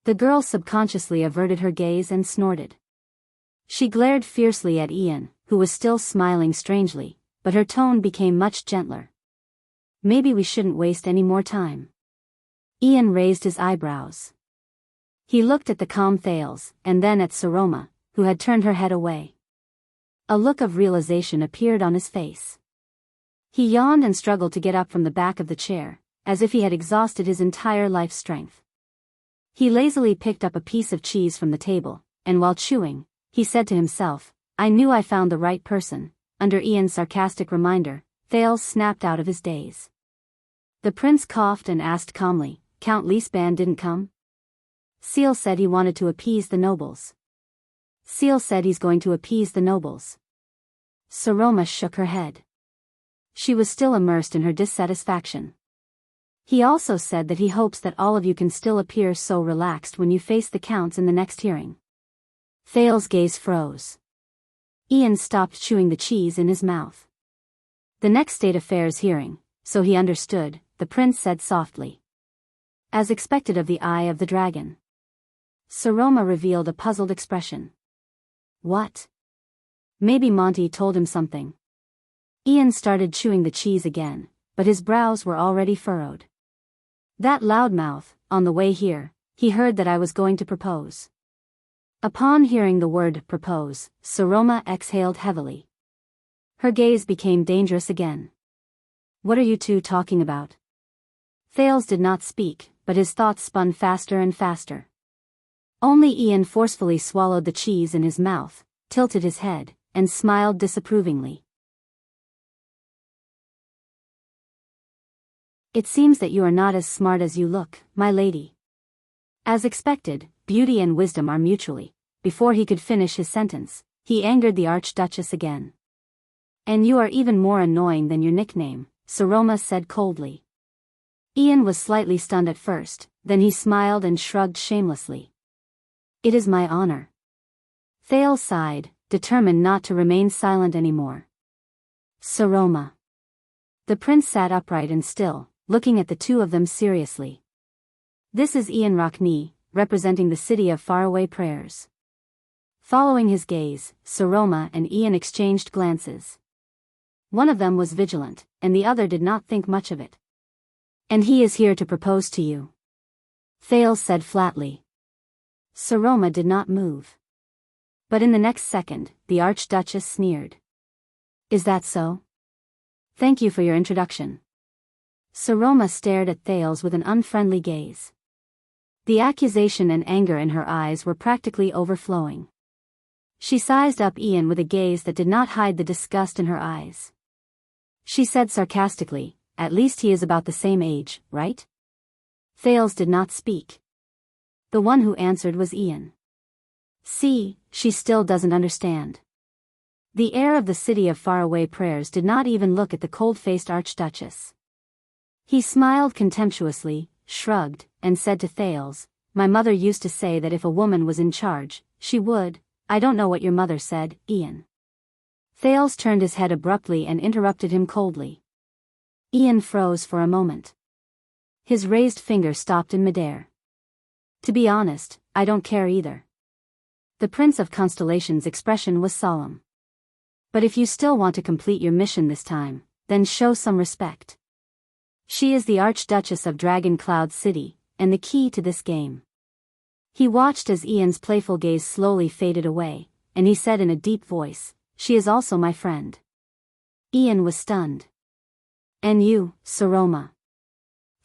Speaker 1: The girl subconsciously averted her gaze and snorted. She glared fiercely at Ian, who was still smiling strangely, but her tone became much gentler. "Maybe we shouldn't waste any more time." Ian raised his eyebrows. He looked at the calm Thales, and then at Saroma, who had turned her head away. A look of realization appeared on his face. He yawned and struggled to get up from the back of the chair, as if he had exhausted his entire life's strength. He lazily picked up a piece of cheese from the table, and while chewing, he said to himself, "I knew I found the right person." Under Ian's sarcastic reminder, Thales snapped out of his daze. The prince coughed and asked calmly, "Count Leesband didn't come?" Seal said he wanted to appease the nobles. Seal said he's going to appease the nobles. Saroma shook her head. She was still immersed in her dissatisfaction. He also said that he hopes that all of you can still appear so relaxed when you face the counts in the next hearing. Thale's gaze froze. Ian stopped chewing the cheese in his mouth. The next state affairs hearing, so he understood, the prince said softly. As expected of the eye of the dragon. Saroma revealed a puzzled expression. What? Maybe Monty told him something. Ian started chewing the cheese again, but his brows were already furrowed. That loudmouth, on the way here, he heard that I was going to propose. Upon hearing the word propose, Saroma exhaled heavily. Her gaze became dangerous again. What are you two talking about? Thales did not speak, but his thoughts spun faster and faster. Only Ian forcefully swallowed the cheese in his mouth, tilted his head, and smiled disapprovingly. It seems that you are not as smart as you look, my lady. As expected, beauty and wisdom are mutually. Before he could finish his sentence, he angered the Archduchess again. And you are even more annoying than your nickname, Saroma said coldly. Ian was slightly stunned at first, then he smiled and shrugged shamelessly. It is my honor. Thale sighed, determined not to remain silent anymore. Saroma. The prince sat upright and still, looking at the two of them seriously. This is Ian Rockney, representing the city of faraway prayers. Following his gaze, Saroma and Ian exchanged glances. One of them was vigilant, and the other did not think much of it. And he is here to propose to you. Thales said flatly. Saroma did not move. But in the next second, the Archduchess sneered. Is that so? Thank you for your introduction. Saroma stared at Thales with an unfriendly gaze. The accusation and anger in her eyes were practically overflowing. She sized up Ian with a gaze that did not hide the disgust in her eyes. She said sarcastically, at least he is about the same age, right? Thales did not speak. The one who answered was Ian. See, she still doesn't understand. The heir of the city of faraway prayers did not even look at the cold-faced Archduchess. He smiled contemptuously, shrugged, and said to Thales, my mother used to say that if a woman was in charge, she would. I don't know what your mother said, Ian. Thales turned his head abruptly and interrupted him coldly. Ian froze for a moment. His raised finger stopped in midair. To be honest, I don't care either. The Prince of Constellation's expression was solemn. But if you still want to complete your mission this time, then show some respect. She is the Archduchess of Dragon Cloud City, and the key to this game. He watched as Ian's playful gaze slowly faded away, and he said in a deep voice, she is also my friend. Ian was stunned. And you, Saroma?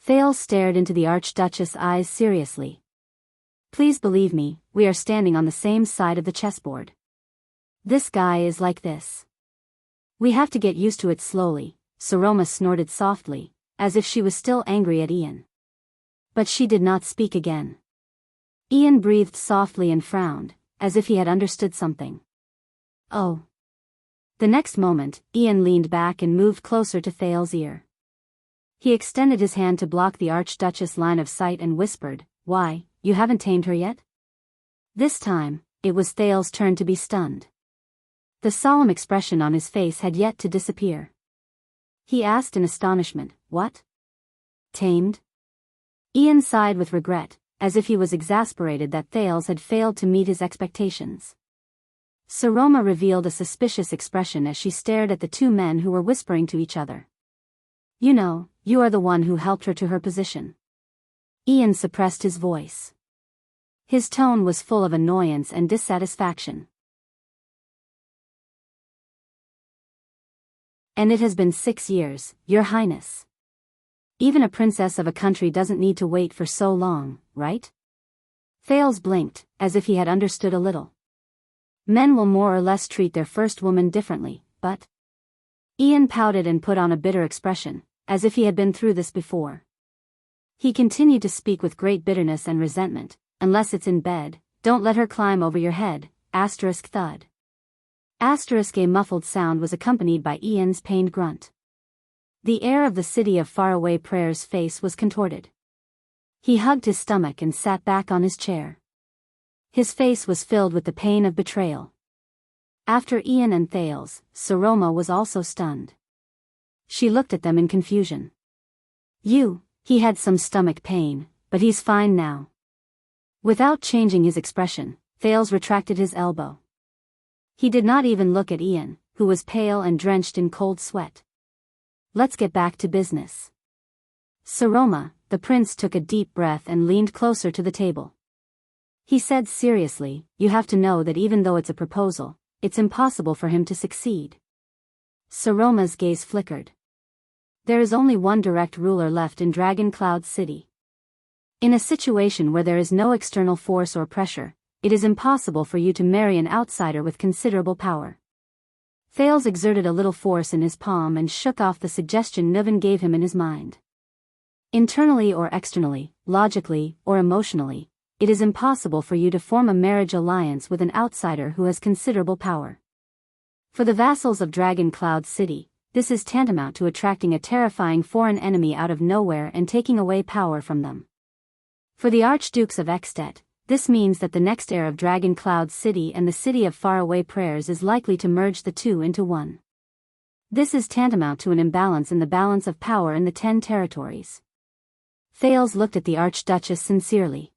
Speaker 1: Thales stared into the Archduchess' eyes seriously. Please believe me, we are standing on the same side of the chessboard. This guy is like this. We have to get used to it slowly, Saroma snorted softly, as if she was still angry at Ian. But she did not speak again. Ian breathed softly and frowned, as if he had understood something. Oh. The next moment, Ian leaned back and moved closer to Thales' ear. He extended his hand to block the Archduchess' line of sight and whispered, why, you haven't tamed her yet? This time, it was Thales' turn to be stunned. The solemn expression on his face had yet to disappear. He asked in astonishment, what? Tamed? Ian sighed with regret, as if he was exasperated that Thales had failed to meet his expectations. Saroma revealed a suspicious expression as she stared at the two men who were whispering to each other. You know, you are the one who helped her to her position. Ian suppressed his voice. His tone was full of annoyance and dissatisfaction. And it has been 6 years, Your Highness. Even a princess of a country doesn't need to wait for so long, right? Thales blinked, as if he had understood a little. Men will more or less treat their first woman differently, but... Ian pouted and put on a bitter expression, as if he had been through this before. He continued to speak with great bitterness and resentment, unless it's in bed, don't let her climb over your head, asterisk thud. Asterisk a muffled sound was accompanied by Ian's pained grunt. The air of the city of faraway prayers' face was contorted. He hugged his stomach and sat back on his chair. His face was filled with the pain of betrayal. After Ian and Thales, Saroma was also stunned. She looked at them in confusion. He had some stomach pain, but he's fine now. Without changing his expression, Thales retracted his elbow. He did not even look at Ian, who was pale and drenched in cold sweat. Let's get back to business. Saroma, the prince took a deep breath and leaned closer to the table. He said seriously, you have to know that even though it's a proposal, it's impossible for him to succeed. Saroma's gaze flickered. There is only one direct ruler left in Dragon Cloud City. In a situation where there is no external force or pressure, it is impossible for you to marry an outsider with considerable power. Thales exerted a little force in his palm and shook off the suggestion Niven gave him in his mind. Internally or externally, logically or emotionally, it is impossible for you to form a marriage alliance with an outsider who has considerable power. For the vassals of Dragon Cloud City, this is tantamount to attracting a terrifying foreign enemy out of nowhere and taking away power from them. For the Archdukes of Extet, this means that the next heir of Dragon Cloud City and the City of Faraway Prayers is likely to merge the two into one. This is tantamount to an imbalance in the balance of power in the 10 territories. Thales looked at the Archduchess sincerely.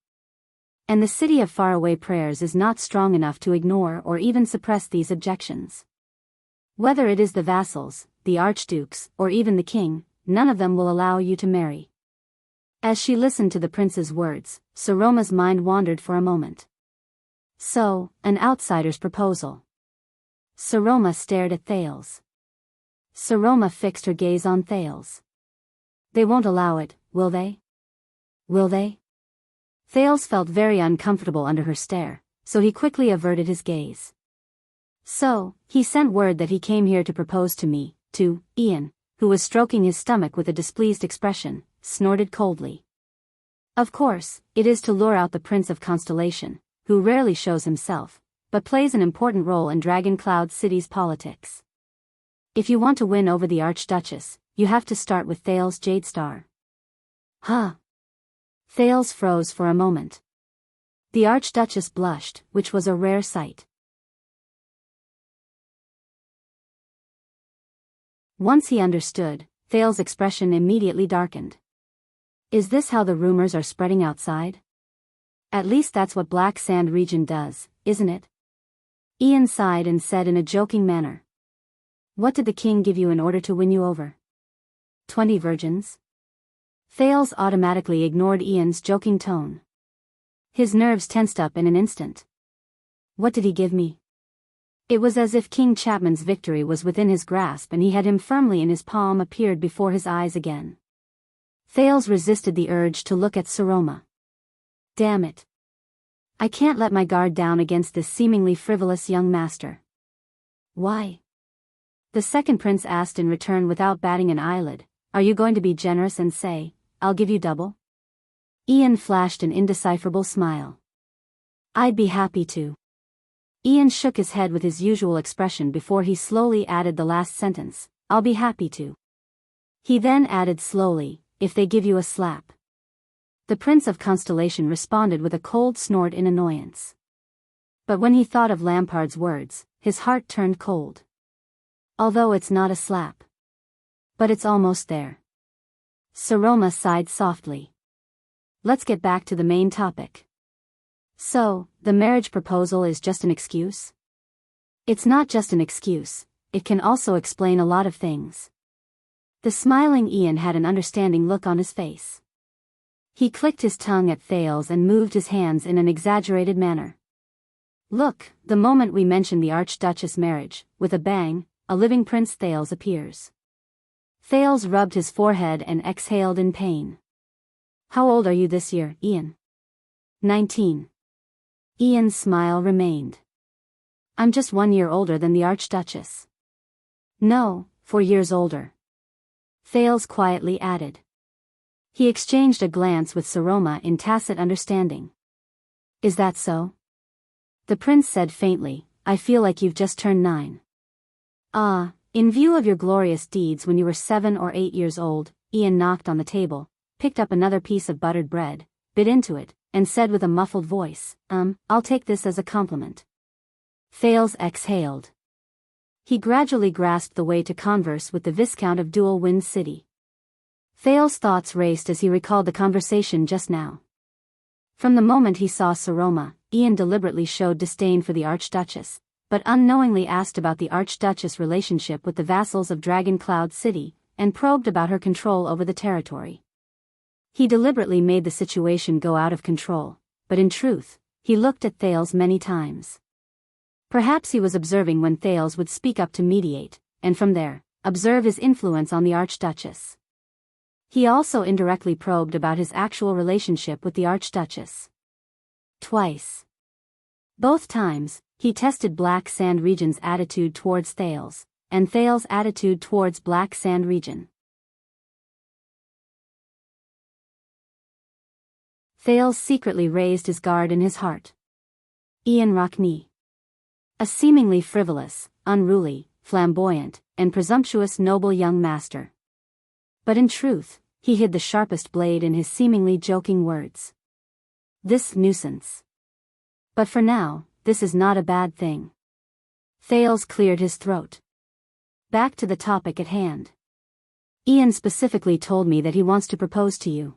Speaker 1: And the City of Faraway Prayers is not strong enough to ignore or even suppress these objections. Whether it is the vassals, the archdukes, or even the king, none of them will allow you to marry. As she listened to the prince's words, Saroma's mind wandered for a moment. So, an outsider's proposal. Saroma stared at Thales. Saroma fixed her gaze on Thales. They won't allow it, will they? Will they? Thales felt very uncomfortable under her stare, so he quickly averted his gaze. So, he sent word that he came here to propose to me, to Ian, who was stroking his stomach with a displeased expression, snorted coldly. Of course, it is to lure out the Prince of Constellation, who rarely shows himself, but plays an important role in Dragon Cloud City's politics. If you want to win over the Archduchess, you have to start with Thales Jadestar. Huh? Thales froze for a moment. The Archduchess blushed, which was a rare sight. Once he understood, Thales' expression immediately darkened. Is this how the rumors are spreading outside? At least that's what Black Sand region does, isn't it? Ian sighed and said in a joking manner. What did the king give you in order to win you over? 20 virgins? Thales automatically ignored Ian's joking tone. His nerves tensed up in an instant. What did he give me? It was as if King Chapman's victory was within his grasp and he had him firmly in his palm appeared before his eyes again. Thales resisted the urge to look at Saroma. Damn it. I can't let my guard down against this seemingly frivolous young master. Why? The second prince asked in return without batting an eyelid. Are you going to be generous and say, I'll give you double? Ian flashed an indecipherable smile. I'd be happy to. Ian shook his head with his usual expression before he slowly added the last sentence, I'll be happy to. He then added slowly, if they give you a slap. The Prince of Constellation responded with a cold snort in annoyance. But when he thought of Lampard's words, his heart turned cold. Although it's not a slap. But it's almost there. Saroma sighed softly. Let's get back to the main topic. So, the marriage proposal is just an excuse? It's not just an excuse, it can also explain a lot of things. The smiling Ian had an understanding look on his face. He clicked his tongue at Thales and moved his hands in an exaggerated manner. Look, the moment we mention the Archduchess marriage, with a bang, a living Prince Thales appears. Thales rubbed his forehead and exhaled in pain. How old are you this year, Ian? 19. Ian's smile remained. I'm just 1 year older than the Archduchess. No, 4 years older. Thales quietly added. He exchanged a glance with Saroma in tacit understanding. Is that so? The prince said faintly, I feel like you've just turned 9. Ah, in view of your glorious deeds when you were 7 or 8 years old, Ian knocked on the table, picked up another piece of buttered bread, bit into it, and said with a muffled voice, I'll take this as a compliment. Thales exhaled. He gradually grasped the way to converse with the Viscount of Dual Wind City. Thales' thoughts raced as he recalled the conversation just now. From the moment he saw Saroma, Ian deliberately showed disdain for the Archduchess, but unknowingly asked about the Archduchess' relationship with the vassals of Dragon Cloud City, and probed about her control over the territory. He deliberately made the situation go out of control, but in truth, he looked at Thales many times. Perhaps he was observing when Thales would speak up to mediate, and from there, observe his influence on the Archduchess. He also indirectly probed about his actual relationship with the Archduchess. Twice. Both times, he tested Black Sand Region's attitude towards Thales, and Thales' attitude towards Black Sand Region. Thales secretly raised his guard in his heart. Ian Rockne. A seemingly frivolous, unruly, flamboyant, and presumptuous noble young master. But in truth, he hid the sharpest blade in his seemingly joking words. This nuisance. But for now, this is not a bad thing. Thales cleared his throat. Back to the topic at hand. Ian specifically told me that he wants to propose to you.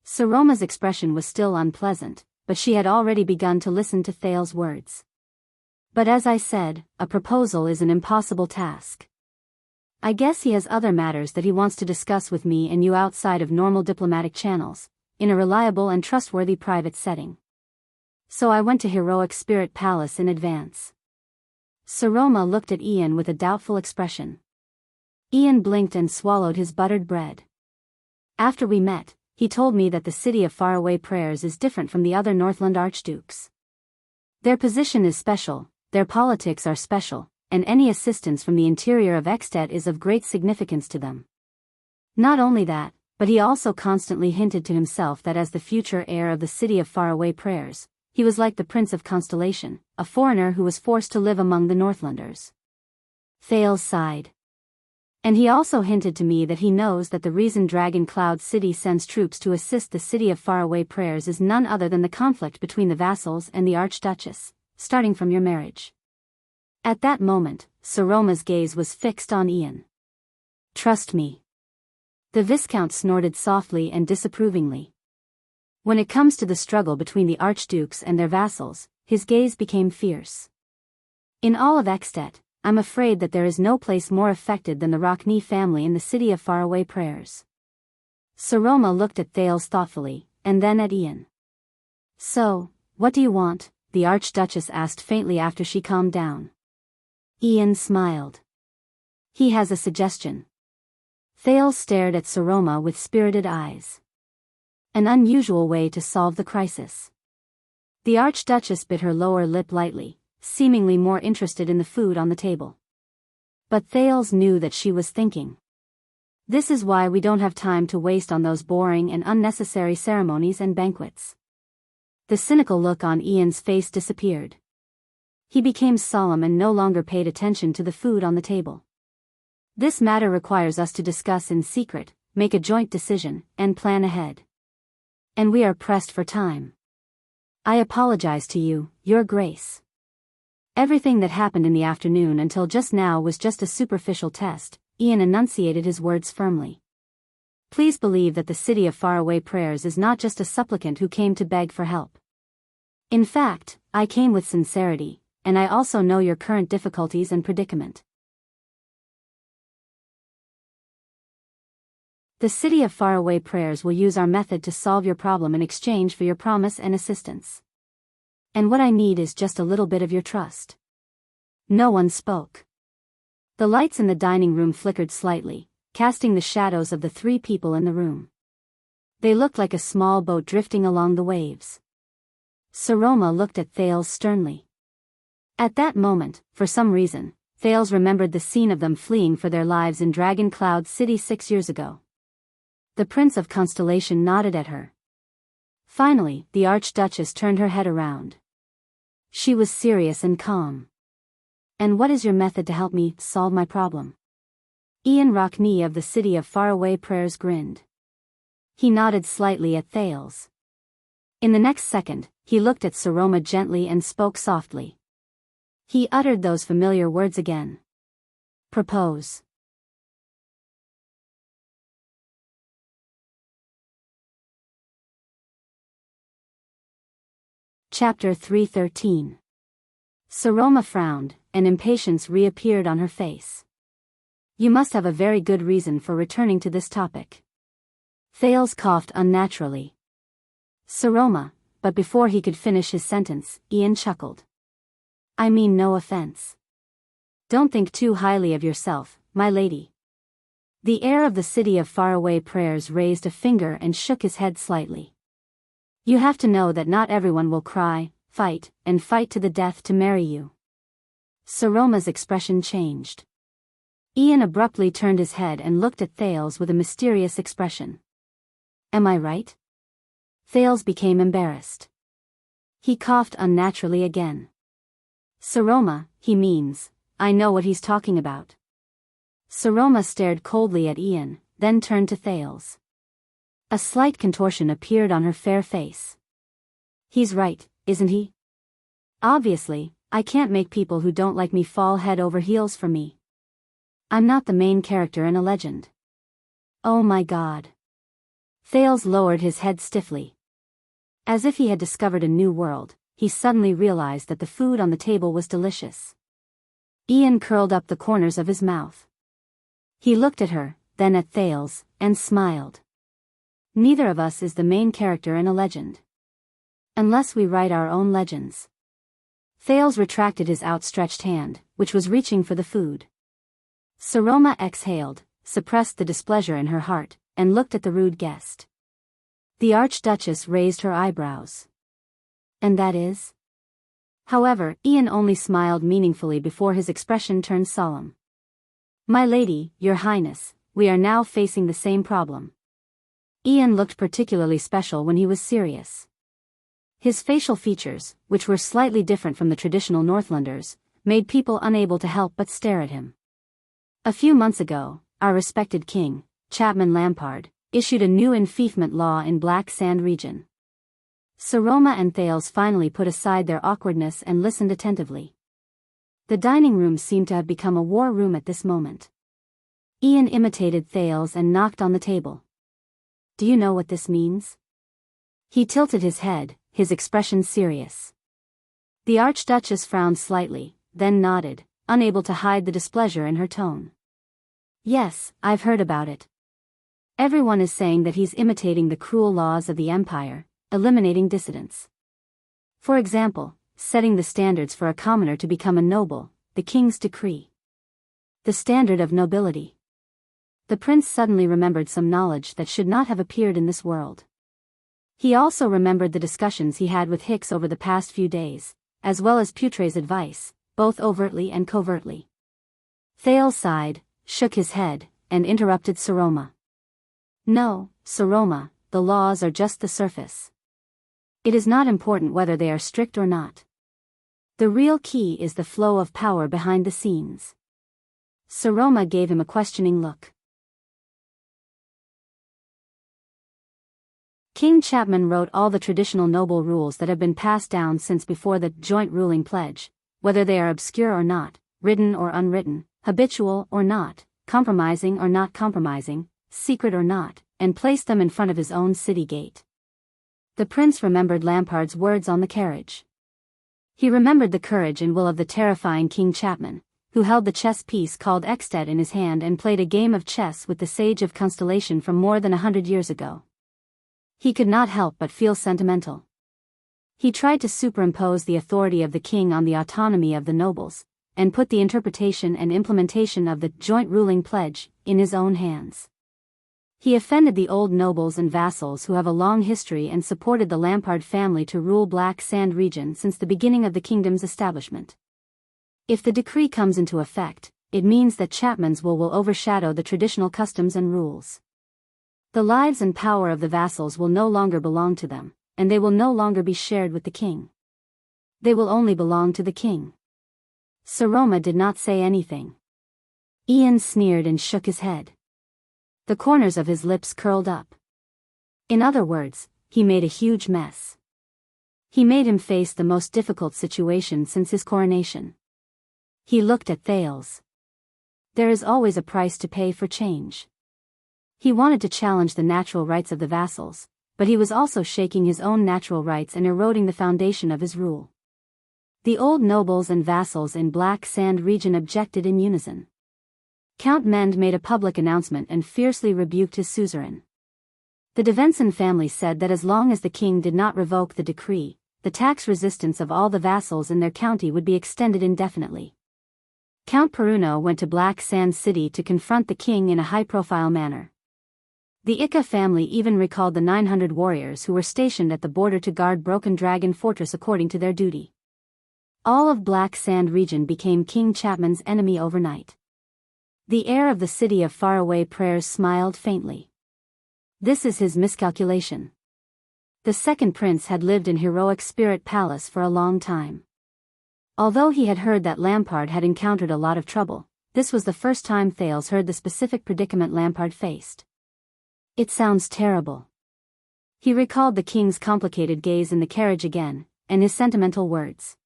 Speaker 1: Saroma's expression was still unpleasant, but she had already begun to listen to Thales' words. But as I said, a proposal is an impossible task. I guess he has other matters that he wants to discuss with me and you outside of normal diplomatic channels, in a reliable and trustworthy private setting. So I went to Heroic Spirit Palace in advance. Saroma looked at Ian with a doubtful expression. Ian blinked and swallowed his buttered bread. After we met, he told me that the city of Faraway Prayers is different from the other Northland archdukes. Their position is special, their politics are special, and any assistance from the interior of Extet is of great significance to them. Not only that, but he also constantly hinted to himself that as the future heir of the city of Faraway Prayers, he was like the Prince of Constellation, a foreigner who was forced to live among the Northlanders. Thales sighed. And he also hinted to me that he knows that the reason Dragon Cloud City sends troops to assist the city of Faraway Prayers is none other than the conflict between the vassals and the Archduchess, starting from your marriage. At that moment, Saroma's gaze was fixed on Ian. Trust me. The Viscount snorted softly and disapprovingly. When it comes to the struggle between the archdukes and their vassals, his gaze became fierce. In all of Extet, I'm afraid that there is no place more affected than the Rockne family in the city of Faraway Prayers. Saroma looked at Thales thoughtfully, and then at Ian. So, what do you want? The Archduchess asked faintly after she calmed down. Ian smiled. He has a suggestion. Thales stared at Saroma with spirited eyes. An unusual way to solve the crisis. The Archduchess bit her lower lip lightly, seemingly more interested in the food on the table. But Thales knew that she was thinking. This is why we don't have time to waste on those boring and unnecessary ceremonies and banquets. The cynical look on Ian's face disappeared. He became solemn and no longer paid attention to the food on the table. This matter requires us to discuss in secret, make a joint decision, and plan ahead. And we are pressed for time. I apologize to you, Your Grace. Everything that happened in the afternoon until just now was just a superficial test. Ian enunciated his words firmly. Please believe that the city of Faraway Prayers is not just a supplicant who came to beg for help. In fact, I came with sincerity, and I also know your current difficulties and predicament. The city of Faraway Prayers will use our method to solve your problem in exchange for your promise and assistance. And what I need is just a little bit of your trust. No one spoke. The lights in the dining room flickered slightly, casting the shadows of the 3 people in the room. They looked like a small boat drifting along the waves. Saroma looked at Thales sternly. At that moment, for some reason, Thales remembered the scene of them fleeing for their lives in Dragon Cloud City 6 years ago. The Prince of Constellation nodded at her. Finally, the Archduchess turned her head around. She was serious and calm. "And what is your method to help me solve my problem?" Ian Rockney of the City of Faraway Prayers grinned. He nodded slightly at Thales. In the next second, he looked at Saroma gently and spoke softly. He uttered those familiar words again. "Propose." Chapter 313. Saroma frowned, and impatience reappeared on her face. "You must have a very good reason for returning to this topic." Thales coughed unnaturally. "Saroma," but before he could finish his sentence, Ian chuckled. "I mean no offense. Don't think too highly of yourself, my lady." The heir of the City of Faraway Prayers raised a finger and shook his head slightly. "You have to know that not everyone will cry, fight, and fight to the death to marry you." Saroma's expression changed. Ian abruptly turned his head and looked at Thales with a mysterious expression. "Am I right?" Thales became embarrassed. He coughed unnaturally again. "Saroma, he means, I know what he's talking about." Saroma stared coldly at Ian, then turned to Thales. A slight contortion appeared on her fair face. "He's right, isn't he? Obviously, I can't make people who don't like me fall head over heels for me. I'm not the main character in a legend." "Oh my God." Thales lowered his head stiffly. As if he had discovered a new world, he suddenly realized that the food on the table was delicious. Ian curled up the corners of his mouth. He looked at her, then at Thales, and smiled. "Neither of us is the main character in a legend. Unless we write our own legends." Thales retracted his outstretched hand, which was reaching for the food. Saroma exhaled, suppressed the displeasure in her heart, and looked at the rude guest. The Archduchess raised her eyebrows. "And that is?" However, Ian only smiled meaningfully before his expression turned solemn. "My lady, your highness, we are now facing the same problem." Ian looked particularly special when he was serious. His facial features, which were slightly different from the traditional Northlanders, made people unable to help but stare at him. "A few months ago, our respected king, Chapman Lampard, issued a new enfeoffment law in Black Sand region." Saroma and Thales finally put aside their awkwardness and listened attentively. The dining room seemed to have become a war room at this moment. Ian imitated Thales and knocked on the table. "Do you know what this means?" He tilted his head, his expression serious. The Archduchess frowned slightly, then nodded, unable to hide the displeasure in her tone. "Yes, I've heard about it. Everyone is saying that he's imitating the cruel laws of the Empire, eliminating dissidents. For example, setting the standards for a commoner to become a noble, the king's decree. The standard of nobility." The prince suddenly remembered some knowledge that should not have appeared in this world. He also remembered the discussions he had with Hicks over the past few days, as well as Putre's advice, both overtly and covertly. Thales sighed, shook his head, and interrupted Saroma. "No, Saroma, the laws are just the surface. It is not important whether they are strict or not. The real key is the flow of power behind the scenes." Saroma gave him a questioning look. King Chapman wrote all the traditional noble rules that have been passed down since before the joint ruling pledge, whether they are obscure or not, written or unwritten, habitual or not, compromising or not compromising, secret or not, and placed them in front of his own city gate. The prince remembered Lampard's words on the carriage. He remembered the courage and will of the terrifying King Chapman, who held the chess piece called Extet in his hand and played a game of chess with the Sage of Constellation from more than 100 years ago. He could not help but feel sentimental. He tried to superimpose the authority of the king on the autonomy of the nobles, and put the interpretation and implementation of the joint ruling pledge in his own hands. He offended the old nobles and vassals who have a long history and supported the Lampard family to rule Black Sand region since the beginning of the kingdom's establishment. If the decree comes into effect, it means that Chapman's will overshadow the traditional customs and rules. The lives and power of the vassals will no longer belong to them, and they will no longer be shared with the king. They will only belong to the king. Saroma did not say anything. Ian sneered and shook his head. The corners of his lips curled up. In other words, he made a huge mess. He made him face the most difficult situation since his coronation. He looked at Thales. There is always a price to pay for change. He wanted to challenge the natural rights of the vassals, but he was also shaking his own natural rights and eroding the foundation of his rule. The old nobles and vassals in Black Sand region objected in unison. Count Mend made a public announcement and fiercely rebuked his suzerain. The Devenson family said that as long as the king did not revoke the decree, the tax resistance of all the vassals in their county would be extended indefinitely. Count Peruno went to Black Sand City to confront the king in a high-profile manner. The Ika family even recalled the 900 warriors who were stationed at the border to guard Broken Dragon Fortress according to their duty. All of Black Sand region became King Chapman's enemy overnight. The heir of the city of faraway prayers smiled faintly. This is his miscalculation. The second prince had lived in heroic Spirit Palace for a long time. Although he had heard that Lampard had encountered a lot of trouble, this was the first time Thales heard the specific predicament Lampard faced. It sounds terrible. He recalled the king's complicated gaze in the carriage again, and his sentimental words.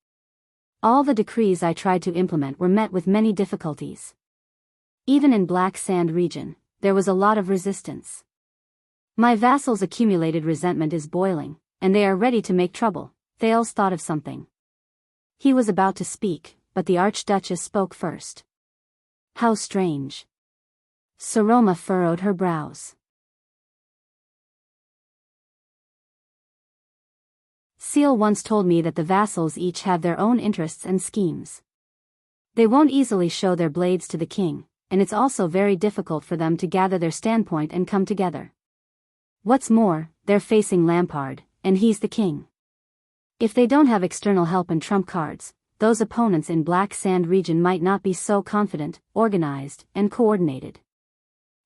Speaker 1: All the decrees I tried to implement were met with many difficulties. Even in Black Sand region, there was a lot of resistance. My vassals' accumulated resentment is boiling, and they are ready to make trouble. Thales thought of something. He was about to speak, but the Archduchess spoke first. How strange. Saroma furrowed her brows. Seal once told me that the vassals each have their own interests and schemes. They won't easily show their blades to the king, and it's also very difficult for them to gather their standpoint and come together. What's more, they're facing Lampard, and he's the king. If they don't have external help and trump cards, those opponents in Black Sand region might not be so confident, organized, and coordinated.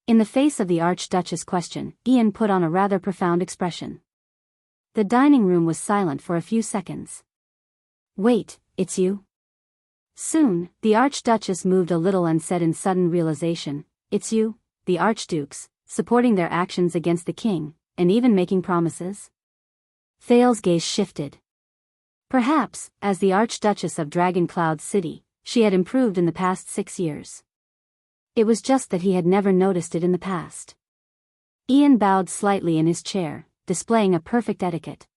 Speaker 1: In the face of the Archduchess' question, Ian put on a rather profound expression. The dining room was silent for a few seconds. Wait, it's you? Soon, the Archduchess moved a little and said in sudden realization, it's you, the Archdukes, supporting their actions against the king, and even making promises? Thales' gaze shifted. Perhaps, as the Archduchess of Dragon Cloud City, she had improved in the past 6 years. It was just that he had never noticed it in the past. Ian bowed slightly in his chair, displaying a perfect etiquette.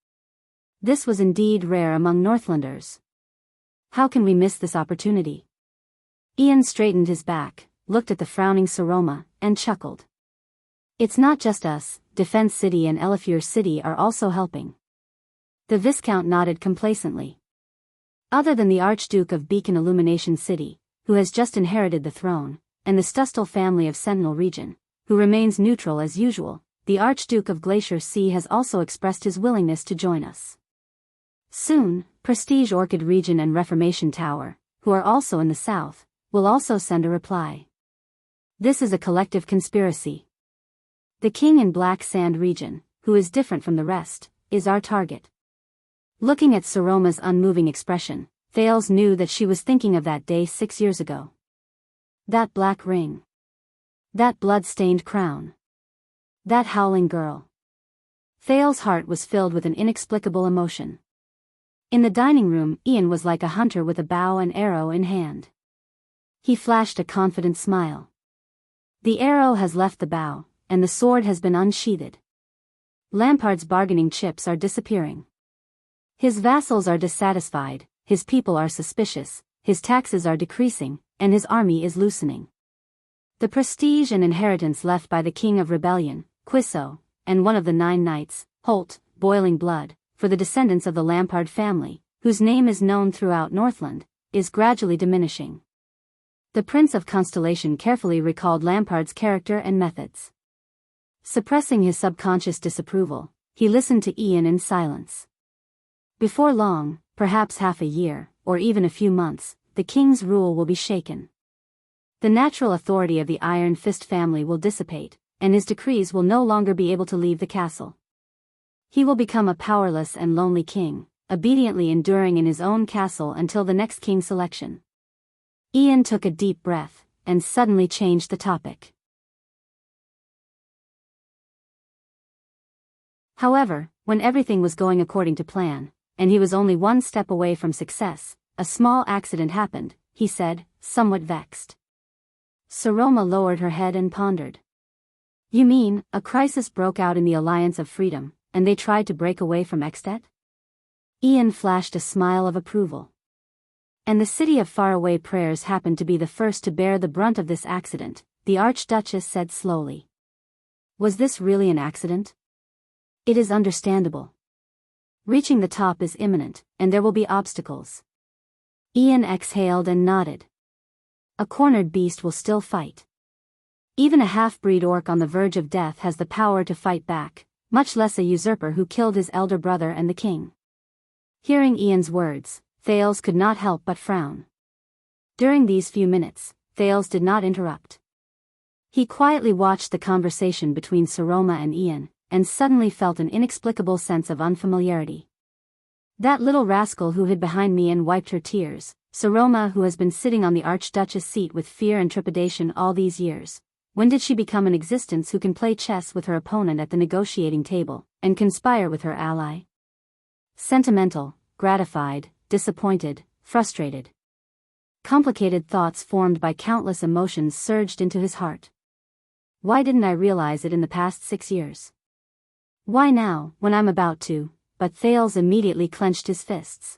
Speaker 1: This was indeed rare among Northlanders. How can we miss this opportunity? Ian straightened his back, looked at the frowning Saroma, and chuckled. It's not just us, Defense City and Elifure City are also helping. The Viscount nodded complacently. Other than the Archduke of Beacon Illumination City, who has just inherited the throne, and the Stustal family of Sentinel region, who remains neutral as usual, the Archduke of Glacier Sea has also expressed his willingness to join us. Soon, Prestige Orchid region and Reformation Tower, who are also in the south, will also send a reply. This is a collective conspiracy. The king in Black Sand region, who is different from the rest, is our target. Looking at Saroma's unmoving expression, Thales knew that she was thinking of that day 6 years ago. That black ring. That blood-stained crown. That howling girl. Thales' heart was filled with an inexplicable emotion. In the dining room, Ian was like a hunter with a bow and arrow in hand. He flashed a confident smile. The arrow has left the bow, and the sword has been unsheathed. Lampard's bargaining chips are disappearing. His vassals are dissatisfied, his people are suspicious, his taxes are decreasing, and his army is loosening. The prestige and inheritance left by the King of Rebellion, Quisso, and one of the 9 knights, Holt, boiling blood, for the descendants of the Lampard family, whose name is known throughout Northland, is gradually diminishing. The Prince of Constellation carefully recalled Lampard's character and methods. Suppressing his subconscious disapproval, he listened to Ian in silence. Before long, perhaps half a year, or even a few months, the king's rule will be shaken. The natural authority of the Iron Fist family will dissipate, and his decrees will no longer be able to leave the castle. He will become a powerless and lonely king, obediently enduring in his own castle until the next king selection. Ian took a deep breath, and suddenly changed the topic. However, when everything was going according to plan, and he was only one step away from success, a small accident happened, he said, somewhat vexed. Saroma lowered her head and pondered. You mean, a crisis broke out in the Alliance of Freedom, and they tried to break away from Extet? Ian flashed a smile of approval. And the city of Faraway Prayers happened to be the first to bear the brunt of this accident, the Archduchess said slowly. Was this really an accident? It is understandable. Reaching the top is imminent, and there will be obstacles. Ian exhaled and nodded. A cornered beast will still fight. Even a half-breed orc on the verge of death has the power to fight back, much less a usurper who killed his elder brother and the king. Hearing Ian's words, Thales could not help but frown. During these few minutes, Thales did not interrupt. He quietly watched the conversation between Saroma and Ian, and suddenly felt an inexplicable sense of unfamiliarity. That little rascal who hid behind me and wiped her tears, Saroma, who has been sitting on the Archduchess' seat with fear and trepidation all these years. When did she become an existence who can play chess with her opponent at the negotiating table, and conspire with her ally? Sentimental, gratified, disappointed, frustrated. Complicated thoughts formed by countless emotions surged into his heart. Why didn't I realize it in the past 6 years? Why now, when I'm about to? But Thales immediately clenched his fists.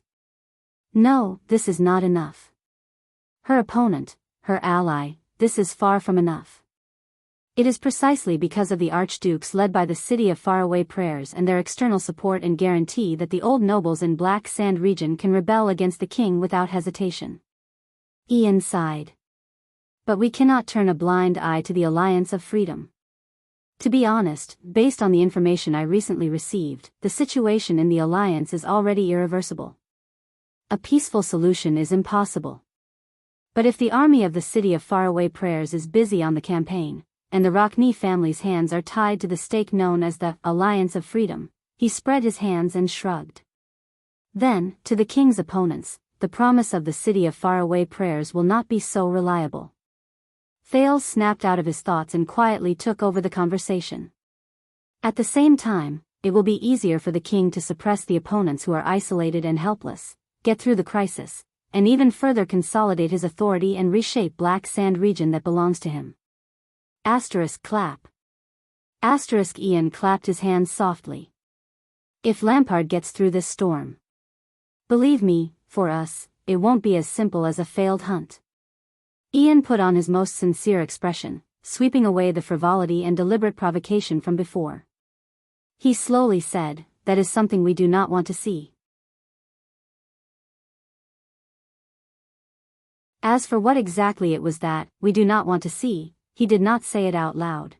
Speaker 1: No, this is not enough. Her opponent, her ally, this is far from enough. It is precisely because of the archdukes led by the city of Faraway Prayers and their external support and guarantee that the old nobles in Black Sand region can rebel against the king without hesitation. Ian sighed. But we cannot turn a blind eye to the Alliance of Freedom. To be honest, based on the information I recently received, the situation in the Alliance is already irreversible. A peaceful solution is impossible. But if the army of the city of Faraway Prayers is busy on the campaign, and the Rockney family's hands are tied to the stake known as the Alliance of Freedom, he spread his hands and shrugged. Then, to the king's opponents, the promise of the city of Faraway Prayers will not be so reliable. Thales snapped out of his thoughts and quietly took over the conversation. At the same time, it will be easier for the king to suppress the opponents who are isolated and helpless, get through the crisis, and even further consolidate his authority and reshape Black Sand region that belongs to him. Clap. Ian clapped his hands softly. If Lampard gets through this storm. Believe me, for us, it won't be as simple as a failed hunt. Ian put on his most sincere expression, sweeping away the frivolity and deliberate provocation from before. He slowly said, that is something we do not want to see. As for what exactly it was that we do not want to see, he did not say it out loud.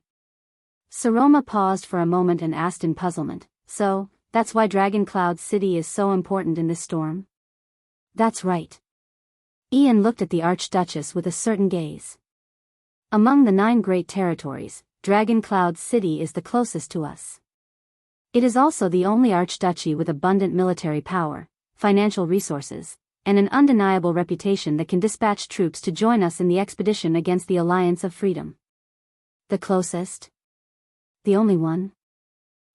Speaker 1: Saroma paused for a moment and asked in puzzlement, so, that's why Dragon Cloud City is so important in this storm? That's right. Ian looked at the Archduchess with a certain gaze. Among the 9 great territories, Dragon Cloud City is the closest to us. It is also the only archduchy with abundant military power, financial resources, and an undeniable reputation that can dispatch troops to join us in the expedition against the Alliance of Freedom. The closest? The only one?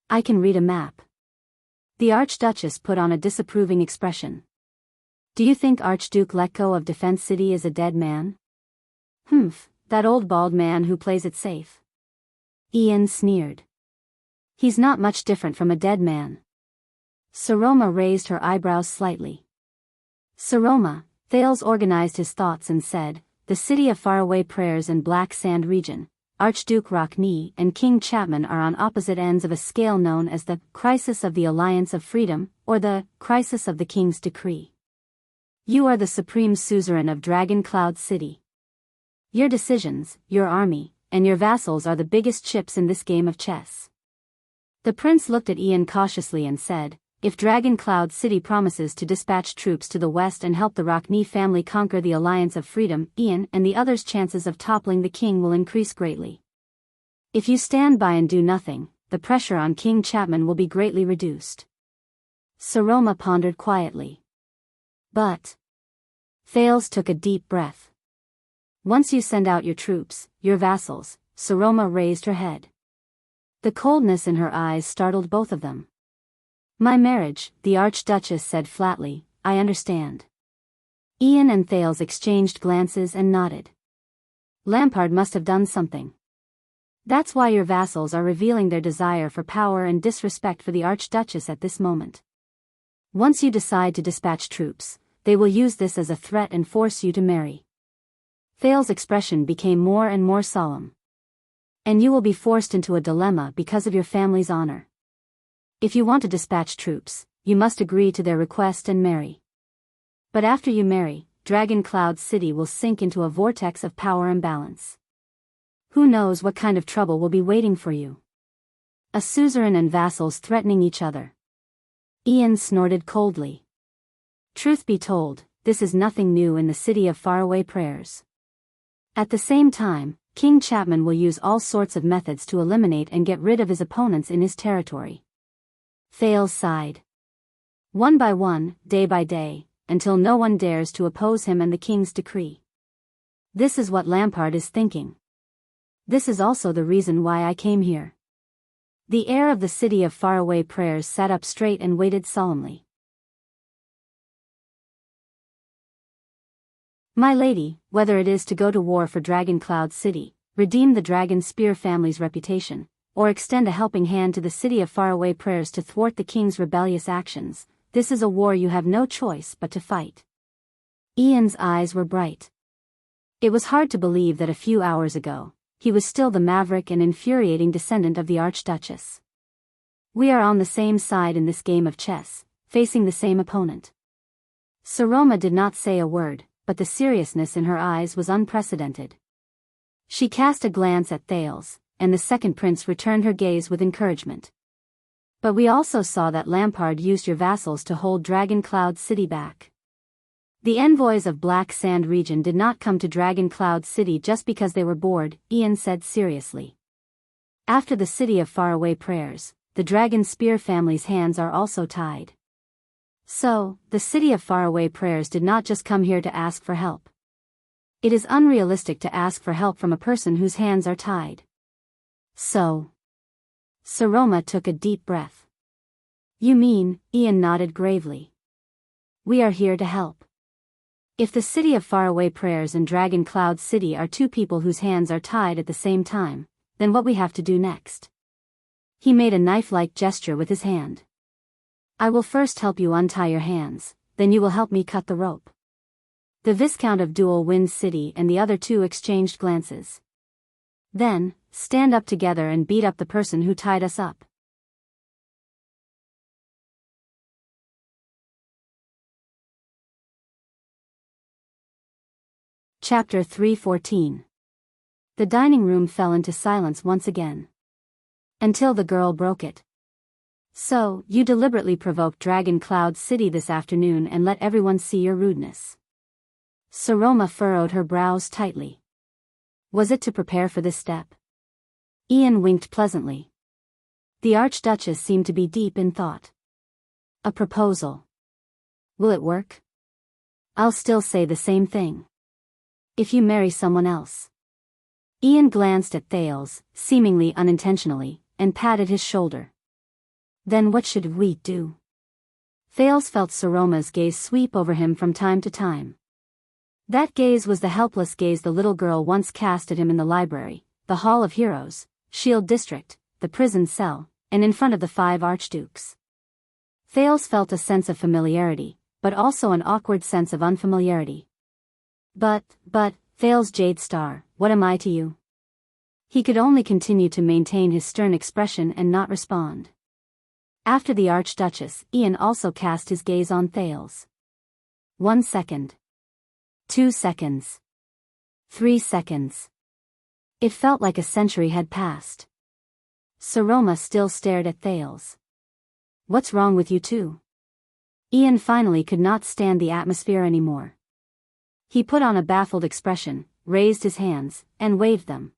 Speaker 1: I can read a map. The Archduchess put on a disapproving expression. Do you think Archduke Letko of Defense City is a dead man? That old bald man who plays it safe. Ian sneered. He's not much different from a dead man. Saroma raised her eyebrows slightly. Saroma, Thales organized his thoughts and said, the city of Faraway Prayers and Black Sand region, Archduke Rockney and King Chapman are on opposite ends of a scale known as the Crisis of the Alliance of Freedom, or the Crisis of the King's Decree. You are the supreme suzerain of Dragon Cloud City. Your decisions, your army, and your vassals are the biggest chips in this game of chess. The prince looked at Ian cautiously and said, if Dragon Cloud City promises to dispatch troops to the west and help the Rockney family conquer the Alliance of Freedom, Ian and the others' chances of toppling the king will increase greatly. If you stand by and do nothing, the pressure on King Chapman will be greatly reduced. Saroma pondered quietly. But Thales took a deep breath. Once you send out your troops, your vassals, Saroma raised her head. The coldness in her eyes startled both of them. My marriage, the Archduchess said flatly, I understand. Ian and Thales exchanged glances and nodded. Lampard must have done something. That's why your vassals are revealing their desire for power and disrespect for the Archduchess at this moment. Once you decide to dispatch troops, they will use this as a threat and force you to marry. Thales' expression became more and more solemn. And you will be forced into a dilemma because of your family's honor. If you want to dispatch troops, you must agree to their request and marry. But after you marry, Dragon Cloud City will sink into a vortex of power imbalance. Who knows what kind of trouble will be waiting for you? A suzerain and vassals threatening each other. Ian snorted coldly. Truth be told, this is nothing new in the city of faraway prayers. At the same time, King Chapman will use all sorts of methods to eliminate and get rid of his opponents in his territory. Thales sighed. One by one, day by day, until no one dares to oppose him and the king's decree. This is what Lampard is thinking. This is also the reason why I came here. The heir of the city of faraway prayers sat up straight and waited solemnly. My lady, whether it is to go to war for Dragon Cloud City, redeem the Dragon Spear family's reputation, or extend a helping hand to the city of faraway prayers to thwart the king's rebellious actions, this is a war you have no choice but to fight. Ian's eyes were bright. It was hard to believe that a few hours ago, he was still the maverick and infuriating descendant of the Archduchess. We are on the same side in this game of chess, facing the same opponent. Saroma did not say a word, but the seriousness in her eyes was unprecedented. She cast a glance at Thales, and the second prince returned her gaze with encouragement. But we also saw that Lampard used your vassals to hold Dragon Cloud City back. The envoys of Black Sand region did not come to Dragon Cloud City just because they were bored, Ian said seriously. After the city of faraway prayers, the Dragon Spear family's hands are also tied. So, the city of faraway prayers did not just come here to ask for help. It is unrealistic to ask for help from a person whose hands are tied. So, Saroma took a deep breath. You mean, Ian nodded gravely. We are here to help. If the city of faraway prayers and Dragon Cloud City are two people whose hands are tied at the same time, then what we have to do next? He made a knife-like gesture with his hand. I will first help you untie your hands, then you will help me cut the rope. The Viscount of Dual Wind City and the other two exchanged glances. Then, stand up together and beat up the person who tied us up. Chapter 3:14. The dining room fell into silence once again. Until the girl broke it. So, you deliberately provoked Dragon Cloud City this afternoon and let everyone see your rudeness. Saroma furrowed her brows tightly. Was it to prepare for this step? Ian winked pleasantly. The Archduchess seemed to be deep in thought. A proposal. Will it work? I'll still say the same thing. If you marry someone else. Ian glanced at Thales, seemingly unintentionally, and patted his shoulder. Then what should we do? Thales felt Saroma's gaze sweep over him from time to time. That gaze was the helpless gaze the little girl once cast at him in the library, the Hall of Heroes, Shield District, the prison cell, and in front of the 5 archdukes. Thales felt a sense of familiarity, but also an awkward sense of unfamiliarity. But, Thales Jade Star, what am I to you? He could only continue to maintain his stern expression and not respond. After the Archduchess, Ian also cast his gaze on Thales. 1 second. 2 seconds. 3 seconds. It felt like a century had passed. Saroma still stared at Thales. What's wrong with you two? Ian finally could not stand the atmosphere anymore. He put on a baffled expression, raised his hands, and waved them.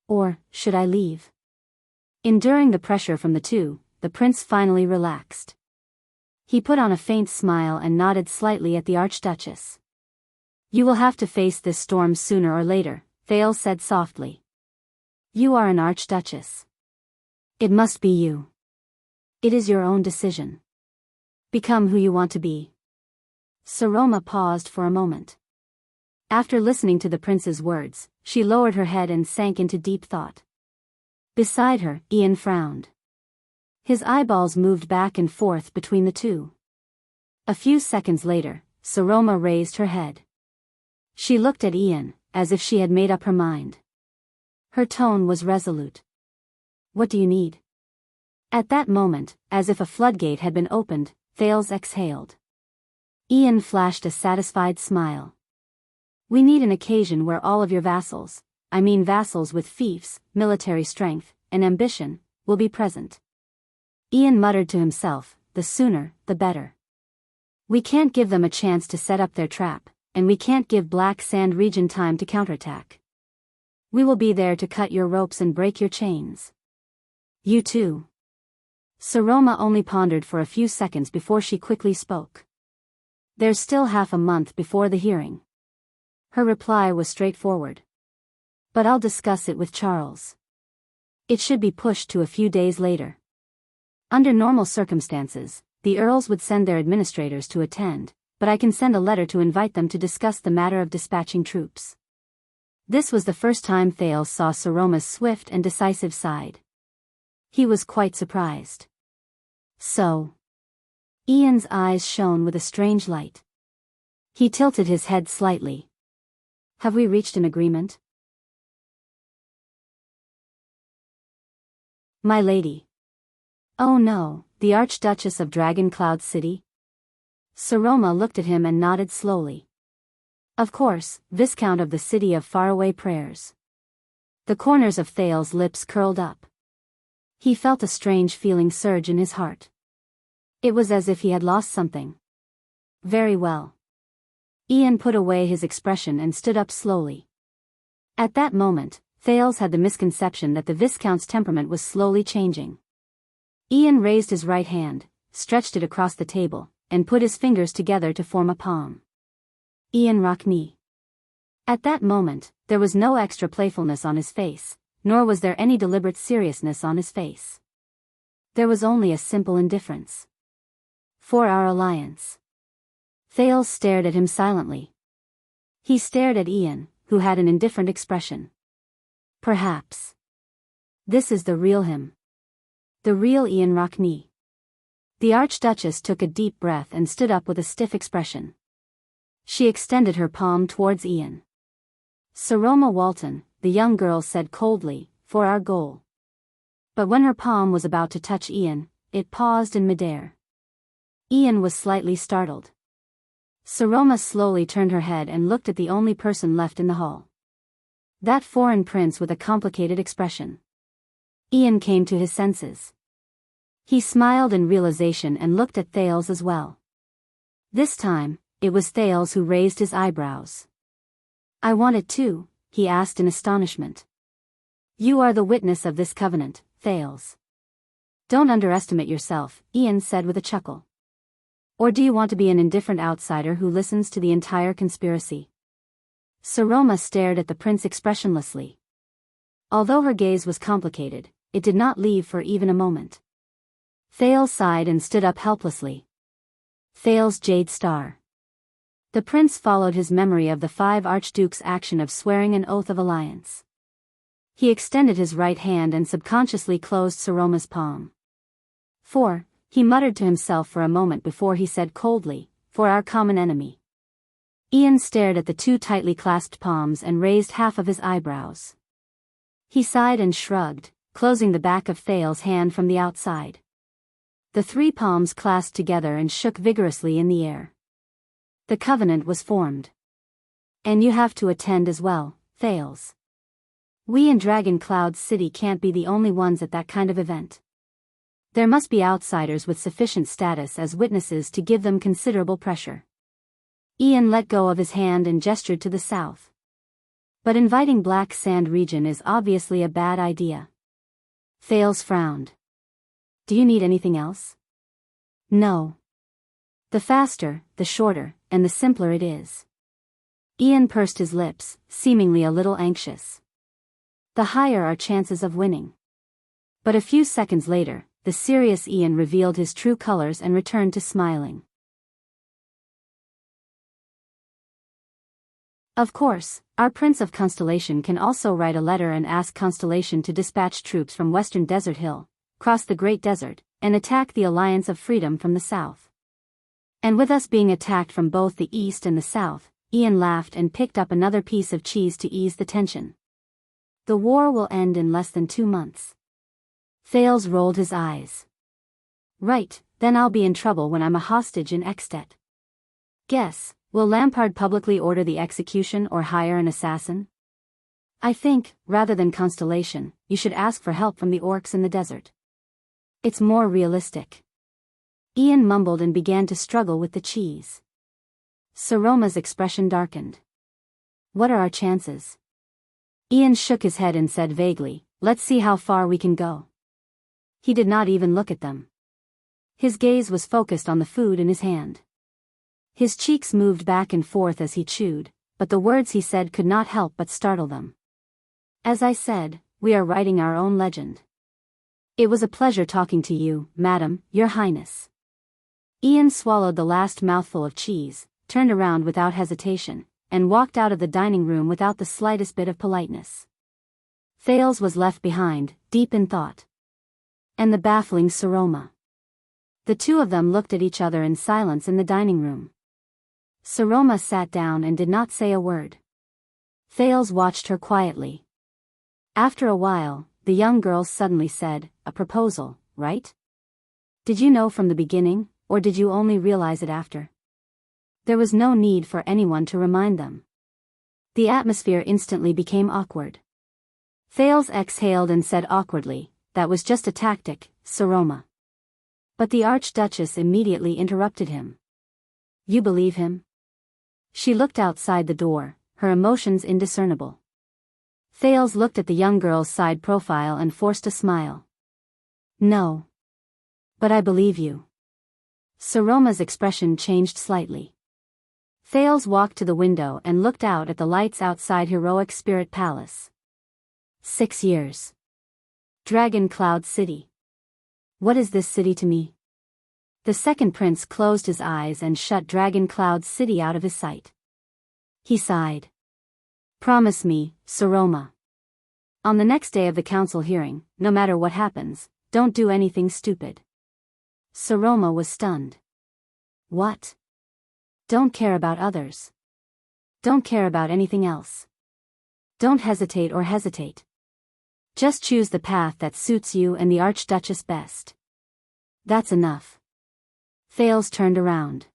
Speaker 1: Or, should I leave? Enduring the pressure from the two, the prince finally relaxed. He put on a faint smile and nodded slightly at the Archduchess. You will have to face this storm sooner or later, Thales said softly. You are an Archduchess. It must be you. It is your own decision. Become who you want to be. Saroma paused for a moment. After listening to the prince's words, she lowered her head and sank into deep thought. Beside her, Ian frowned. His eyeballs moved back and forth between the two. A few seconds later, Saroma raised her head. She looked at Ian, as if she had made up her mind. Her tone was resolute. What do you need? At that moment, as if a floodgate had been opened, Thales exhaled. Ian flashed a satisfied smile. We need an occasion where all of your vassals, I mean vassals with fiefs, military strength, and ambition, will be present. Ian muttered to himself, the sooner, the better. We can't give them a chance to set up their trap, and we can't give Black Sand region time to counterattack. We will be there to cut your ropes and break your chains. You too. Saroma only pondered for a few seconds before she quickly spoke. There's still half a month before the hearing. Her reply was straightforward. But I'll discuss it with Charles. It should be pushed to a few days later. Under normal circumstances, the earls would send their administrators to attend, but I can send a letter to invite them to discuss the matter of dispatching troops. This was the first time Thales saw Saroma's swift and decisive side. He was quite surprised. So? Ian's eyes shone with a strange light. He tilted his head slightly. Have we reached an agreement? My lady. Oh no, the Archduchess of Dragon Cloud City? Saroma looked at him and nodded slowly. Of course, Viscount of the City of Faraway Prayers. The corners of Thales' lips curled up. He felt a strange feeling surge in his heart. It was as if he had lost something. Very well. Ian put away his expression and stood up slowly. At that moment, Thales had the misconception that the Viscount's temperament was slowly changing. Ian raised his right hand, stretched it across the table, and put his fingers together to form a palm. Ian Rockney. At that moment, there was no extra playfulness on his face, nor was there any deliberate seriousness on his face. There was only a simple indifference. For our alliance. Thales stared at him silently. He stared at Ian, who had an indifferent expression. Perhaps. This is the real him. The real Ian Rockney. The Archduchess took a deep breath and stood up with a stiff expression. She extended her palm towards Ian. Saroma Walton, the young girl said coldly, for our goal. But when her palm was about to touch Ian, it paused in midair. Ian was slightly startled. Saroma slowly turned her head and looked at the only person left in the hall. That foreign prince with a complicated expression. Ian came to his senses. He smiled in realization and looked at Thales as well. This time, it was Thales who raised his eyebrows. I want it too, he asked in astonishment. You are the witness of this covenant, Thales. Don't underestimate yourself, Ian said with a chuckle. Or do you want to be an indifferent outsider who listens to the entire conspiracy? Saroma stared at the prince expressionlessly. Although her gaze was complicated, it did not leave for even a moment. Thales sighed and stood up helplessly. Thales' Jade Star. The prince followed his memory of the 5 archdukes' action of swearing an oath of alliance. He extended his right hand and subconsciously closed Saroma's palm. He muttered to himself for a moment before he said coldly, for our common enemy. Ian stared at the 2 tightly clasped palms and raised half of his eyebrows. He sighed and shrugged, closing the back of Thales' hand from the outside. The 3 palms clasped together and shook vigorously in the air. The covenant was formed. And you have to attend as well, Thales. We in Dragon Cloud City can't be the only ones at that kind of event. There must be outsiders with sufficient status as witnesses to give them considerable pressure. Ian let go of his hand and gestured to the south. But inviting Black Sand region is obviously a bad idea. Thales frowned. Do you need anything else? No. The faster, the shorter, and the simpler it is. Ian pursed his lips, seemingly a little anxious. The higher our chances of winning. But a few seconds later, the serious Ian revealed his true colors and returned to smiling. Of course, our Prince of Constellation can also write a letter and ask Constellation to dispatch troops from Western Desert Hill, cross the Great Desert, and attack the Alliance of Freedom from the south. And with us being attacked from both the east and the south, Ian laughed and picked up another piece of cheese to ease the tension. The war will end in less than 2 months. Thales rolled his eyes. Right, then I'll be in trouble when I'm a hostage in Ekstedt. Guess, will Lampard publicly order the execution or hire an assassin? I think, rather than Constellation, you should ask for help from the orcs in the desert. It's more realistic. Ian mumbled and began to struggle with the cheese. Saroma's expression darkened. What are our chances? Ian shook his head and said vaguely, let's see how far we can go. He did not even look at them. His gaze was focused on the food in his hand. His cheeks moved back and forth as he chewed, but the words he said could not help but startle them. As I said, we are writing our own legend. It was a pleasure talking to you, Madam, Your Highness. Ian swallowed the last mouthful of cheese, turned around without hesitation, and walked out of the dining room without the slightest bit of politeness. Thales was left behind, deep in thought. And the baffling Saroma. The two of them looked at each other in silence in the dining room. Saroma sat down and did not say a word. Thales watched her quietly. After a while, the young girl suddenly said, a proposal, right? Did you know from the beginning, or did you only realize it after? There was no need for anyone to remind them. The atmosphere instantly became awkward. Thales exhaled and said awkwardly, that was just a tactic, Saroma. But the Archduchess immediately interrupted him. You believe him? She looked outside the door, her emotions indiscernible. Thales looked at the young girl's side profile and forced a smile. No. But I believe you. Saroma's expression changed slightly. Thales walked to the window and looked out at the lights outside Heroic Spirit Palace. 6 years. Dragon Cloud City. What is this city to me? The second prince closed his eyes and shut Dragon Cloud City out of his sight. He sighed. Promise me, Saroma. On the next day of the council hearing, no matter what happens, don't do anything stupid. Saroma was stunned. What? Don't care about others. Don't care about anything else. Don't hesitate or hesitate. Just choose the path that suits you and the Archduchess best. That's enough. Thales turned around.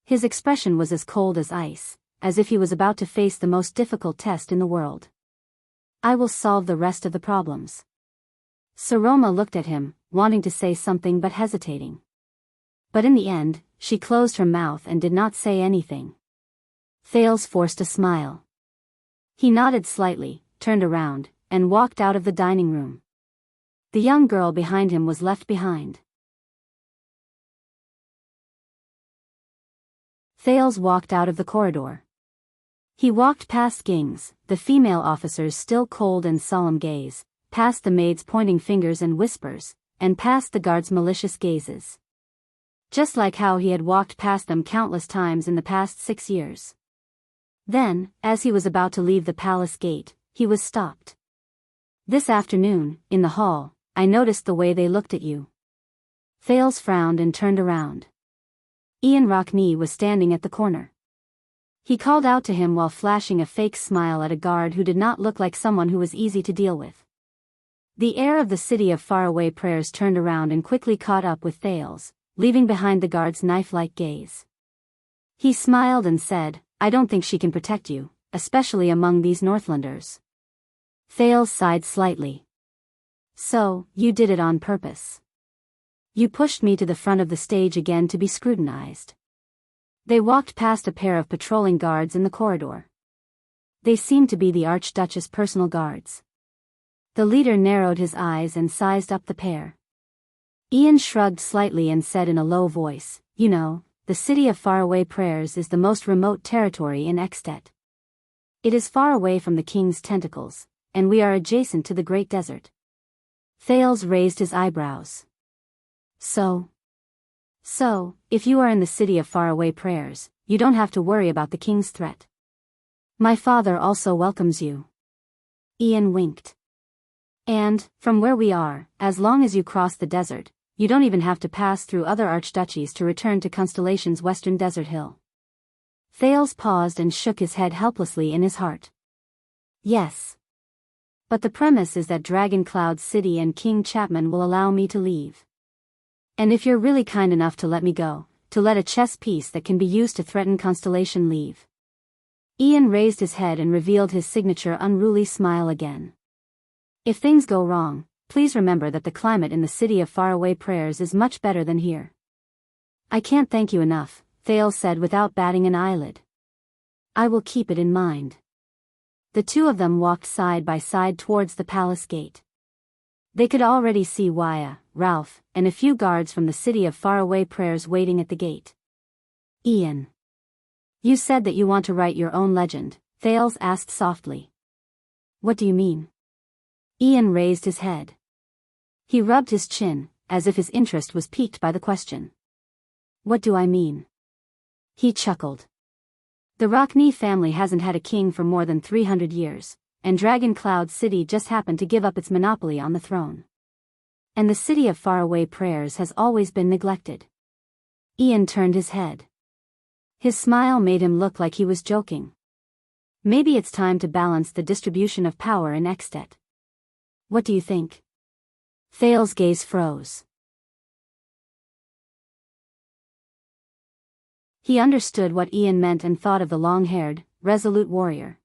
Speaker 1: His expression was as cold as ice, as if he was about to face the most difficult test in the world. I will solve the rest of the problems. Saroma looked at him, wanting to say something but hesitating. But in the end, she closed her mouth and did not say anything. Thales forced a smile. He nodded slightly, turned around, and walked out of the dining room. The young girl behind him was left behind. Thales walked out of the corridor. He walked past Ging's, the female officer's still cold and solemn gaze, past the maids' pointing fingers and whispers, and past the guards' malicious gazes. Just like how he had walked past them countless times in the past 6 years. Then, as he was about to leave the palace gate, he was stopped. This afternoon, in the hall, I noticed the way they looked at you. Thales frowned and turned around. Ian Rockney was standing at the corner. He called out to him while flashing a fake smile at a guard who did not look like someone who was easy to deal with. The heir of the city of faraway prayers turned around and quickly caught up with Thales, leaving behind the guard's knife-like gaze. He smiled and said, I don't think she can protect you, especially among these Northlanders. Thales sighed slightly. So, you did it on purpose. You pushed me to the front of the stage again to be scrutinized. They walked past a pair of patrolling guards in the corridor. They seemed to be the Archduchess' personal guards. The leader narrowed his eyes and sized up the pair. Ian shrugged slightly and said in a low voice, "You know, the city of faraway prayers is the most remote territory in Extet. It is far away from the king's tentacles, and we are adjacent to the great desert." Thales raised his eyebrows. So, if you are in the city of faraway prayers, you don't have to worry about the king's threat. My father also welcomes you. Ian winked. And, from where we are, as long as you cross the desert, you don't even have to pass through other archduchies to return to Constellation's western desert hill. Thales paused and shook his head helplessly in his heart. Yes. But the premise is that Dragon Cloud City and King Chapman will allow me to leave. And if you're really kind enough to let me go, to let a chess piece that can be used to threaten Constellation leave. Ian raised his head and revealed his signature unruly smile again. If things go wrong, please remember that the climate in the city of faraway prayers is much better than here. I can't thank you enough, Thales said without batting an eyelid. I will keep it in mind. The two of them walked side by side towards the palace gate. They could already see Wuxia, Ralph, and a few guards from the city of faraway prayers waiting at the gate. Ian. You said that you want to write your own legend, Thales asked softly. What do you mean? Ian raised his head. He rubbed his chin, as if his interest was piqued by the question. What do I mean? He chuckled. The Rockney family hasn't had a king for more than 300 years, and Dragon Cloud City just happened to give up its monopoly on the throne. And the city of faraway prayers has always been neglected. Ian turned his head. His smile made him look like he was joking. Maybe it's time to balance the distribution of power in Extet. What do you think? Thales' gaze froze. He understood what Ian meant and thought of the long-haired, resolute warrior.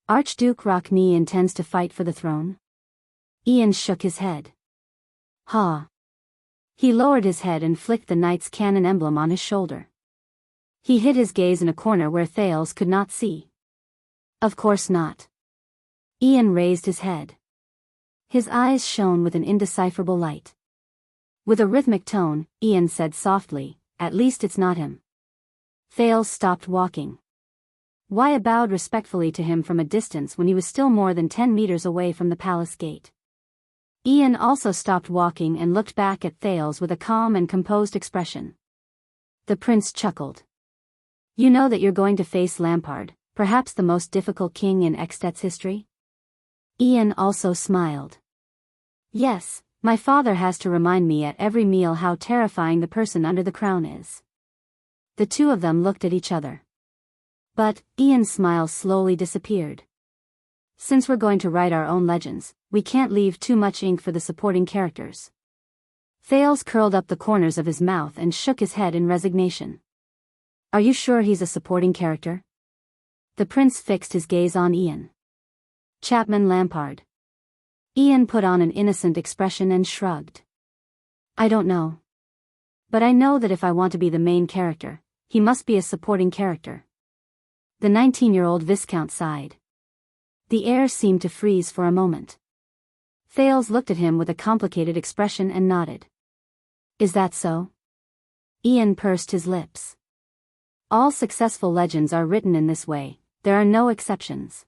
Speaker 1: Archduke Rockney intends to fight for the throne? Ian shook his head. Ha! He lowered his head and flicked the knight's cannon emblem on his shoulder. He hid his gaze in a corner where Thales could not see. Of course not. Ian raised his head. His eyes shone with an indecipherable light. With a rhythmic tone, Ian said softly, "At least it's not him." Thales stopped walking. Wuxia bowed respectfully to him from a distance when he was still more than 10 meters away from the palace gate. Ian also stopped walking and looked back at Thales with a calm and composed expression. The prince chuckled. You know that you're going to face Lampard, perhaps the most difficult king in Extet's history? Ian also smiled. Yes, my father has to remind me at every meal how terrifying the person under the crown is. The two of them looked at each other. But, Ian's smile slowly disappeared. Since we're going to write our own legends, we can't leave too much ink for the supporting characters. Thales curled up the corners of his mouth and shook his head in resignation. Are you sure he's a supporting character? The prince fixed his gaze on Ian. Chapman Lampard. Ian put on an innocent expression and shrugged. I don't know. But I know that if I want to be the main character, he must be a supporting character. The 19-year-old Viscount sighed. The air seemed to freeze for a moment. Thales looked at him with a complicated expression and nodded. Is that so? Ian pursed his lips. All successful legends are written in this way, there are no exceptions.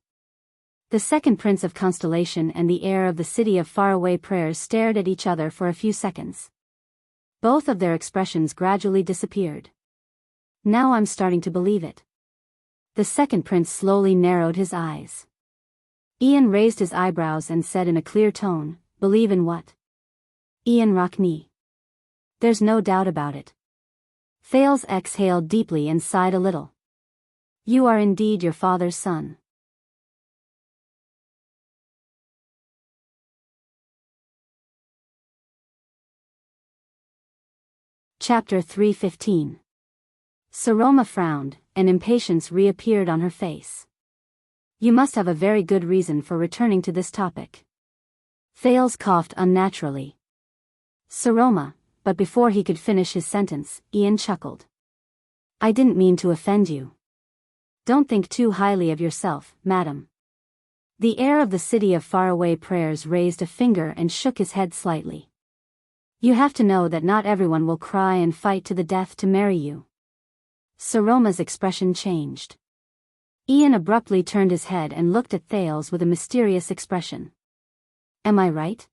Speaker 1: The second prince of Constellation and the heir of the city of faraway prayers stared at each other for a few seconds. Both of their expressions gradually disappeared. Now I'm starting to believe it. The second prince slowly narrowed his eyes. Ian raised his eyebrows and said in a clear tone, Believe in what? Ian Rockney. There's no doubt about it. Thales exhaled deeply and sighed a little. You are indeed your father's son. Chapter 3:15. Saroma frowned, and impatience reappeared on her face. You must have a very good reason for returning to this topic. Thales coughed unnaturally. Saroma, but before he could finish his sentence, Ian chuckled. I didn't mean to offend you. Don't think too highly of yourself, madam. The heir of the city of faraway prayers raised a finger and shook his head slightly. You have to know that not everyone will cry and fight to the death to marry you. Saroma's expression changed. Ian abruptly turned his head and looked at Thales with a mysterious expression. Am I right?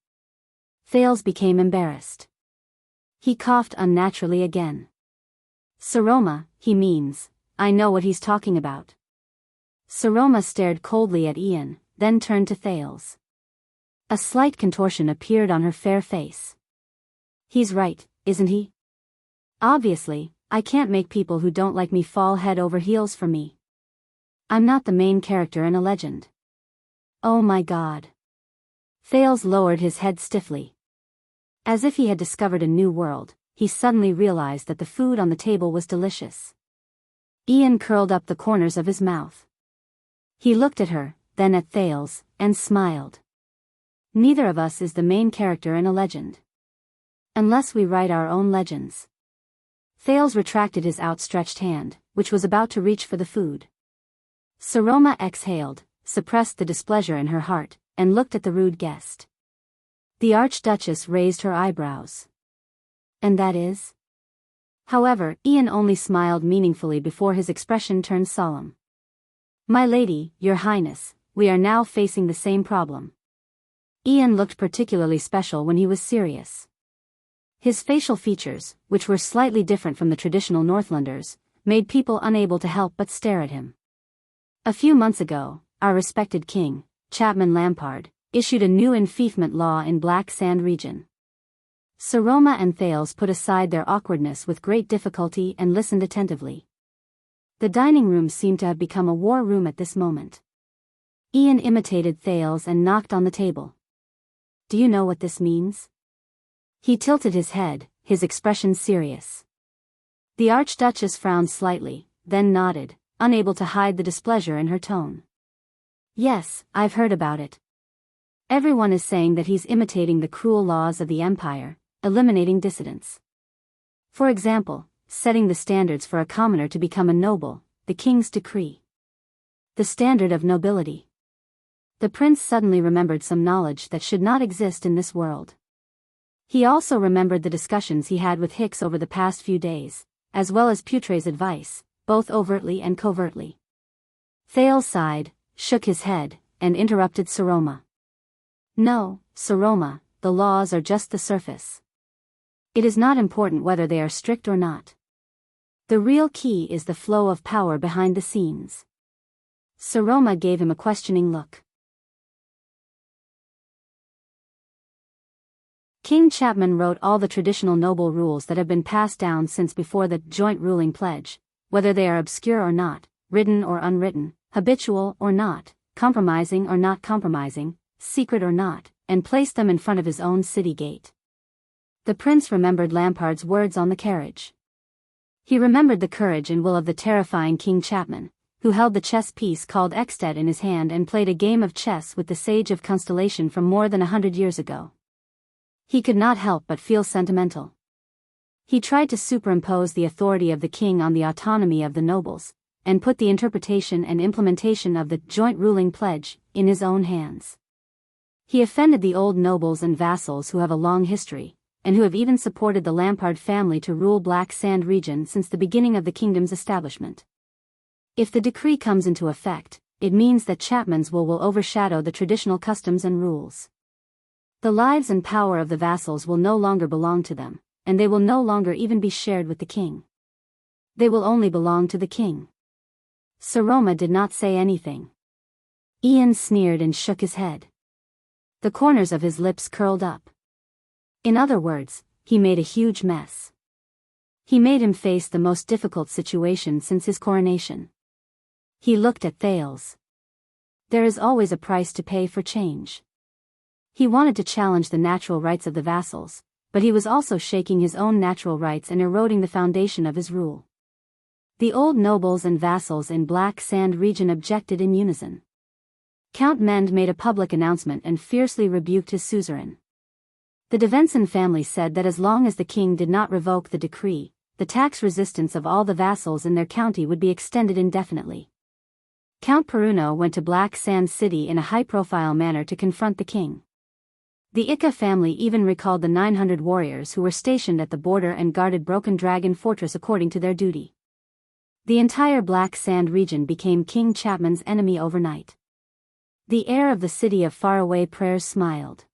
Speaker 1: Thales became embarrassed. He coughed unnaturally again. Saroma, he means, I know what he's talking about. Saroma stared coldly at Ian, then turned to Thales. A slight contortion appeared on her fair face. He's right, isn't he? Obviously, I can't make people who don't like me fall head over heels for me. I'm not the main character in a legend. Oh my God. Thales lowered his head stiffly. As if he had discovered a new world, he suddenly realized that the food on the table was delicious. Ian curled up the corners of his mouth. He looked at her, then at Thales, and smiled. Neither of us is the main character in a legend. Unless we write our own legends. Thales retracted his outstretched hand, which was about to reach for the food. Saroma exhaled, suppressed the displeasure in her heart, and looked at the rude guest. The Archduchess raised her eyebrows. And that is? However, Ian only smiled meaningfully before his expression turned solemn. My lady, your highness, we are now facing the same problem. Ian looked particularly special when he was serious. His facial features, which were slightly different from the traditional Northlanders, made people unable to help but stare at him. A few months ago, our respected king, Chapman Lampard, issued a new enfeoffment law in Black Sand region. Saroma and Thales put aside their awkwardness with great difficulty and listened attentively. The dining room seemed to have become a war room at this moment. Ian imitated Thales and knocked on the table. Do you know what this means? He tilted his head, his expression serious. The Archduchess frowned slightly, then nodded, unable to hide the displeasure in her tone. Yes, I've heard about it. Everyone is saying that he's imitating the cruel laws of the Empire, eliminating dissidents. For example, setting the standards for a commoner to become a noble, the king's decree. The standard of nobility. The prince suddenly remembered some knowledge that should not exist in this world. He also remembered the discussions he had with Hicks over the past few days, as well as Putre's advice, both overtly and covertly. Thales sighed, shook his head, and interrupted Saroma. No, Saroma, the laws are just the surface. It is not important whether they are strict or not. The real key is the flow of power behind the scenes. Saroma gave him a questioning look. King Chapman wrote all the traditional noble rules that have been passed down since before the joint ruling pledge, whether they are obscure or not, written or unwritten, habitual or not, compromising or not compromising, secret or not, and placed them in front of his own city gate. The prince remembered Lampard's words on the carriage. He remembered the courage and will of the terrifying King Chapman, who held the chess piece called Exted in his hand and played a game of chess with the Sage of Constellation from more than 100 years ago. He could not help but feel sentimental. He tried to superimpose the authority of the king on the autonomy of the nobles, and put the interpretation and implementation of the joint ruling pledge in his own hands. He offended the old nobles and vassals who have a long history, and who have even supported the Lampard family to rule Black Sand region since the beginning of the kingdom's establishment. If the decree comes into effect, it means that Chapman's will overshadow the traditional customs and rules. The lives and power of the vassals will no longer belong to them, and they will no longer even be shared with the king. They will only belong to the king. Saroma did not say anything. Ian sneered and shook his head. The corners of his lips curled up. In other words, he made a huge mess. He made him face the most difficult situation since his coronation. He looked at Thales. There is always a price to pay for change. He wanted to challenge the natural rights of the vassals, but he was also shaking his own natural rights and eroding the foundation of his rule. The old nobles and vassals in Black Sand region objected in unison. Count Mend made a public announcement and fiercely rebuked his suzerain. The de Venson family said that as long as the king did not revoke the decree, the tax resistance of all the vassals in their county would be extended indefinitely. Count Peruno went to Black Sand City in a high-profile manner to confront the king. The Ika family even recalled the 900 warriors who were stationed at the border and guarded Broken Dragon Fortress according to their duty. The entire Black Sand region became King Chapman's enemy overnight. The heir of the city of faraway prayers smiled.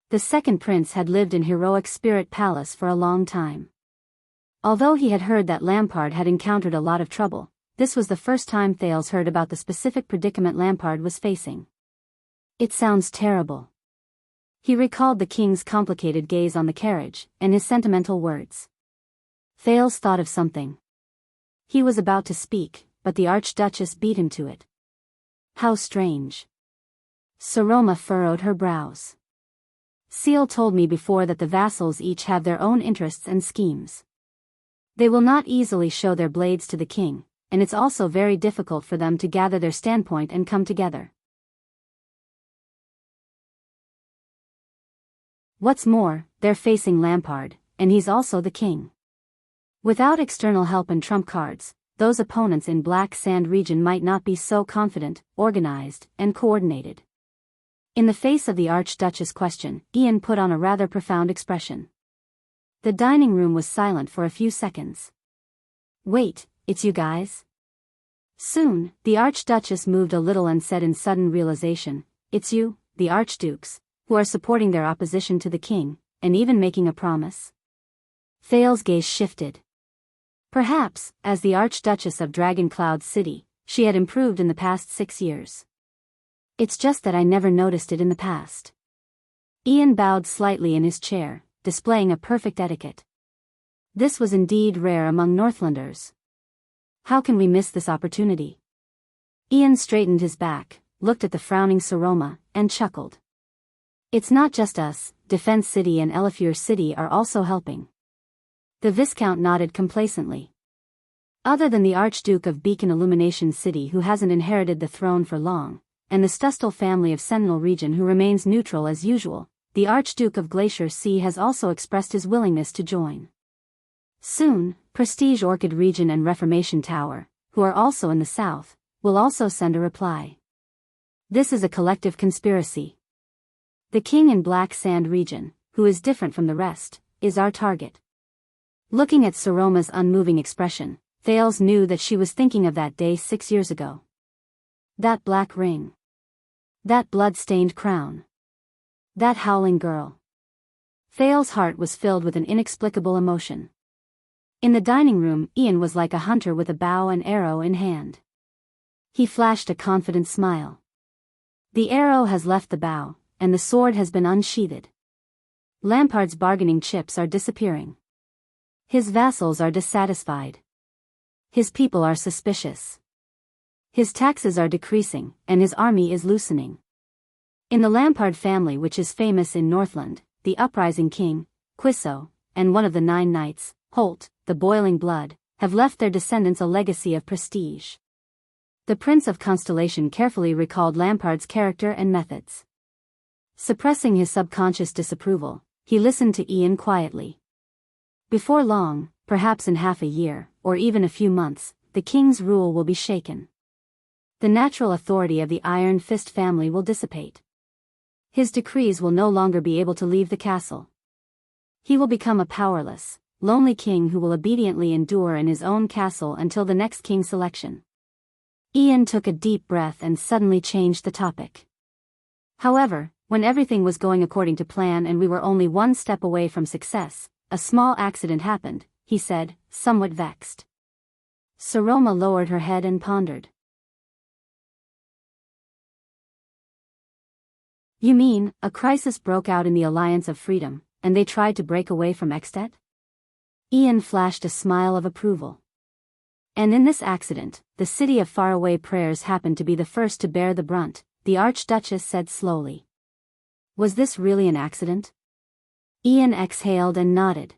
Speaker 1: The second prince had lived in heroic Spirit Palace for a long time. Although he had heard that Lampard had encountered a lot of trouble, this was the first time Thales heard about the specific predicament Lampard was facing. It sounds terrible. He recalled the king's complicated gaze on the carriage, and his sentimental words. Thales thought of something. He was about to speak, but the Archduchess beat him to it. How strange. Saroma furrowed her brows. Seal told me before that the vassals each have their own interests and schemes. They will not easily show their blades to the king, and it's also very difficult for them to gather their standpoint and come together. What's more, they're facing Lampard, and he's also the king. Without external help and trump cards, those opponents in Black Sand region might not be so confident, organized, and coordinated. In the face of the Archduchess' question, Ian put on a rather profound expression. The dining room was silent for a few seconds. Wait, it's you guys? Soon, the Archduchess moved a little and said in sudden realization, it's you, the Archdukes, who are supporting their opposition to the king, and even making a promise? Thales' gaze shifted. Perhaps, as the Archduchess of Dragon Cloud City, she had improved in the past 6 years. It's just that I never noticed it in the past. Ian bowed slightly in his chair, displaying a perfect etiquette. This was indeed rare among Northlanders. How can we miss this opportunity? Ian straightened his back, looked at the frowning Saroma, and chuckled. It's not just us, Defense City and Elifure City are also helping. The Viscount nodded complacently. Other than the Archduke of Beacon Illumination City who hasn't inherited the throne for long, and the Stustal family of Sentinel region who remains neutral as usual, the Archduke of Glacier Sea has also expressed his willingness to join. Soon, Prestige Orchid region and Reformation Tower, who are also in the south, will also send a reply. This is a collective conspiracy. The king in Black Sand region, who is different from the rest, is our target. Looking at Saroma's unmoving expression, Thales knew that she was thinking of that day 6 years ago. That black ring. That blood-stained crown. That howling girl. Thales' heart was filled with an inexplicable emotion. In the dining room, Ian was like a hunter with a bow and arrow in hand. He flashed a confident smile. The arrow has left the bow, and the sword has been unsheathed. Lampard's bargaining chips are disappearing. His vassals are dissatisfied. His people are suspicious. His taxes are decreasing, and his army is loosening. In the Lampard family, which is famous in Northland, the uprising king, Quisso, and one of the 9 knights, Holt, the boiling blood, have left their descendants a legacy of prestige. The Prince of Constellation carefully recalled Lampard's character and methods. Suppressing his subconscious disapproval, he listened to Ian quietly. Before long, perhaps in half a year, or even a few months, the king's rule will be shaken. The natural authority of the Iron Fist family will dissipate. His decrees will no longer be able to leave the castle. He will become a powerless, lonely king who will obediently endure in his own castle until the next king selection. Ian took a deep breath and suddenly changed the topic. However, when everything was going according to plan and we were only one step away from success, a small accident happened, he said, somewhat vexed. Saroma lowered her head and pondered. You mean, a crisis broke out in the Alliance of Freedom, and they tried to break away from Extet? Ian flashed a smile of approval. And in this accident, the city of faraway prayers happened to be the first to bear the brunt, the Archduchess said slowly. Was this really an accident? Ian exhaled and nodded.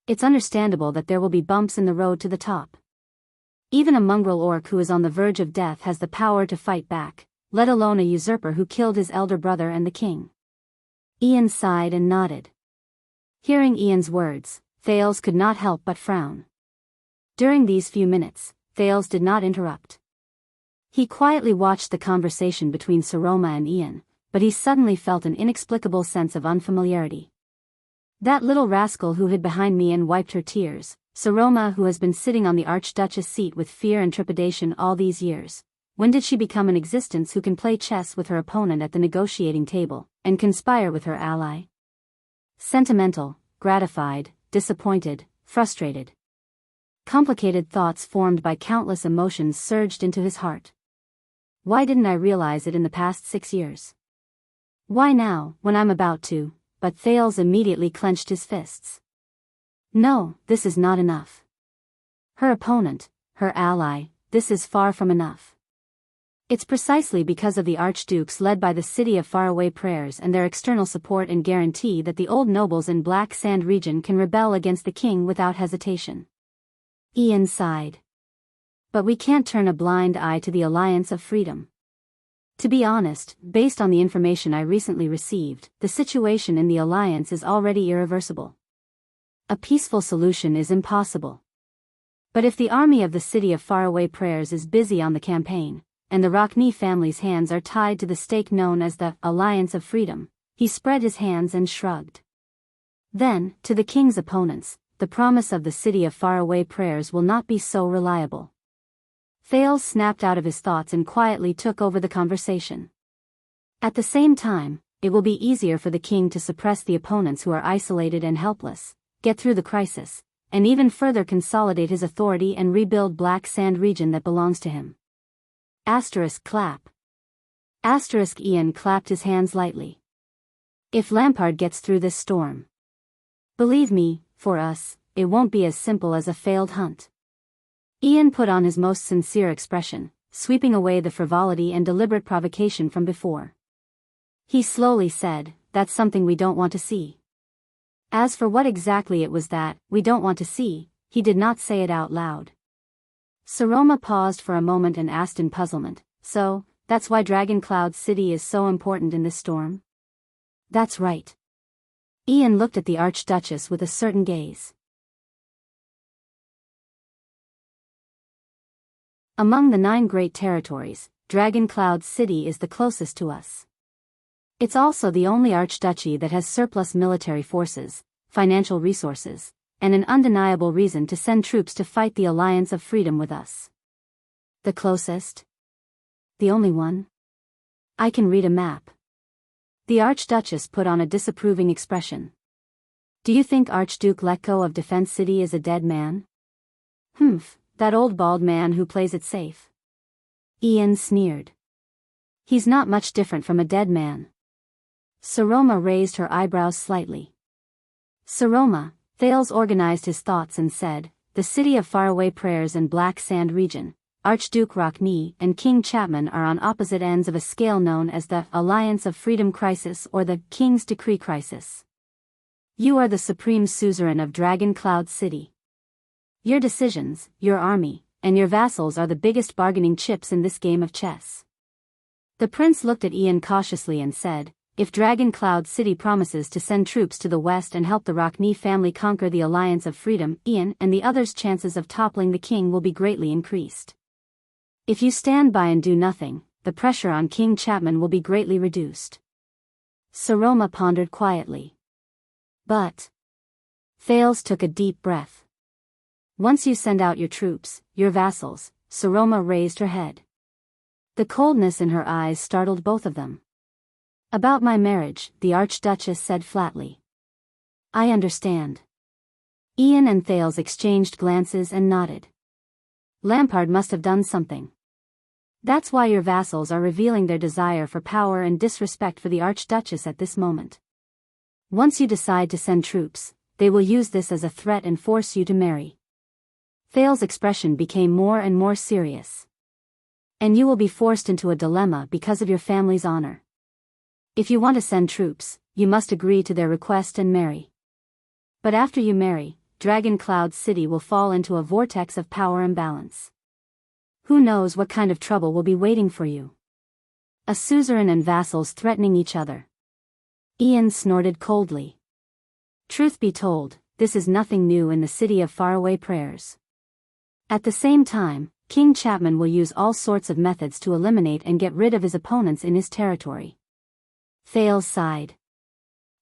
Speaker 1: It's understandable that there will be bumps in the road to the top. Even a mongrel orc who is on the verge of death has the power to fight back, let alone a usurper who killed his elder brother and the king. Ian sighed and nodded. Hearing Ian's words, Thales could not help but frown. During these few minutes, Thales did not interrupt. He quietly watched the conversation between Saroma and Ian, but he suddenly felt an inexplicable sense of unfamiliarity. That little rascal who hid behind me and wiped her tears, Saroma, who has been sitting on the Archduchess seat with fear and trepidation all these years. When did she become an existence who can play chess with her opponent at the negotiating table, and conspire with her ally? Sentimental, gratified, disappointed, frustrated. Complicated thoughts formed by countless emotions surged into his heart. Why didn't I realize it in the past 6 years? Why now, when I'm about to? But Thales immediately clenched his fists. No, this is not enough. Her opponent, her ally, this is far from enough. It's precisely because of the archdukes led by the city of faraway prayers and their external support and guarantee that the old nobles in Black Sand region can rebel against the king without hesitation. Ian sighed. But we can't turn a blind eye to the Alliance of Freedom. To be honest, based on the information I recently received, the situation in the Alliance is already irreversible. A peaceful solution is impossible. But if the army of the city of faraway prayers is busy on the campaign, and the Rockney family's hands are tied to the stake known as the Alliance of Freedom, he spread his hands and shrugged. Then, to the king's opponents, the promise of the city of faraway prayers will not be so reliable. Thales snapped out of his thoughts and quietly took over the conversation. At the same time, it will be easier for the king to suppress the opponents who are isolated and helpless, get through the crisis, and even further consolidate his authority and rebuild Black Sand region that belongs to him. Clap. Ian clapped his hands lightly. If Lampard gets through this storm. Believe me, for us, it won't be as simple as a failed hunt. Ian put on his most sincere expression, sweeping away the frivolity and deliberate provocation from before. He slowly said, "That's something we don't want to see." As for what exactly it was that we don't want to see, he did not say it out loud. Saroma paused for a moment and asked in puzzlement, "So, that's why Dragon Cloud City is so important in this storm?" "That's right." Ian looked at the Archduchess with a certain gaze. Among the 9 great territories, Dragon Cloud City is the closest to us. It's also the only archduchy that has surplus military forces, financial resources, and an undeniable reason to send troops to fight the Alliance of Freedom with us. The closest? The only one? I can read a map. The Archduchess put on a disapproving expression. Do you think Archduke Letko of Defense City is a dead man? Humph, that old bald man who plays it safe. Ian sneered. He's not much different from a dead man. Saroma raised her eyebrows slightly. Saroma, Thales organized his thoughts and said, the city of faraway prayers and Black Sand region, Archduke Rockney and King Chapman are on opposite ends of a scale known as the Alliance of Freedom Crisis or the King's Decree Crisis. You are the supreme suzerain of Dragon Cloud City. Your decisions, your army, and your vassals are the biggest bargaining chips in this game of chess. The prince looked at Ian cautiously and said, if Dragon Cloud City promises to send troops to the west and help the Rockney family conquer the Alliance of Freedom, Ian and the others' chances of toppling the king will be greatly increased. If you stand by and do nothing, the pressure on King Chapman will be greatly reduced. Saroma pondered quietly. But Thales took a deep breath. Once you send out your troops, your vassals, Saroma raised her head. The coldness in her eyes startled both of them. About my marriage, the Archduchess said flatly. I understand. Ian and Thales exchanged glances and nodded. Lampard must have done something. That's why your vassals are revealing their desire for power and disrespect for the Archduchess at this moment. Once you decide to send troops, they will use this as a threat and force you to marry. Thales' expression became more and more serious. And you will be forced into a dilemma because of your family's honor. If you want to send troops, you must agree to their request and marry. But after you marry, Dragon Cloud City will fall into a vortex of power imbalance. Who knows what kind of trouble will be waiting for you? A suzerain and vassals threatening each other. Ian snorted coldly. Truth be told, this is nothing new in the city of faraway prayers. At the same time, King Chapman will use all sorts of methods to eliminate and get rid of his opponents in his territory. Thales sighed.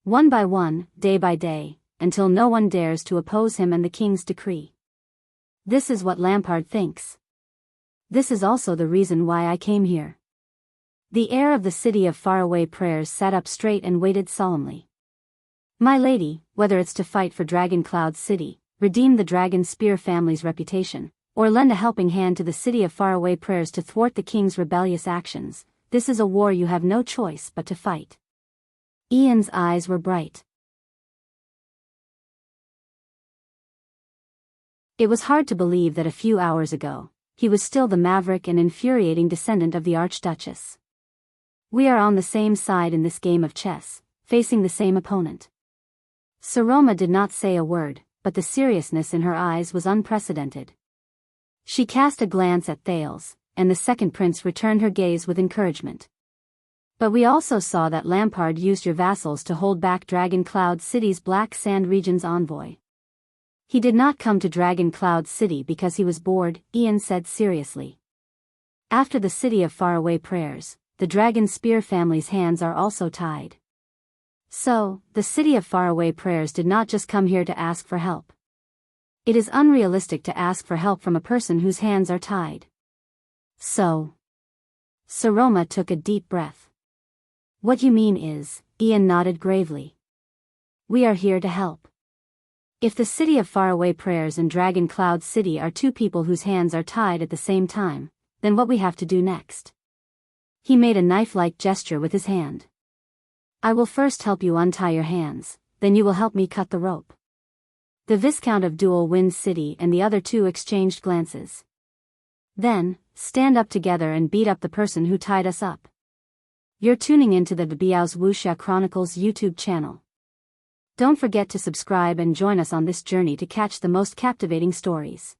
Speaker 1: One by one, day by day, until no one dares to oppose him and the king's decree. This is what Lampard thinks. This is also the reason why I came here. The heir of the city of faraway prayers sat up straight and waited solemnly. My lady, whether it's to fight for Dragon Cloud City, redeem the Dragon Spear family's reputation, or lend a helping hand to the city of faraway prayers to thwart the king's rebellious actions, this is a war you have no choice but to fight. Ian's eyes were bright. It was hard to believe that a few hours ago, he was still the maverick and infuriating descendant of the Archduchess. We are on the same side in this game of chess, facing the same opponent. Saroma did not say a word, but the seriousness in her eyes was unprecedented. She cast a glance at Thales, and the second prince returned her gaze with encouragement. But we also saw that Lampard used your vassals to hold back Dragon Cloud City's Black Sand region's envoy. He did not come to Dragon Cloud City because he was bored, Ian said seriously. After the city of faraway prayers, the Dragon Spear family's hands are also tied. So, the city of faraway prayers did not just come here to ask for help. It is unrealistic to ask for help from a person whose hands are tied. So. Saroma took a deep breath. What you mean is, Ian nodded gravely. We are here to help. If the city of faraway prayers and Dragon Cloud City are two people whose hands are tied at the same time, then what we have to do next? He made a knife-like gesture with his hand. I will first help you untie your hands, then you will help me cut the rope. The Viscount of Dual Wind City and the other two exchanged glances. Then, stand up together and beat up the person who tied us up. You're tuning into the Biyao's Wuxia Chronicles YouTube channel. Don't forget to subscribe and join us on this journey to catch the most captivating stories.